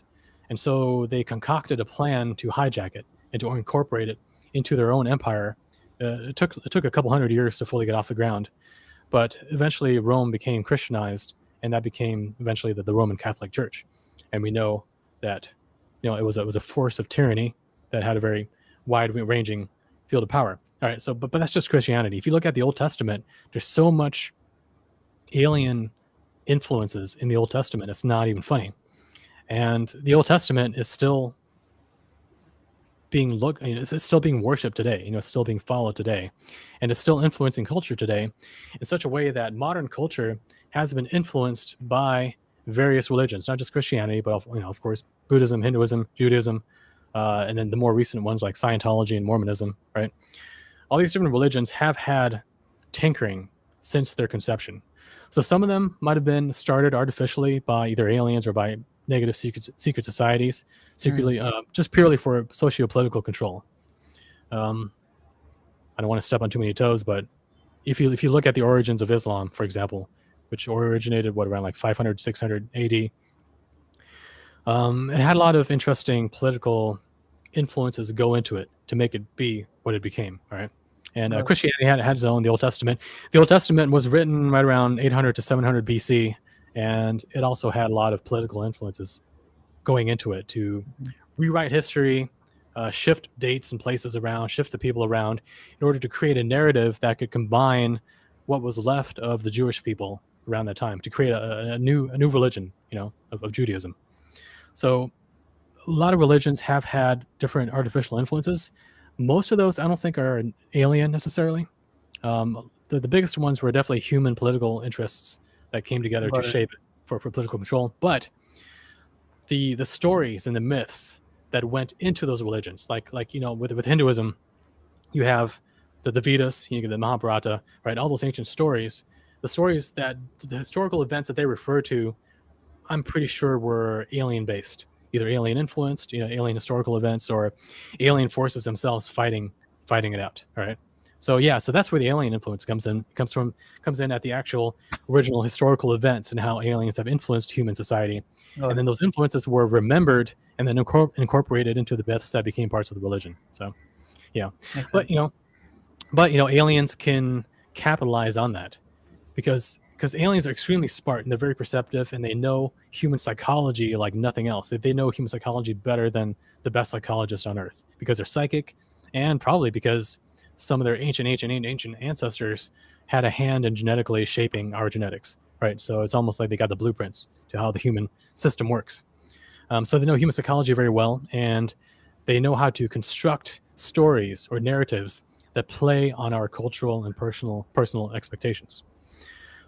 And so they concocted a plan to hijack it and to incorporate it into their own empire. It took a couple hundred years to fully get off the ground, but eventually Rome became Christianized, and that became eventually the Roman Catholic Church. And we know that it was a force of tyranny that had a very wide-ranging field of power. All right, so but that's just Christianity. If you look at the Old Testament, there's so much alien influences in the Old Testament. It's not even funny. And the Old Testament is still it's still being worshipped today. It's still being followed today, and it's still influencing culture today in such a way that modern culture has been influenced by various religions, not just Christianity, but of course, Buddhism, Hinduism, Judaism, and then the more recent ones like Scientology and Mormonism. Right, all these different religions have had tinkering since their conception. So some of them might have been started artificially by either aliens or by negative secret societies, secretly, just purely for socio-political control. I don't want to step on too many toes, but if you look at the origins of Islam, for example, which originated around like 500, 600 AD, it had a lot of interesting political influences go into it to make it be what it became. All right. And Christianity had its own, the Old Testament. The Old Testament was written right around 800 to 700 BC, and it also had a lot of political influences going into it to rewrite history, shift dates and places around, shift the people around in order to create a narrative that could combine what was left of the Jewish people around that time to create a new religion, of Judaism. So a lot of religions have had different artificial influences. Most of those I don't think are an alien necessarily. The biggest ones were definitely human political interests that came together to shape it for political control. But the stories and the myths that went into those religions, like with Hinduism, you have the Vedas, you get the Mahabharata, right? All those ancient stories, the historical events that they refer to, I'm pretty sure were alien based, either alien influenced, alien historical events, or alien forces themselves fighting it out. All right. So that's where the alien influence comes in. Comes in at the actual original historical events and how aliens have influenced human society, and then those influences were remembered and then incorporated into the myths that became parts of the religion. So, yeah, but aliens can capitalize on that because because aliens are extremely smart and they're very perceptive, and they know human psychology like nothing else. They know human psychology better than the best psychologists on Earth, because they're psychic, and probably because some of their ancient ancestors had a hand in genetically shaping our genetics, right? So it's almost like they got the blueprints to how the human system works. So they know human psychology very well, and they know how to construct stories or narratives that play on our cultural and personal expectations.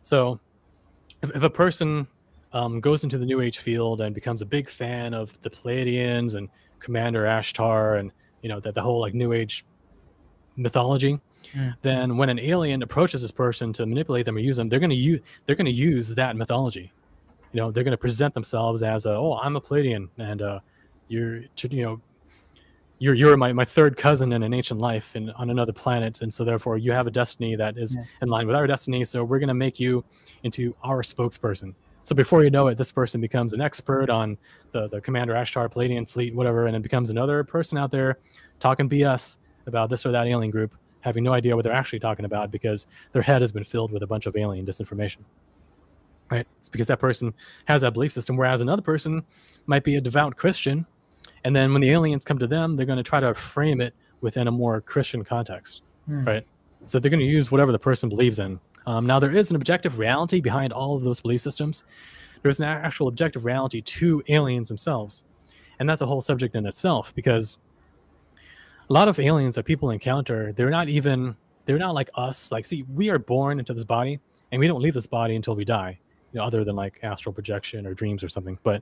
So if a person goes into the New Age field and becomes a big fan of the Pleiadians and Commander Ashtar, and that the whole like New Age mythology, Mm. then when an alien approaches this person to manipulate them or use them, they're going to use that mythology. They're going to present themselves as oh, I'm a Pleiadian, and you're you know you're my third cousin in an ancient life and on another planet, and so therefore you have a destiny that is Yeah. in line with our destiny, so we're going to make you into our spokesperson. So before you know it, this person becomes an expert on the Commander Ashtar Palladian fleet, whatever, and it becomes another person out there talking BS about this or that alien group, having no idea what they're actually talking about because their head has been filled with a bunch of alien disinformation. Right? It's because that person has that belief system, whereas another person might be a devout Christian, and then when the aliens come to them, they're going to try to frame it within a more Christian context, Mm. right? So they're going to use whatever the person believes in. Now, there is an objective reality behind all of those belief systems. There's an actual objective reality to aliens themselves. And that's a whole subject in itself, because a lot of aliens that people encounter, they're not like us. Like, see, we are born into this body, and we don't leave this body until we die, other than like astral projection or dreams or something. But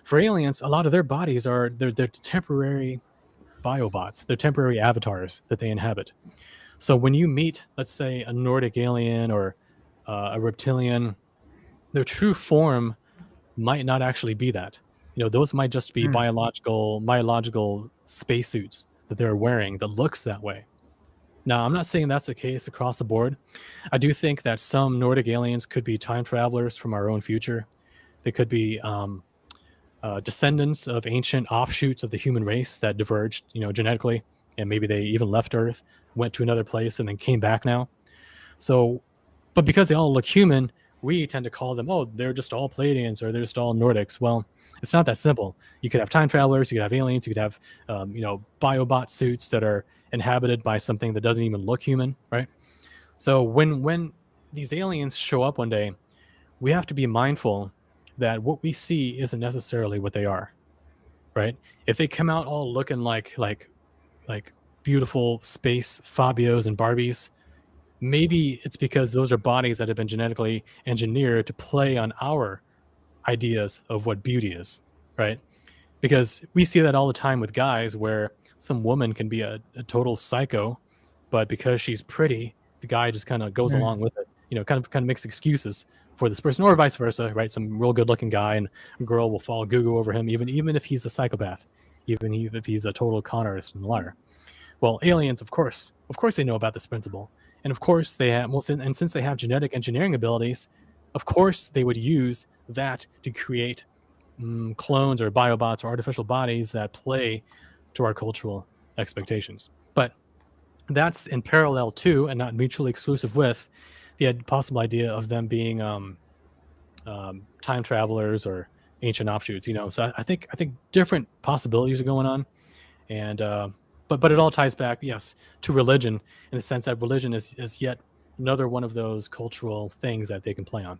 for aliens, a lot of their bodies are they're temporary biobots. They're temporary avatars that they inhabit. So when you meet, let's say, a Nordic alien or a reptilian, their true form might not actually be that. Those might just be Mm. biological spacesuits that they're wearing that looks that way. Now, I'm not saying that's the case across the board. I do think that some Nordic aliens could be time travelers from our own future. They could be descendants of ancient offshoots of the human race that diverged, genetically, and maybe they even left Earth, went to another place, and then came back now. So, but because they all look human, we tend to call them, oh, they're just all Pleiadians or they're just all Nordics. Well, it's not that simple. You could have time travelers, you could have aliens, you could have, biobot suits that are inhabited by something that doesn't even look human, right? So when these aliens show up one day, we have to be mindful that what we see isn't necessarily what they are, right? If they come out all looking like beautiful space Fabios and Barbies, maybe it's because those are bodies that have been genetically engineered to play on our ideas of what beauty is, right? Because we see that all the time with guys, where some woman can be a total psycho, but because she's pretty, the guy just kind of goes Mm. along with it, kind of makes excuses for this person, or vice versa, right? Some real good looking guy and a girl will fall goo over him, even if he's a psychopath, even if he's a total con artist and liar. Well, aliens, of course, they know about this principle, and of course they have. Well, and since they have genetic engineering abilities, of course they would use that to create clones or biobots or artificial bodies that play to our cultural expectations. But that's in parallel to, and not mutually exclusive with, the possible idea of them being time travelers or ancient offshoots. So I think different possibilities are going on, and but it all ties back, yes, to religion, in the sense that religion is yet another one of those cultural things that they can play on,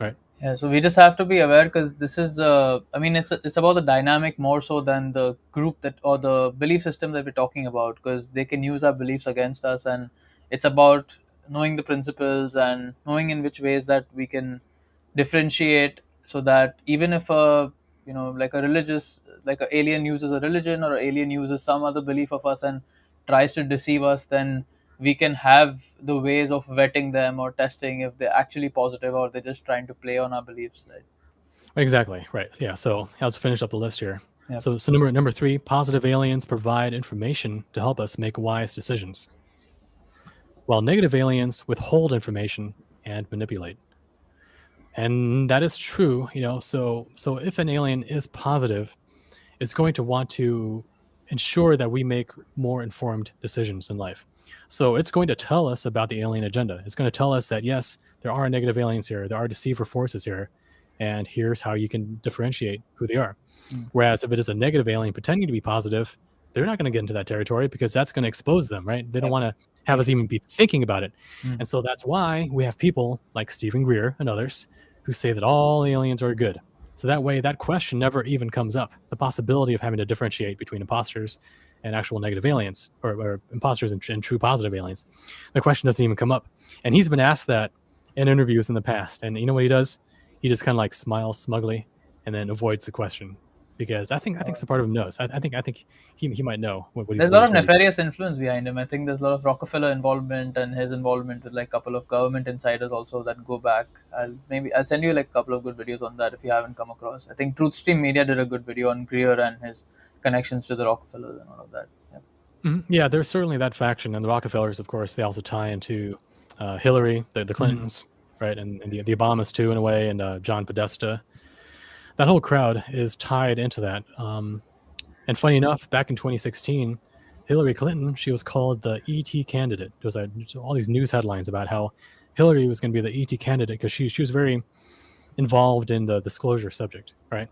right? Yeah, so we just have to be aware, because this is, I mean, it's about the dynamic more so than the group that, or the belief system that we're talking about, because they can use our beliefs against us, and it's about knowing the principles and knowing in which ways that we can differentiate, so that even if a, like a religious, like a alien uses a religion, or an alien uses some other belief of us and tries to deceive us, then we can have the ways of vetting them or testing if they're actually positive or they're just trying to play on our beliefs, right? Exactly, right. Yeah, so let's finish up the list here. Yep. So number 3, positive aliens provide information to help us make wise decisions, while negative aliens withhold information and manipulate. And that is true. So if an alien is positive, it's going to want to ensure that we make more informed decisions in life. So it's going to tell us about the alien agenda. It's going to tell us that, yes, there are negative aliens here, there are deceiver forces here, and here's how you can differentiate who they are. Whereas if it is a negative alien pretending to be positive, they're not going to get into that territory because that's going to expose them, right? They don't want to have us even be thinking about it. And so that's why we have people like Stephen Greer and others who say that all aliens are good. So that way, that question never even comes up. The possibility of having to differentiate between imposters and actual negative aliens, or imposters and true positive aliens, the question doesn't even come up. And he's been asked that in interviews in the past. And you know what he does? He just kind of like smiles smugly and then avoids the question, because I think some part of him knows. I think he might know what he's. There's a lot of nefarious influence behind him. I think there's a lot of Rockefeller involvement and his involvement with like a couple of government insiders also that go back. I'll send you like a couple of good videos on that if you haven't come across. I think Truthstream Media did a good video on Greer and his connections to the Rockefellers and all of that. Yeah. Yeah, there's certainly that faction, and the Rockefellers, of course, they also tie into Hillary, the Clintons, right, and the Obamas too, in a way, and John Podesta. That whole crowd is tied into that. And funny enough, back in 2016, Hillary Clinton, she was called the ET candidate. There was all these news headlines about how Hillary was going to be the ET candidate because she was very involved in the disclosure subject, right?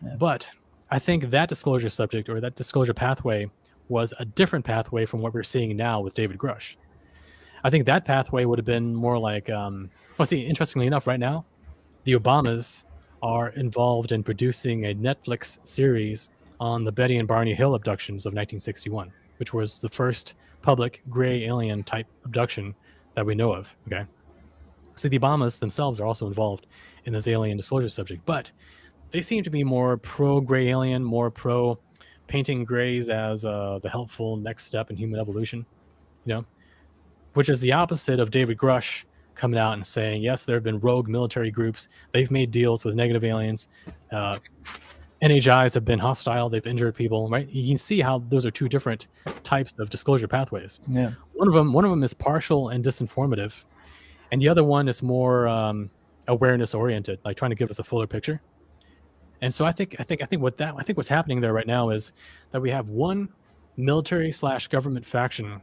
Yeah. But I think that disclosure subject, or that disclosure pathway, was a different pathway from what we're seeing now with David Grush. I think that pathway would have been more like, interestingly enough, right now, the Obamas are involved in producing a Netflix series on the Betty and Barney Hill abductions of 1961, which was the first public gray alien type abduction that we know of. Okay. So the Obamas themselves are also involved in this alien disclosure subject, but they seem to be more pro gray alien, more pro painting grays as the helpful next step in human evolution, which is the opposite of David Grush coming out and saying, yes, there have been rogue military groups. They've made deals with negative aliens. NHIs have been hostile. They've injured people, right? You can see how those are two different types of disclosure pathways. Yeah. One of them is partial and disinformative, and the other one is more awareness oriented, like trying to give us a fuller picture. And so I think what's happening there right now is that we have one military/government faction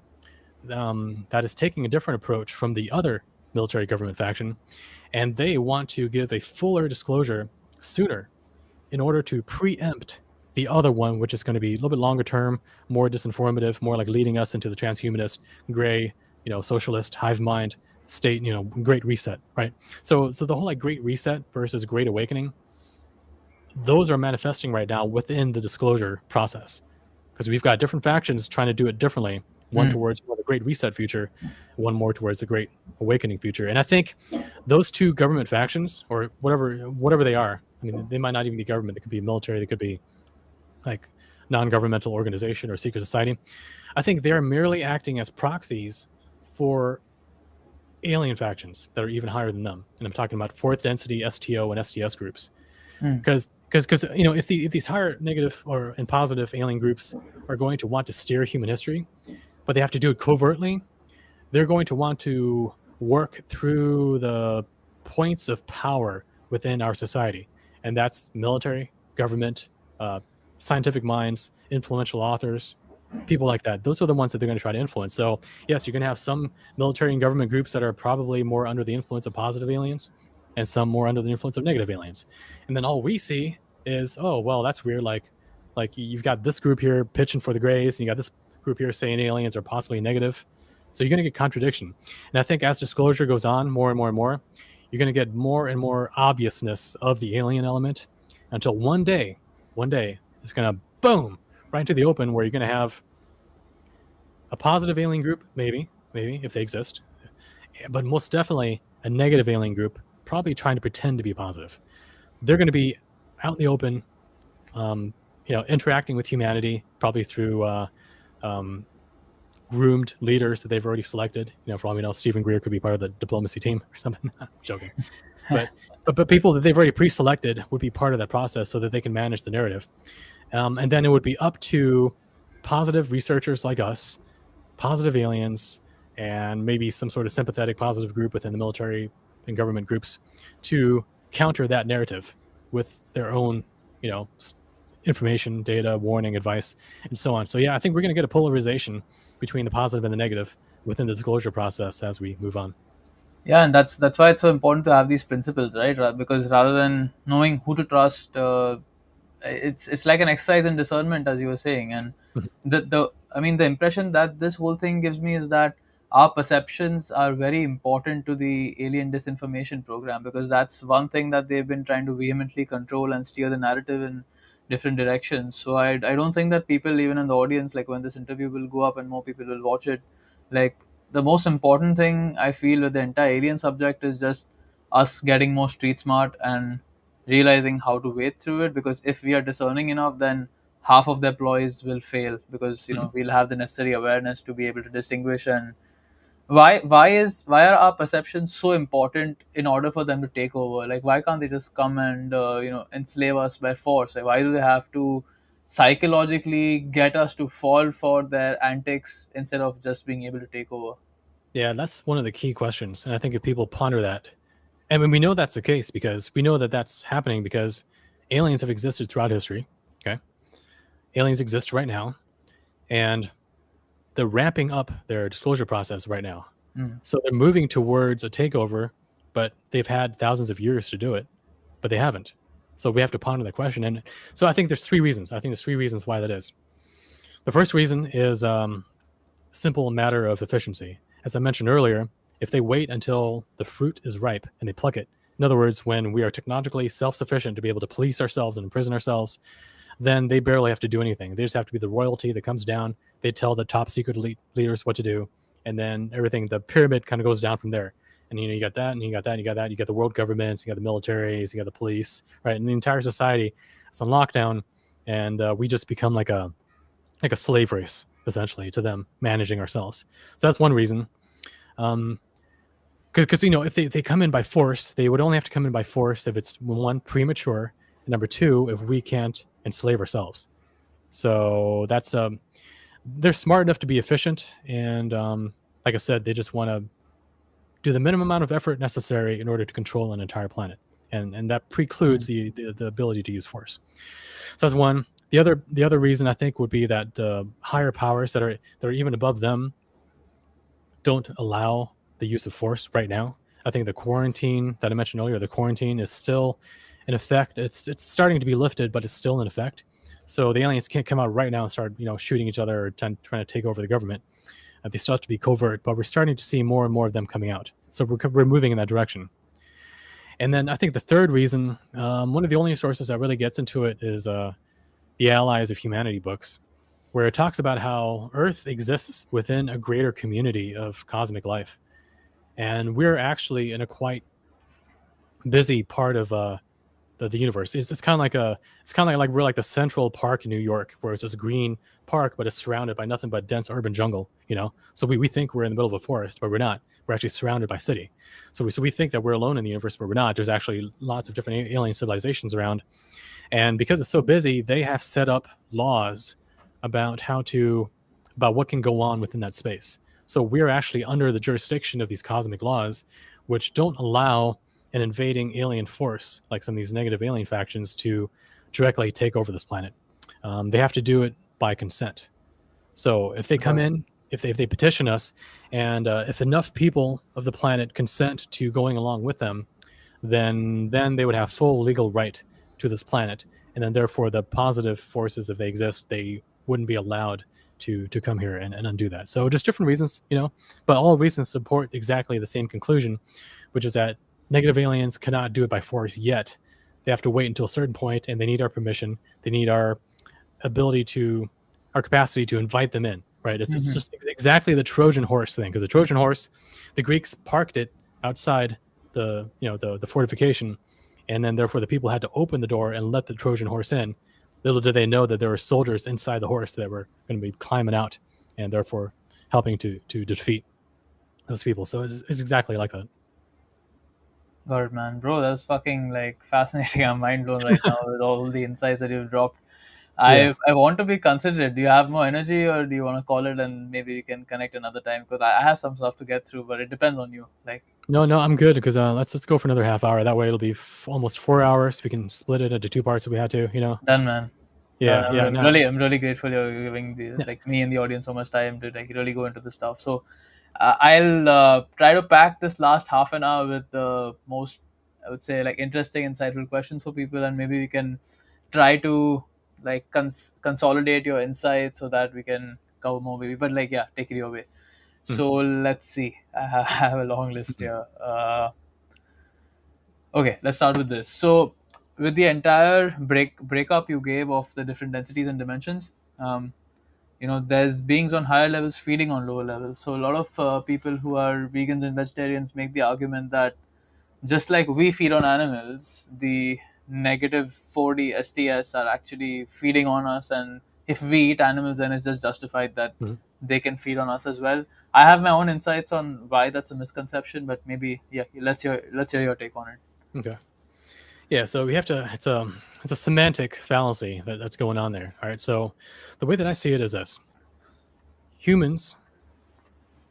that is taking a different approach from the other military government faction, and they want to give a fuller disclosure sooner in order to preempt the other one, which is going to be a little bit longer term, more disinformative, more like leading us into the transhumanist, gray, socialist, hive mind state, great reset, right? So the whole like great reset versus great awakening, those are manifesting right now within the disclosure process, because we've got different factions trying to do it differently. One towards the great reset future, one more towards the great awakening future. And I think those two government factions, or whatever they are, I mean, they might not even be government. They could be military. They could be like non-governmental organization or secret society. I think they're merely acting as proxies for alien factions that are even higher than them. And I'm talking about fourth density STO and STS groups. Because if these higher negative and positive alien groups are going to want to steer human history, but they have to do it covertly, they're going to want to work through the points of power within our society. And that's military, government, scientific minds, influential authors, people like that. Those are the ones that they're going to try to influence. So yes, you're going to have some military and government groups that are probably more under the influence of positive aliens, and some more under the influence of negative aliens. And then all we see is, oh, well, that's weird. Like you've got this group here pitching for the grays, and you got this group here saying aliens are possibly negative. So you're going to get contradiction. And I think as disclosure goes on more and more and more, you're going to get more and more obviousness of the alien element, until one day it's going to boom right into the open, where you're going to have a positive alien group, maybe if they exist, but most definitely a negative alien group, probably trying to pretend to be positive. So they're going to be out in the open, interacting with humanity, probably through groomed leaders that they've already selected. For all we know, Stephen Greer could be part of the diplomacy team or something. I'm joking. But people that they've already pre-selected would be part of that process so that they can manage the narrative. And then it would be up to positive researchers like us, positive aliens, and maybe some sort of sympathetic positive group within the military and government groups to counter that narrative with their own, information, data, warning, advice, and so on. So yeah, I think we're going to get a polarization between the positive and the negative within the disclosure process as we move on. Yeah, and that's why it's so important to have these principles, right? Because rather than knowing who to trust, it's like an exercise in discernment, as you were saying. And Mhm. the I mean, the impression that this whole thing gives me is that our perceptions are very important to the alien disinformation program, because that's one thing that they've been trying to vehemently control and steer the narrative in different directions. So I don't think that people, even in the audience, like when this interview will go up and more people will watch it, like the most important thing I feel with the entire alien subject is just us getting more street smart and realizing how to wade through it. Because if we are discerning enough, then half of the ploys will fail, because Mhm. we'll have the necessary awareness to be able to distinguish. And why are our perceptions so important in order for them to take over? Like, why can't they just come and enslave us by force? Like, why do they have to psychologically get us to fall for their antics instead of just being able to take over? Yeah, that's one of the key questions, and I think if people ponder that, and when we know that's the case because we know that that's happening because aliens have existed throughout history. Okay, aliens exist right now, and they're ramping up their disclosure process right now. Mm. So they're moving towards a takeover, but they've had thousands of years to do it, but they haven't. So we have to ponder the question. And so I think there's three reasons. I think there's three reasons why that is. The first reason is simple matter of efficiency. As I mentioned earlier, if they wait until the fruit is ripe and they pluck it, in other words, when we are technologically self sufficient to be able to police ourselves and imprison ourselves, then they barely have to do anything. They just have to be the royalty that comes down. They tell the top secret leaders what to do, and then everything, the pyramid kind of goes down from there. And you got that, and you got that, and you got that. You got the world governments, you got the militaries, you got the police, right? And the entire society is on lockdown, and we just become like a slave race essentially to them managing ourselves. So that's one reason. Um, because if they come in by force, they would only have to come in by force if it's one premature, and number two if we can't enslave ourselves. So that's they're smart enough to be efficient, and like I said, they just want to do the minimum amount of effort necessary in order to control an entire planet, and that precludes Mm. the ability to use force. So that's one. The other reason I think would be that higher powers that are even above them don't allow the use of force right now. I think the quarantine that I mentioned earlier, the quarantine is still in effect. It's starting to be lifted, but it's still in effect. So the aliens can't come out right now and start shooting each other or trying to take over the government. They still have to be covert, but we're starting to see more and more of them coming out. So we're moving in that direction. And then I think the third reason, one of the only sources that really gets into it is the Allies of Humanity books, where it talks about how Earth exists within a greater community of cosmic life, and we're actually in a quite busy part of the universe. It's kind of like like we're like the Central Park in New York, where it's this green park, but it's surrounded by nothing but dense urban jungle. So we think we're in the middle of a forest, but we're not. We're actually surrounded by city. So we think that we're alone in the universe, but we're not. There's actually lots of different alien civilizations around, and because it's so busy, they have set up laws about about what can go on within that space. So we're actually under the jurisdiction of these cosmic laws, which don't allow an invading alien force like some of these negative alien factions to directly take over this planet. They have to do it by consent. So if they come Got it. in, if they petition us, and if enough people of the planet consent to going along with them, then they would have full legal right to this planet, and then therefore the positive forces, if they exist, they wouldn't be allowed to come here and undo that. So just different reasons, but all reasons support exactly the same conclusion, which is that negative aliens cannot do it by force yet. They have to wait until a certain point, and they need our permission. They need ability to our capacity to invite them in. Right? It's Mhm. just exactly the Trojan horse thing, because the Trojan horse, the Greeks parked it outside the fortification, and then therefore the people had to open the door and let the Trojan horse in. Little did they know that there were soldiers inside the horse that were going to be climbing out, and therefore helping to defeat those people. So it's exactly like that. Got it, man. Bro, that's fucking like fascinating. I'm mind blown right now with all the insights that you've dropped. Yeah. I want to be considerate. Do you have more energy, or do you want to call it and maybe we can connect another time? Because I have some stuff to get through, but it depends on you. Like, No, no, I'm good because let's go for another half hour. That way it'll be almost 4 hours. We can split it into two parts if we had to. done, man. Yeah, yeah. Now, I'm really grateful you're giving the yeah. like me and the audience so much time to like really go into this stuff. So I'll try to pack this last half an hour with the most, I would say, like interesting, insightful questions for people, and maybe we can try to like consolidate your insights so that we can cover more, maybe. But like, yeah, take it your way. Mm, So let's see. I have a long list mm, here. Okay, let's start with this. So, with the entire breakup you gave of the different densities and dimensions, there's beings on higher levels feeding on lower levels. So, a lot of people who are vegans and vegetarians make the argument that just like we feed on animals, the negative 4D STS are actually feeding on us, and if we eat animals, then it's just justified that mm. they can feed on us as well. I have my own insights on why that's a misconception, but maybe yeah, let's hear your take on it. Okay. Yeah, so we have to. It's a semantic fallacy that's going on there. All right. So the way that I see it is this: humans,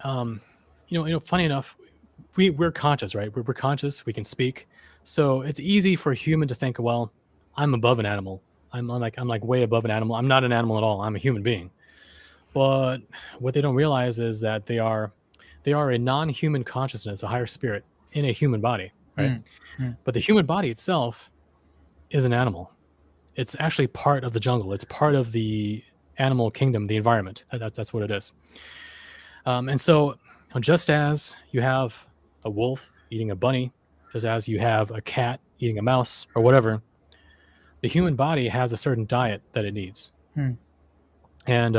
um, funny enough, we're conscious, right? We're conscious. We can speak. So it's easy for a human to think, well, I'm above an animal. I'm like way above an animal. I'm not an animal at all. I'm a human being. But what they don't realize is that they are a non-human consciousness, a higher spirit in a human body, right? Hmm. Hmm. But the human body itself is an animal. It's actually part of the jungle. It's part of the animal kingdom, the environment. That's what it is. And so, just as you have a wolf eating a bunny, just as you have a cat eating a mouse or whatever, the human body has a certain diet that it needs. Hmm. And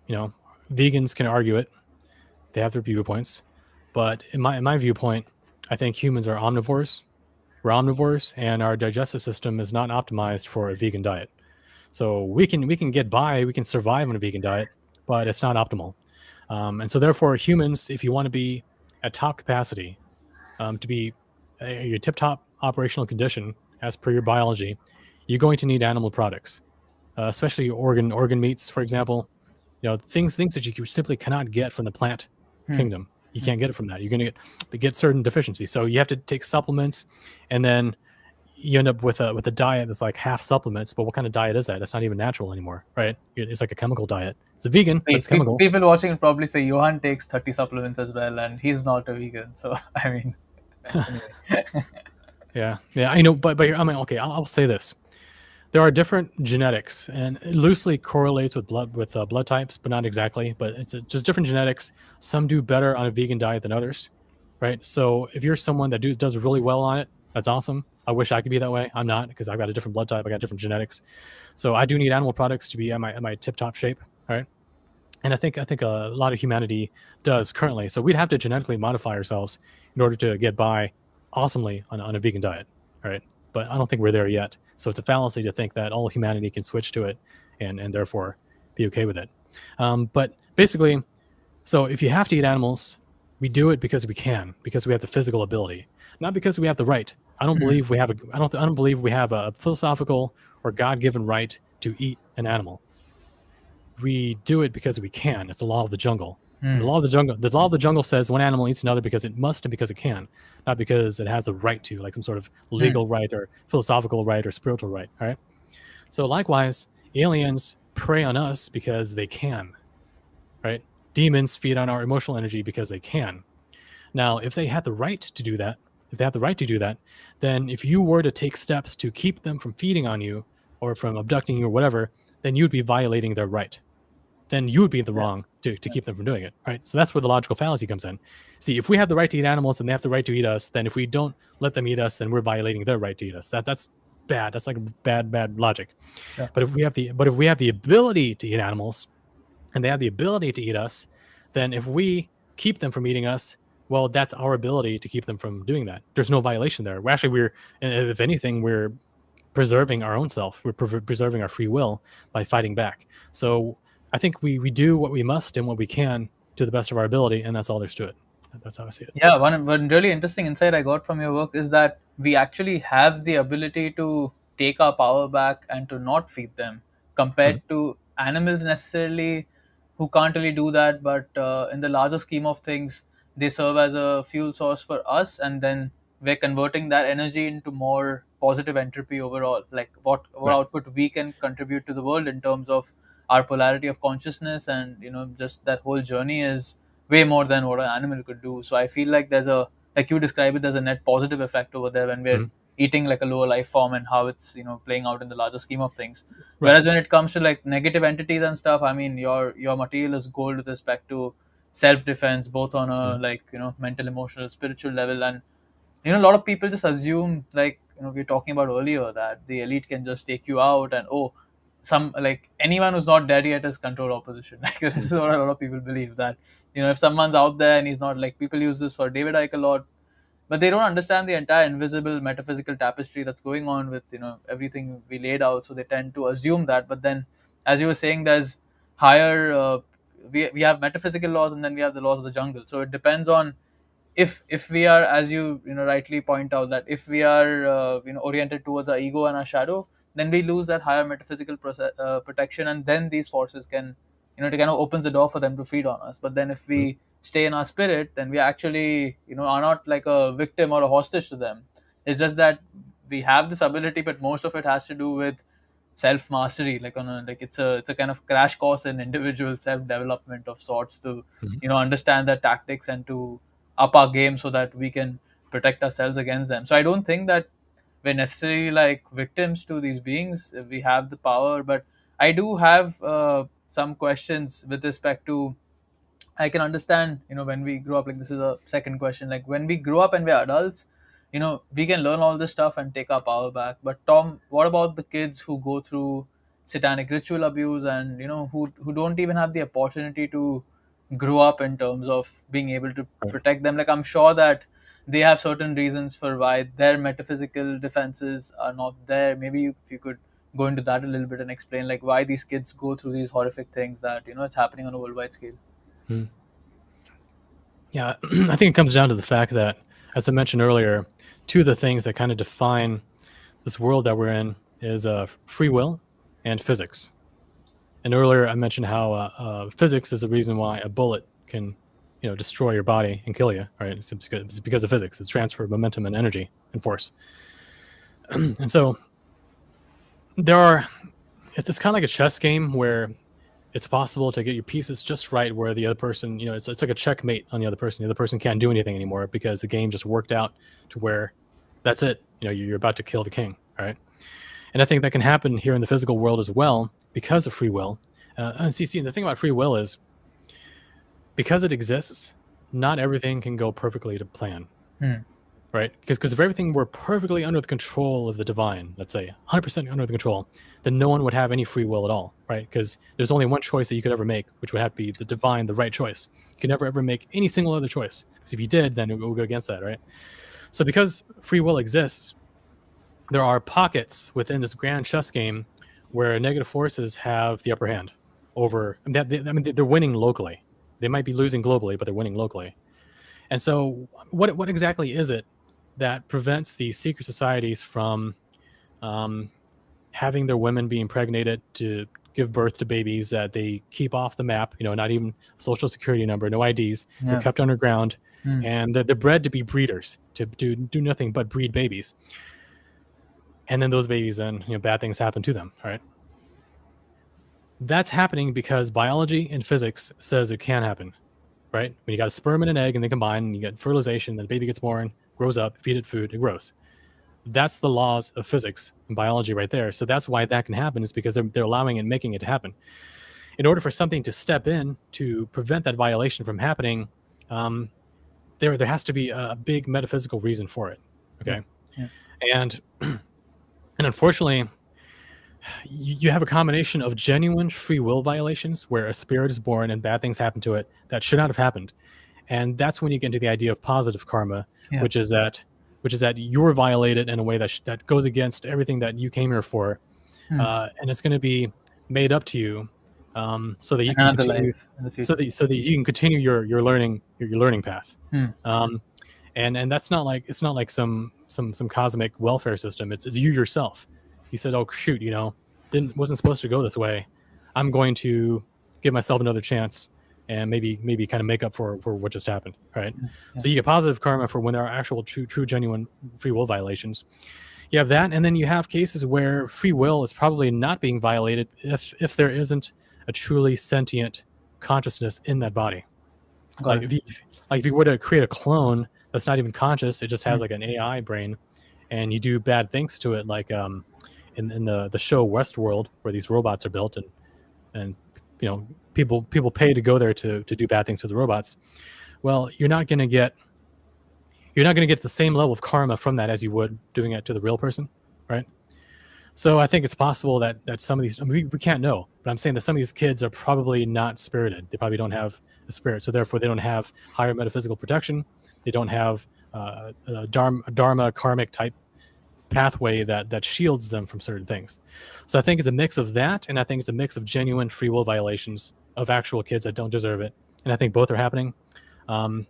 you know, vegans can argue it. They have their viewpoints, but in my viewpoint, I think humans are omnivores. We're omnivores, and our digestive system is not optimized for a vegan diet. So we can get by, we can survive on a vegan diet, but it's not optimal. And so therefore, humans, if you want to be at top capacity, to be your tip-top operational condition as per your biology, you're going to need animal products, especially organ meats, for example. Things that you simply cannot get from the plant Hmm. kingdom. You can't get it from that. You're going to get certain deficiencies. So you have to take supplements, and then you end up with a diet that's like half supplements. But what kind of diet is that? It's not even natural anymore, right? It's like a chemical diet. It's a vegan, but it's chemical. People watching will probably say Johan takes 30 supplements as well, and he's not a vegan. So I mean, anyway. Yeah, yeah, I know, but I mean, okay, I'll say this: there are different genetics, and it loosely correlates with blood types, but not exactly. But it's just different genetics. Some do better on a vegan diet than others, right? So if you're someone that does really well on it, that's awesome. I wish I could be that way. I'm not, because I've got a different blood type. I got different genetics, so I do need animal products to be at my tip top shape. All right. And I think a lot of humanity does currently. So we'd have to genetically modify ourselves in order to get by awesomely on a vegan diet, right? But I don't think we're there yet. So it's a fallacy to think that all humanity can switch to it and therefore be okay with it. But basically, so if you have to eat animals, we do it because we can, because we have the physical ability, not because we have the right. I don't Hmm. believe we have a. I don't believe we have a philosophical or God-given right to eat an animal. We do it because we can. It's the law of the jungle. And Hmm. the law of the jungle says one animal eats another because it must and because it can, not because it has a right to, like some sort of Hmm. legal right or philosophical right or spiritual right. All right. So likewise, aliens prey on us because they can, right? Demons feed on our emotional energy because they can. Now, if they had the right to do that, then if you were to take steps to keep them from feeding on you or from abducting you or whatever, then you'd be violating their right. Then you would be in the Yeah. wrong to keep them from doing it, right? So that's where the logical fallacy comes in. See, if we have the right to eat animals and they have the right to eat us, then if we don't let them eat us, then we're violating their right to eat us. That's bad. That's like bad logic. Yeah. But if we have the ability to eat animals and they have the ability to eat us, then if we keep them from eating us, well, that's our ability to keep them from doing that. There's no violation there. If anything, we're preserving our own self. We're preserving our free will by fighting back. So I think we do what we must and what we can to the best of our ability, and that's all there's to it. That's how I see it. Yeah, one really interesting insight I got from your work is that we actually have the ability to take our power back and to not feed them, Mhm. compared to animals necessarily who can't really do that. But in the larger scheme of things, they serve as a fuel source for us, and then we're converting that energy into more positive entropy overall, like what Right. output we can contribute to the world in terms of our polarity of consciousness, and just that whole journey is way more than what an animal could do. So I feel like there's a, like you describe it, there's a net positive effect over there when we're Mhm. eating like a lower life form, and how it's playing out in the larger scheme of things. Right. Whereas when it comes to like negative entities and stuff, I mean, your material is gold with respect to self defense, both on a Mhm. like mental, emotional, spiritual level. And a lot of people just assume, like we were talking about earlier, that the elite can just take you out, and oh, some like anyone who's not dead yet is control opposition. Like this Mhm. is what a lot of people believe, that if someone's out there and he's not, like people use this for David Icke a lot, but they don't understand the entire invisible metaphysical tapestry that's going on with everything we laid out. So they tend to assume that. But then, as you were saying, there's higher we have metaphysical laws, and then we have the laws of the jungle. So it depends on, if we are, as you rightly point out, that if we are oriented towards our ego and our shadow, then we lose that higher metaphysical protection, and then these forces can, it kind of opens the door for them to feed on us. But then if Mhm. we stay in our spirit, then we actually are not like a victim or a hostage to them. It's just that we have this ability, but most of it has to do with self mastery, like on a, like it's a kind of crash course in individual self development of sorts, to Mhm. understand the tactics and to up our game so that we can protect ourselves against them. So I don't think that we're necessarily like victims to these beings if we have the power. But I do have some questions with respect to, I can understand, when we grow up, like this is a second question, like when we grow up and we're adults, we can learn all this stuff and take our power back. But Tom, what about the kids who go through satanic ritual abuse, and who don't even have the opportunity to grow up in terms of being able to Right. protect them? Like I'm sure that they have certain reasons for why their metaphysical defenses are not there. Maybe if you could go into that a little bit and explain like why these kids go through these horrific things that it's happening on a worldwide scale. Mhm. Yeah, I think it comes down to the fact that, as I mentioned earlier, two of the things that kind of define this world that we're in is free will and physics. And earlier I mentioned how physics is the reason why a bullet can, destroy your body and kill you. Right? It's because of physics. It's transfer of momentum and energy and force. And so there are. It's kind of like a chess game where it's possible to get your pieces just right where the other person, it's like a checkmate on the other person. The other person can't do anything anymore because the game just worked out to where that's it. You're about to kill the king, right? And I think that can happen here in the physical world as well because of free will. And see, the thing about free will is because it exists, not everything can go perfectly to plan, Hmm. right? Because if everything were perfectly under the control of the divine, let's say 100% under the control, then no one would have any free will at all, right? Because there's only one choice that you could ever make, which would have to be the divine, the right choice. You could never ever make any single other choice, because if you did, then it would go against that, right? So because free will exists, there are pockets within this grand chess game where negative forces have the upper hand over. They're winning locally. They might be losing globally, but they're winning locally. And so, what exactly is it that prevents these secret societies from um, having their women be impregnated to give birth to babies that they keep off the map? Not even social security number, no IDs. They're Yeah. kept underground, Hmm. and they're bred to be breeders, to do nothing but breed babies. And then those babies, then bad things happen to them. Right? That's happening because biology and physics says it can happen. Right? When you got a sperm and an egg and they combine, and you get fertilization, then the baby gets born, grows up, feed it food, it grows. That's the laws of physics and biology right there. So that's why that can happen, is because they're allowing and making it to happen. In order for something to step in to prevent that violation from happening, um, there has to be a big metaphysical reason for it. Yeah. Okay, Yeah. and and unfortunately, you have a combination of genuine free will violations where a spirit is born and bad things happen to it that should not have happened. And that's when you get into the idea of positive karma, Yeah. which is that you're violated in a way that goes against everything that you came here for, Hmm. and it's going to be made up to you, so that you And can another continue, life in the future. so that you can continue your learning, your learning path. Hmm. Um, and that's not like, it's not like some cosmic welfare system. It's you yourself. You said, oh shoot, didn't wasn't supposed to go this way. I'm going to give myself another chance and maybe kind of make up for what just happened, right? Yeah. So you get positive karma for when there are actual true genuine free will violations. You have that, and then you have cases where free will is probably not being violated if there isn't a truly sentient consciousness in that body. Got Like it. if you were to create a clone that's not even conscious, it just has Hmm. like an AI brain, and you do bad things to it, like in the show Westworld, where these robots are built, and people pay to go there to do bad things to the robots. Well, you're not going to get the same level of karma from that as you would doing it to the real person, right? So I think it's possible that some of these, I mean, we can't know, but I'm saying that some of these kids are probably not spirited. They probably don't have a spirit, so therefore they don't have higher metaphysical protection. They don't have a dharma karmic type pathway that shields them from certain things. So I think it's a mix of that, and I think it's a mix of genuine free will violations of actual kids that don't deserve it. And I think both are happening. Um,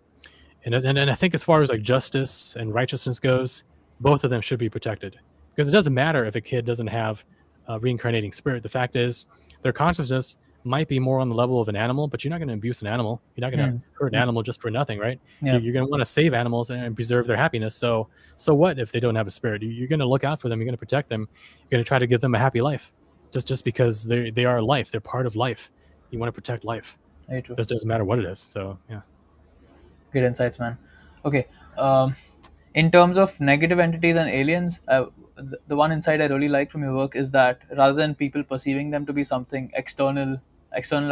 and I think as far as like justice and righteousness goes, both of them should be protected, because it doesn't matter if a kid doesn't have a reincarnating spirit. The fact is, their consciousness might be more on the level of an animal, but you're not going to abuse an animal. You're not going to Hmm. hurt an Hmm. animal just for nothing, right? Yeah. You're going to want to save animals and preserve their happiness. So what if they don't have a spirit? You're going to look out for them. You're going to protect them. You're going to try to give them a happy life, just because they are life. They're part of life. You want to protect life. Very true. It just doesn't matter what it is. So yeah. Great insights, man. Okay. Um, in terms of negative entities and aliens, the one insight I really like from your work is that rather than people perceiving them to be something external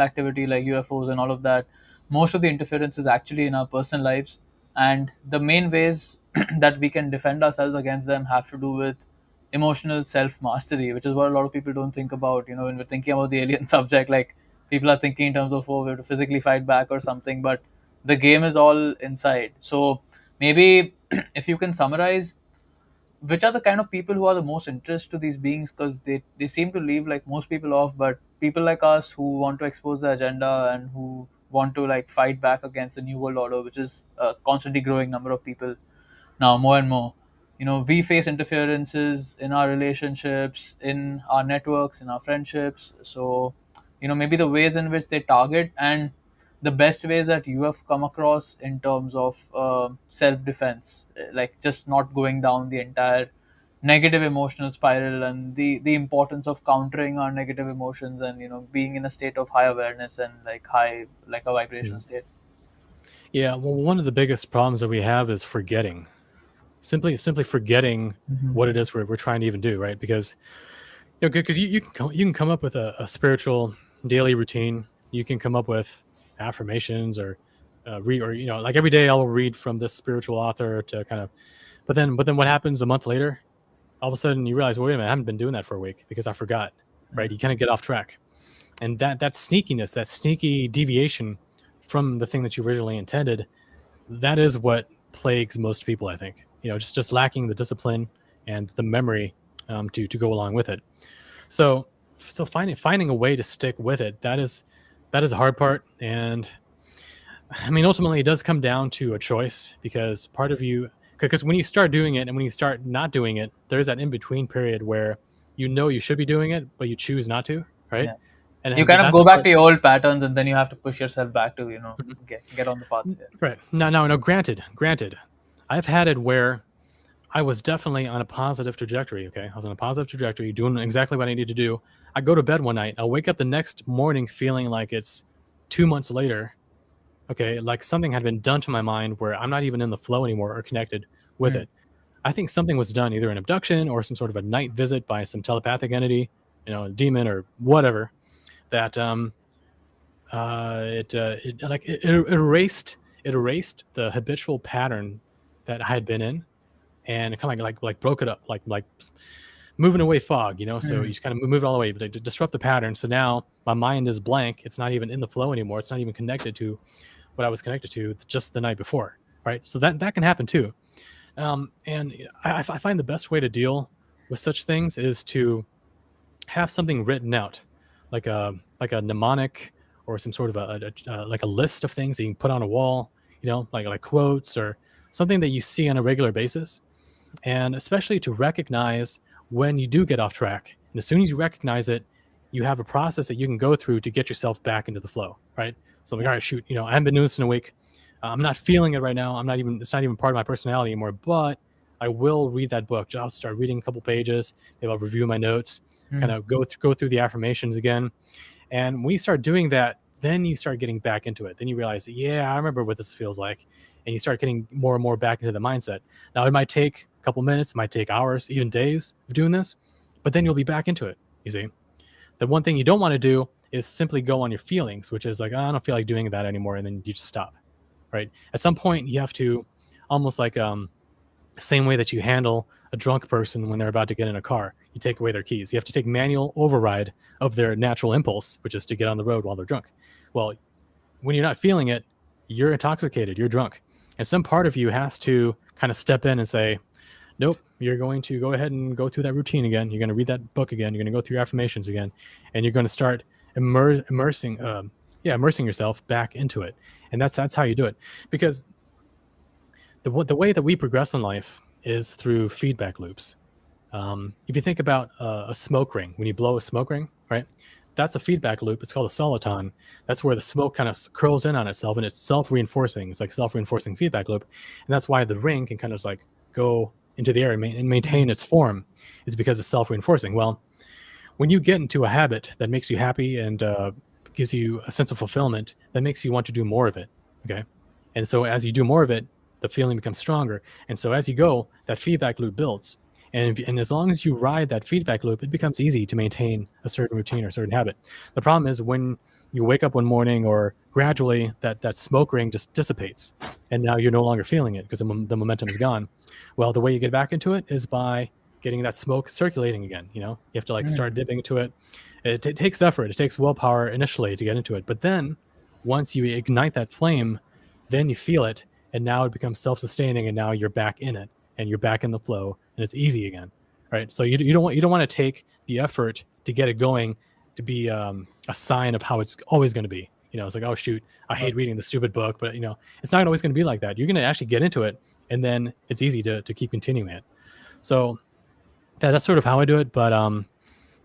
activity like UFOs and all of that, most of the interference is actually in our personal lives, and the main ways that we can defend ourselves against them have to do with emotional self mastery, which is what a lot of people don't think about. When we're thinking about the alien subject, like people are thinking in terms of, oh, we have to physically fight back or something, but the game is all inside. So maybe if you can summarize which are the kind of people who are the most interest to these beings, because they seem to leave like most people off, but people like us who want to expose the agenda and who want to like fight back against the new world order, which is a constantly growing number of people now, more and more. We face interferences in our relationships, in our networks, in our friendships. So maybe the ways in which they target, and the best ways that you have come across in terms of self-defense, like just not going down the entire negative emotional spiral, and the importance of countering our negative emotions, and being in a state of high awareness and like a vibration Mhm. state. Yeah, well, one of the biggest problems that we have is forgetting. Simply forgetting Hmm. what it is we're trying to even do, right? Because because you can come up with a spiritual daily routine. You can come up with affirmations or read, or like every day I'll read from this spiritual author to kind of. But then what happens a month later? All of a sudden you realize, well, wait a minute, I haven't been doing that for a week because I forgot, right? You kind of get off track, and that sneakiness, that sneaky deviation from the thing that you originally intended, that is what plagues most people, I think. Just lacking the discipline and the memory to go along with it. So finding a way to stick with it, that is a hard part. And I mean, ultimately it does come down to a choice, because part of you, because when you start doing it and when you start not doing it, there's that in between period where you should be doing it but you choose not to, right? Yeah. You And kind of that's go the back part. to your old patterns, and then you have to push yourself back to get on the path. Yeah. Right. No, granted, I've had it where I was definitely on a positive trajectory. Okay. I was on a positive trajectory, doing exactly what I need to do. I go to bed one night. I'll wake up the next morning feeling like it's 2 months later. Okay. Like something had been done to my mind where I'm not even in the flow anymore or connected with Hmm. it. I think something was done, either an abduction or some sort of a night visit by some telepathic entity, a demon or whatever, that it erased the habitual pattern that I had been in, and kind of like broke it up, like moving away fog. So you Hmm. just kind of move it all away, but to disrupt the pattern. So now my mind is blank. It's not even in the flow anymore. It's not even connected to what I was connected to just the night before, right? So that can happen too. And I find the best way to deal with such things is to have something written out, like a mnemonic, or some sort of like a list of things that you can put on a wall, like quotes or something that you see on a regular basis, and especially to recognize when you do get off track. And as soon as you recognize it, you have a process that you can go through to get yourself back into the flow, right? So I'm like, all right, shoot, I haven't been doing this in a week. I'm not feeling it right now. It's not even part of my personality anymore, but I will read that book. I'll start reading a couple pages. Maybe I'll review my notes, kind Mm. of go through the affirmations again. And when you start doing that, then you start getting back into it. Then you realize, yeah, I remember what this feels like. And you start getting more and more back into the mindset. Now, it might take a couple minutes, it might take hours, even days of doing this, but then you'll be back into it, you see. The one thing you don't want to do is simply go on your feelings, which is like, oh, I don't feel like doing that anymore. And then you just stop, right? At some point, you have to almost like same way that you handle a drunk person when they're about to get in a car. You take away their keys. You have to take manual override of their natural impulse, which is to get on the road while they're drunk. Well, when you're not feeling it, you're intoxicated, you're drunk. And some part of you has to kind of step in and say, nope, you're going to go ahead and go through that routine again. You're going to read that book again. You're going to go through your affirmations again. And you're going to start immersing yourself back into it. And that's how you do it. Because the way that we progress in life is through feedback loops. If you think about a smoke ring, when you blow a smoke ring, right? That's a feedback loop. It's called a soliton. That's where the smoke kind of curls in on itself, and it's self-reinforcing. It's like self-reinforcing feedback loop, and that's why the ring can kind of like go into the air and maintain its form, is because it's self-reinforcing. Well, when you get into a habit that makes you happy and gives you a sense of fulfillment, that makes you want to do more of it. Okay, and so as you do more of it, the feeling becomes stronger, and so as you go, that feedback loop builds. And as long as you ride that feedback loop, it becomes easy to maintain a certain routine or a certain habit. The problem is when you wake up one morning or gradually that smoke ring just dissipates and now you're no longer feeling it because the momentum is gone. Well, the way you get back into it is by getting that smoke circulating again. You have to like start dipping into it. It takes effort. It takes willpower initially to get into it. But then once you ignite that flame, then you feel it and now it becomes self-sustaining and now you're back in it and you're back in the flow. And it's easy again, right? So you don't want to take the effort to get it going to be a sign of how it's always going to be. It's like, oh shoot, I hate reading the stupid book, but it's not always going to be like that. You're going to actually get into it, and then it's easy to keep continuing it. So that's sort of how I do it. But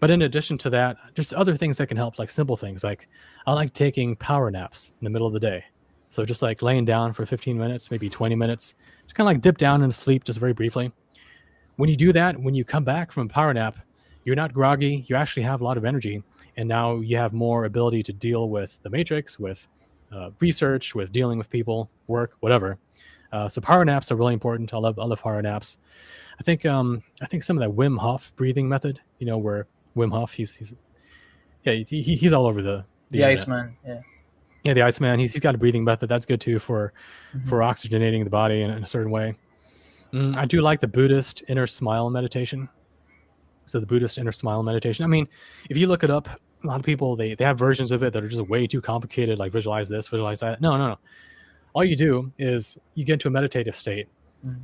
in addition to that, there's other things that can help, like simple things. Like I like taking power naps in the middle of the day. So just like laying down for 15 minutes, maybe 20 minutes, just kind of like dip down and sleep just very briefly. When you do that, when you come back from a power nap, you're not groggy. You actually have a lot of energy. And now you have more ability to deal with the matrix, with research, with dealing with people, work, whatever. So power naps are really important. I love power naps. I think some of that Wim Hof breathing method, where Wim Hof, he's all over the Iceman. Yeah, the Iceman. He's got a breathing method that's good too for oxygenating the body in a certain way. I do like the Buddhist inner smile meditation. So the Buddhist inner smile meditation. I mean, if you look it up, a lot of people, they have versions of it that are just way too complicated, like visualize this, visualize that. No. All you do is you get into a meditative state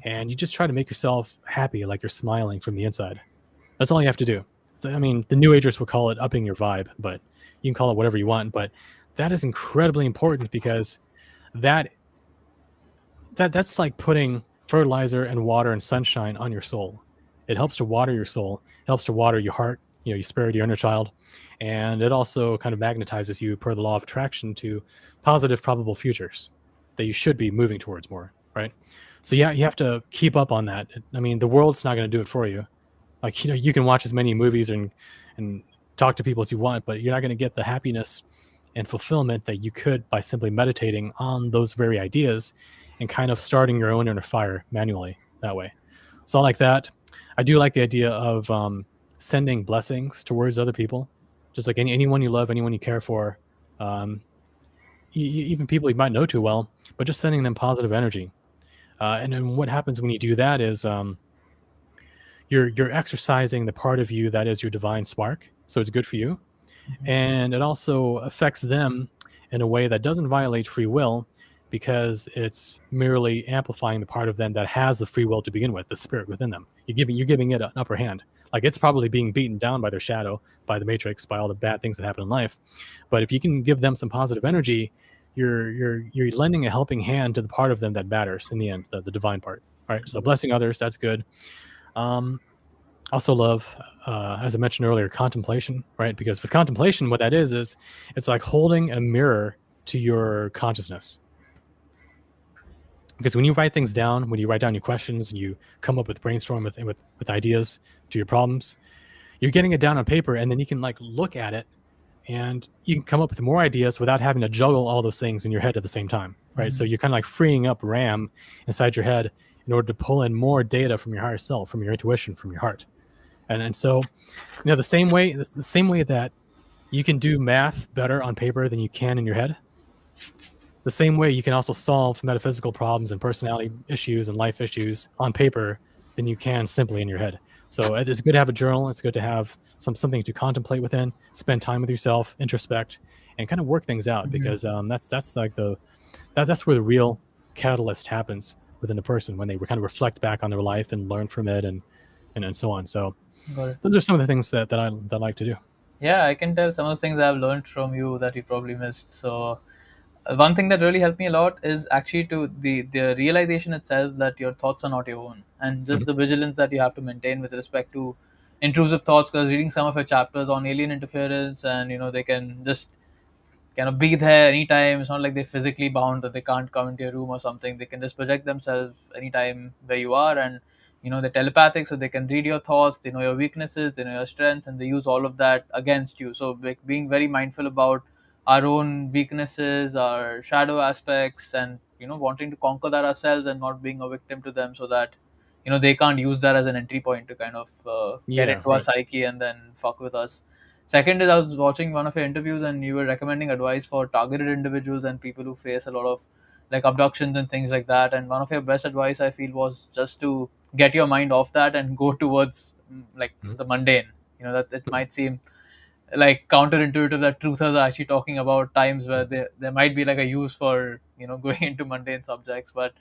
and you just try to make yourself happy, like you're smiling from the inside. That's all you have to do. So, I mean, the New Agers would call it upping your vibe, but you can call it whatever you want. But that is incredibly important because that's like putting fertilizer and water and sunshine on your soul. It helps to water your soul. It helps to water your heart, your spirit, your inner child. And it also kind of magnetizes you per the law of attraction to positive probable futures that you should be moving towards more, right? So yeah, you have to keep up on that. I mean, the world's not going to do it for you. Like, you can watch as many movies and talk to people as you want, but you're not going to get the happiness and fulfillment that you could by simply meditating on those very ideas and kind of starting your own inner fire manually that way. So I like that. I do like the idea of sending blessings towards other people, just like anyone you love, anyone you care for, even people you might know too well, but just sending them positive energy. And then what happens when you do that is you're exercising the part of you that is your divine spark. So it's good for you. And it also affects them in a way that doesn't violate free will, because it's merely amplifying the part of them that has the free will to begin with, the spirit within them. You're giving it an upper hand. Like, it's probably being beaten down by their shadow, by the matrix, by all the bad things that happen in life. But if you can give them some positive energy, you're lending a helping hand to the part of them that matters in the end, the divine part. All right. So blessing others, that's good. Also love, as I mentioned earlier, contemplation, right? Because with contemplation, what that is it's like holding a mirror to your consciousness. Because when you write things down, when you write down your questions and you come up with brainstorm with ideas to your problems, you're getting it down on paper, and then you can like look at it and you can come up with more ideas without having to juggle all those things in your head at the same time, right? So Mhm. you're kind of like freeing up RAM inside your head in order to pull in more data from your higher self, from your intuition, from your heart. And so, the same way that you can do math better on paper than you can in your head, the same way you can also solve metaphysical problems and personality issues and life issues on paper than you can simply in your head. So it's good to have a journal. It's good to have something to contemplate within, spend time with yourself, introspect, and kind of work things out, Mhm. because that's like that's where the real catalyst happens within a person, when they kind of reflect back on their life and learn from it, and so on. So Got it. those are some of the things that I like to do. Yeah, I can tell some of the things I've learned from you that you probably missed. So one thing that really helped me a lot is actually to the realization itself that your thoughts are not your own, and just Mhm. the vigilance that you have to maintain with respect to intrusive thoughts. Because reading some of your chapters on alien interference, and they can just kind of be there anytime. It's not like they're physically bound that they can't come into your room or something. They can just project themselves anytime where you are, and they're telepathic, so they can read your thoughts. They know your weaknesses, they know your strengths, and they use all of that against you. So like being very mindful about our own weaknesses, our shadow aspects, and wanting to conquer that ourselves and not being a victim to them, so that they can't use that as an entry point to kind of get Yeah, into our right. psyche and then fuck with us. Second is I was watching one of your interviews and you were recommending advice for targeted individuals and people who face a lot of like abductions and things like that. And one of your best advice I feel was just to get your mind off that and go towards like Mhm. the mundane. That it might seem like counterintuitive that truthers are actually talking about times where there might be like a use for going into mundane subjects, but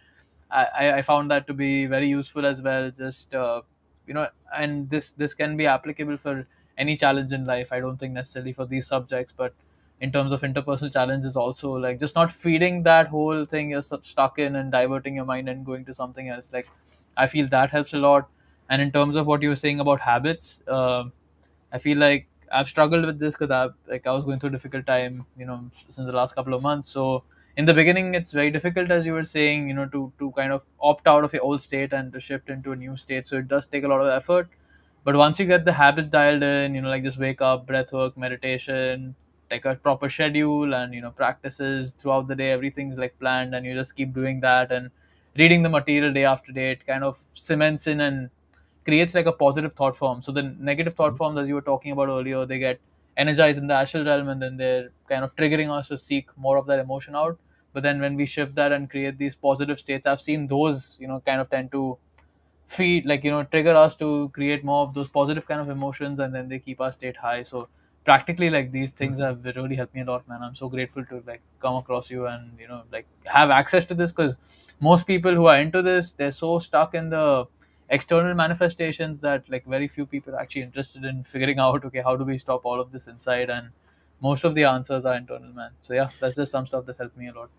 I found that to be very useful as well. Just you know, and this can be applicable for any challenge in life. I don't think necessarily for these subjects, but in terms of interpersonal challenges, also like just not feeding that whole thing you're stuck in and diverting your mind and going to something else. Like I feel that helps a lot. And in terms of what you were saying about habits, I feel like I've struggled with this because I was going through a difficult time, since the last couple of months. So in the beginning, it's very difficult, as you were saying, to kind of opt out of your old state and to shift into a new state. So it does take a lot of effort. But once you get the habits dialed in, like just wake up, breath work, meditation, take a proper schedule, and practices throughout the day, everything's like planned, and you just keep doing that and reading the material day after day. It kind of cements in and creates like a positive thought form. So the negative thought Mhm. forms, as you were talking about earlier, they get energized in the astral realm, and then they're kind of triggering us to seek more of that emotion out. But then when we shift that and create these positive states, I've seen those kind of tend to feed, like trigger us to create more of those positive kind of emotions, and then they keep our state high. So practically, like these Mhm. things have really helped me a lot, man. I'm so grateful to like come across you and like have access to this, because most people who are into this, they're so stuck in the external manifestations that like very few people are actually interested in figuring out, okay, how do we stop all of this inside? And most of the answers are internal, man. So yeah, that's just some stuff that helped me a lot.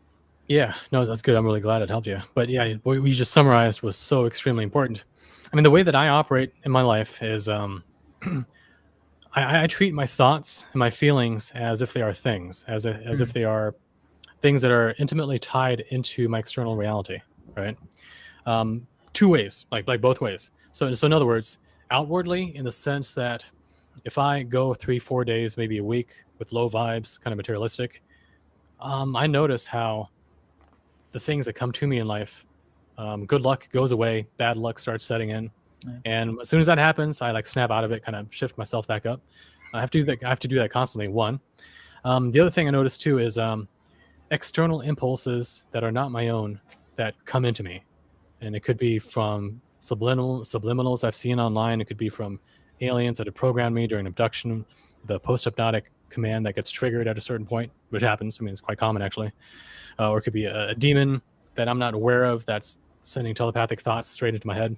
Yeah, no, that's good. I'm really glad it helped you. But yeah, what you just summarized was so extremely important. I mean, the way that I operate in my life is I treat my thoughts and my feelings as if they are things, as if Hmm. they are things that are intimately tied into my external reality, right? Two ways, like both ways. So in other words, outwardly, in the sense that if I go 3 4 days, maybe a week with low vibes, kind of materialistic, I notice how the things that come to me in life, good luck goes away, bad luck starts setting in, Yeah. and as soon as that happens, I like snap out of it, kind of shift myself back up. I have to do that. I have to do that constantly. One. The other thing I noticed too is external impulses that are not my own that come into me, and it could be from subliminals I've seen online. It could be from aliens that have programmed me during abduction, the post hypnotic command that gets triggered at a certain point, which happens. I mean, it's quite common actually. Or it could be a demon that I'm not aware of that's sending telepathic thoughts straight into my head.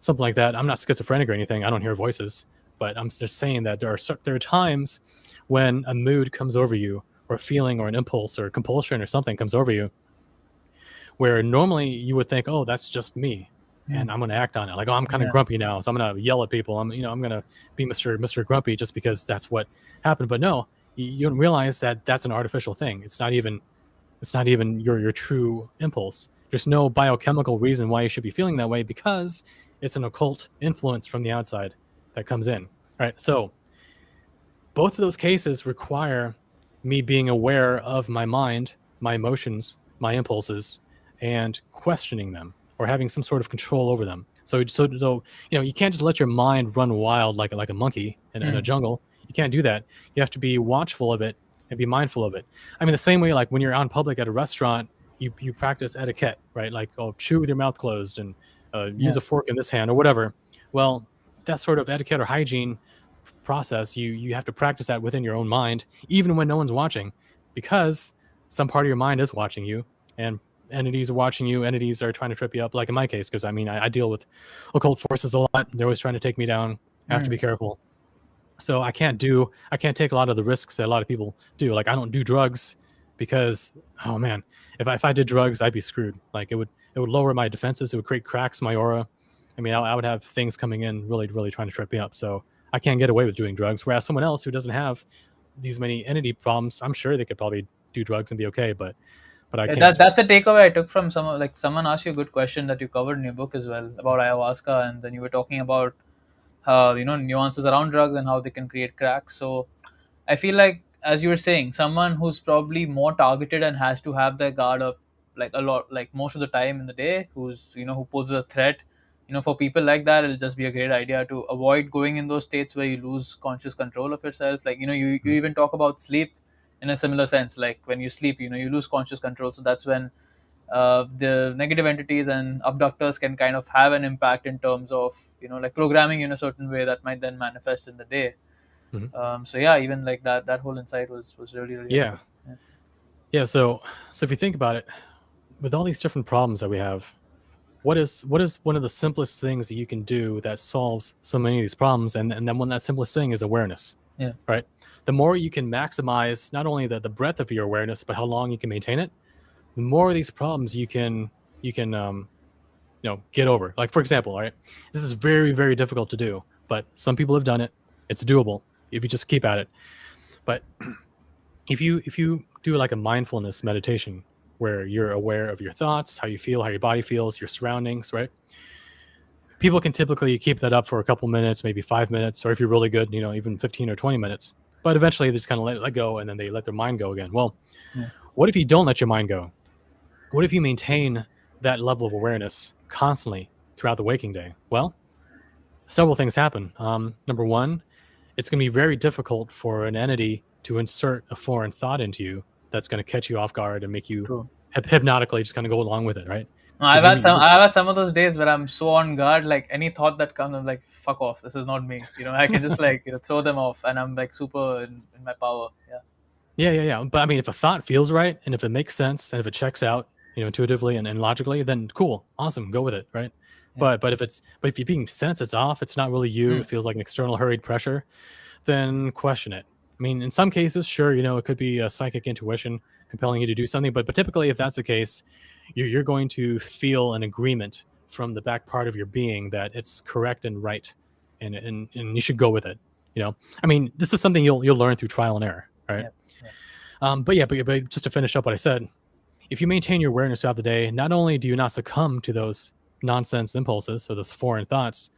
Something like that. I'm not schizophrenic or anything. I don't hear voices, but I'm just saying that there are times when a mood comes over you, or a feeling, or an impulse, or compulsion, or something comes over you, where normally you would think, oh, that's just me, Hmm. and I'm going to act on it. Like, oh, I'm kind of Yeah. grumpy now, so I'm going to yell at people. I'm going to be Mr. Grumpy just because that's what happened. But no, you don't realize that that's an artificial thing. It's not even your true impulse. There's no biochemical reason why you should be feeling that way, because it's an occult influence from the outside that comes in. All right. So both of those cases require me being aware of my mind, my emotions, my impulses, and questioning them or having some sort of control over them. So you can't just let your mind run wild like a monkey in a Hmm. jungle. You can't do that. You have to be watchful of it and be mindful of it. I mean, the same way, like when you're on public at a restaurant, you practice etiquette, right? Like, oh, chew with your mouth closed and use Yeah. a fork in this hand or whatever. Well, that sort of etiquette or hygiene process, you have to practice that within your own mind, even when no one's watching, because some part of your mind is watching you, and entities are watching you. Entities are trying to trip you up, like in my case, because I mean, I deal with occult forces a lot. They're always trying to take me down. I have to Hmm. be careful. So I can't take a lot of the risks that a lot of people do. Like, I don't do drugs because, oh man, if I did drugs, I'd be screwed. Like, it would lower my defenses. It would create cracks in my aura. I mean, I would have things coming in really, really trying to trip me up. So I can't get away with doing drugs. Whereas someone else who doesn't have these many entity problems, I'm sure they could probably do drugs and be okay. But I Yeah, can't. that's the takeaway I took from some, like someone asked you a good question that you covered in your book as well about ayahuasca, and then you were talking about nuances around drugs and how they can create cracks. So I feel like, as you were saying, someone who's probably more targeted and has to have their guard up like a lot, like most of the time in the day, who's who poses a threat. For people like that, it'll just be a great idea to avoid going in those states where you lose conscious control of yourself. Like you Mhm. even talk about sleep in a similar sense. Like when you sleep, you lose conscious control. So that's when the negative entities and abductors can kind of have an impact in terms of like programming you in a certain way that might then manifest in the day. Mhm. So yeah, even like that whole insight was really really Yeah, helpful. Yeah. yeah. So if you think about it, with all these different problems that we have, what is one of the simplest things that you can do that solves so many of these problems? And then one that simplest thing is awareness, Yeah. right? The more you can maximize not only the breadth of your awareness, but how long you can maintain it, the more of these problems you can get over. Like, for example, all right, this is very, very difficult to do, but some people have done it. It's doable if you just keep at it. But if you do like a mindfulness meditation where you're aware of your thoughts, how you feel, how your body feels, your surroundings, right? People can typically keep that up for a couple minutes, maybe 5 minutes, or if you're really good, even 15 or 20 minutes. But eventually they just kind of let go, and then they let their mind go again. Well, Yeah. what if you don't let your mind go? What if you maintain that level of awareness constantly throughout the waking day? Well, several things happen. Number one, it's going to be very difficult for an entity to insert a foreign thought into you that's going to catch you off guard and make you True. hypnotically just kind of go along with it, right? No, Because I've had some of those days where I'm so on guard, like any thought that comes, I'm like, fuck off, this is not me. I can just like throw them off, and I'm like super in my power. Yeah. yeah. But I mean, if a thought feels right and if it makes sense and if it checks out, intuitively and logically, then cool, awesome, go with it, right? Yeah. But if you're being sensed, it's off, it's not really you, Hmm. it feels like an external hurried pressure, then question it. I mean, in some cases, sure, it could be a psychic intuition compelling you to do something, but typically, if that's the case, you're going to feel an agreement from the back part of your being that it's correct and right, and you should go with it. I mean, this is something you'll learn through trial and error, right? Yeah. Yeah. But just to finish up what I said, if you maintain your awareness throughout the day, not only do you not succumb to those nonsense impulses or those foreign thoughts,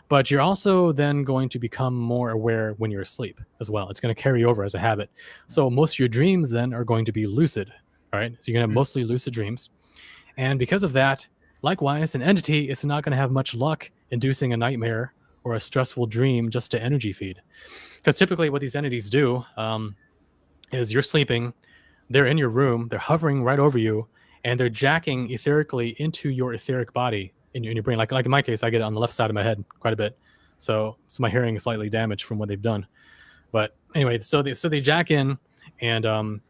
but you're also then going to become more aware when you're asleep as well. It's going to carry over as a habit. So most of your dreams then are going to be lucid, right? So you're going to have Hmm. mostly lucid dreams. And because of that, likewise, an entity is not going to have much luck inducing a nightmare or a stressful dream just to energy feed. Because typically, what these entities do is you're sleeping, they're in your room, they're hovering right over you, and they're jacking etherically into your etheric body in your brain. Like in my case, I get it on the left side of my head quite a bit, so my hearing is slightly damaged from what they've done. But anyway, so they jack in, and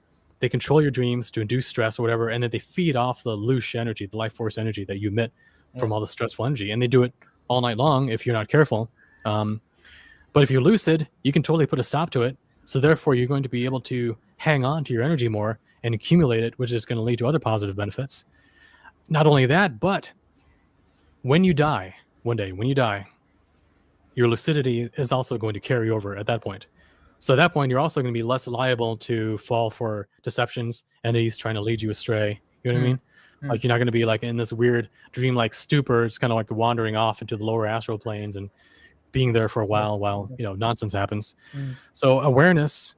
they control your dreams to induce stress or whatever, and then they feed off the loosh energy, the life force energy that you emit Yeah. from all the stressful energy, and they do it all night long if you're not careful. Um, but if you're lucid, you can totally put a stop to it. So therefore, you're going to be able to hang on to your energy more and accumulate it, which is going to lead to other positive benefits. Not only that, but when you die, one day, when you die, your lucidity is also going to carry over at that point. So at that point, you're also going to be less liable to fall for deceptions, entities trying to lead you astray. You know what I Hmm. mean? Hmm. Like you're not going to be like in this weird dream-like stupor. It's kind of like wandering off into the lower astral planes and being there for a Yeah. while nonsense happens. Hmm. So awareness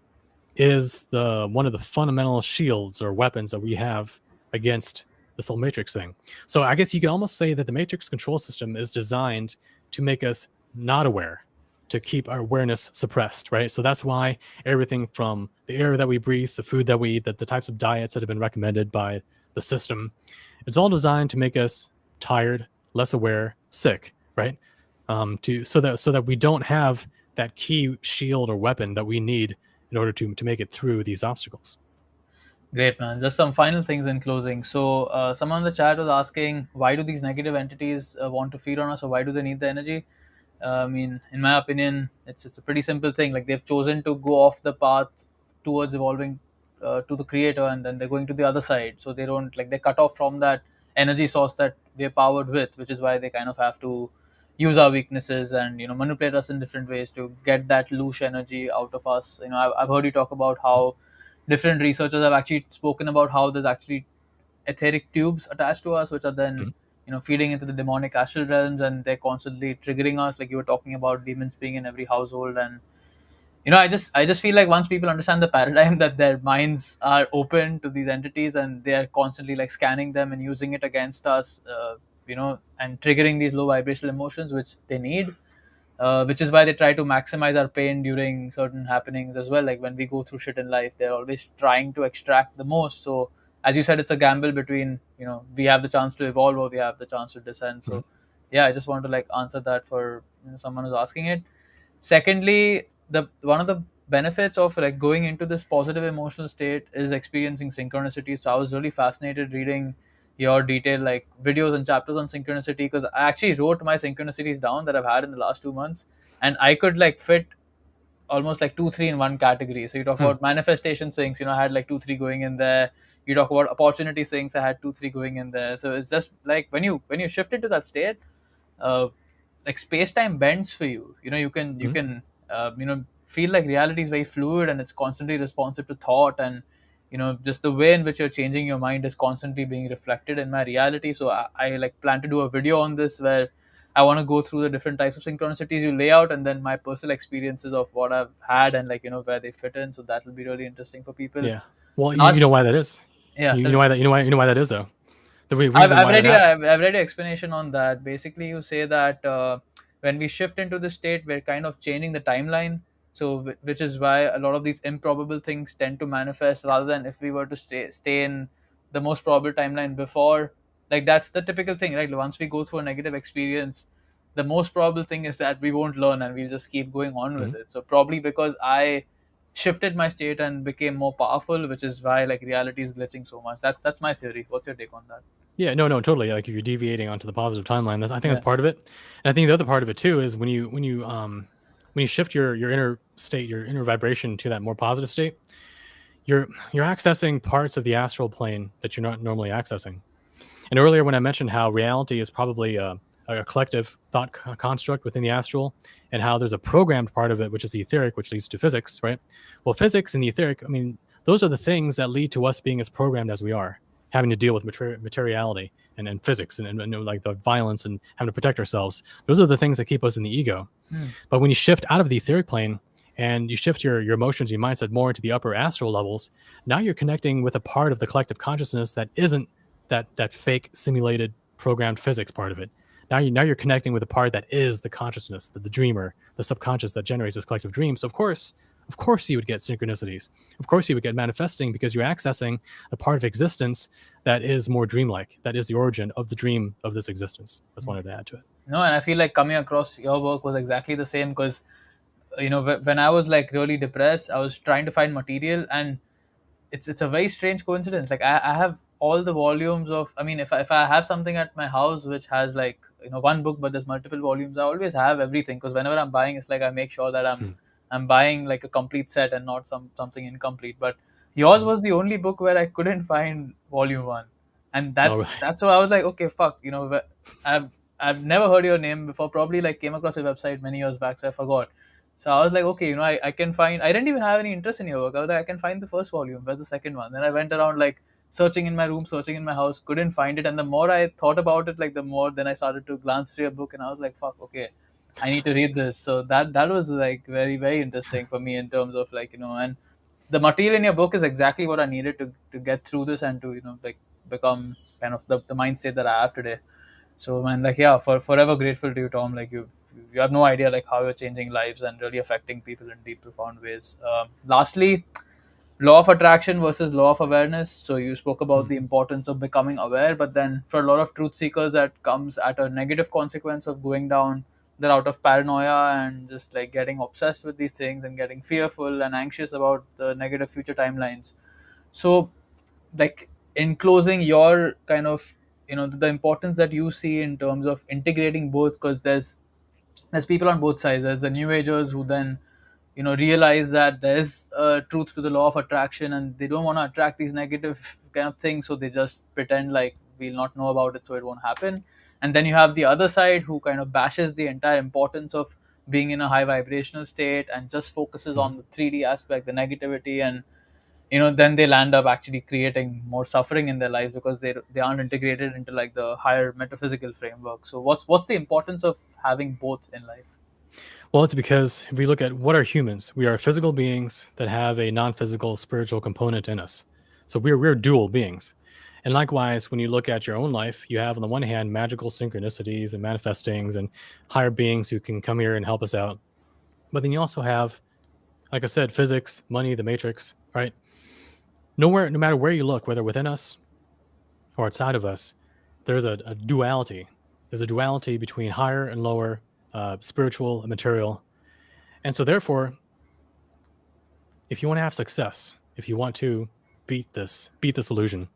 is the one of the fundamental shields or weapons that we have against this whole matrix thing. So I guess you can almost say that the matrix control system is designed to make us not aware, to keep our awareness suppressed, right? So that's why everything from the air that we breathe, the food that we eat, that the types of diets that have been recommended by the system, it's all designed to make us tired, less aware, sick, right? To so that we don't have that key shield or weapon that we need in order to make it through these obstacles. Great, man. Just some final things in closing. So, someone in the chat was asking, why do these negative entities want to feed on us, or why do they need the energy? I mean, in my opinion, it's a pretty simple thing. Like they've chosen to go off the path towards evolving to the creator, and then they're going to the other side. So they don't like, they cut off from that energy source that they're powered with, which is why they kind of have to use our weaknesses and manipulate us in different ways to get that loose energy out of us. I've heard you talk about how different researchers have actually spoken about how there's actually etheric tubes attached to us, which are then Mhm. feeding into the demonic astral realms, and they're constantly triggering us. Like you were talking about demons being in every household, and I just feel like once people understand the paradigm that their minds are open to these entities and they are constantly like scanning them and using it against us, and triggering these low vibrational emotions which they need, which is why they try to maximize our pain during certain happenings as well. Like when we go through shit in life, they're always trying to extract the most. So, as you said, it's a gamble between we have the chance to evolve or we have the chance to descend. Mhm. So, yeah, I just want to like answer that for someone who's asking it. Secondly, the one of the benefits of like going into this positive emotional state is experiencing synchronicity. So I was really fascinated reading your detailed like videos and chapters on synchronicity, because I actually wrote my synchronicities down that I've had in the last 2 months, and I could like fit almost like two, three in one category. So you talk Hmm. about manifestation things, I had like two, three going in there. You talk about opportunity things, I had two, three going in there. So it's just like when you shift into that state, uh, like space time bends for you. You Mhm. can feel like reality is very fluid and it's constantly responsive to thought, and just the way in which you're changing your mind is constantly being reflected in my reality. So I like plan to do a video on this where I want to go through the different types of synchronicities you lay out, and then my personal experiences of what I've had and like where they fit in. So that will be really interesting for people. Yeah. Well, you know Last, why that is. yeah, You tell know me. why that. You know why that is though. The I've, reason I've why read that you happened. I've read your explanation on that. Basically, you say that when we shift into the state, we're kind of changing the timeline. So, which is why a lot of these improbable things tend to manifest, rather than if we were to stay in the most probable timeline before. Like that's the typical thing, right? Once we go through a negative experience, the most probable thing is that we won't learn and we'll just keep going on with Mhm. it. So probably because I shifted my state and became more powerful, which is why like reality is glitching so much. That's my theory. What's your take on that? Yeah, no, totally. Like if you're deviating onto the positive timeline, I think that's Yeah. part of it. And I think the other part of it too is when you shift your inner state, your inner vibration to that more positive state, you're accessing parts of the astral plane that you're not normally accessing. And earlier, when I mentioned how reality is probably a collective thought construct within the astral, and how there's a programmed part of it, which is the etheric, which leads to physics, right? Well, physics and the etheric, I mean, those are the things that lead to us being as programmed as we are, having to deal with materiality and physics and like the violence and having to protect ourselves. Those are the things that keep us in the ego. Hmm. But when you shift out of the etheric plane and you shift your emotions, your mindset more into the upper astral levels, now you're connecting with a part of the collective consciousness that isn't that fake simulated programmed physics part of it. Now you're connecting with a part that is the consciousness, the dreamer, the subconscious that generates this collective dream. So of course you would get synchronicities. Of course you would get manifesting because you're accessing a part of existence that is more dreamlike, that is the origin of the dream of this existence. That's wanted to add to it. No, and I feel like coming across your work was exactly the same, because when I was like really depressed, I was trying to find material, and it's a very strange coincidence. Like I have all the volumes of. I mean, if I have something at my house which has like one book, but there's multiple volumes, I always have everything, because whenever I'm buying, it's like I make sure that I'm Hmm. I'm buying like a complete set and not something incomplete. But yours Mhm. was the only book where I couldn't find volume one, and All that's right. that's why I was like, okay, fuck. I've I've never heard your name before. Probably like came across your website many years back, so I forgot. So I was like, okay, I can find. I didn't even have any interest in your work. I was like, I can find the first volume. Where's the second one? Then I went around like searching in my room, searching in my house, couldn't find it. And the more I thought about it, like the more then I started to glance through a book, and I was like, fuck, okay, I need to read this. So that was like very, very interesting for me in terms of like, and the material in your book is exactly what I needed to get through this and to, like become kind of the mind state that I have today. So man, like yeah, forever grateful to you, Tom. Like you have no idea like how you're changing lives and really affecting people in deep, profound ways. Lastly, law of attraction versus law of awareness. So you spoke about the importance of becoming aware, but then for a lot of truth seekers, that comes at a negative consequence of going down the route of paranoia and just like getting obsessed with these things and getting fearful and anxious about the negative future timelines. So like in closing, your kind of the importance that you see in terms of integrating both, because there's people on both sides. There's the new agers who then realize that there's a truth to the law of attraction, and they don't want to attract these negative kind of things, so they just pretend like we'll not know about it, so it won't happen. And then you have the other side who kind of bashes the entire importance of being in a high vibrational state and just focuses on the 3D aspect, the negativity, and then they'll end up actually creating more suffering in their lives because they aren't integrated into like the higher metaphysical framework. So what's the importance of having both in life? Well, it's because if we look at what are humans, we are physical beings that have a non-physical spiritual component in us. So we're dual beings. And likewise, when you look at your own life, you have on the one hand magical synchronicities and manifestings and higher beings who can come here and help us out. But then you also have, like I said, physics, money, the matrix, right? No matter where you look, whether within us or outside of us, there's a duality. There's a duality between higher and lower, spiritual and material. And so therefore, if you want to have success, if you want to beat this illusion,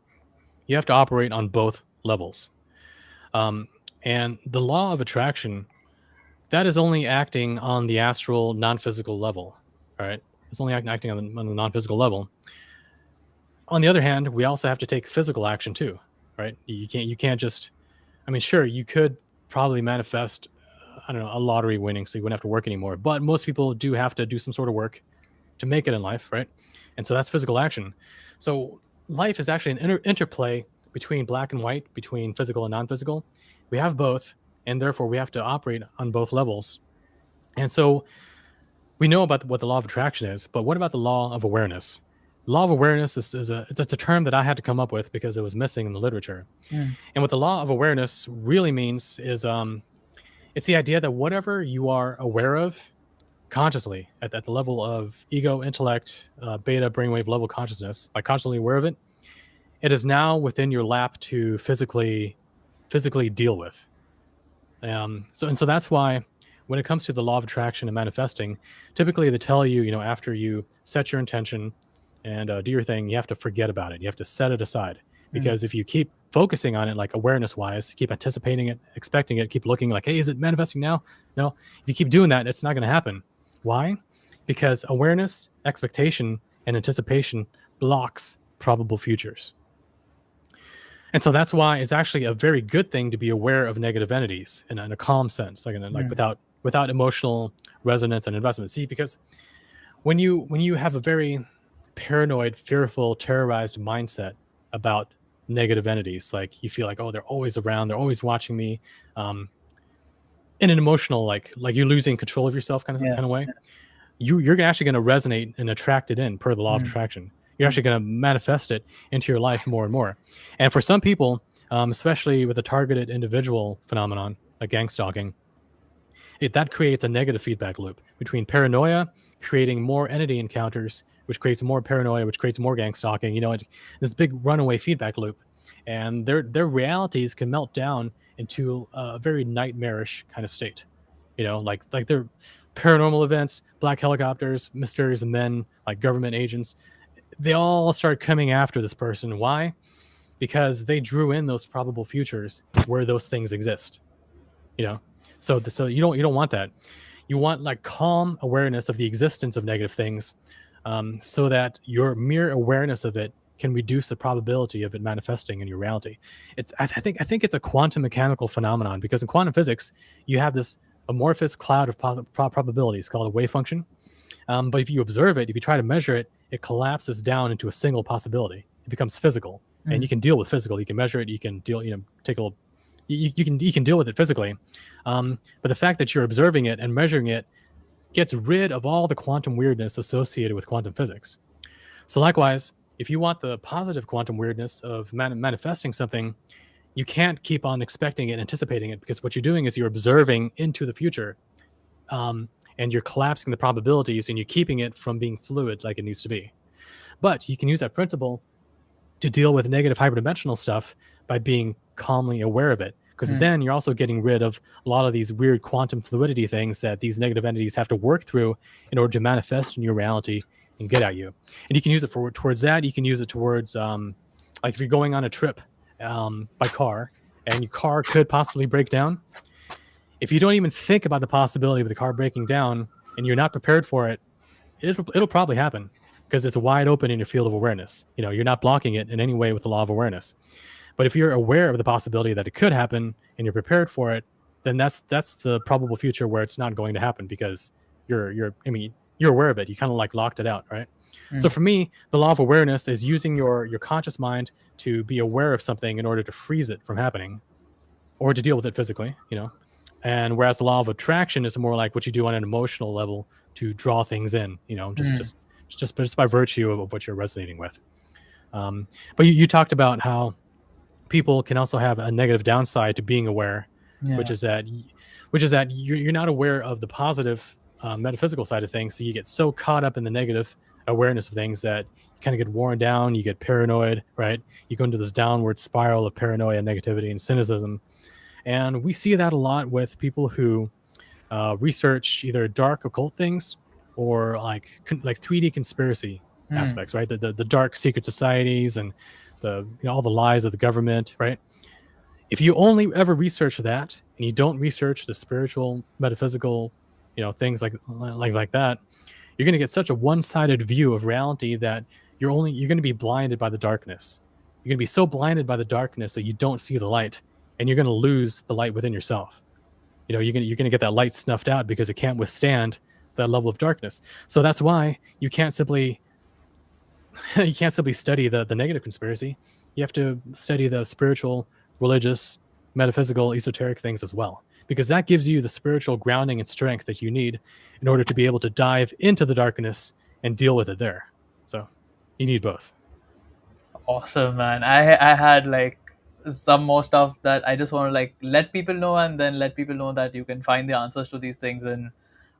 you have to operate on both levels. And the law of attraction, that is only acting on the astral, non-physical level, right? It's only acting on the non-physical level. On the other hand, we also have to take physical action too, right? You can't just, I mean, sure, you could probably manifest, I don't know, a lottery winning so you wouldn't have to work anymore. But most people do have to do some sort of work to make it in life, right? And so that's physical action. So life is actually an interplay between black and white, between physical and non-physical. We have both, and therefore we have to operate on both levels. And so we know about what the law of attraction is, but what about the law of awareness? Law of awareness is a term that I had to come up with because it was missing in the literature. And what the law of awareness really means is it's the idea that whatever you are aware of consciously at the level of ego, intellect, beta, brainwave level consciousness, like consciously aware of it, it is now within your lap to physically deal with. So that's why when it comes to the law of attraction and manifesting, typically they tell you, after you set your intention and do your thing, you have to forget about it. You have to set it aside. Because if you keep focusing on it, like awareness wise, keep anticipating it, expecting it, keep looking like, hey, is it manifesting now? No. If you keep doing that, it's not going to happen. Why? Because awareness, expectation, and anticipation blocks probable futures. And so that's why it's actually a very good thing to be aware of negative entities in a calm sense, like without emotional resonance and investment. See, because when you have a very paranoid, fearful, terrorized mindset about negative entities, like you feel like, oh, they're always around, they're always watching me, in an emotional, like you're losing control of yourself kind of way, you're actually going to resonate and attract it in per the law of attraction. You're actually going to manifest it into your life more and more. And for some people, especially with a targeted individual phenomenon like gang stalking, that creates a negative feedback loop between paranoia creating more entity encounters, which creates more paranoia, which creates more gang stalking. This big runaway feedback loop, and their realities can melt down into a very nightmarish kind of state. Like their paranormal events, black helicopters, mysterious men, like government agents, they all start coming after this person. Why? Because they drew in those probable futures where those things exist. So you don't want that. You want like calm awareness of the existence of negative things, so that your mere awareness of it can reduce the probability of it manifesting in your reality. I think it's a quantum mechanical phenomenon, because in quantum physics you have this amorphous cloud of probabilities called a wave function. But if you observe it, if you try to measure it, it collapses down into a single possibility. It becomes physical. and you can deal with physical. You can measure it. You can deal. Take a little. You can deal with it physically, but the fact that you're observing it and measuring it gets rid of all the quantum weirdness associated with quantum physics. So likewise, if you want the positive quantum weirdness of manifesting something, you can't keep on expecting it, anticipating it, because what you're doing is you're observing into the future, um, and you're collapsing the probabilities and you're keeping it from being fluid like it needs to be. But you can use that principle to deal with negative hyperdimensional stuff by being calmly aware of it. Because Mm. then you're also getting rid of a lot of these weird quantum fluidity things that these negative entities have to work through in order to manifest in your reality and get at you. And you can use it towards that. You can use it towards, like if you're going on a trip by car and your car could possibly break down. If you don't even think about the possibility of the car breaking down and you're not prepared for it, it'll probably happen because it's wide open in your field of awareness. You're not blocking it in any way with the law of awareness. But if you're aware of the possibility that it could happen and you're prepared for it, then that's the probable future where it's not going to happen because you're aware of it. You kind of like locked it out, right? So Mm. for me, the law of awareness is using your conscious mind to be aware of something in order to freeze it from happening or to deal with it physically. And whereas the law of attraction is more like what you do on an emotional level to draw things in, just Mm. just just by virtue of what you're resonating with. But you talked about how people can also have a negative downside to being aware, which Yeah. is that you're not aware of the positive metaphysical side of things. So you get so caught up in the negative awareness of things that you kind of get worn down. You get paranoid, right? You go into this downward spiral of paranoia, negativity, and cynicism. And we see that a lot with people who research either dark occult things or like 3D conspiracy Mm. aspects, right? The dark secret societies and all the lies of the government, right? If you only ever research that and you don't research the spiritual, metaphysical, things like that, you're going to get such a one-sided view of reality that you're going to be blinded by the darkness. You're going to be so blinded by the darkness that you don't see the light, and you're going to lose the light within yourself. You're gonna get that light snuffed out because it can't withstand that level of darkness. So that's why you can't simply study the negative conspiracy. You have to study the spiritual, religious, metaphysical, esoteric things as well, because that gives you the spiritual grounding and strength that you need in order to be able to dive into the darkness and deal with it there. So you need both. Awesome, man. I had like some more stuff that I just want to like let people know, and then let people know that you can find the answers to these things in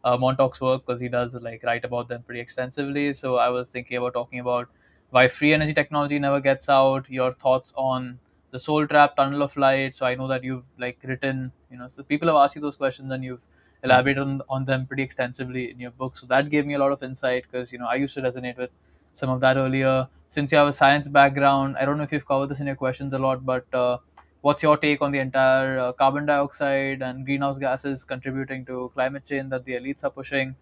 Montauk's work, because he does like write about them pretty extensively. So I was thinking about talking about why free energy technology never gets out, your thoughts on the soul trap, tunnel of light. So I know that you've like written, so people have asked you those questions and you've Mm. elaborated on them pretty extensively in your book. So that gave me a lot of insight, because I used to resonate with some of that earlier. Since you have a science background, I don't know if you've covered this in your questions a lot, but what's your take on the entire carbon dioxide and greenhouse gases contributing to climate change that the elites are pushing?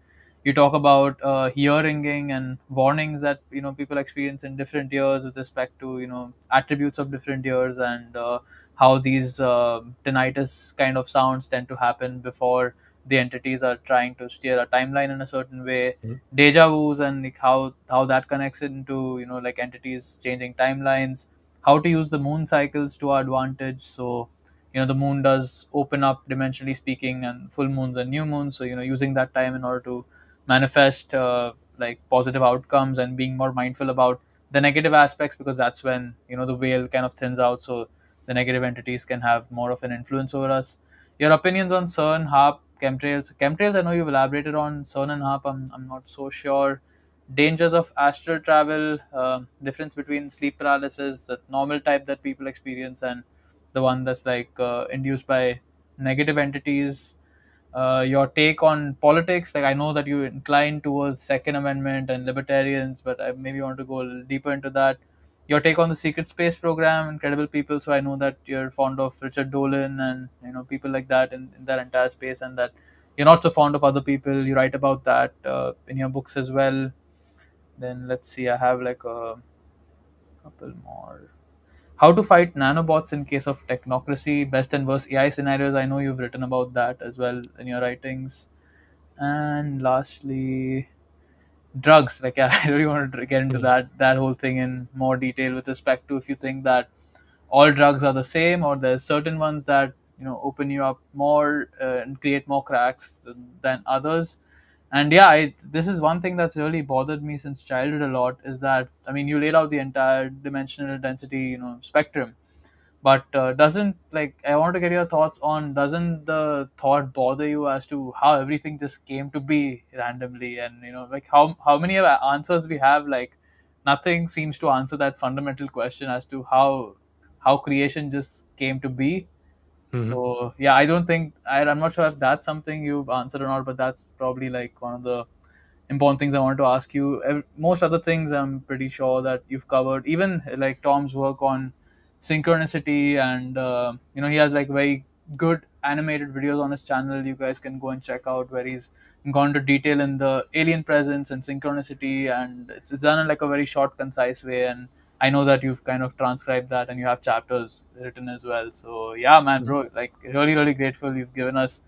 You talk about hearinging and warnings that people experience in different years with respect to attributes of different years, and how these tinnitus kind of sounds tend to happen before the entities are trying to steer a timeline in a certain way. Mm. Deja vu's, and like how that connects into like entities changing timelines. How to use the moon cycles to our advantage. So the moon does open up dimensionally speaking, and full moons and new moons, so using that time in order to manifest like positive outcomes, and being more mindful about the negative aspects, because that's when the veil kind of thins out, so the negative entities can have more of an influence over us. Your opinions on CERN, HARP, chemtrails, I know you've elaborated on. CERN and HARP, I'm not so sure. Dangers of astral travel, difference between sleep paralysis, the normal type that people experience, and the one that's like induced by negative entities. Your take on politics, like I know that you incline towards Second Amendment and libertarians, but I maybe want to go a little deeper into that. Your take on the secret space program, Incredible People. So I know that you're fond of Richard Dolan and people like that in that entire space, and that you're not so fond of other people. You write about that in your books as well. Then let's see, I have like a couple more. How to fight nanobots in case of technocracy, best and worst AI scenarios. I know you've written about that as well in your writings. And lastly, drugs. Like I really want to get into Mhm. that whole thing in more detail with respect to if you think that all drugs are the same, or there's certain ones that open you up more and create more cracks than others. And yeah, this is one thing that's really bothered me since childhood a lot, is that, I mean, you laid out the entire dimensional density spectrum, but doesn't, like, I want to get your thoughts on, doesn't the thought bother you as to how everything just came to be randomly, and like how many of answers we have, like nothing seems to answer that fundamental question as to how creation just came to be. Mhm. So yeah, I don't think I'm not sure if that's something you've answered or not, but that's probably like one of the important things I wanted to ask you. Most other things I'm pretty sure that you've covered. Even like Tom's work on synchronicity, and he has like very good animated videos on his channel. You guys can go and check out, where he's gone to detail in the alien presence and synchronicity, and it's done in like a very short, concise way. And I know that you've kind of transcribed that, and you have chapters written as well. So yeah, man, Mhm. bro, like really, really grateful you've given us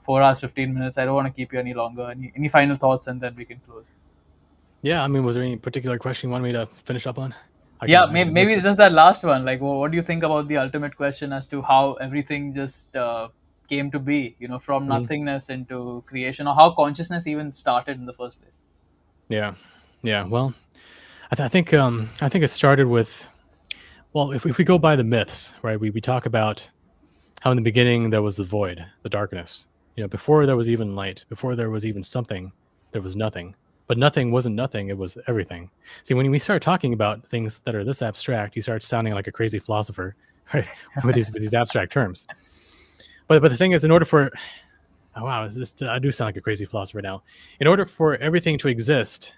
4 hours 15 minutes. I don't want to keep you any longer. Any final thoughts, and then we can close. Yeah, I mean, was there any particular question you wanted me to finish up on? Yeah, I can maybe address it's it. just that last one. Like, what do you think about the ultimate question as to how everything just came to be? From Mhm. nothingness into creation, or how consciousness even started in the first place. Yeah, yeah. Well, I think it started with, well, if we go by the myths, right? We talk about how in the beginning there was the void, the darkness. Before there was even light, before there was even something, there was nothing. But nothing wasn't nothing; it was everything. See, when we start talking about things that are this abstract, you start sounding like a crazy philosopher, right? With these abstract terms. But the thing is, in order for, oh wow, is this, I do sound like a crazy philosopher now. In order for everything to exist,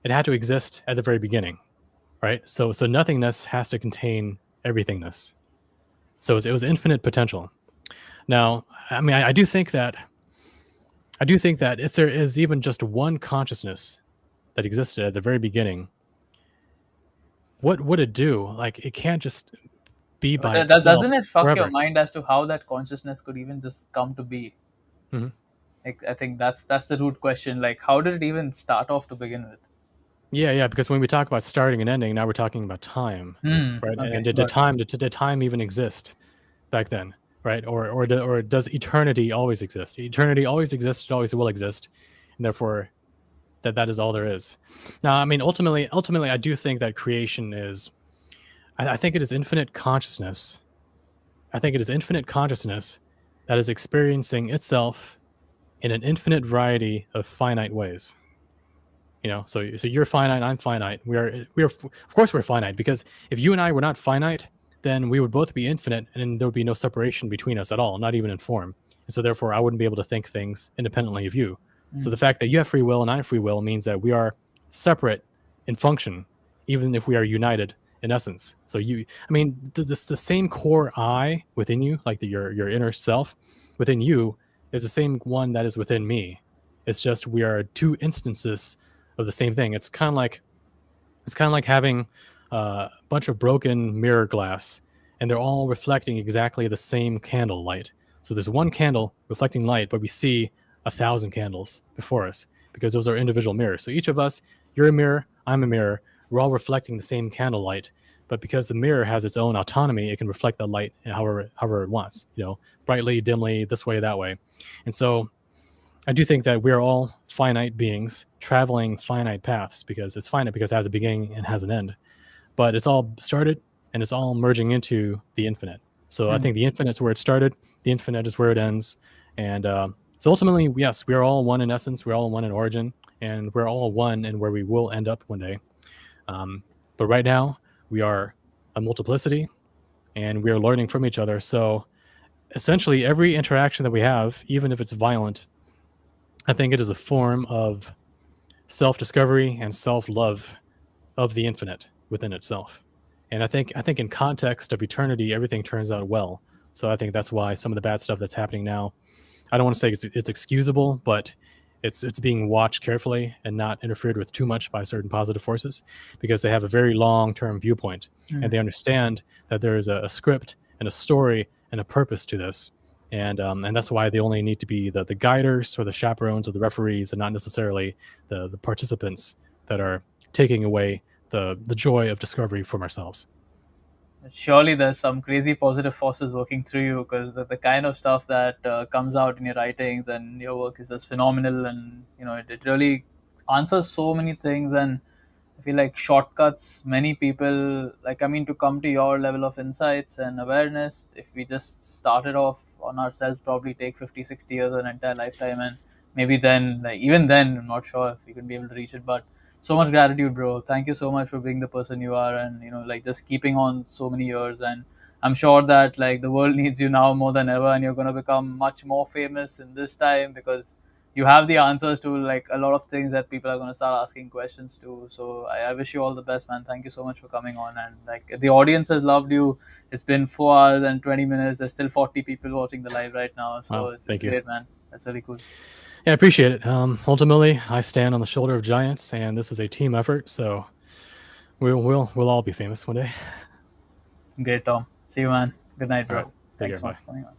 it had to exist at the very beginning, right? So nothingness has to contain everythingness. So it was infinite potential. Now, I mean, I do think that if there is even just one consciousness that existed at the very beginning, what would it do? Like, it can't just be But by itself doesn't it fuck your forever. mind as to how that consciousness could even just come to be? Mhm. Like, I think that's the root question. Like, how did it even start off to begin with? Yeah, yeah. Because when we talk about starting and ending, now we're talking about time, right? And Okay, did got it. time even exist back then, right? Or does eternity always exist? Eternity always exists. It always will exist, and therefore that is all there is. Now, I mean, ultimately, I do think that creation is. I think it is infinite consciousness. I think it is infinite consciousness that is experiencing itself in an infinite variety of finite ways. So you're finite, I'm finite. Of course we're finite, because if you and I were not finite, then we would both be infinite, and there would be no separation between us at all, not even in form. And so therefore I wouldn't be able to think things independently of you. So the fact that you have free will and I have free will means that we are separate in function, even if we are united in essence. So I mean, the same core I within you, like your inner self within you, is the same one that is within me. It's just we are two instances of the same thing. It's kind of like having a bunch of broken mirror glass, and they're all reflecting exactly the same candle light. So there's one candle reflecting light, but we see 1,000 candles before us because those are individual mirrors. So each of us, you're a mirror, I'm a mirror. We're all reflecting the same candle light, but because the mirror has its own autonomy, it can reflect the light however it wants. Brightly, dimly, this way, that way. And so I do think that we're all finite beings traveling finite paths, because it's finite because it has a beginning and has an end. But it's all started and it's all merging into the infinite. So I think the infinite is where it started, the infinite is where it ends. And so ultimately, yes, we are all one in essence, we're all one in origin, and we're all one in where we will end up one day. Um, but right now, we are a multiplicity and we are learning from each other. So essentially, every interaction that we have, even if it's violent, I think it is a form of self discovery and self love of the infinite within itself. And I think in context of eternity, everything turns out well. So I think that's why some of the bad stuff that's happening now, I don't want to say it's excusable, but it's being watched carefully and not interfered with too much by certain positive forces, because they have a very long term viewpoint and they understand that there is a script and a story and a purpose to this. And that's why they only need to be the guiders or the chaperones or the referees, and not necessarily the participants that are taking away the joy of discovery from ourselves. Surely there's some crazy positive forces working through you, because the kind of stuff that comes out in your writings and your work is just phenomenal, and it really answers so many things. And I feel like shortcuts many people, like, I mean, to come to your level of insights and awareness, if we just started off on ourselves, probably take 50, 60 years or an entire lifetime. And maybe then, like, even then, I'm not sure if we could be able to reach it. But so much gratitude, bro. Thank you so much for being the person you are, and like, just keeping on so many years. And I'm sure that, like, the world needs you now more than ever, and you're going to become much more famous in this time, because you have the answers to, like, a lot of things that people are going to start asking questions to. So I wish you all the best, man. Thank you so much for coming on. And, like, the audience has loved you. It's been 4 hours and 20 minutes. There's still 40 people watching the live right now. So Wow, it's thank you. great, man. That's really cool. Yeah, I appreciate it. Ultimately, I stand on the shoulder of giants, and this is a team effort. So we'll all be famous one day. Great, Tom. See you, man. Good night, All right, bro. take Thanks care. so much Bye. for coming on.